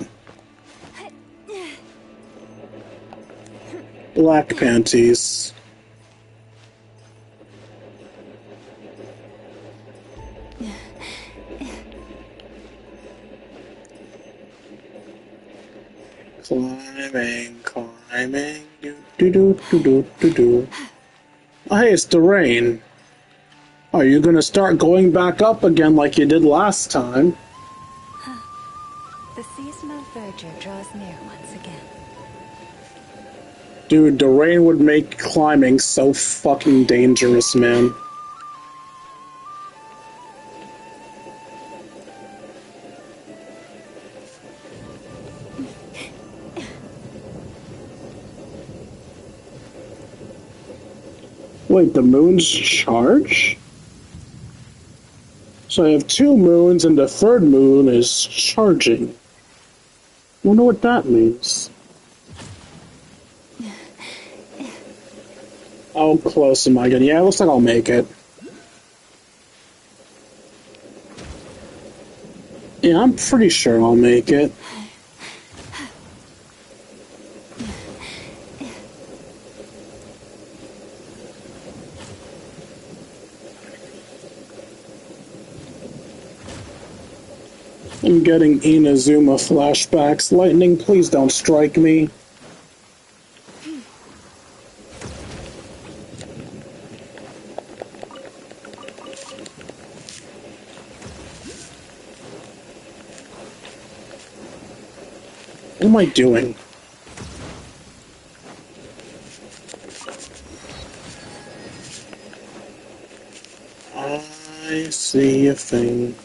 Black panties. Climbing, do. Oh, hey, it's the rain. Are you gonna start going back up again like you did last time? The season of verdure draws near once again. Dude, the rain would make climbing so fucking dangerous, man. Wait, the moons charge? So I have two moons and the third moon is charging. Wonder what that means. How close am I getting? Yeah, it looks like I'll make it. Yeah, I'm pretty sure I'll make it. I'm getting Inazuma flashbacks. Lightning, please don't strike me. What am I doing? I see a thing.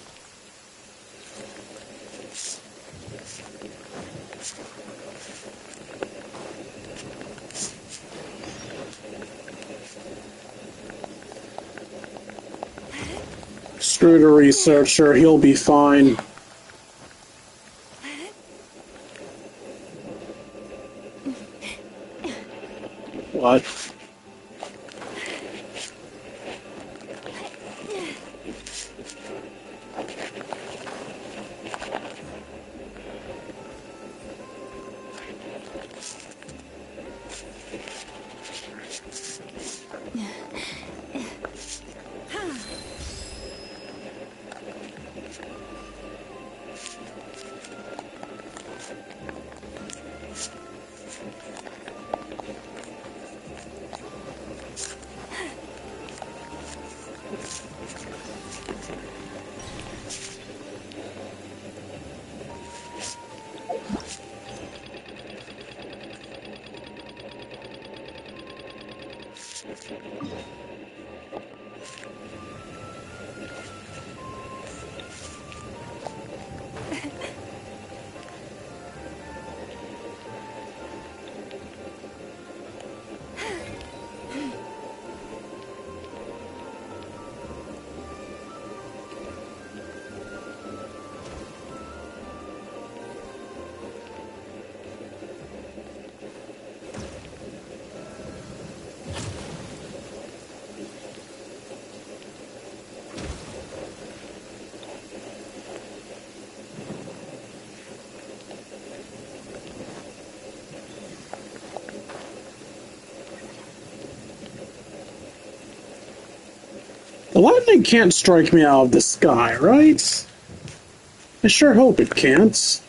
Screw the researcher, he'll be fine. What? The lightning can't strike me out of the sky, right? I sure hope it can't.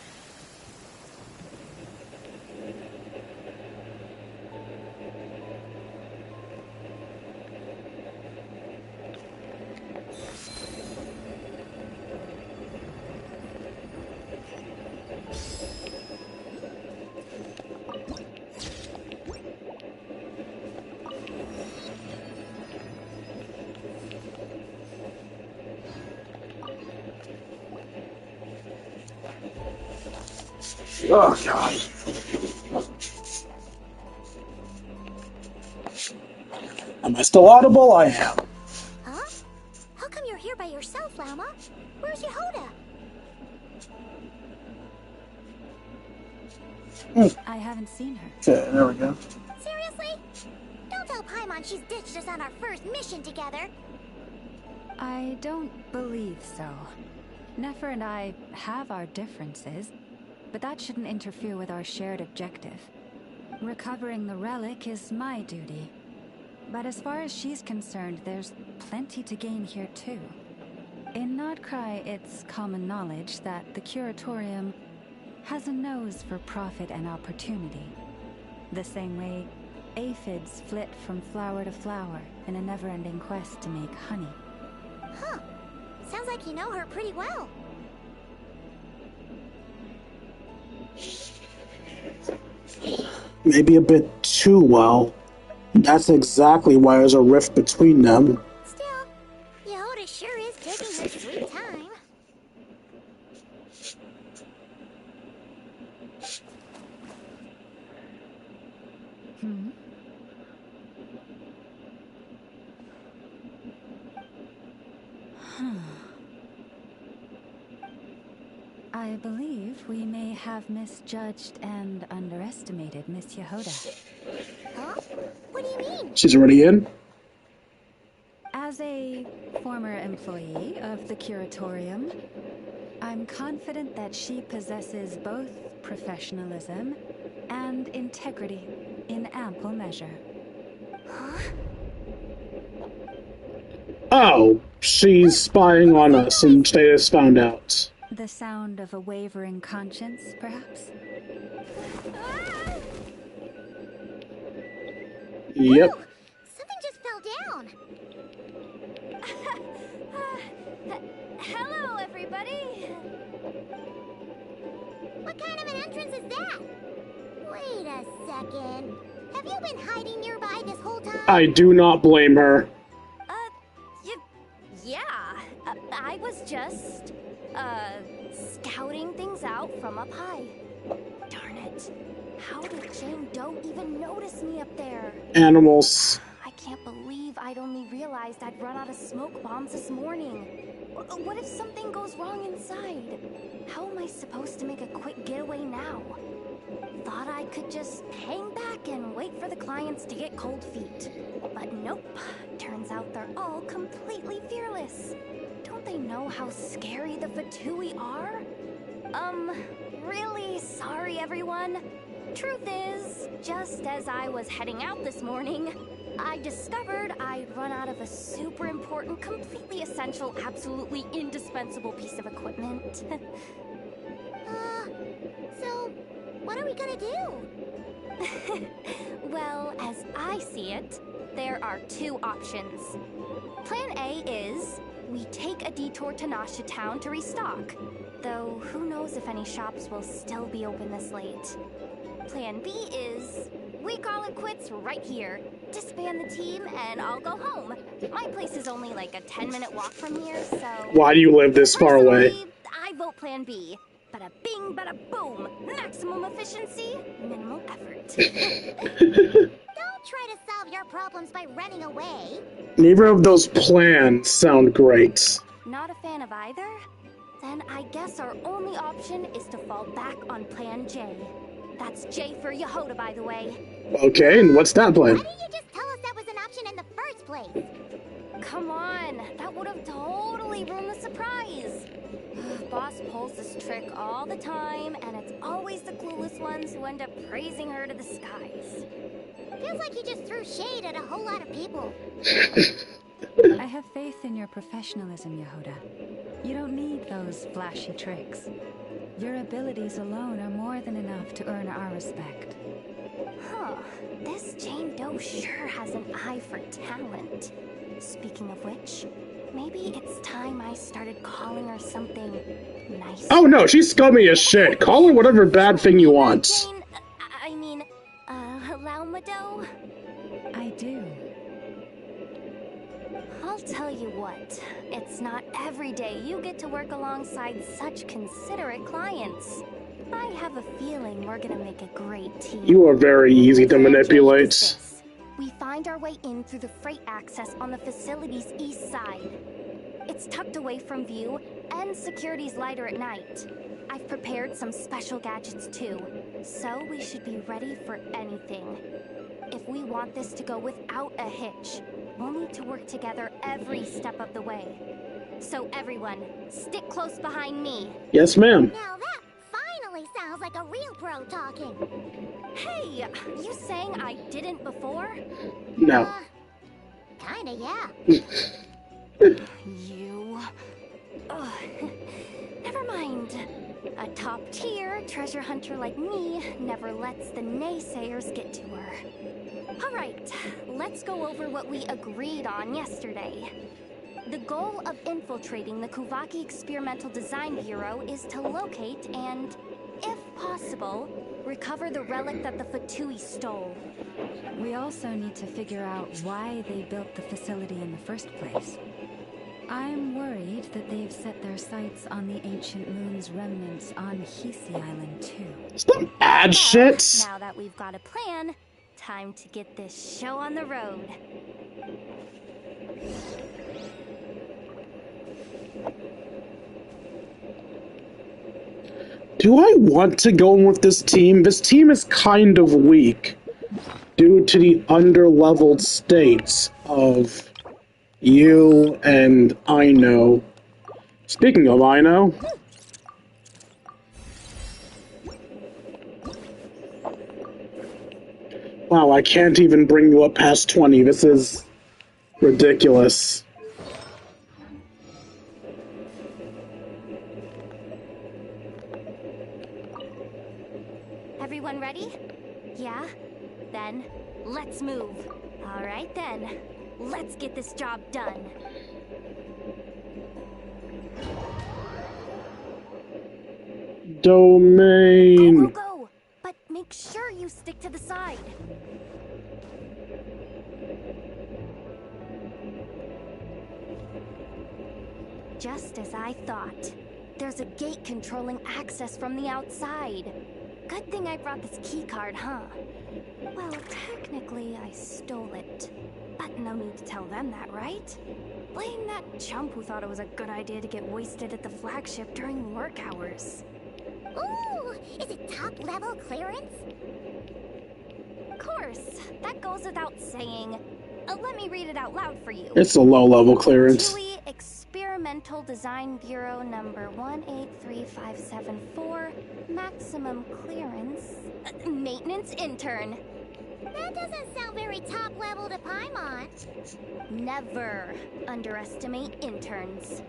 Oh, God. Am I still audible? I am. Huh? How come you're here by yourself, Llama? Where's Yehoda? I haven't seen her. Okay, there we go. Seriously? Don't tell Paimon she's ditched us on our first mission together. I don't believe so. Nefer and I have our differences, but that shouldn't interfere with our shared objective. Recovering the relic is my duty. But as far as she's concerned, there's plenty to gain here too. In Nodcry, it's common knowledge that the Curatorium has a nose for profit and opportunity. The same way aphids flit from flower to flower in a never-ending quest to make honey. Huh. Sounds like you know her pretty well. Maybe a bit too well. That's exactly why there's a rift between them. Still, Yehoda sure is taking her sweet time. I believe we may have misjudged and underestimated Miss Yehoda. Huh? What do you mean? She's already in? As a former employee of the Curatorium, I'm confident that she possesses both professionalism and integrity in ample measure. Huh? Oh, she's spying on us and they just found out. The sound of a wavering conscience, perhaps? Yep. Whoa, something just fell down. Hello, everybody. What kind of an entrance is that? Wait a second. Have you been hiding nearby this whole time? I do not blame her. Yeah. I was just, scouting things out from up high. Darn it. How did Jane Doe even notice me up there? Animals. I can't believe I'd only realized I'd run out of smoke bombs this morning. What if something goes wrong inside? How am I supposed to make a quick getaway now? Thought I could just hang back and wait for the clients to get cold feet. But nope. Turns out they're all completely fearless. Don't they know how scary the Fatui are? Really sorry everyone. Truth is, just as I was heading out this morning, I discovered I'd run out of a super important, completely essential, absolutely indispensable piece of equipment. So, what are we gonna do? Well, as I see it, there are two options. Plan A is we take a detour to Nasha Town to restock, though who knows if any shops will still be open this late. Plan B is we call it quits right here, disband the team, and I'll go home. My place is only like a 10-minute walk from here, so... Why do you live this far away? I vote Plan B. Bada bing, bada boom. Maximum efficiency, minimal effort. Don't try to solve your problems by running away. Neither of those plans sound great. Not a fan of either? Then I guess our only option is to fall back on Plan J. That's J for Yehoda, by the way. Okay, and what's that plan? Why didn't you just tell us that was an option in the first place? Come on, that would have totally ruined the surprise. Boss pulls this trick all the time, and it's always the clueless ones who end up praising her to the skies. Feels like you just threw shade at a whole lot of people. I have faith in your professionalism, Yehoda. You don't need those flashy tricks. Your abilities alone are more than enough to earn our respect. Huh. This Jane Doe sure has an eye for talent. Speaking of which, maybe it's time I started calling her something nice. Oh no, she's scummy as shit. Call her whatever bad thing you want. Jane, I mean, Lauma Doe? I do. I'll tell you what, it's not every day you get to work alongside such considerate clients. I have a feeling we're gonna make a great team. You are very easy to manipulate. We find our way in through the freight access on the facility's east side. It's tucked away from view, and security's lighter at night. I've prepared some special gadgets too, so we should be ready for anything. If we want this to go without a hitch, we'll need to work together every step of the way. So everyone, stick close behind me. Yes, ma'am. Now that finally sounds like a real pro talking. Hey, you saying I didn't before? No. Kinda, yeah. You... Ugh. Never mind. A top-tier treasure hunter like me never lets the naysayers get to her. Alright, let's go over what we agreed on yesterday. The goal of infiltrating the Kuvaki Experimental Design Bureau is to locate and, if possible, recover the relic that the Fatui stole. We also need to figure out why they built the facility in the first place. I'm worried that they've set their sights on the Ancient Moon's remnants on Hisi Island too. Some ad shit. Now that we've got a plan, time to get this show on the road. Do I want to go in with this team? This team is kind of weak due to the underleveled states of you and Ino. Speaking of Ino, wow, I can't even bring you up past 20. This is ridiculous. Everyone ready? Yeah? Then, let's move. Alright then, let's get this job done. domain. Go! But make sure you stick to the side. Just as I thought. There's a gate controlling access from the outside. Good thing I brought this keycard, huh? Well, technically, I stole it. But no need to tell them that, right? Blame that chump who thought it was a good idea to get wasted at the flagship during work hours. Ooh, is it top-level clearance? Of course, that goes without saying. Let me read it out loud for you. It's a low-level clearance. TUI Experimental Design Bureau number 183574, maximum clearance, maintenance intern. That doesn't sound very top-level to Paimon. Never underestimate interns.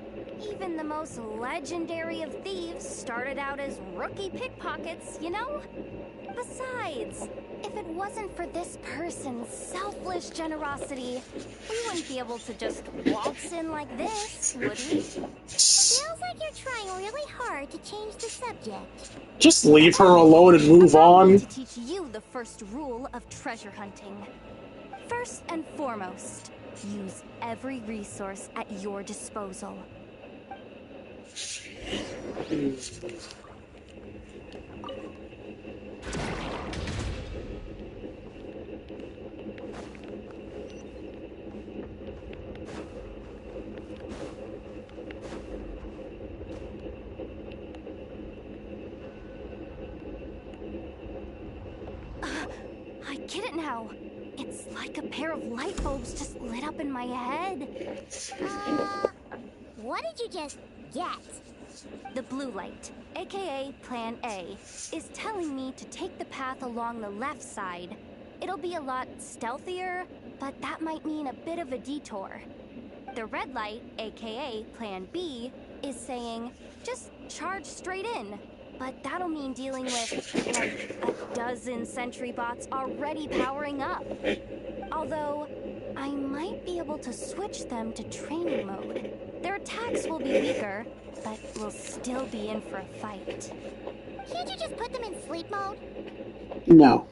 Even the most legendary of thieves started out as rookie pickpockets, you know? Besides, if it wasn't for this person's selfless generosity, we wouldn't be able to just waltz in like this, would we? Feels like you're trying really hard to change the subject. Just leave her alone and move on. To teach you the first rule of treasure hunting. First and foremost, use every resource at your disposal. I get it now. It's like a pair of light bulbs just lit up in my head. What did you just get? The blue light, aka Plan A, is telling me to take the path along the left side. It'll be a lot stealthier, but that might mean a bit of a detour. The red light, aka Plan B, is saying, just charge straight in. But that'll mean dealing with, like, a dozen sentry bots already powering up. Although, I might be able to switch them to training mode. Their attacks will be weaker, but we'll still be in for a fight. Can't you just put them in sleep mode? No.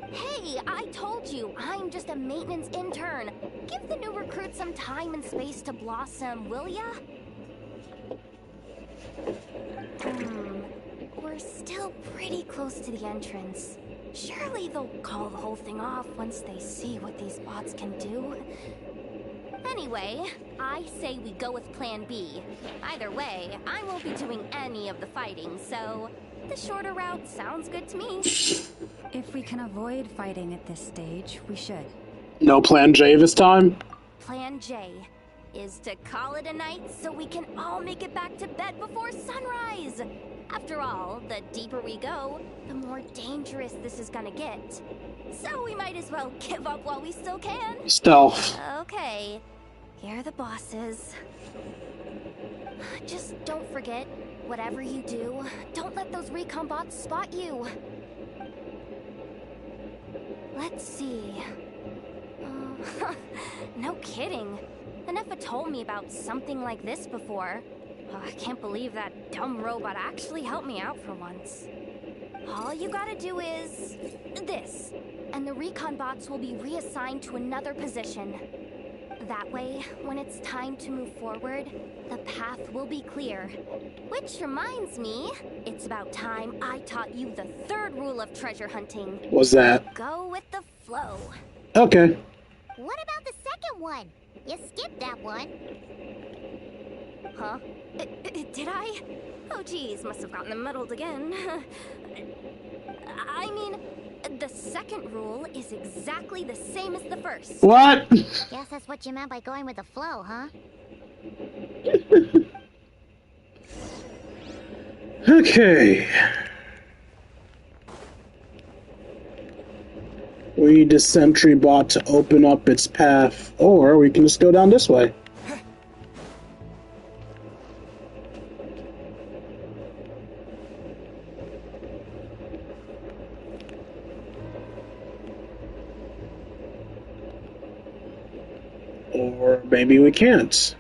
Hey, I told you, I'm just a maintenance intern. Give the new recruit some time and space to blossom, will ya? We're still pretty close to the entrance. Surely they'll call the whole thing off once they see what these bots can do. Anyway, I say we go with Plan B. Either way, I won't be doing any of the fighting, so the shorter route sounds good to me. If we can avoid fighting at this stage, we should. No Plan J this time? Plan J is to call it a night so we can all make it back to bed before sunrise. After all, the deeper we go, the more dangerous this is gonna get. So we might as well give up while we still can. Stealth. Okay, here are the bosses. Just don't forget, whatever you do, don't let those recon bots spot you. Let's see. No kidding. Nefa told me about something like this before. I can't believe that dumb robot actually helped me out for once. All you gotta do is this, and the recon bots will be reassigned to another position. That way, when it's time to move forward, the path will be clear. Which reminds me, it's about time I taught you the third rule of treasure hunting. What's that? Go with the flow. Okay. What about the second one? You skipped that one. Huh? Did I? Oh geez, must have gotten them muddled again. I mean, the second rule is exactly the same as the first. What? Guess that's what you meant by going with the flow, huh? Okay. We need a sentry bot to open up its path, or we can just go down this way. Or maybe we can't.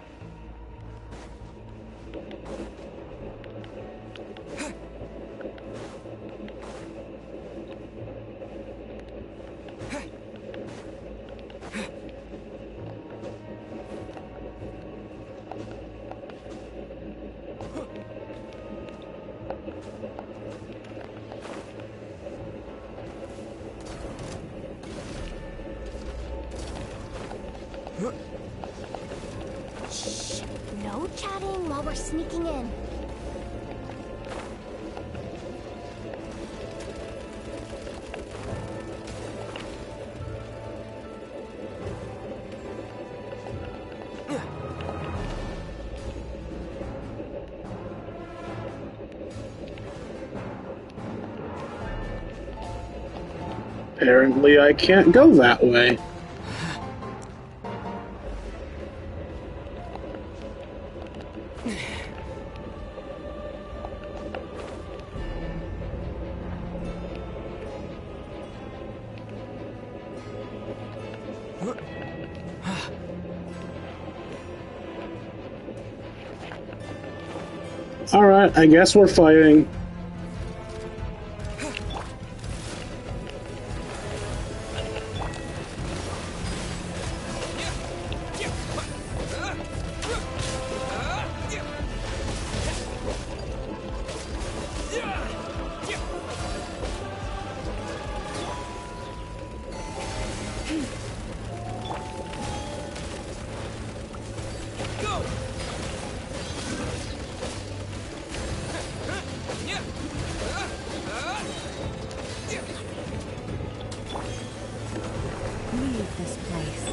No chatting while we're sneaking in. Apparently I can't go that way. Alright, I guess we're fighting. Leave this place.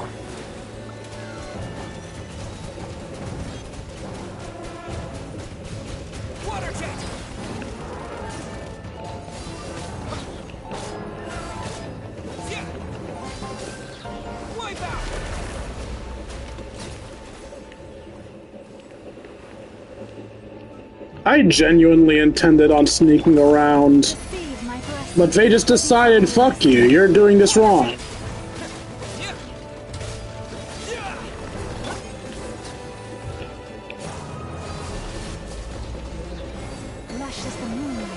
Water jet! Wipe out! I genuinely intended on sneaking around, but they just decided, fuck you, you're doing this wrong. Lush as the moonlight.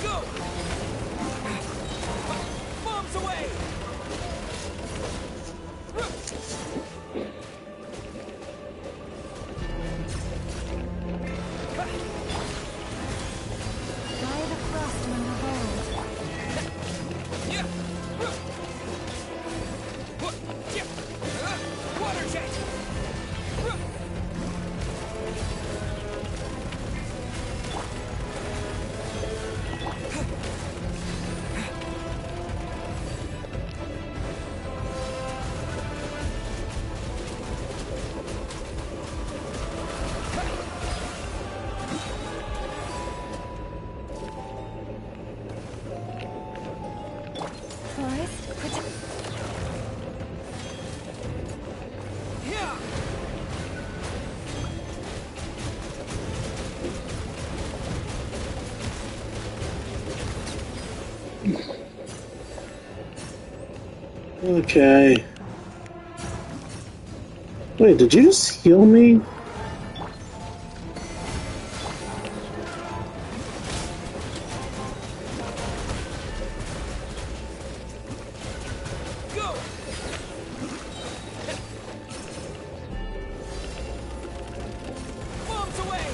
Go! Bombs away! By the frost moon of old. Water jet! Forest, protect. Yeah! Okay. Wait, did you just heal me? Go! Bombs away!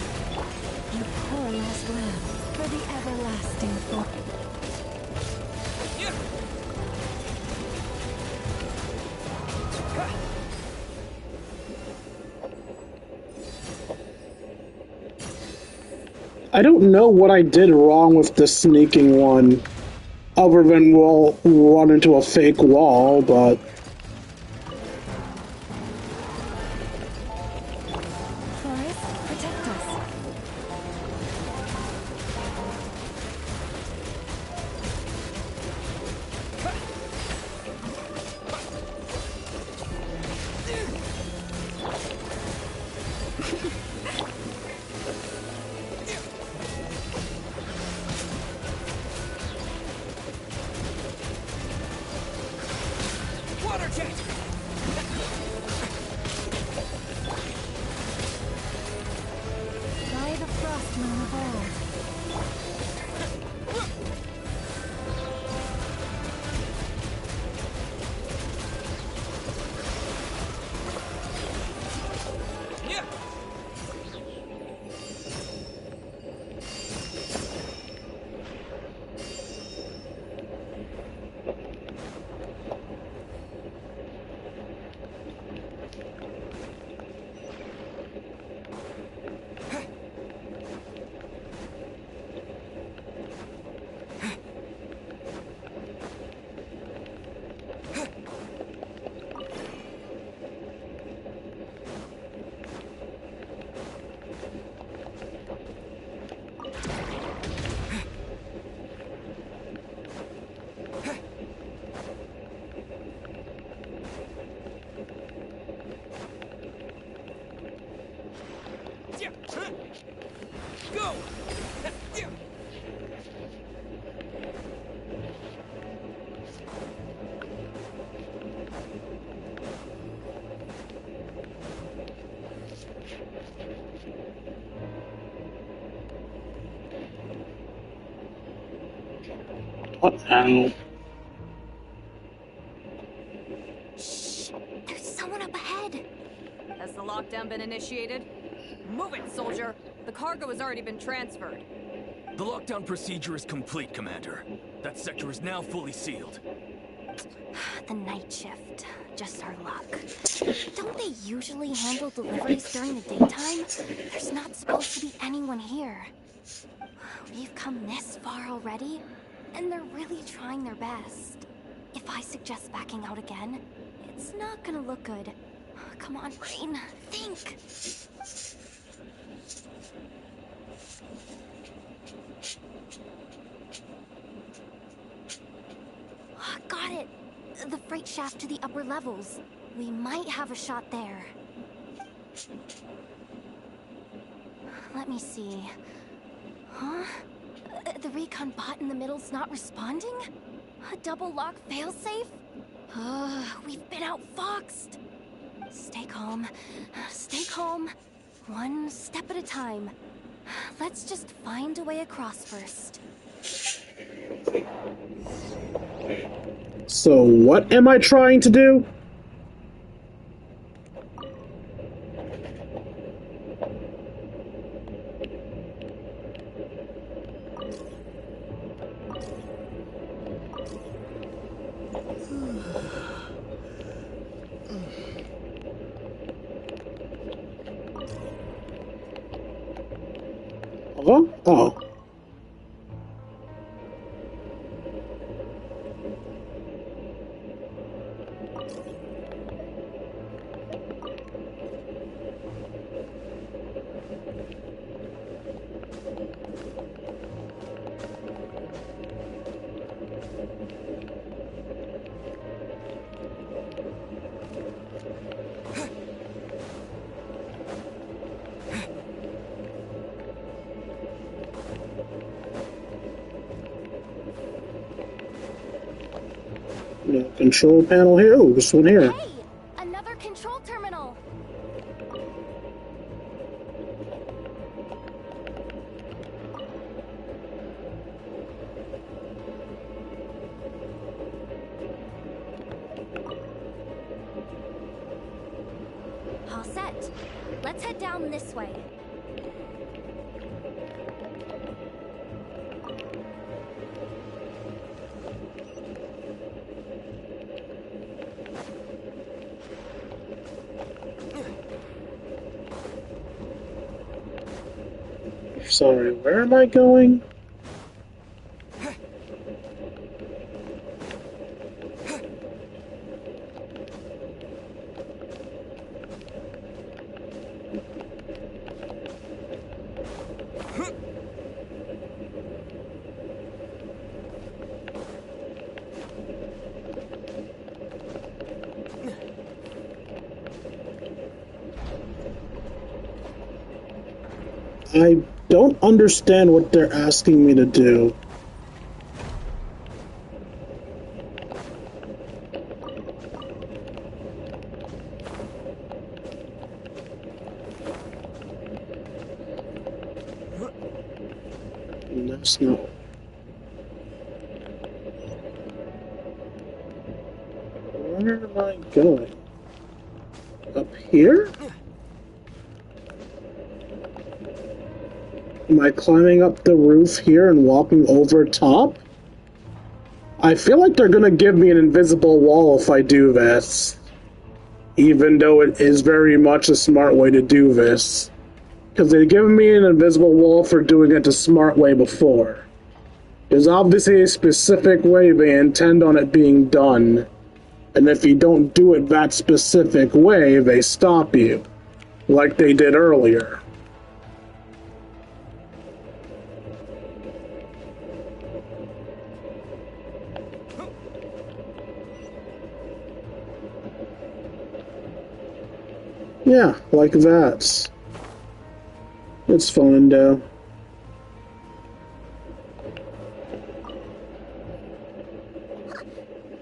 You poor lost lamb, for the everlasting for. I don't know what I did wrong with the sneaking one, other than we'll run into a fake wall, but... Forest, protect us. Water jet! By the frost moon of old. Yeah! Uh-oh. Shh! There's someone up ahead. Has the lockdown been initiated? Move it, soldier! The cargo has already been transferred. The lockdown procedure is complete, Commander. That sector is now fully sealed. The night shift. Just our luck. Don't they usually handle deliveries during the daytime? There's not supposed to be anyone here. We've come this far already, and they're really trying their best. If I suggest backing out again, it's not gonna look good. Come on, brain. Think! Got it! The freight shaft to the upper levels. We might have a shot there. Let me see. Huh? The recon bot in the middle's not responding? A double lock failsafe? We've been outfoxed. Stay calm. Stay calm. One step at a time. Let's just find a way across first. So what am I trying to do? Oh. Control panel here. Oh, this one here. Hey! Another control terminal! All set. Let's head down this way. Sorry, where am I going? I don't understand what they're asking me to do. That's not. Where am I going? Up here? Am I climbing up the roof here and walking over top? I feel like they're gonna give me an invisible wall if I do this. Even though it is very much a smart way to do this. Because they've given me an invisible wall for doing it the smart way before. There's obviously a specific way they intend on it being done. And if you don't do it that specific way, they stop you. Like they did earlier. Yeah, like that. It's fine, though.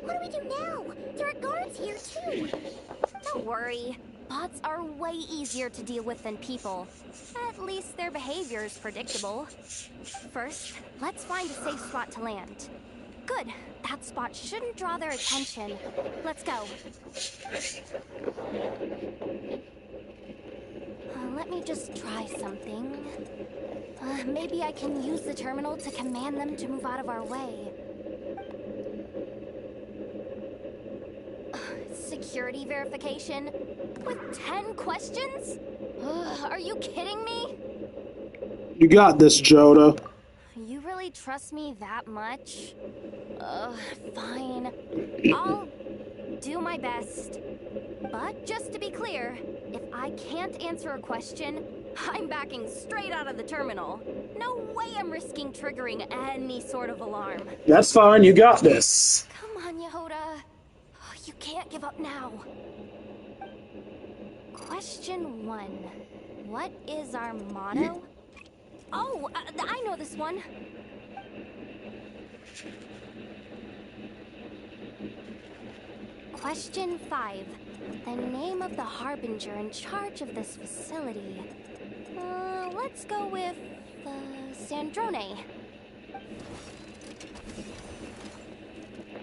What do we do now? There are guards here, too. Don't worry. Bots are way easier to deal with than people. At least their behavior is predictable. First, let's find a safe spot to land. Good. That spot shouldn't draw their attention. Let's go. Let me just try something. Maybe I can use the terminal to command them to move out of our way. Security verification? With 10 questions? Are you kidding me? You got this, Joda. You really trust me that much? Fine. I'll do my best. But just to be clear, if I can't answer a question, I'm backing straight out of the terminal. No way I'm risking triggering any sort of alarm. That's fine, you got this. Come on, Yehoda. You can't give up now. Question 1. What is our motto? Oh, I know this one. Question 5. The name of the harbinger in charge of this facility. Let's go with Sandrone.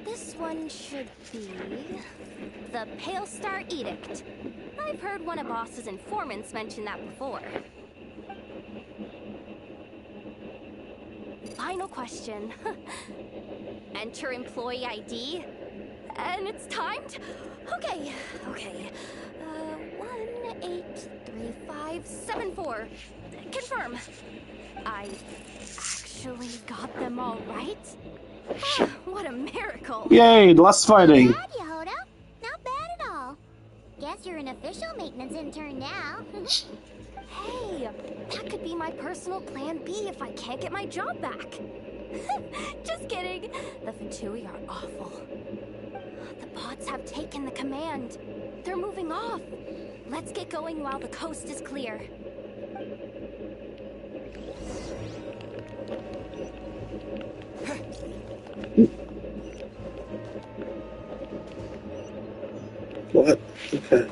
This one should be the Pale Star Edict. I've heard one of Boss's informants mention that before. Final question. Enter employee ID. And it's timed? Okay. 183574. Confirm. I actually got them all right? What a miracle. Yay, less fighting. Not bad, Yehoda. Not bad at all. Guess you're an official maintenance intern now. Hey, that could be my personal plan B if I can't get my job back. Just kidding. The Fatui are awful. The bots have taken the command. They're moving off. Let's get going while the coast is clear. What? Okay.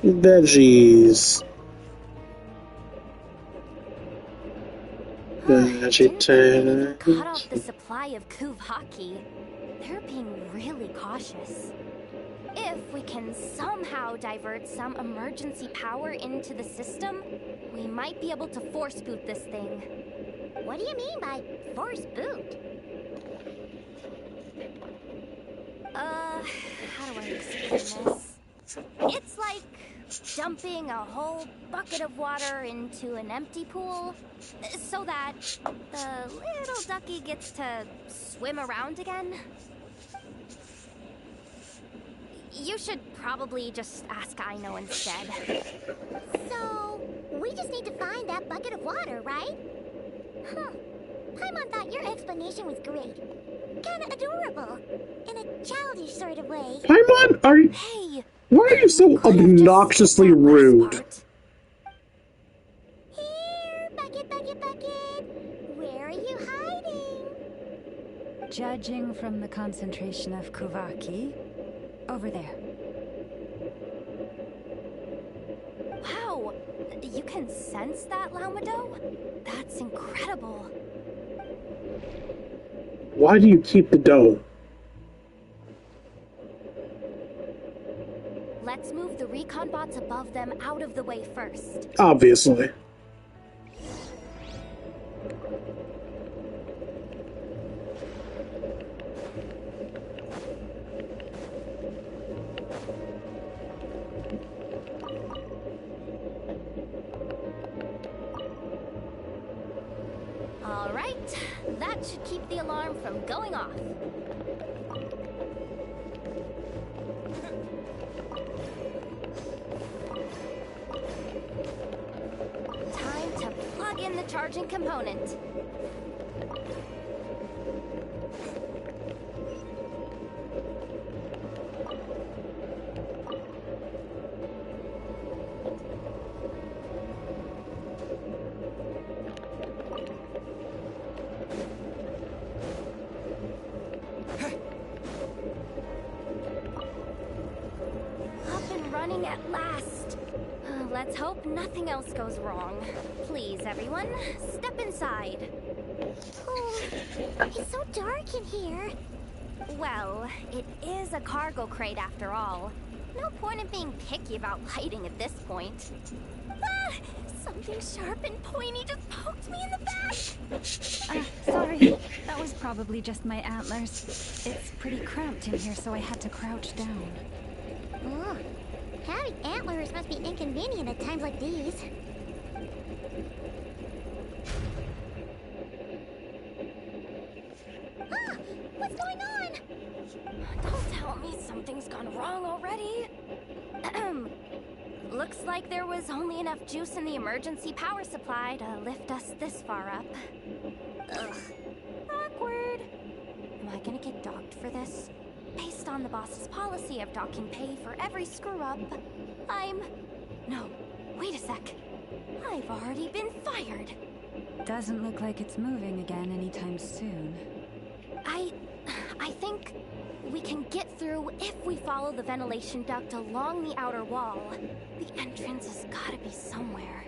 Veggies. Didn't cut off the supply of Kuvaki. They're being really cautious. If we can somehow divert some emergency power into the system, we might be able to force boot this thing. What do you mean by force boot? How do I explain this? It's like dumping a whole bucket of water into an empty pool so that the little ducky gets to swim around again. You should probably just ask Aino instead. So, we just need to find that bucket of water, right? Huh. Paimon thought your explanation was great. Kinda adorable. In a childish sort of way. Paimon, are you... Hey! Why are you so obnoxiously rude? Here, bucket. Where are you hiding? Judging from the concentration of Kuvaki, over there. Wow! You can sense that, Laumado? That's incredible. Why do you keep the dough? Let's move the recon bots above them out of the way first. Obviously. All right, that should keep the alarm from going off. Time to plug in the charging component. hope nothing else goes wrong. Please, everyone, step inside. Oh, it's so dark in here. Well, it is a cargo crate after all. No point in being picky about lighting at this point. Ah! Something sharp and pointy just poked me in the back! Sorry. That was probably just my antlers. It's pretty cramped in here, so I had to crouch down. Ugh. Having antlers must be inconvenient at times like these. Ah! What's going on? Don't tell me something's gone wrong already. Looks like there was only enough juice in the emergency power supply to lift us this far up. Ugh. Awkward. Am I gonna get docked for this? Based on the boss's policy of docking pay for every screw-up, No, wait a sec. I've already been fired. Doesn't look like it's moving again anytime soon. I think we can get through if we follow the ventilation duct along the outer wall. The entrance has gotta be somewhere.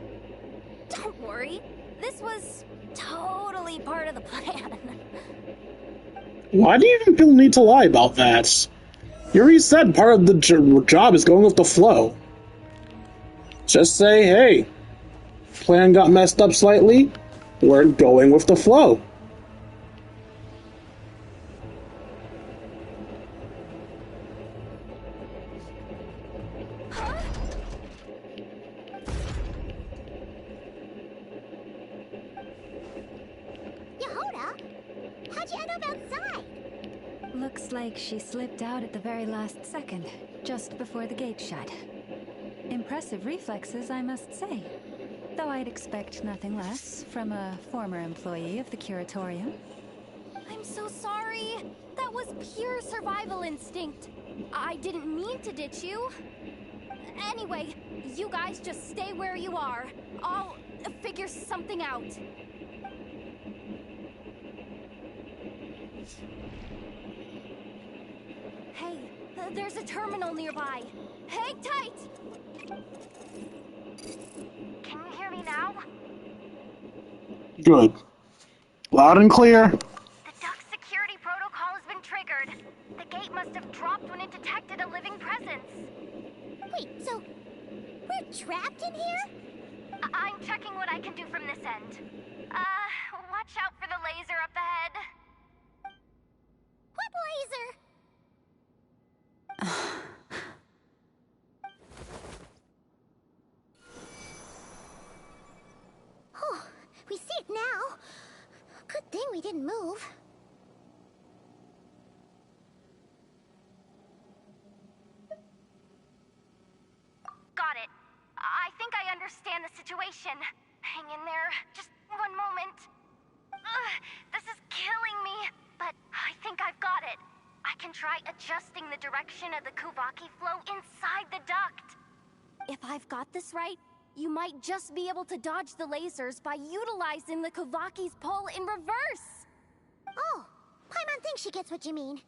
Don't worry, this was totally part of the plan. Why do you even feel the need to lie about that? You already said part of the job is going with the flow. Just say, hey, plan got messed up slightly, we're going with the flow. How'd you end up outside? Looks like she slipped out at the very last second, just before the gate shut. Impressive reflexes, I must say. Though I'd expect nothing less from a former employee of the Curatorium. I'm so sorry. That was pure survival instinct. I didn't mean to ditch you. Anyway, you guys just stay where you are. I'll figure something out. Hey, there's a terminal nearby. Hang tight! Can you hear me now? Good. Loud and clear. The duct security protocol has been triggered. The gate must have dropped when it detected a living presence. Wait, so we're trapped in here? I'm checking what I can do from this end. Watch out for the laser up ahead. What laser? Oh, we see it now. Good thing we didn't move. Got it. I think I understand the situation. Hang in there. Just one moment. This is killing me, but I think I've got it. I can try adjusting the direction of the Kuvaki flow inside the duct. If I've got this right, you might just be able to dodge the lasers by utilizing the Kuvaki's pull in reverse. Oh, Paimon thinks she gets what you mean.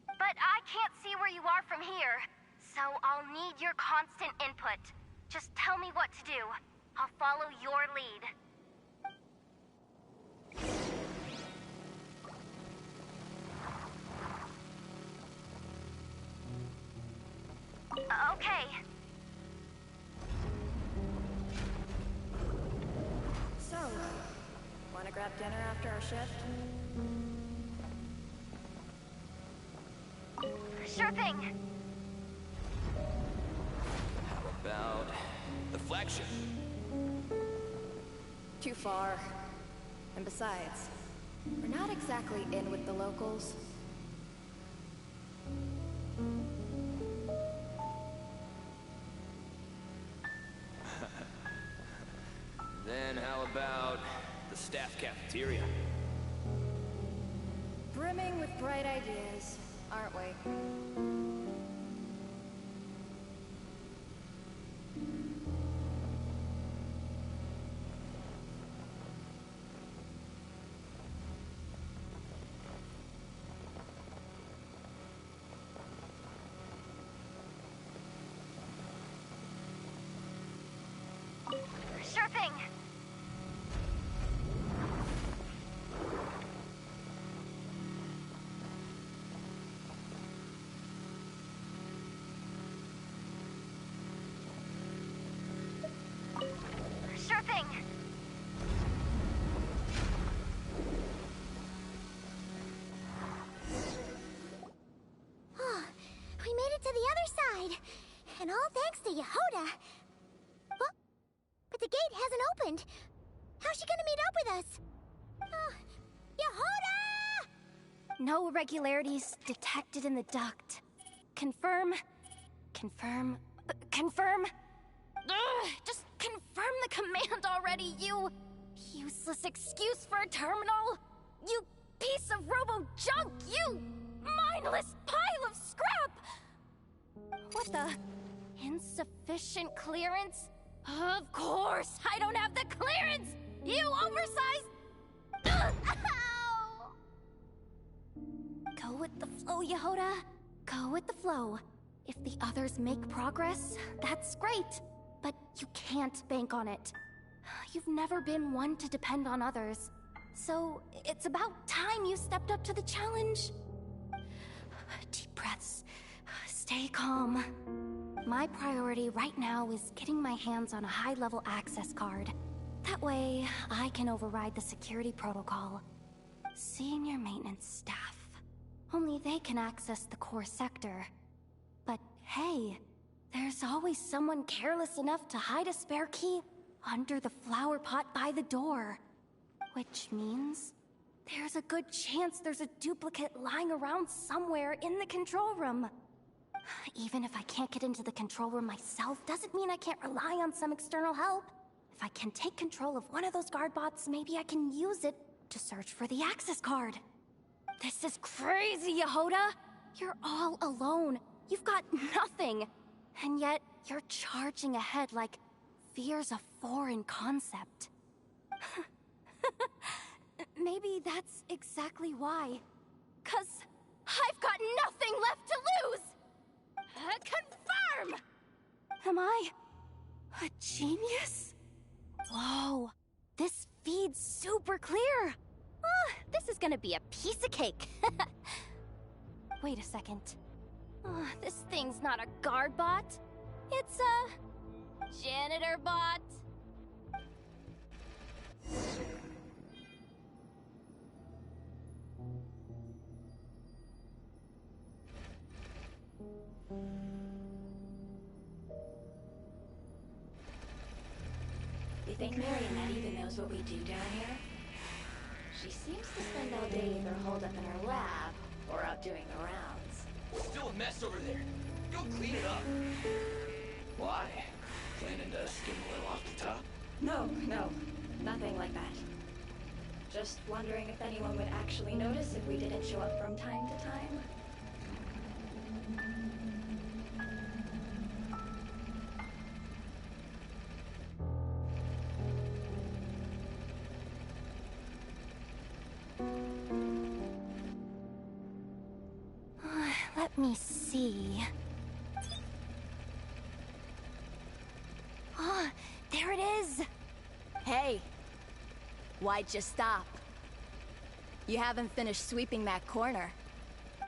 But I can't see where you are from here, so I'll need your constant input. Just tell me what to do. I'll follow your lead. Okay. So, wanna grab dinner after our shift? Sure thing. How about the flagship? Too far. And besides, we're not exactly in with the locals. Then how about the staff cafeteria? Brimming with bright ideas, aren't we? thing! Sure thing! Oh, we made it to the other side. And all thanks to Yehoda. Well, but the gate hasn't opened. How's she gonna meet up with us? Yehoda! No irregularities detected in the duct. Confirm. Confirm. Confirm. Ugh, just confirm the command already, you useless excuse for a terminal. You piece of robo-junk, you mindless pile of scrap! What the? Insufficient clearance? Of course, I don't have the clearance! You oversized... Ugh, ow! Go with the flow, Yehoda. Go with the flow. If the others make progress, that's great. But you can't bank on it. You've never been one to depend on others. So, it's about time you stepped up to the challenge. Deep breaths. Stay calm. My priority right now is getting my hands on a high-level access card. That way, I can override the security protocol. Senior maintenance staff. Only they can access the core sector. But hey, there's always someone careless enough to hide a spare key under the flower pot by the door. Which means there's a good chance there's a duplicate lying around somewhere in the control room. Even if I can't get into the control room myself, doesn't mean I can't rely on some external help. If I can take control of one of those guard bots, maybe I can use it to search for the access card. This is crazy, Yehoda! You're all alone. You've got nothing. And yet, you're charging ahead like fear's a foreign concept. Maybe that's exactly why. 'Cause I've got nothing left to lose! Confirm! Am I a genius? Whoa, this feed's super clear. Oh, this is gonna be a piece of cake. Wait a second. Oh, this thing's not a guard bot. It's a janitor bot. You think Marionette even knows what we do down here? She seems to spend all day either holed up in her lab or out doing the rounds. Still a mess over there. Go clean it up. Why? Planning to skim a little off the top? No, nothing like that. Just wondering if anyone would actually notice if we didn't show up from time to time. Let me see. Ah, there it is! Hey! Why'd you stop? You haven't finished sweeping that corner.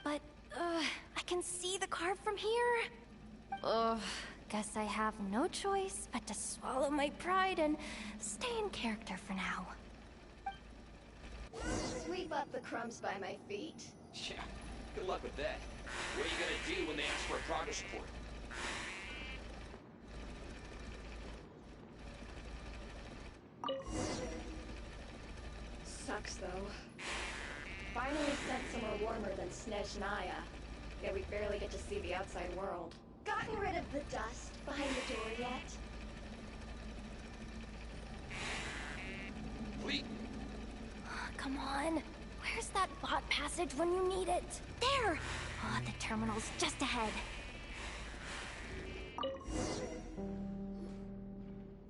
But, I can see the card from here. Guess I have no choice but to swallow my pride and stay in character for now. Sweep up the crumbs by my feet. Yeah, good luck with that. What are you gonna do when they ask for a progress report? Sucks, though. Finally sent somewhere warmer than Snezhnaya. Yet we barely get to see the outside world. Gotten rid of the dust behind the door yet? Please. Come on. Where's that bot passage when you need it? There! Oh, the terminal's just ahead.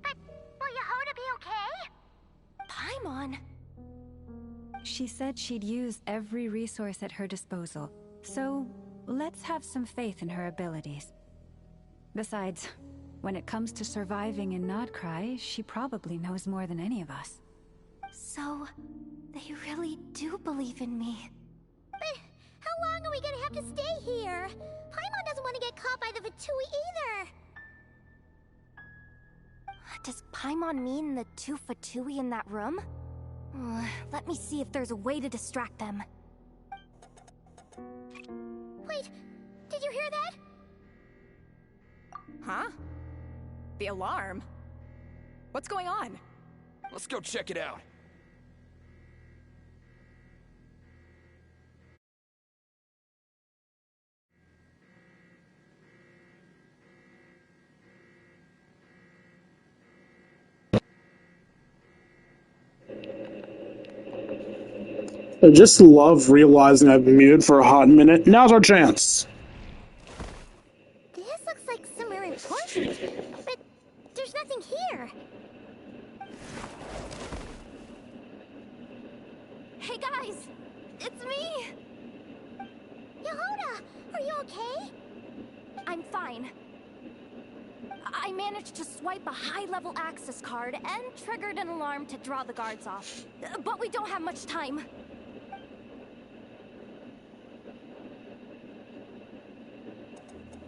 But will Yehoda be okay? Paimon? She said she'd use every resource at her disposal, so let's have some faith in her abilities. Besides, When it comes to surviving in Nodcry, she probably knows more than any of us. So, they really do believe in me. But how long are we gonna have to stay here? Paimon doesn't want to get caught by the Fatui either. Does Paimon mean the two Fatui in that room? Let me see if there's a way to distract them. Wait, did you hear that? Huh? The alarm? What's going on? Let's go check it out. I just love realizing I've been muted for a hot minute. Now's our chance. This looks like somewhere important, but there's nothing here. Hey guys! It's me! Yehuda, are you okay? I'm fine. I managed to swipe a high-level access card and triggered an alarm to draw the guards off. But we don't have much time.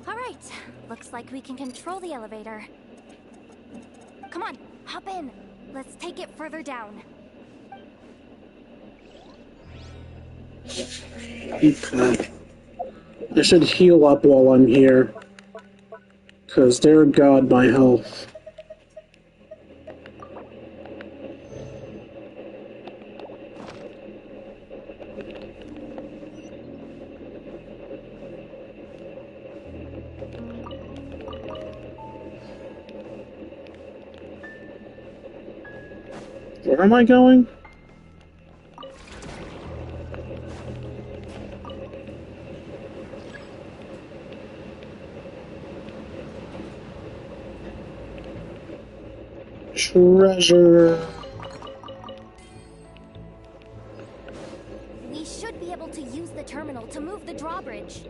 Alright, looks like we can control the elevator. Come on, hop in. Let's take it further down. Okay. I should heal up while I'm here. Because dear God, my health. Where am I going? Treasure. We should be able to use the terminal to move the drawbridge.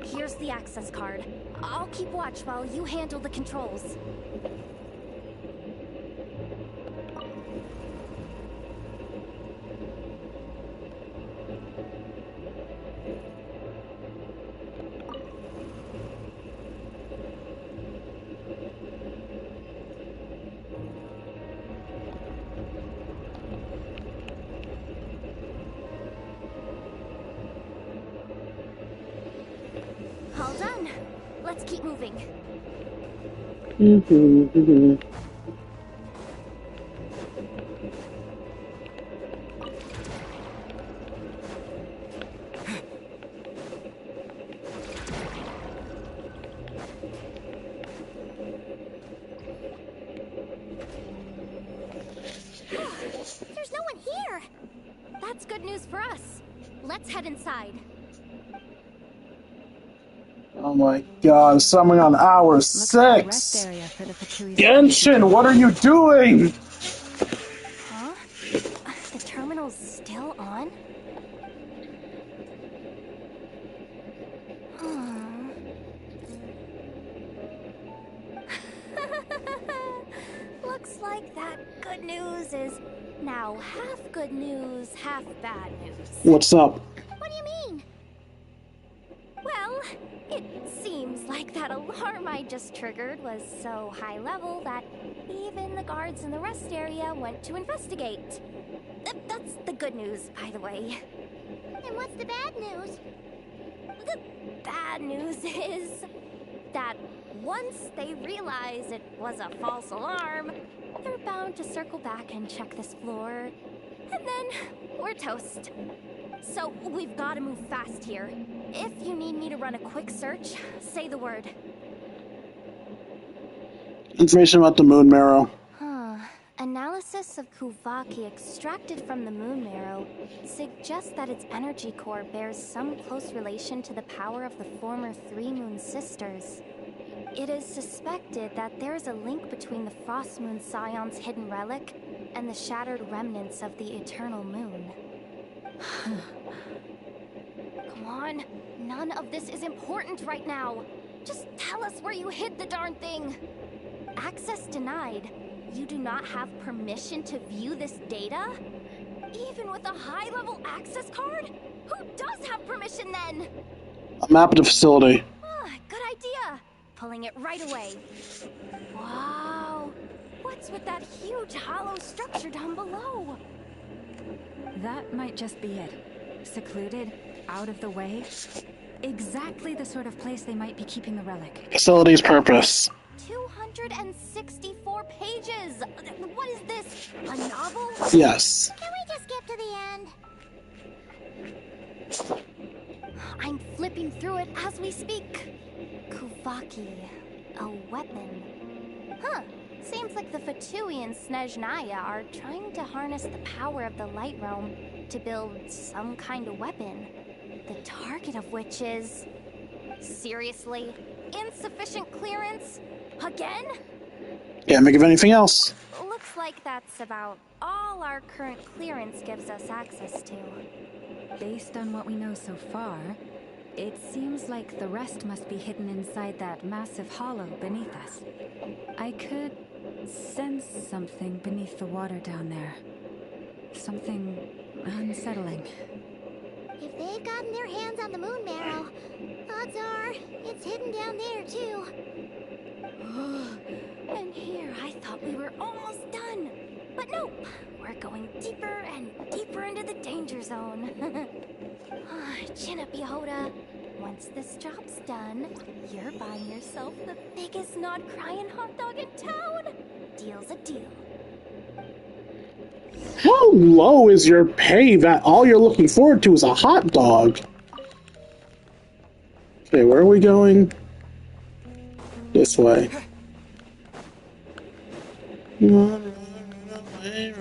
Here's the access card. I'll keep watch while you handle the controls. All done. Let's keep moving. There's no one here. That's good news for us. Let's head inside. Oh my God, something on hour 6! Genshin, what are you doing? Huh? The terminal's still on? Looks like that good news is now half good news, half bad news. What's up? What do you mean? Well, it seems like that alarm I just triggered was so high level that even the guards in the rest area went to investigate. That's the good news, by the way. And what's the bad news? The bad news is that once they realize it was a false alarm, they're bound to circle back and check this floor, and then we're toast. So we've got to move fast here. If you need me to run a quick search, say the word. Information about the moon marrow. Analysis of Kuvaki extracted from the moon marrow suggests that its energy core bears some close relation to the power of the former Three Moon Sisters. It is suspected that there is a link between the Frost Moon Scion's hidden relic and the shattered remnants of the Eternal Moon. Come on, none of this is important right now. Just tell us where you hid the darn thing. Access denied. You do not have permission to view this data? Even with a high-level access card? Who does have permission then? A map of the facility. Ah, good idea. Pulling it right away. Wow. What's with that huge hollow structure down below? That might just be it. Secluded, out of the way. Exactly the sort of place they might be keeping the relic. Facility's purpose. 264 pages! What is this? A novel? Yes. Can we just skip to the end? I'm flipping through it as we speak. Kuvaki. A weapon. Huh. Seems like the Fatui and Snezhnaya are trying to harness the power of the Light Realm to build some kind of weapon. The target of which is... Seriously? Insufficient clearance? Again? Can't think of anything else. Looks like that's about all our current clearance gives us access to. Based on what we know so far, it seems like the rest must be hidden inside that massive hollow beneath us. I could sense something beneath the water down there. Something unsettling. If they've gotten their hands on the moon marrow, odds are it's hidden down there too. And here I thought we were almost done. But nope, we're going deeper and deeper into the danger zone. Chin up, Yehoda. Once this job's done, you're buying yourself the biggest nod-crying hot dog in town. Deal's a deal. How low is your pay that all you're looking forward to is a hot dog? Okay, where are we going? This way. Run away,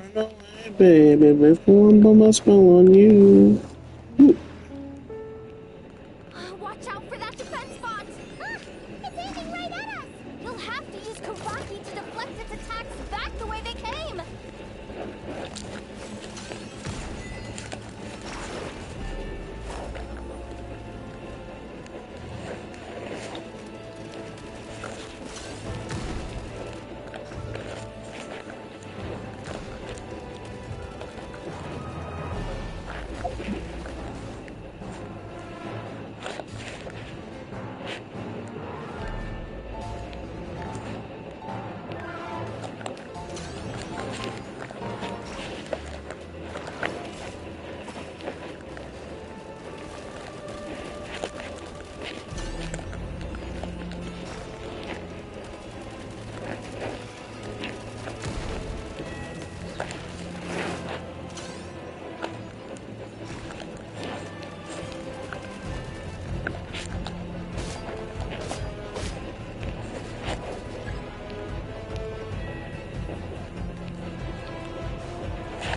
baby, before I put my spell on you. Ooh. Watch out for that defense bot! It's aiming right at us! You'll have to use Kavaki to deflect its attacks back the way they came!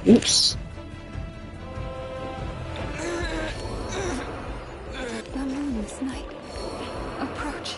Oops. The moon this night approaches.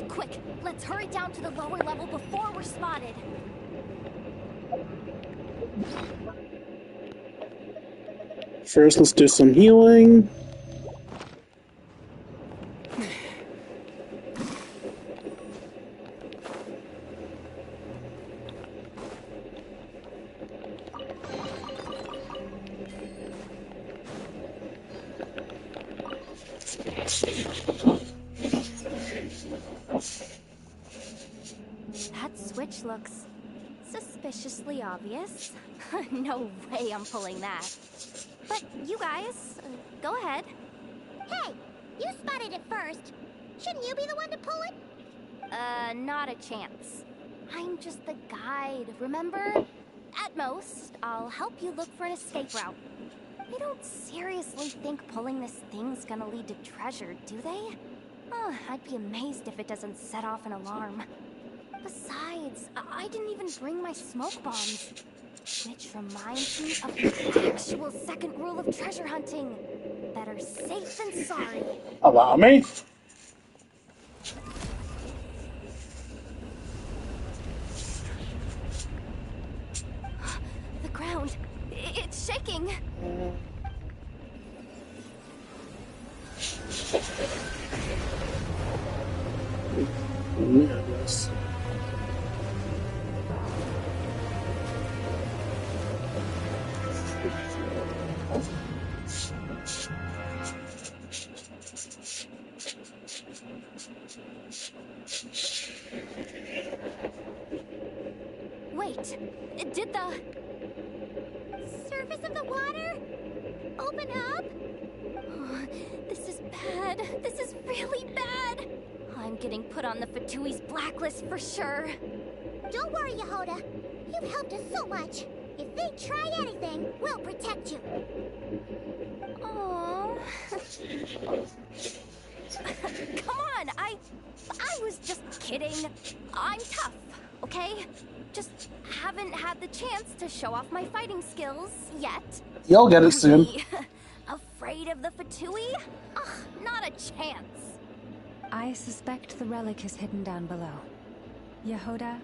Quick, let's hurry down to the lower level before we're spotted. First, let's do some healing. That switch looks suspiciously obvious. No way I'm pulling that. But you guys, go ahead. Hey, you spotted it first. Shouldn't you be the one to pull it? Not a chance. I'm just the guide, remember? At most, I'll help you look for an escape route. They don't seriously think pulling this thing's gonna lead to treasure, do they? Oh, I'd be amazed if it doesn't set off an alarm. Besides, I didn't even bring my smoke bombs. Which reminds me of the actual second rule of treasure hunting. Better safe than sorry. Allow me. The ground, it's shaking. Yes. Wait, did the surface of the water open up? Oh, this is bad. This is really bad. I'm getting put on the Fatui's blacklist for sure. Don't worry, Yehoda. You've helped us so much. If they try anything, we'll protect you. Aww. Come on, I was just kidding. I'm tough, okay? Just haven't had the chance to show off my fighting skills yet. You'll get it soon. Afraid of the Fatui? Ugh, not a chance. I suspect the relic is hidden down below. Yehoda,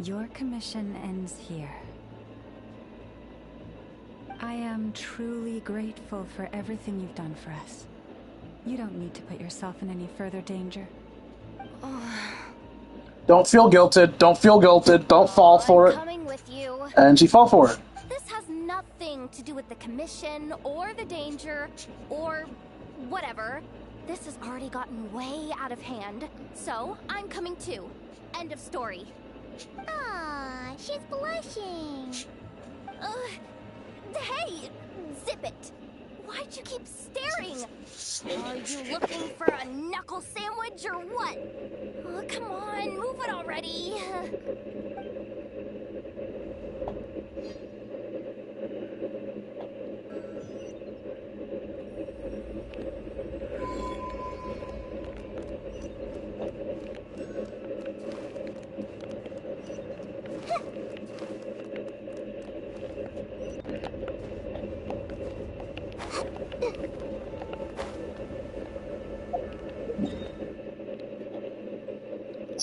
your commission ends here. I am truly grateful for everything you've done for us. You don't need to put yourself in any further danger. Don't feel guilted. Don't feel guilted. Don't fall for it. I'm coming with you. And she fell for it. This has nothing to do with the commission or the danger or whatever. This has already gotten way out of hand, so I'm coming too. End of story. Ah, she's blushing. Hey, zip it. Why'd you keep staring? Are you looking for a knuckle sandwich or what? Oh, come on, move it already.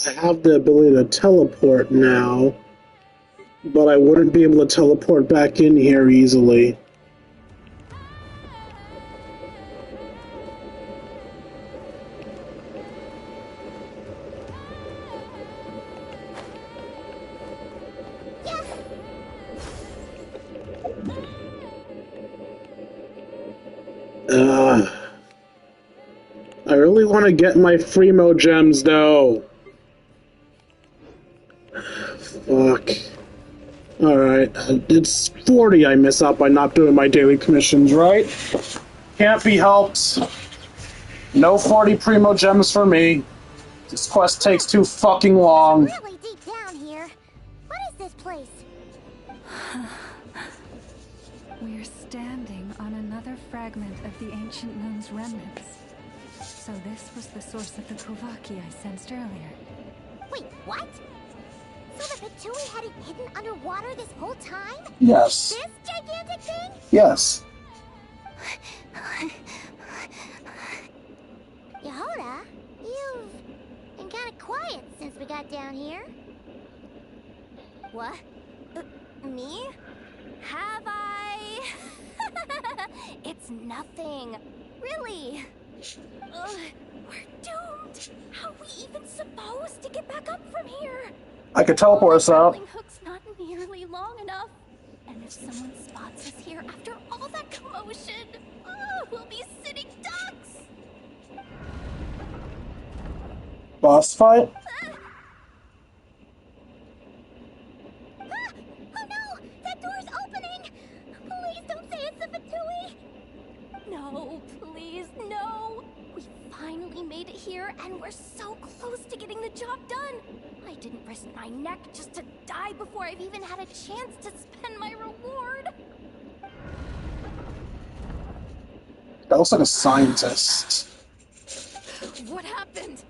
I have the ability to teleport now, but I wouldn't be able to teleport back in here easily. I really want to get my Fremo gems, though. Fuck. Alright, it's 40 I miss out by not doing my daily commissions, right? Can't be helped. No 40 Primo gems for me. This quest takes too fucking long. It's really deep down here. What is this place? We're standing on another fragment of the ancient moon's remnants. So this was the source of the Kovaki I sensed earlier. Wait, what? So the Fatui had it hidden underwater this whole time? Yes. This gigantic thing? Yes. Yehoda, you've quiet since we got down here. What? Me? Have I? It's nothing. Really. We're doomed. How are we even supposed to get back up from here? I could teleport us out. The hook's not nearly long enough. And if someone spots us here after all that commotion, we'll be sitting ducks. Boss fight? Oh no! That door's opening! Please don't say it's the Fatui! No, please, no! We finally made it here, and we're so close to getting the job done! I didn't risk my neck just to die before I've even had a chance to spend my reward! That looks like a scientist. What happened?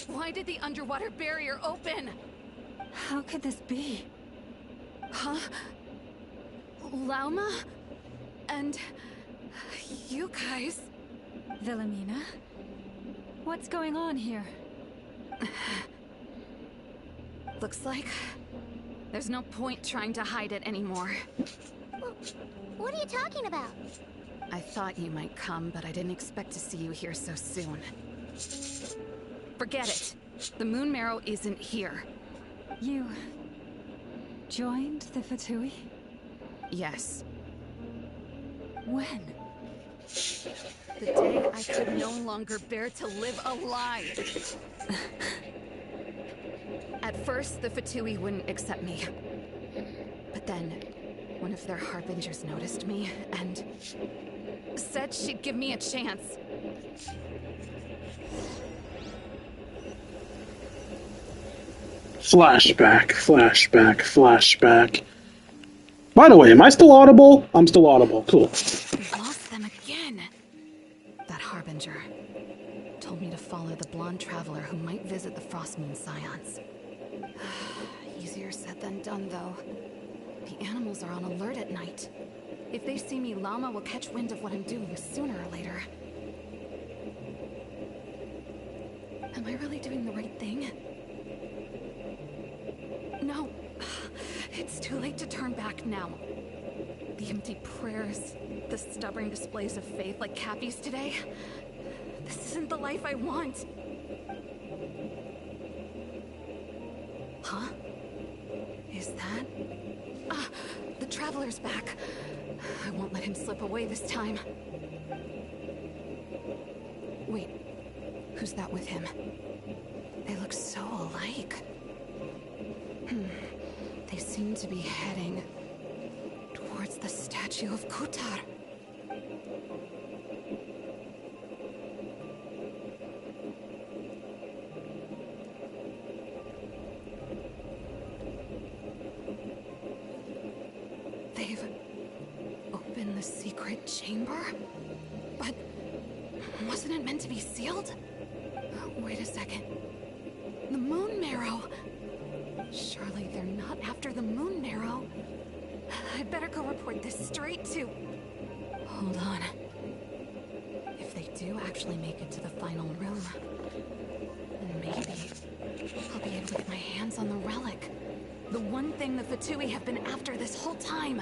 Why did the underwater barrier open? How could this be? Huh? Lauma? And... you guys... Wilhelmina? What's going on here? Looks like... there's no point trying to hide it anymore. What are you talking about? I thought you might come, but I didn't expect to see you here so soon. Forget it. The moon marrow isn't here. You... joined the Fatui? Yes. When? The day I could no longer bear to live a lie. At first, the Fatui wouldn't accept me. But then, one of their harbingers noticed me and said she'd give me a chance. Flashback, flashback, flashback. By the way, am I still audible? I'm still audible. Cool. We lost them again. That harbinger told me to follow the blonde traveler who might visit the Frost Moon Scions. Easier said than done, though. The animals are on alert at night. If they see me, Llama will catch wind of what I'm doing sooner or later. Am I really doing the right thing? No. It's too late to turn back now. The empty prayers, the stubborn displays of faith like Cappy's today. This isn't the life I want. Huh? Is that... the Traveler's back. I won't let him slip away this time. Wait, who's that with him? They look so alike. They seem to be heading towards the statue of Kutar. They've opened the secret chamber? But wasn't it meant to be sealed? Wait a second. The moon marrow! Surely they're not after the moon marrow. I'd better go report this straight to... Hold on. If they do actually make it to the final room, then maybe I'll be able to get my hands on the relic. The one thing the Fatui have been after this whole time.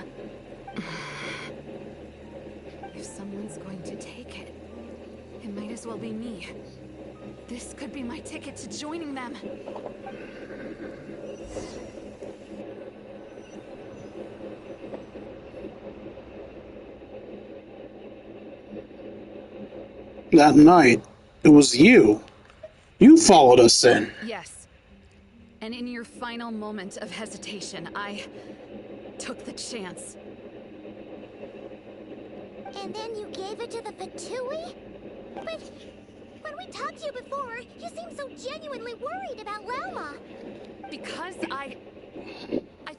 If someone's going to take it, it might as well be me. This could be my ticket to joining them. That night, it was you. You followed us in. Yes. And in your final moment of hesitation, I took the chance. And then you gave it to the Fatui? But when we talked to you before, you seemed so genuinely worried about Llama. Because I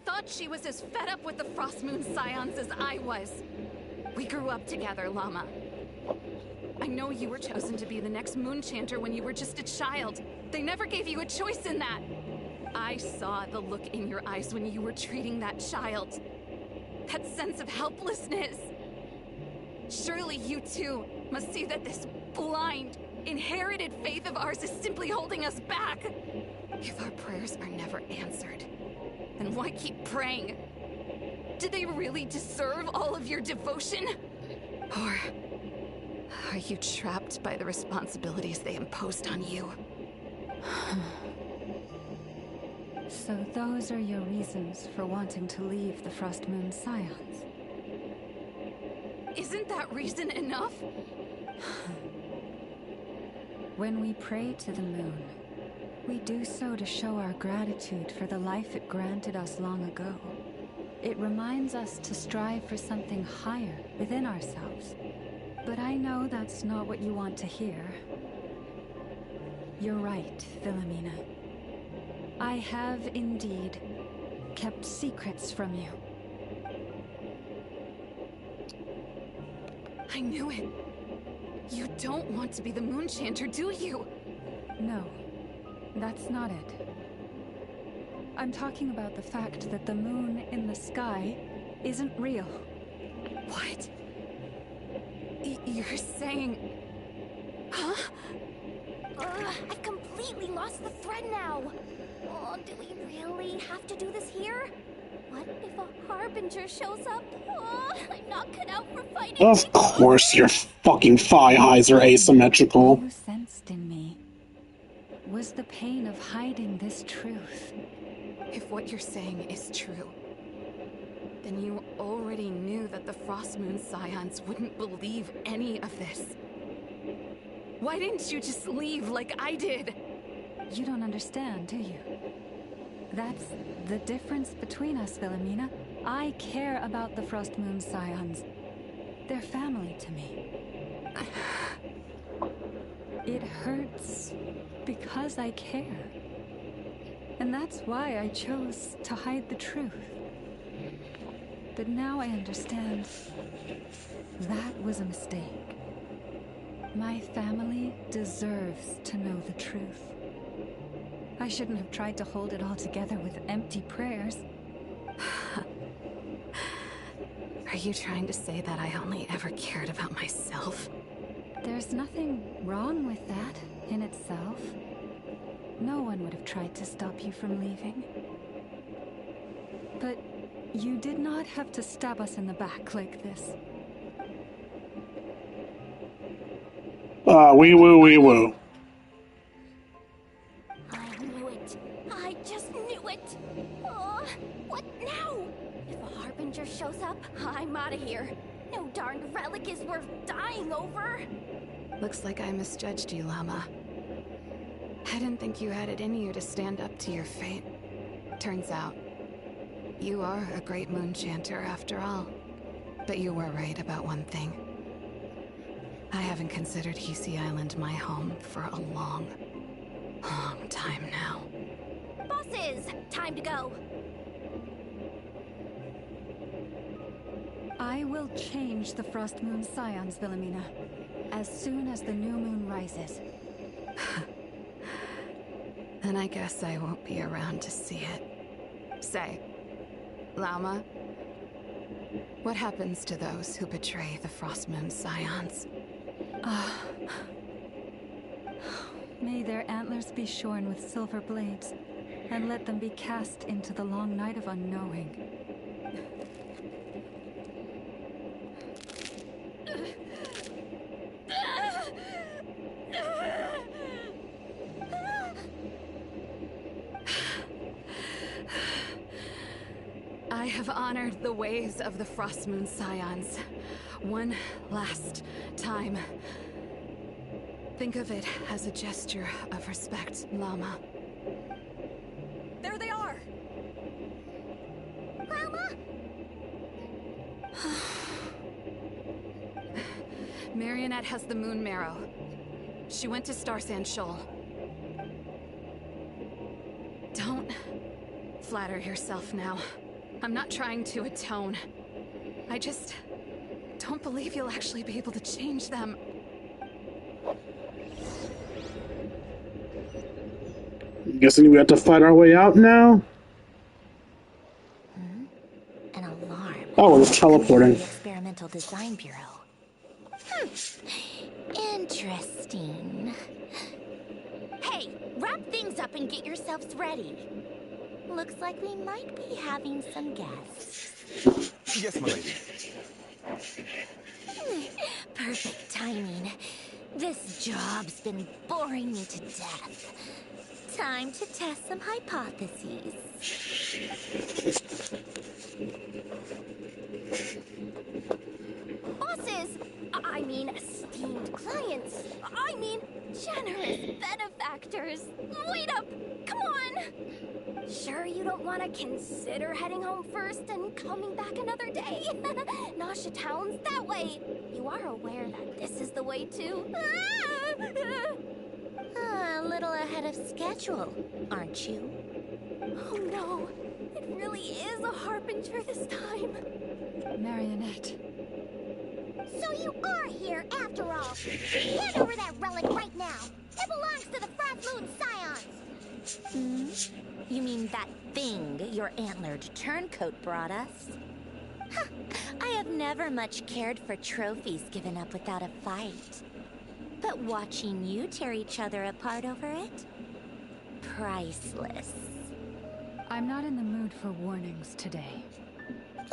thought she was as fed up with the Frost Moon Scions as I was. We grew up together, Llama. I know you were chosen to be the next Moon Chanter when you were just a child. They never gave you a choice in that. I saw the look in your eyes when you were treating that child. That sense of helplessness. Surely you too must see that this blind, inherited faith of ours is simply holding us back. If our prayers are never answered, then why keep praying? Do they really deserve all of your devotion? Or are you trapped by the responsibilities they imposed on you? So those are your reasons for wanting to leave the Frost Moon Scions? Isn't that reason enough? When we pray to the moon, we do so to show our gratitude for the life it granted us long ago. It reminds us to strive for something higher within ourselves. But I know that's not what you want to hear. You're right, Philomena. I have indeed kept secrets from you. I knew it. You don't want to be the Moon Chanter, do you? No, that's not it. I'm talking about the fact that the moon in the sky isn't real. What? You're saying... Huh? I've completely lost the thread now. Oh, do we really have to do this here? What if a harbinger shows up? Oh, I'm not cut out for fighting. Of course your fucking thigh highs are asymmetrical. You sensed in me was the pain of hiding this truth. If what you're saying is true, then you already knew that the Frost Moon Scions wouldn't believe any of this. Why didn't you just leave like I did? You don't understand, do you? That's the difference between us, Philomena. I care about the Frost Moon Scions. They're family to me. It hurts because I care. And that's why I chose to hide the truth. But now I understand that was a mistake. My family deserves to know the truth. I shouldn't have tried to hold it all together with empty prayers. Are you trying to say that I only ever cared about myself? There's nothing wrong with that in itself. No one would have tried to stop you from leaving. But you did not have to stab us in the back like this. Wee woo, wee woo. I knew it. I just knew it. Oh, what now? If a harbinger shows up, I'm out of here. No darned relic is worth dying over. Looks like I misjudged you, Llama. I didn't think you had it in you to stand up to your fate. Turns out, you are a great moon chanter after all. But you were right about one thing. I haven't considered Hisi Island my home for a long, long time now. Bosses, time to go. I will change the Frost Moon Scions, Philomena, as soon as the new moon rises. Then I guess I won't be around to see it. Say, Llama, what happens to those who betray the Frost Moon Scions? May their antlers be shorn with silver blades, and let them be cast into the long night of unknowing. I have honored the ways of the Frost Moon Scions one last time. Think of it as a gesture of respect, Llama. There they are! Llama? Marionette has the moon marrow. She went to Star Sand Shoal. Don't flatter yourself now. I'm not trying to atone. I just don't believe you'll actually be able to change them. I'm guessing we have to fight our way out now? An alarm. Oh, we're teleporting. The Experimental Design Bureau. Interesting. Hey, wrap things up and get yourselves ready. Looks like we might be having some guests. Yes, my lady. Perfect timing. This job's been boring me to death. Time to test some hypotheses. Bosses! I mean, esteemed clients. I mean, generous benefactors. Wait up! Come on! Sure you don't want to consider heading home first and coming back another day? Nasha Town's that way. You are aware that this is the way too. A little ahead of schedule, aren't you? Oh no, it really is a harbinger this time. Marionette. So you are here after all. Hand over that relic right now. It belongs to the Frost Moon Scions. You mean that thing your antlered turncoat brought us? Huh, I have never much cared for trophies given up without a fight. But watching you tear each other apart over it? Priceless. I'm not in the mood for warnings today.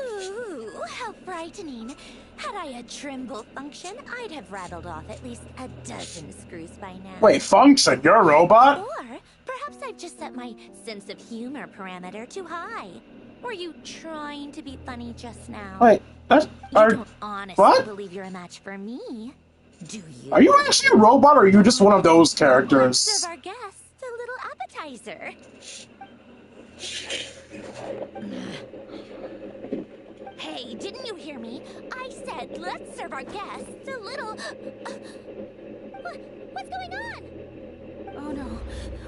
Ooh, how frightening. Had I a Trimble function, I'd have rattled off at least a dozen screws by now. Wait, function? You're a robot? Or perhaps I've just set my sense of humor parameter too high. Were you trying to be funny just now? Wait, you don't honestly believe you're a match for me, do you? Are you actually a robot, or are you just one of those characters? Serve our guests a little appetizer. Hey, didn't you hear me? I said let's serve our guests a little... What's going on? Oh no.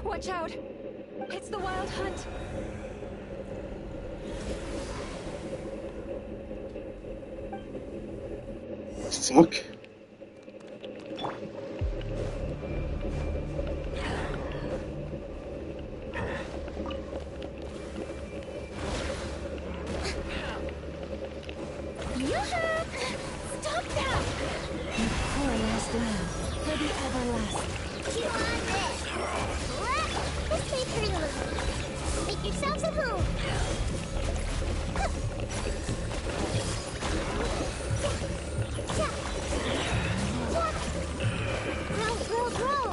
Watch out. It's the Wild Hunt. Fuck. Stop now! You poor last man. For the everlasting. Chew on this. Let's make her a little. Make yourselves at home. Roll.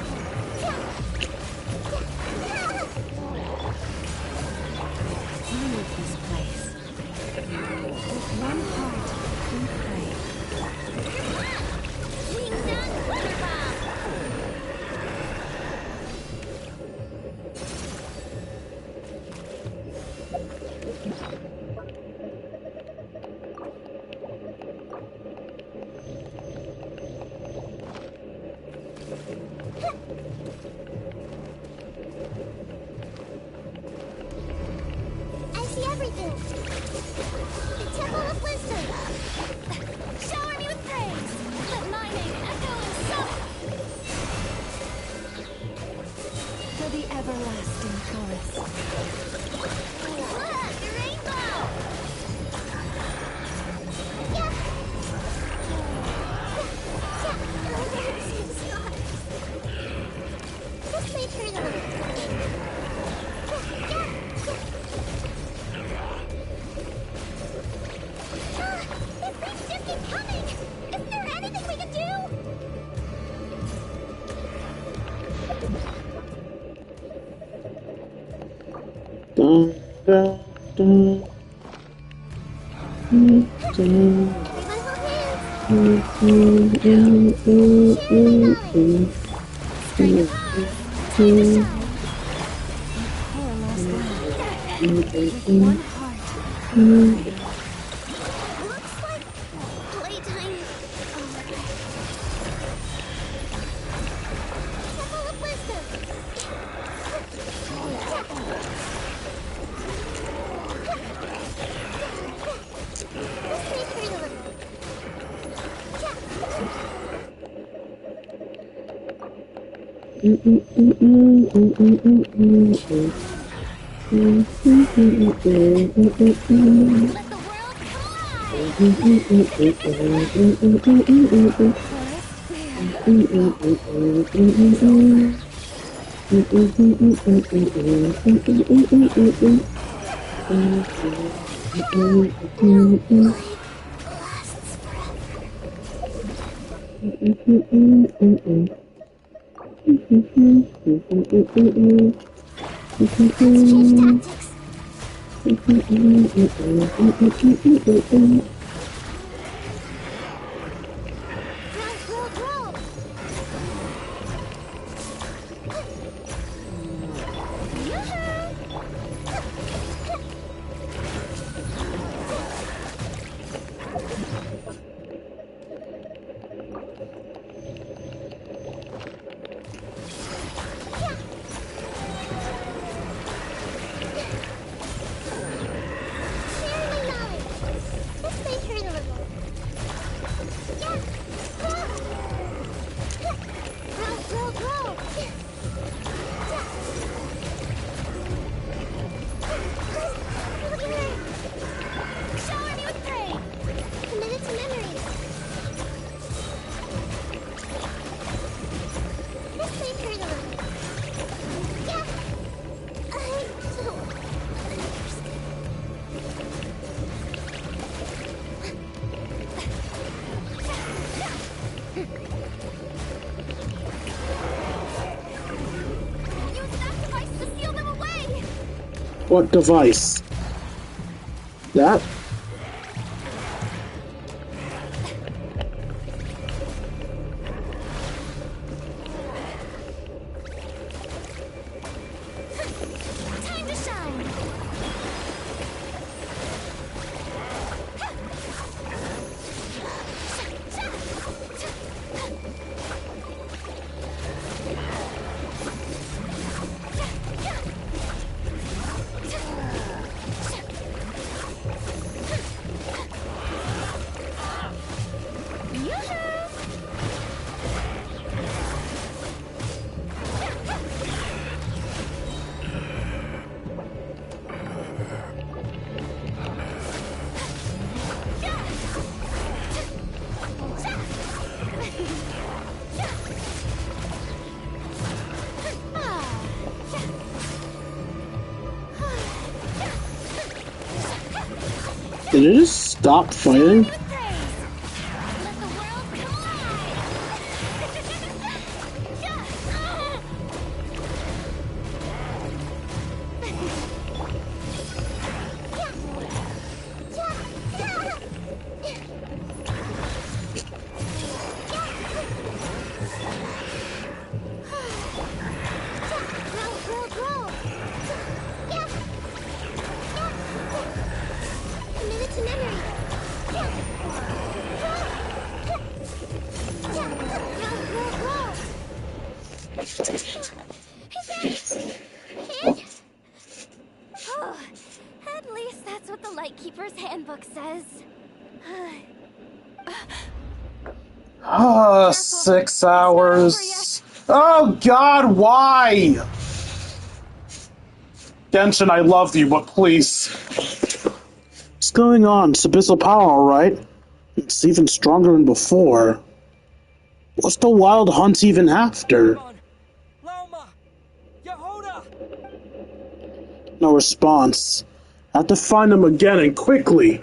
Leave this place. With one heart, we pray. Wings done, Wonderball. I see everything. The Temple of Wisdom. Shower me with praise. Let my name echo in song. For the everlasting forest. Look, the rainbow. Just wait for the These things just keep coming! Isn't there anything we can do? One heart, we pray. Looks like playtime. Temple of Wisdom. Let's make her a little. What device? That? Time to shine! Did it just stop fighting? At least that's what the Lightkeeper's handbook says. 6 hours. Oh God, why? Genshin, I love you, but please. What's going on? It's Abyssal Power, alright? It's even stronger than before. What's the Wild Hunt even after? No response. I have to find him again and quickly.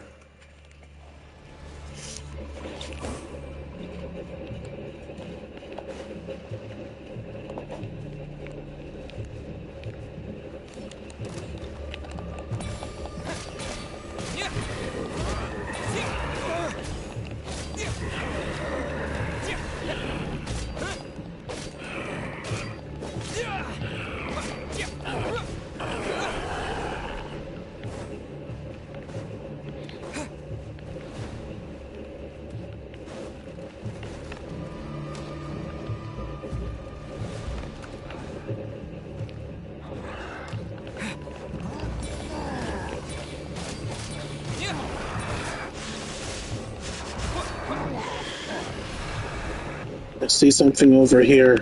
I see something over here.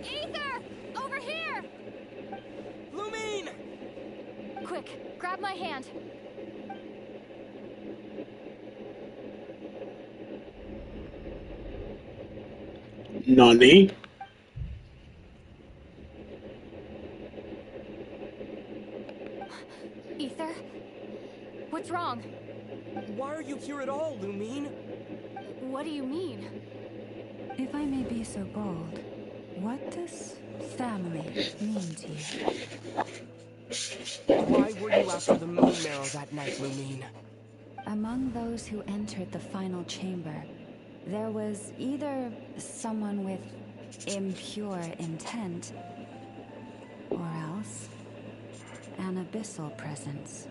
Ether! Over here! Lumine! Quick, grab my hand. Nani? Ether? What's wrong? Why are you here at all, Lumine? What do you mean? If I may be so bold, what does family mean to you? Why were you after the moon marrow that night, Lumine? Among those who entered the final chamber, there was either someone with impure intent, or else an abyssal presence.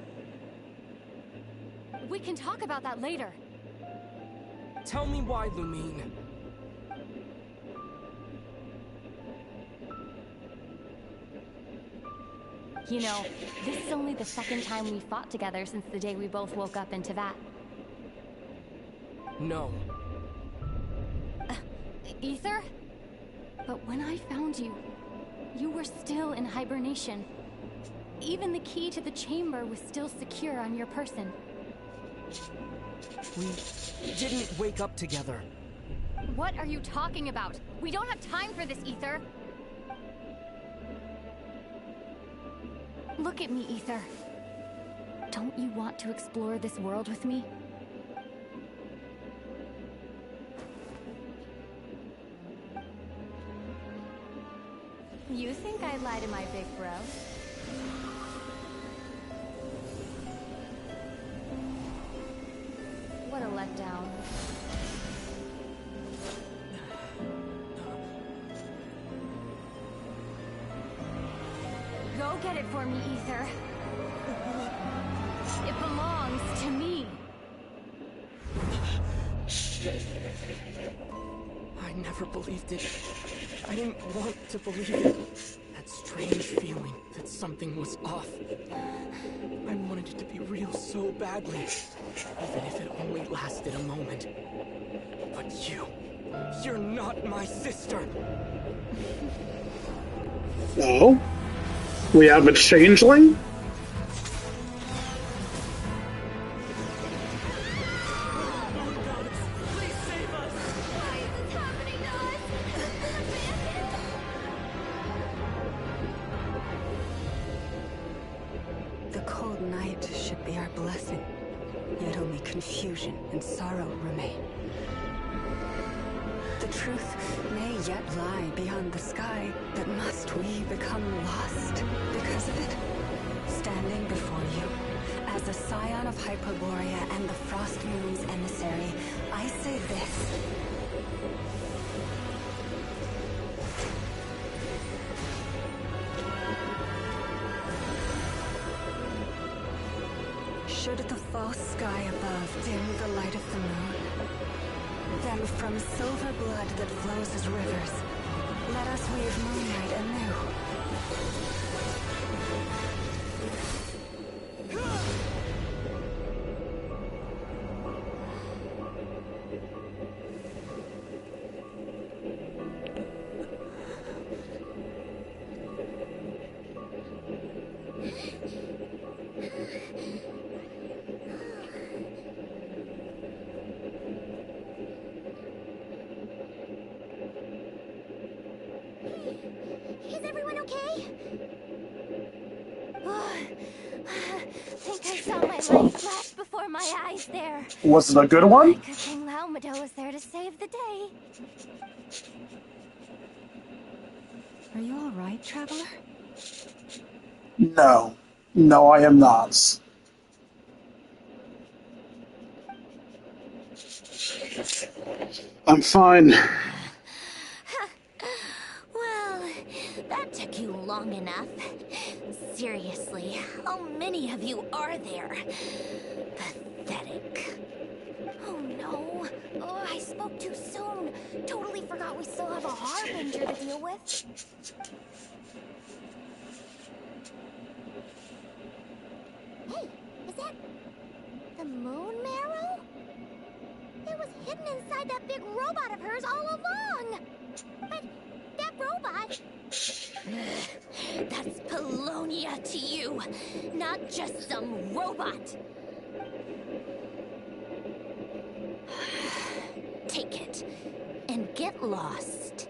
We can talk about that later. Tell me why, Lumine. You know, this is only the second time we fought together since the day we both woke up in Teyvat. No. Ether? But when I found you, you were still in hibernation. Even the key to the chamber was still secure on your person. We didn't wake up together. What are you talking about? We don't have time for this, Ether. Look at me, Ether. Don't you want to explore this world with me? You think I lie to my big bro? What a letdown. Go get it for me, Ether. It belongs to me. I never believed it. I didn't want to believe it. That strange feeling that something was off. I wanted it to be real so badly, even if it only lasted a moment. But you're not my sister. No? We have a changeling? The cold night should be our blessing, yet only confusion and sorrow remain. The truth may yet lie beyond the sky, but must we become lost because of it? Standing before you, as a scion of Hyperborea and the Frost Moon's emissary, I say this. Should the false sky above dim the light of the moon, then from silver blood that flows as rivers, let us weave moonlight anew. Is everyone okay? Think I saw my light flash before my eyes there. Was it a good one? Good thing Laumado was there to save the day. Are you all right, traveler? No. No, I am not. I'm fine. Well, that took you long enough. Seriously, how many of you are there? Pathetic. Oh no. Oh, I spoke too soon. Totally forgot we still have a harbinger to deal with. moon marrow? It was hidden inside that big robot of hers all along! But that robot... That's Polonia to you, not just some robot. Take it and get lost.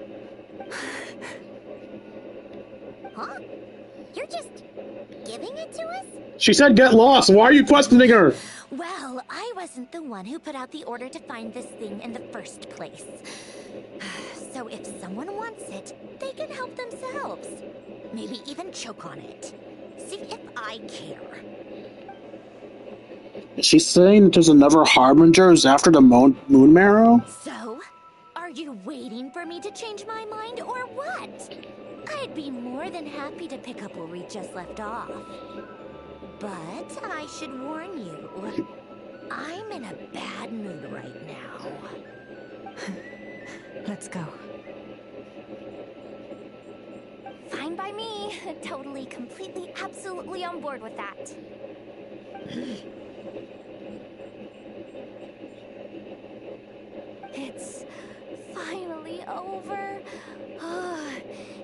Huh? You're just giving it to us? She said get lost. Why are you questioning her? Well, I wasn't the one who put out the order to find this thing in the first place. So if someone wants it, they can help themselves. Maybe even choke on it. See if I care. Is she saying that there's another Harbingers after the moon marrow? So, are you waiting for me to change my mind or what? I'd be more than happy to pick up where we just left off. But I should warn you, I'm in a bad mood right now. Let's go. Fine by me. Totally, completely, absolutely on board with that. It's finally over.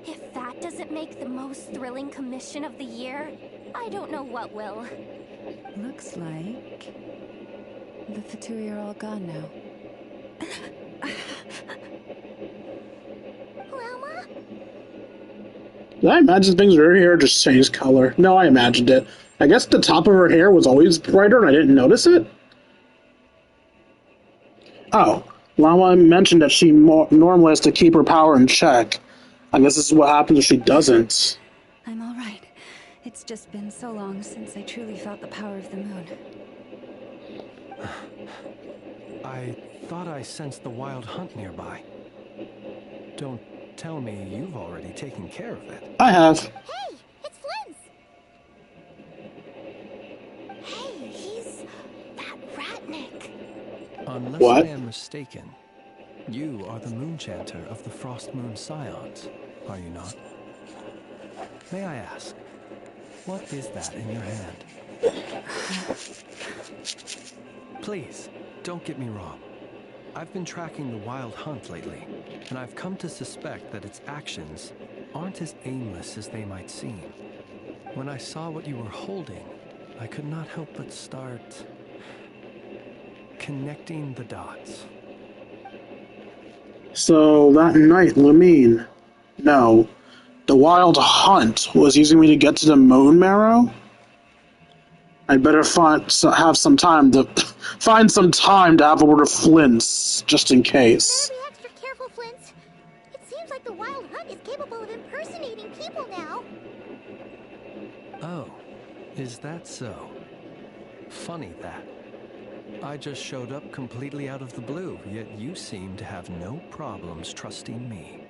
If that doesn't make the most thrilling commission of the year, I don't know what will. Looks like the Fatui are all gone now. Loma? Did I imagine things in her hair just changed color? No, I imagined it. I guess the top of her hair was always brighter and I didn't notice it? Oh, Lama mentioned that she normally has to keep her power in check. I guess this is what happens if she doesn't. I'm all right. It's just been so long since I truly felt the power of the moon. I thought I sensed the wild hunt nearby. Don't tell me you've already taken care of it. I have. Hey, it's Flint's! Hey, he's that Ratnik. Unless What? I am mistaken, you are the Moonchanter of the Frost Moon Scions, are you not? May I ask, what is that in your hand? Please, don't get me wrong. I've been tracking the wild hunt lately, and I've come to suspect that its actions aren't as aimless as they might seem. When I saw what you were holding, I could not help but start connecting the dots. So that night, Lamine. No. The wild hunt was using me to get to the moon marrow? I'd better find some time to have a word with Flint's, just in case. Better be extra careful, Flint's. It seems like the wild hunt is capable of impersonating people now. Oh, is that so? Funny that. I just showed up completely out of the blue, yet you seem to have no problems trusting me.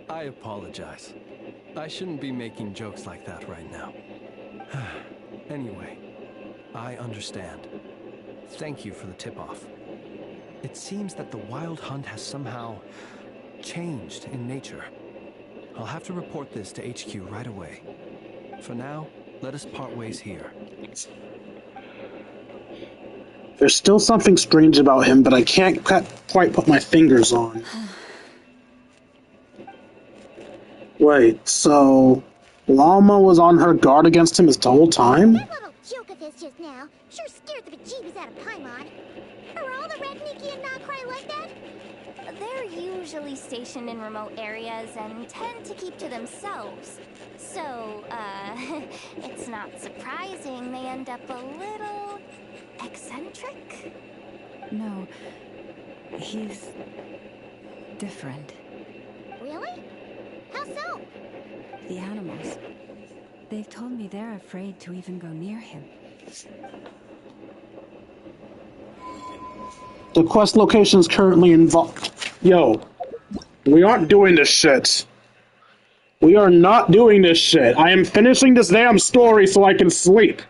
I apologize. I shouldn't be making jokes like that right now. Anyway, I understand. Thank you for the tip-off. It seems that the wild hunt has somehow changed in nature. I'll have to report this to HQ right away. For now, let us part ways here. There's still something strange about him, but I can't quite put my fingers on. Wait, so Lama was on her guard against him this whole time? That little joke of his just now sure scared the bejeebies out of Paimon. Are all the Ratniki and Nokrai like that? They're usually stationed in remote areas and tend to keep to themselves. So, it's not surprising they end up a little eccentric. No, he's different. Really? How so? The animals. They've told me they're afraid to even go near him. The quest location is currently involved. Yo, we aren't doing this shit. We are not doing this shit. I am finishing this damn story so I can sleep.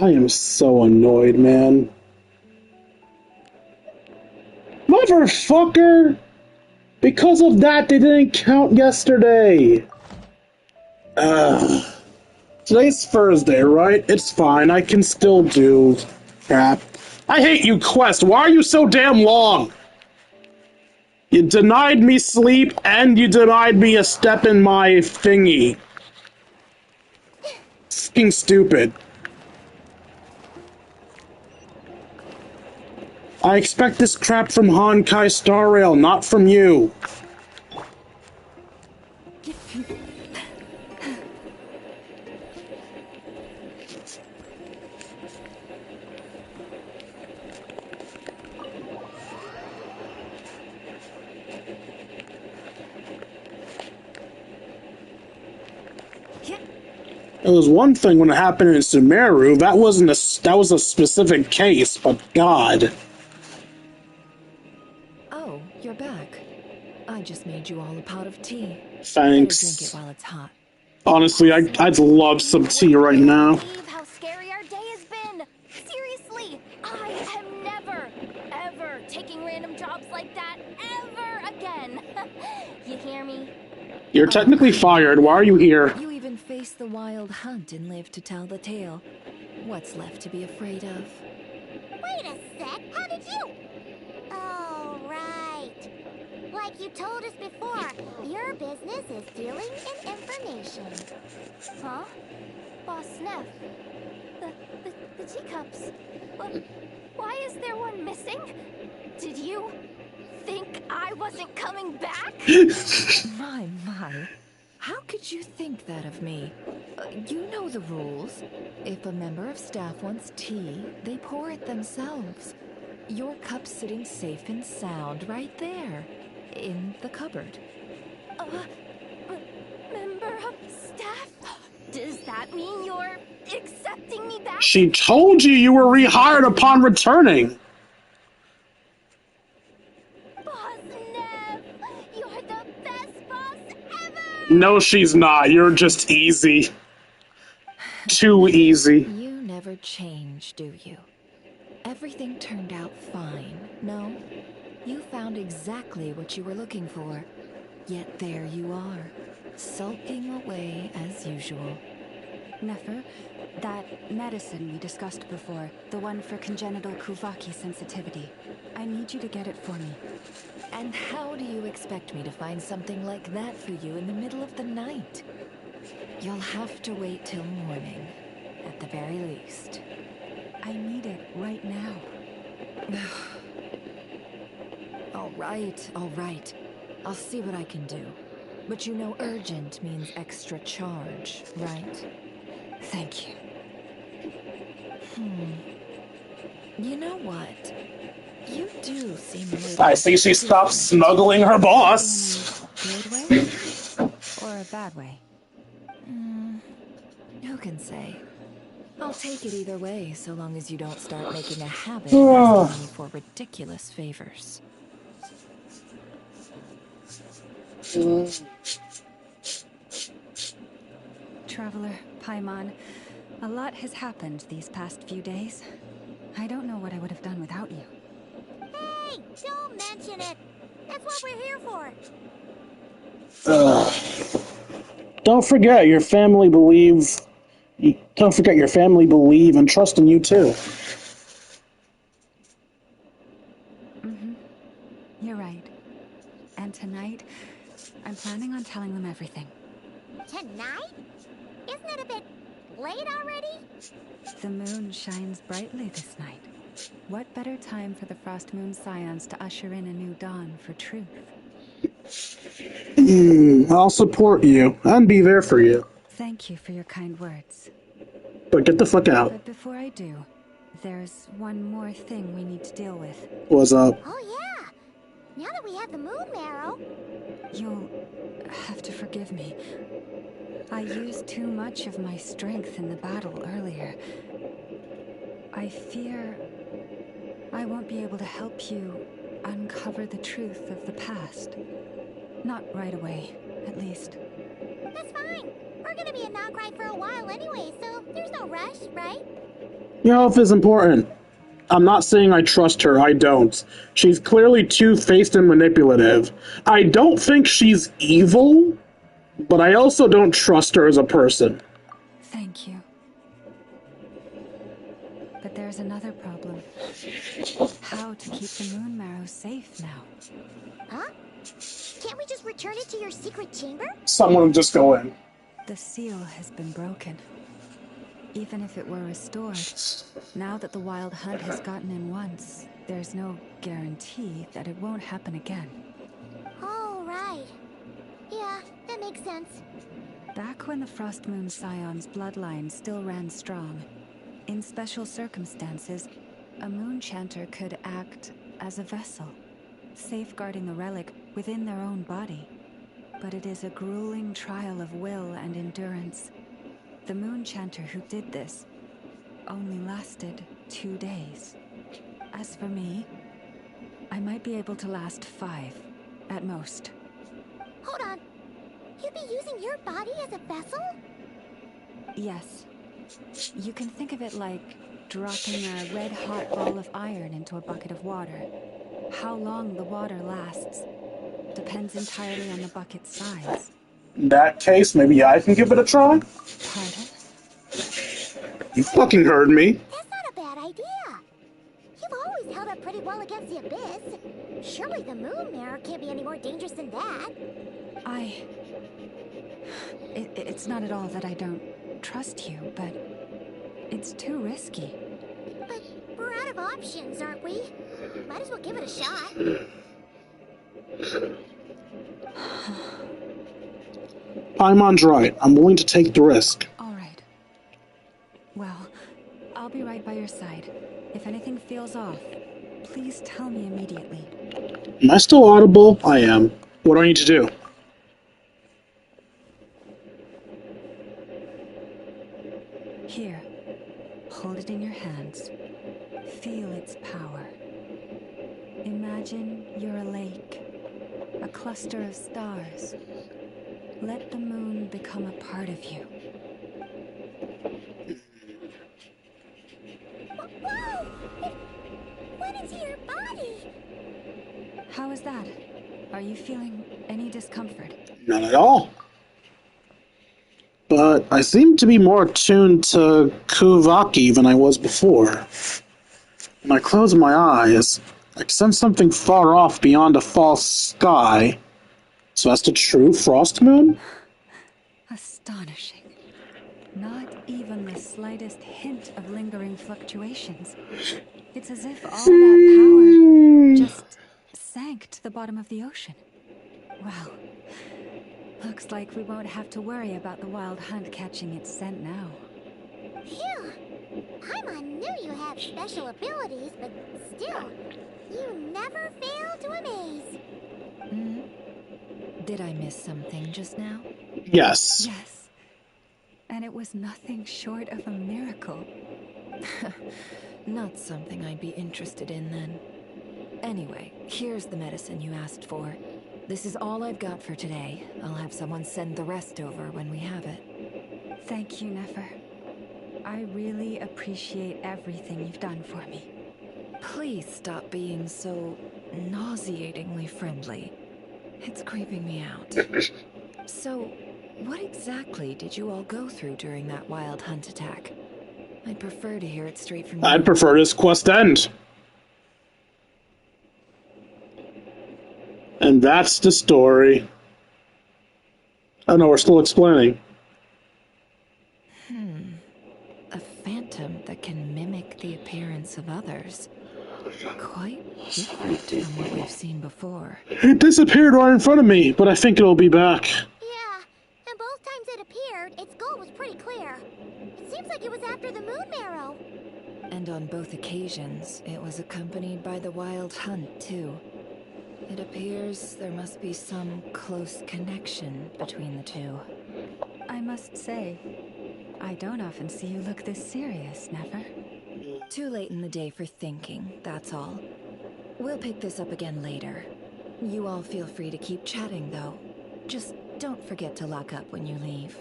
I am so annoyed, man. Motherfucker! Because of that, they didn't count yesterday. Today's Thursday, right? It's fine. I can still do crap. I hate you, Quest. Why are you so damn long? You denied me sleep, and you denied me a step in my thingy. Fucking stupid. I expect this crap from Honkai Star Rail, not from you. It was one thing when it happened in Sumeru. That was a specific case, but God. Oh, you're back. I just made you all a pot of tea. Thanks. Better drink it while it's hot. Honestly, I'd love some tea right now. Believe how scary our day has been. Seriously, I am never, ever taking random jobs like that ever again. You hear me? You're technically fired. Why are you here? You even faced the wild hunt and lived to tell the tale. What's left to be afraid of? Wait a sec, how did you? Oh, right. Like you told us before, your business is dealing in information. Huh? Boss Neff. The teacups. Why is there one missing? Did you think I wasn't coming back? My. How could you think that of me? You know the rules. If a member of staff wants tea, they pour it themselves. Your cup's sitting safe and sound right there, in the cupboard. Member of staff? Does that mean you're accepting me back? She told you were rehired upon returning. No, she's not. You're just easy. Too easy. You never change, do you? Everything turned out fine, no? You found exactly what you were looking for. Yet there you are, sulking away as usual. Nefer, that medicine we discussed before, the one for congenital Kuvaki sensitivity, I need you to get it for me. And how do you expect me to find something like that for you in the middle of the night? You'll have to wait till morning, at the very least. I need it right now. All right. I'll see what I can do. But you know urgent means extra charge, right? Thank you. You know what? You do seem a little... I see she stopped snuggling her boss. Good way? Or a bad way? Who can say? I'll take it either way, so long as you don't start making a habit of asking me for ridiculous favors. Traveler, Paimon, a lot has happened these past few days. I don't know what I would have done without you. Hey, don't mention it. That's what we're here for. Don't forget your family believe. Don't forget your family believe and trust in you too. You're right. And tonight, I'm planning on telling them everything. Tonight? Isn't it a bit late already? The moon shines brightly this night. What better time for the Frost Moon Scions to usher in a new dawn for truth? I'll support you and be there for you. Thank you for your kind words. But get the fuck out. But before I do, there's one more thing we need to deal with. What's up? Oh yeah! Now that we have the moon marrow... You'll have to forgive me. I used too much of my strength in the battle earlier. I fear I won't be able to help you uncover the truth of the past. Not right away, at least. That's fine. We're gonna be in Nograi for a while anyway, so there's no rush, right? Your health is important. I'm not saying I trust her, I don't. She's clearly two-faced and manipulative. I don't think she's evil, but I also don't trust her as a person. Thank you. But there's another problem. How to keep the moon marrow safe now? Huh? Can't we just return it to your secret chamber? Someone just go in. The seal has been broken. Even if it were restored, now that the wild hunt has gotten in once, there's no guarantee that it won't happen again. Oh, right. Yeah, that makes sense. Back when the Frost Moon Scion's bloodline still ran strong, in special circumstances, a moon chanter could act as a vessel, safeguarding the relic within their own body. But it is a grueling trial of will and endurance. The moon chanter who did this only lasted 2 days. As for me, I might be able to last 5, at most. Hold on. You'd be using your body as a vessel? Yes. You can think of it like dropping a red-hot ball of iron into a bucket of water. How long the water lasts depends entirely on the bucket's size. In that case, maybe I can give it a try? Pardon? You fucking heard me. That's not a bad idea. You've always held up pretty well against the abyss. Surely the moon mirror can't be any more dangerous than that. It's not at all that I don't trust you, but it's too risky. But we're out of options, aren't we? Might as well give it a shot. Paimon's right. I'm willing to take the risk. All right. Well, I'll be right by your side. If anything feels off, please tell me immediately. Am I still audible? I am. What do I need to do? Here. Hold it in your hands. Feel its power. Imagine you're a lake. A cluster of stars. Let the moon become a part of you. Whoa! It went into your body! How is that? Are you feeling any discomfort? None at all. But I seem to be more attuned to Kuvaki than I was before. When I close my eyes, I sense something far off beyond a false sky. So that's the true Frost Moon? Astonishing. Not even the slightest hint of lingering fluctuations. It's as if all that power just sank to the bottom of the ocean. Well, looks like we won't have to worry about the wild hunt catching its scent now. Phew! Paimon knew you had special abilities, but still, you never fail to amaze. Did I miss something just now? Yes. Yes. And it was nothing short of a miracle. Not something I'd be interested in then. Anyway, here's the medicine you asked for. This is all I've got for today. I'll have someone send the rest over when we have it. Thank you, Nefer. I really appreciate everything you've done for me. Please stop being so nauseatingly friendly. It's creeping me out. So, what exactly did you all go through during that wild hunt attack? I'd prefer to hear it straight from you. I'd prefer this quest end. And that's the story. Oh no, we're still explaining. A phantom that can mimic the appearance of others. Quite different from what we've seen before. It disappeared right in front of me, but I think it'll be back. Yeah, and both times it appeared, its goal was pretty clear. It seems like it was after the moon marrow. And on both occasions, it was accompanied by the wild hunt, too. It appears there must be some close connection between the two. I must say, I don't often see you look this serious, Nefer. Too late in the day for thinking, that's all. We'll pick this up again later. You all feel free to keep chatting, though. Just don't forget to lock up when you leave.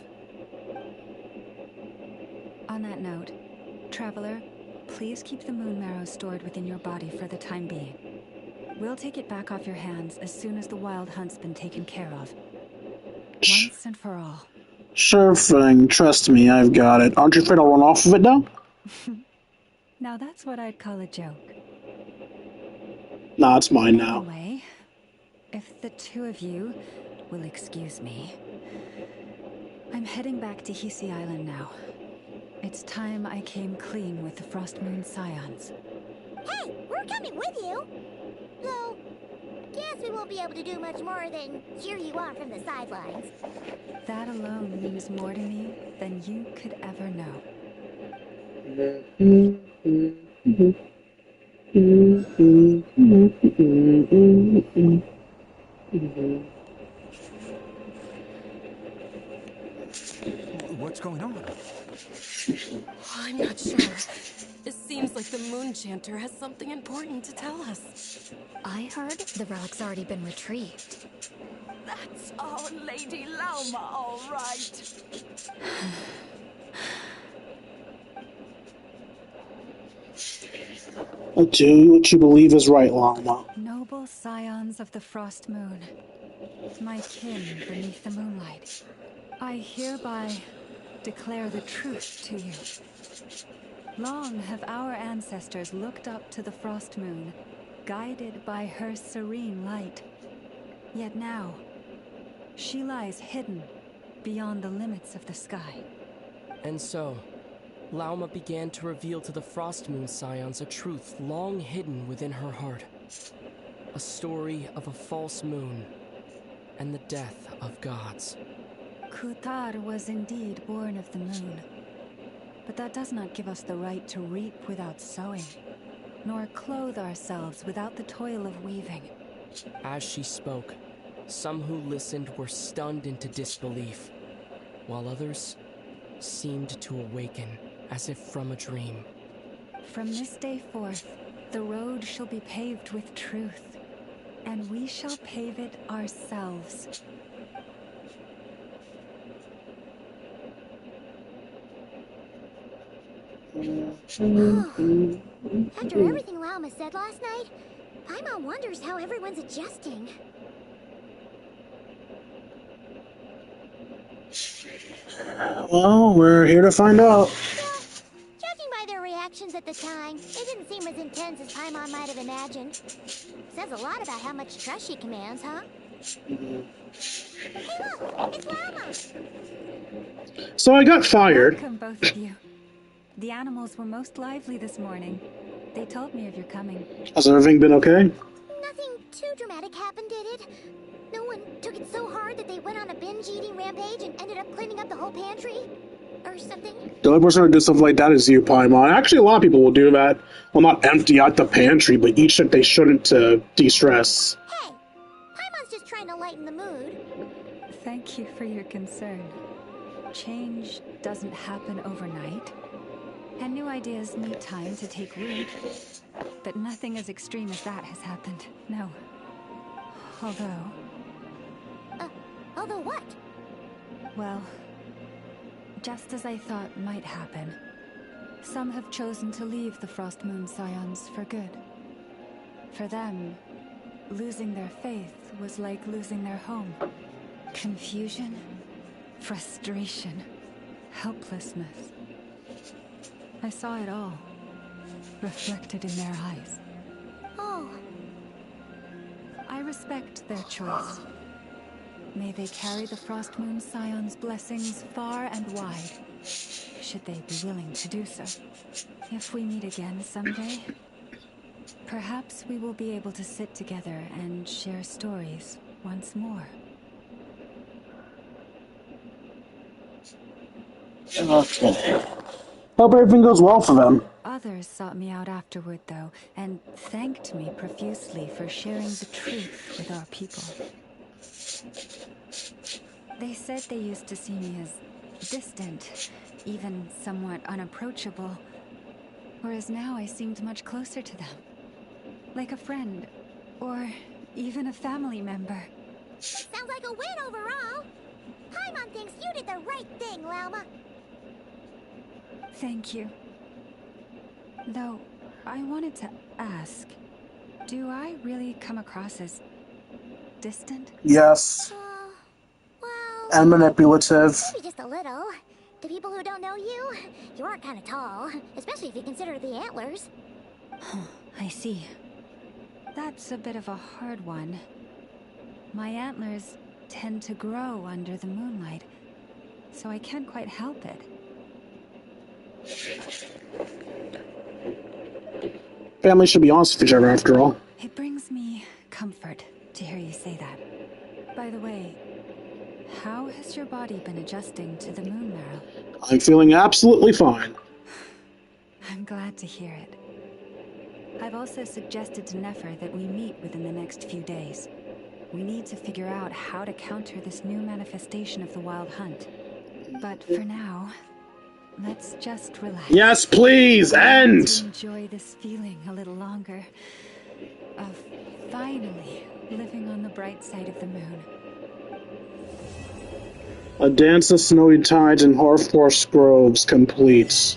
On that note, Traveler, please keep the moon marrow stored within your body for the time being. We'll take it back off your hands as soon as the wild hunt's been taken care of. Once and for all. Sure thing. Trust me, I've got it. Aren't you afraid I'll run off of it now? Now that's what I'd call a joke. Nah, it's mine now. Anyway, if the two of you will excuse me, I'm heading back to Hisi Island now. It's time I came clean with the Frost Moon Scions. Hey, we're coming with you! Though, guess we won't be able to do much more than cheer you on from the sidelines. That alone means more to me than you could ever know. What's going on? I'm not sure. It seems like the Moon Chanter has something important to tell us. I heard the relic's already been retrieved. That's our Lady Lauma, all right. Do what you believe is right, Llama. Noble scions of the Frost Moon, my kin beneath the moonlight, I hereby declare the truth to you. Long have our ancestors looked up to the Frost Moon, guided by her serene light. Yet now, she lies hidden beyond the limits of the sky. And so, Lauma began to reveal to the Frost Moon Scions a truth long hidden within her heart. A story of a false moon and the death of gods. Kutar was indeed born of the moon. But that does not give us the right to reap without sowing, nor clothe ourselves without the toil of weaving. As she spoke, some who listened were stunned into disbelief, while others seemed to awaken as if from a dream. From this day forth, the road shall be paved with truth, and we shall pave it ourselves. After everything Lauma said last night, Paimon wonders how everyone's adjusting. Well, we're here to find out. Judging by their reactions at the time, they didn't seem as intense as Paimon might have imagined. Says a lot about how much trust she commands, huh? Hey look, it's Lauma! So I got fired. Welcome, both of you. The animals were most lively this morning. They told me of your coming. Has everything been okay? Nothing too dramatic happened, did it? No one took it so hard that they went on a binge-eating rampage and ended up cleaning up the whole pantry? Or something? The only person who do stuff like that is you, Paimon. Actually, a lot of people will do that. Well, not empty out the pantry, but eat shit they shouldn't to de-stress. Hey, Paimon's just trying to lighten the mood. Thank you for your concern. Change doesn't happen overnight, and new ideas need time to take root. But nothing as extreme as that has happened, no. Although... although what? Well, just as I thought might happen, some have chosen to leave the Frost Moon Scions for good. For them, losing their faith was like losing their home. Confusion, frustration, helplessness. I saw it all, reflected in their eyes. Oh. I respect their choice. May they carry the Frost Moon Scions' blessings far and wide, should they be willing to do so. If we meet again someday, perhaps we will be able to sit together and share stories once more. Okay. Hope everything goes well for them. Others sought me out afterward, though, and thanked me profusely for sharing the truth with our people. They said they used to see me as distant, even somewhat unapproachable, whereas now I seemed much closer to them. Like a friend, or even a family member. Sounds like a win overall. Paimon thinks you did the right thing, Lauma. Thank you. Though, I wanted to ask, do I really come across as distant? Yes. And manipulative. Maybe just a little. To people who don't know you, you are kind of tall, especially if you consider the antlers. I see. That's a bit of a hard one. My antlers tend to grow under the moonlight, so I can't quite help it. Family should be honest with each other, after all. It brings me comfort to hear you say that. By the way, how has your body been adjusting to the moon marrow? I'm feeling absolutely fine. I'm glad to hear it. I've also suggested to Nefer that we meet within the next few days. We need to figure out how to counter this new manifestation of the Wild Hunt. But for now, let's just relax. Yes, please, end! To enjoy this feeling a little longer. Of finally living on the bright side of the moon. A dance of snowy tides and hoarfrost groves complete.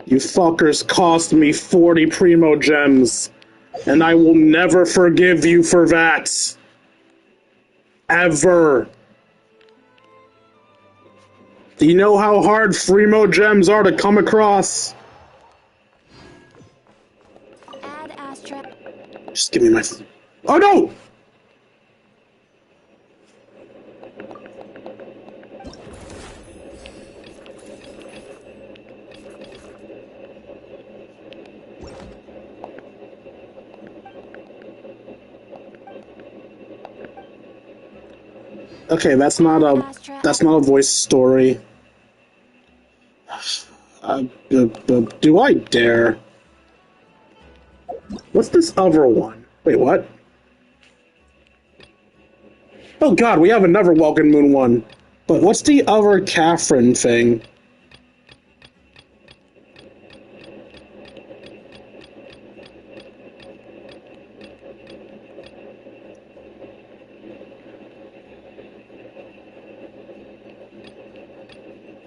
You fuckers cost me 40 primo gems, and I will never forgive you for that. Ever. Do you know how hard primo gems are to come across? Ad Astra. Just give me my... Oh no! Okay, that's not a voice story. Do I dare? What's this other one? Wait, what? Oh god, we have another Welkin Moon one. But what's the other Catherine thing?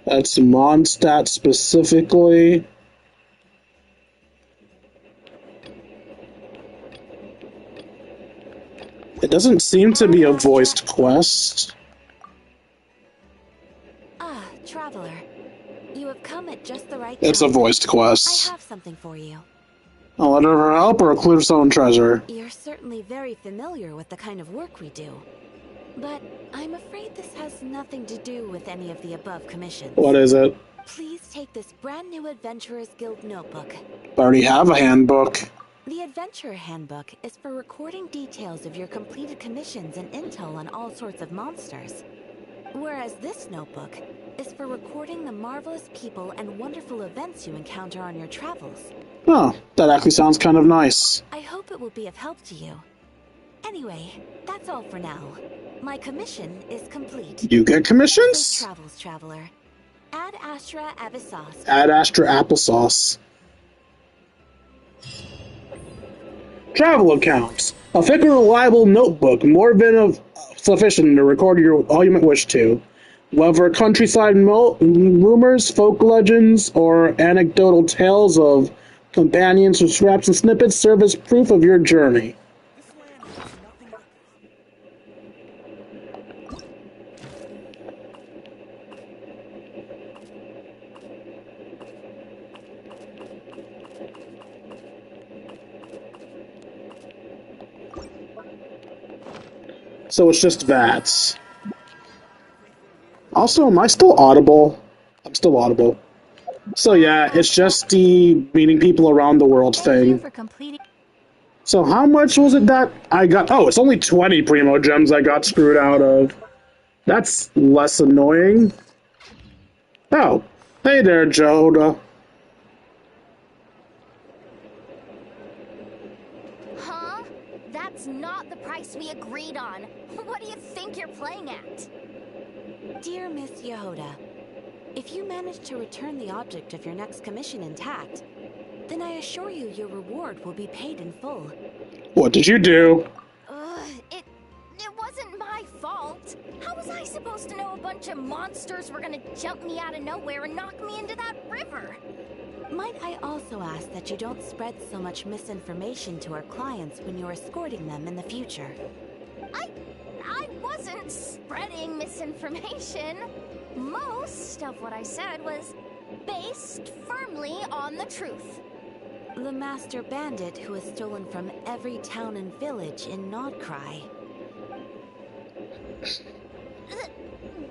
That's Mondstadt specifically. It doesn't seem to be a voiced quest. Ah, traveler. You have come at just the right time. It's a voiced quest. I have something for you. A letter of her help or a clue to stolen treasure? You're certainly very familiar with the kind of work we do. But I'm afraid this has nothing to do with any of the above commissions. What is it? Please take this brand new Adventurers Guild notebook. I already have a handbook. The Adventurer Handbook is for recording details of your completed commissions and intel on all sorts of monsters. Whereas this notebook is for recording the marvelous people and wonderful events you encounter on your travels. Oh, that actually sounds kind of nice. I hope it will be of help to you. Anyway, that's all for now. My commission is complete. You get commissions? Safe travels, traveler. Ad Astra Abyssos. Ad Astra applesauce. Travel accounts. A thick and reliable notebook, more than sufficient to record all you might wish to. Whether countryside rumors, folk legends, or anecdotal tales of companions or scraps and snippets serve as proof of your journey. So it's just that. Also, am I still audible? I'm still audible. So yeah, it's just the meeting people around the world thing. So how much was it that I got? Oh, it's only 20 primo gems I got screwed out of. That's less annoying. Oh, hey there, Joda. Huh? That's not the price we agreed on. What do you think you're playing at? Dear Miss Yehoda, if you manage to return the object of your next commission intact, then I assure you your reward will be paid in full. What did you do? It wasn't my fault. How was was I supposed to know a bunch of monsters were gonna jump me out of nowhere and knock me into that river? Might I also ask that you don't spread so much misinformation to our clients when you're escorting them in the future? I wasn't spreading misinformation. Most of what I said was based firmly on the truth. The master bandit who has stolen from every town and village in Nodcry.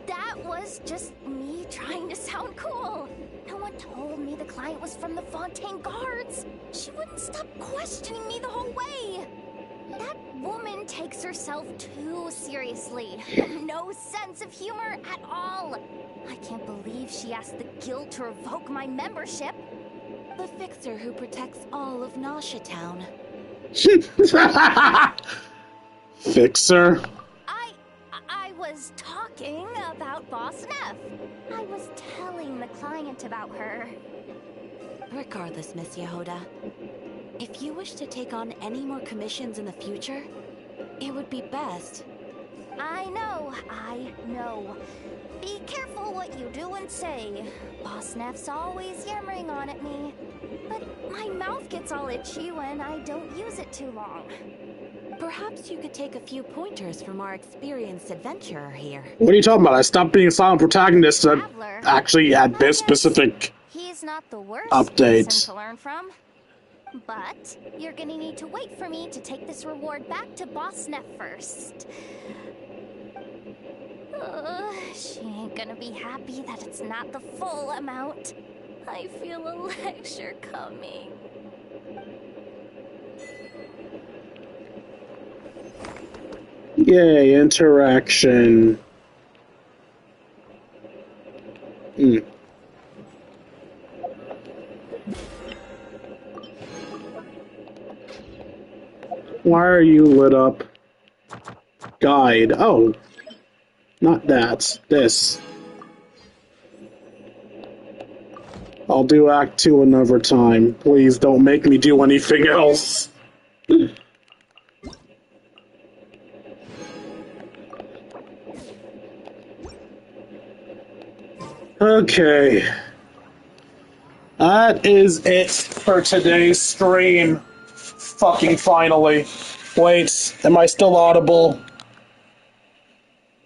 That was just me trying to sound cool. No one told me the client was from the Fontaine Guards. She wouldn't stop questioning me the whole way. That woman takes herself too seriously. No sense of humor at all. I can't believe she asked the guild to revoke my membership. The fixer who protects all of Nasha Town. Fixer? I was talking about Boss Neff. I was telling the client about her. Regardless, Miss Yehoda, if you wish to take on any more commissions in the future, it would be best. I know. Be careful what you do and say. Boss Neff's always yammering on at me. But my mouth gets all itchy when I don't use it too long. Perhaps you could take a few pointers from our experienced adventurer here. What are you talking about? I stopped being a silent protagonist that actually had this specific He's not the worst update. person to learn from. But you're gonna need to wait for me to take this reward back to Boss Neff first. She ain't gonna be happy that it's not the full amount. I feel a lecture coming. Yay, interaction. Why are you lit up? Guide. Oh. Not that. This. I'll do Act 2 another time. Please don't make me do anything else. Okay. That is it for today's stream. Fucking finally. Wait, am I still audible?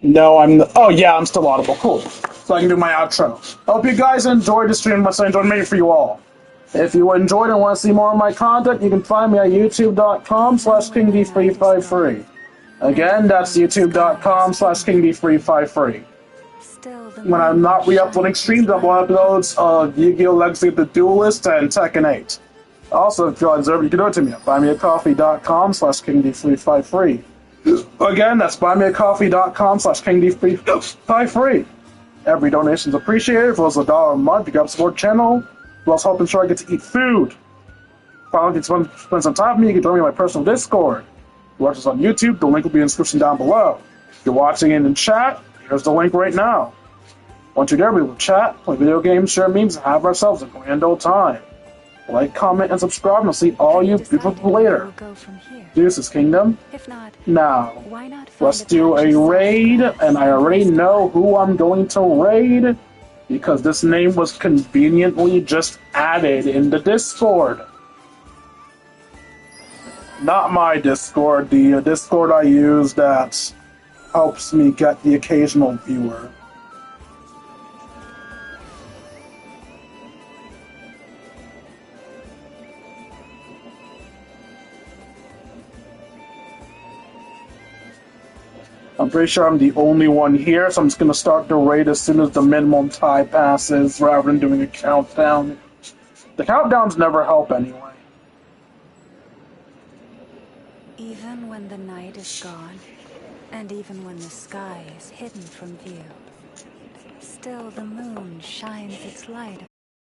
No, oh yeah, I'm still audible. Cool. So I can do my outro. I hope you guys enjoyed the stream much I enjoyed making it for you all. If you enjoyed and want to see more of my content, you can find me at youtube.com/KingD353. Again, that's youtube.com/KingD353. When I'm not re-uploading streams, I'll upload Yu-Gi-Oh! Legacy of the Duelist and Tekken 8. Also, if you deserve it, you can do it to me at buymeacoffee.com/KingD353. Again, that's buymeacoffee.com/KingD353. Every donation is appreciated. For those $1 a month, you got support channel. You also help ensure I get to eat food. Finally, if you can spend some time with me, you can join me on my personal Discord. If you watch us on YouTube, the link will be in the description down below. If you're watching in chat, here's the link right now. Once you're there, we will chat, play video games, share memes, and have ourselves a grand old time. Like, comment, and subscribe, and I'll see all you beautiful people later. Deuces, Kingdom. If not, now, why not let's do a raid, and I already know who I'm going to raid, because this name was conveniently just added in the Discord. Not my Discord, the Discord I use that helps me get the occasional viewer. I'm pretty sure I'm the only one here, so I'm just going to start the raid as soon as the minimum time passes, rather than doing a countdown. The countdowns never help anyway. Even when the night is gone, and even when the sky is hidden from view, still the moon shines its light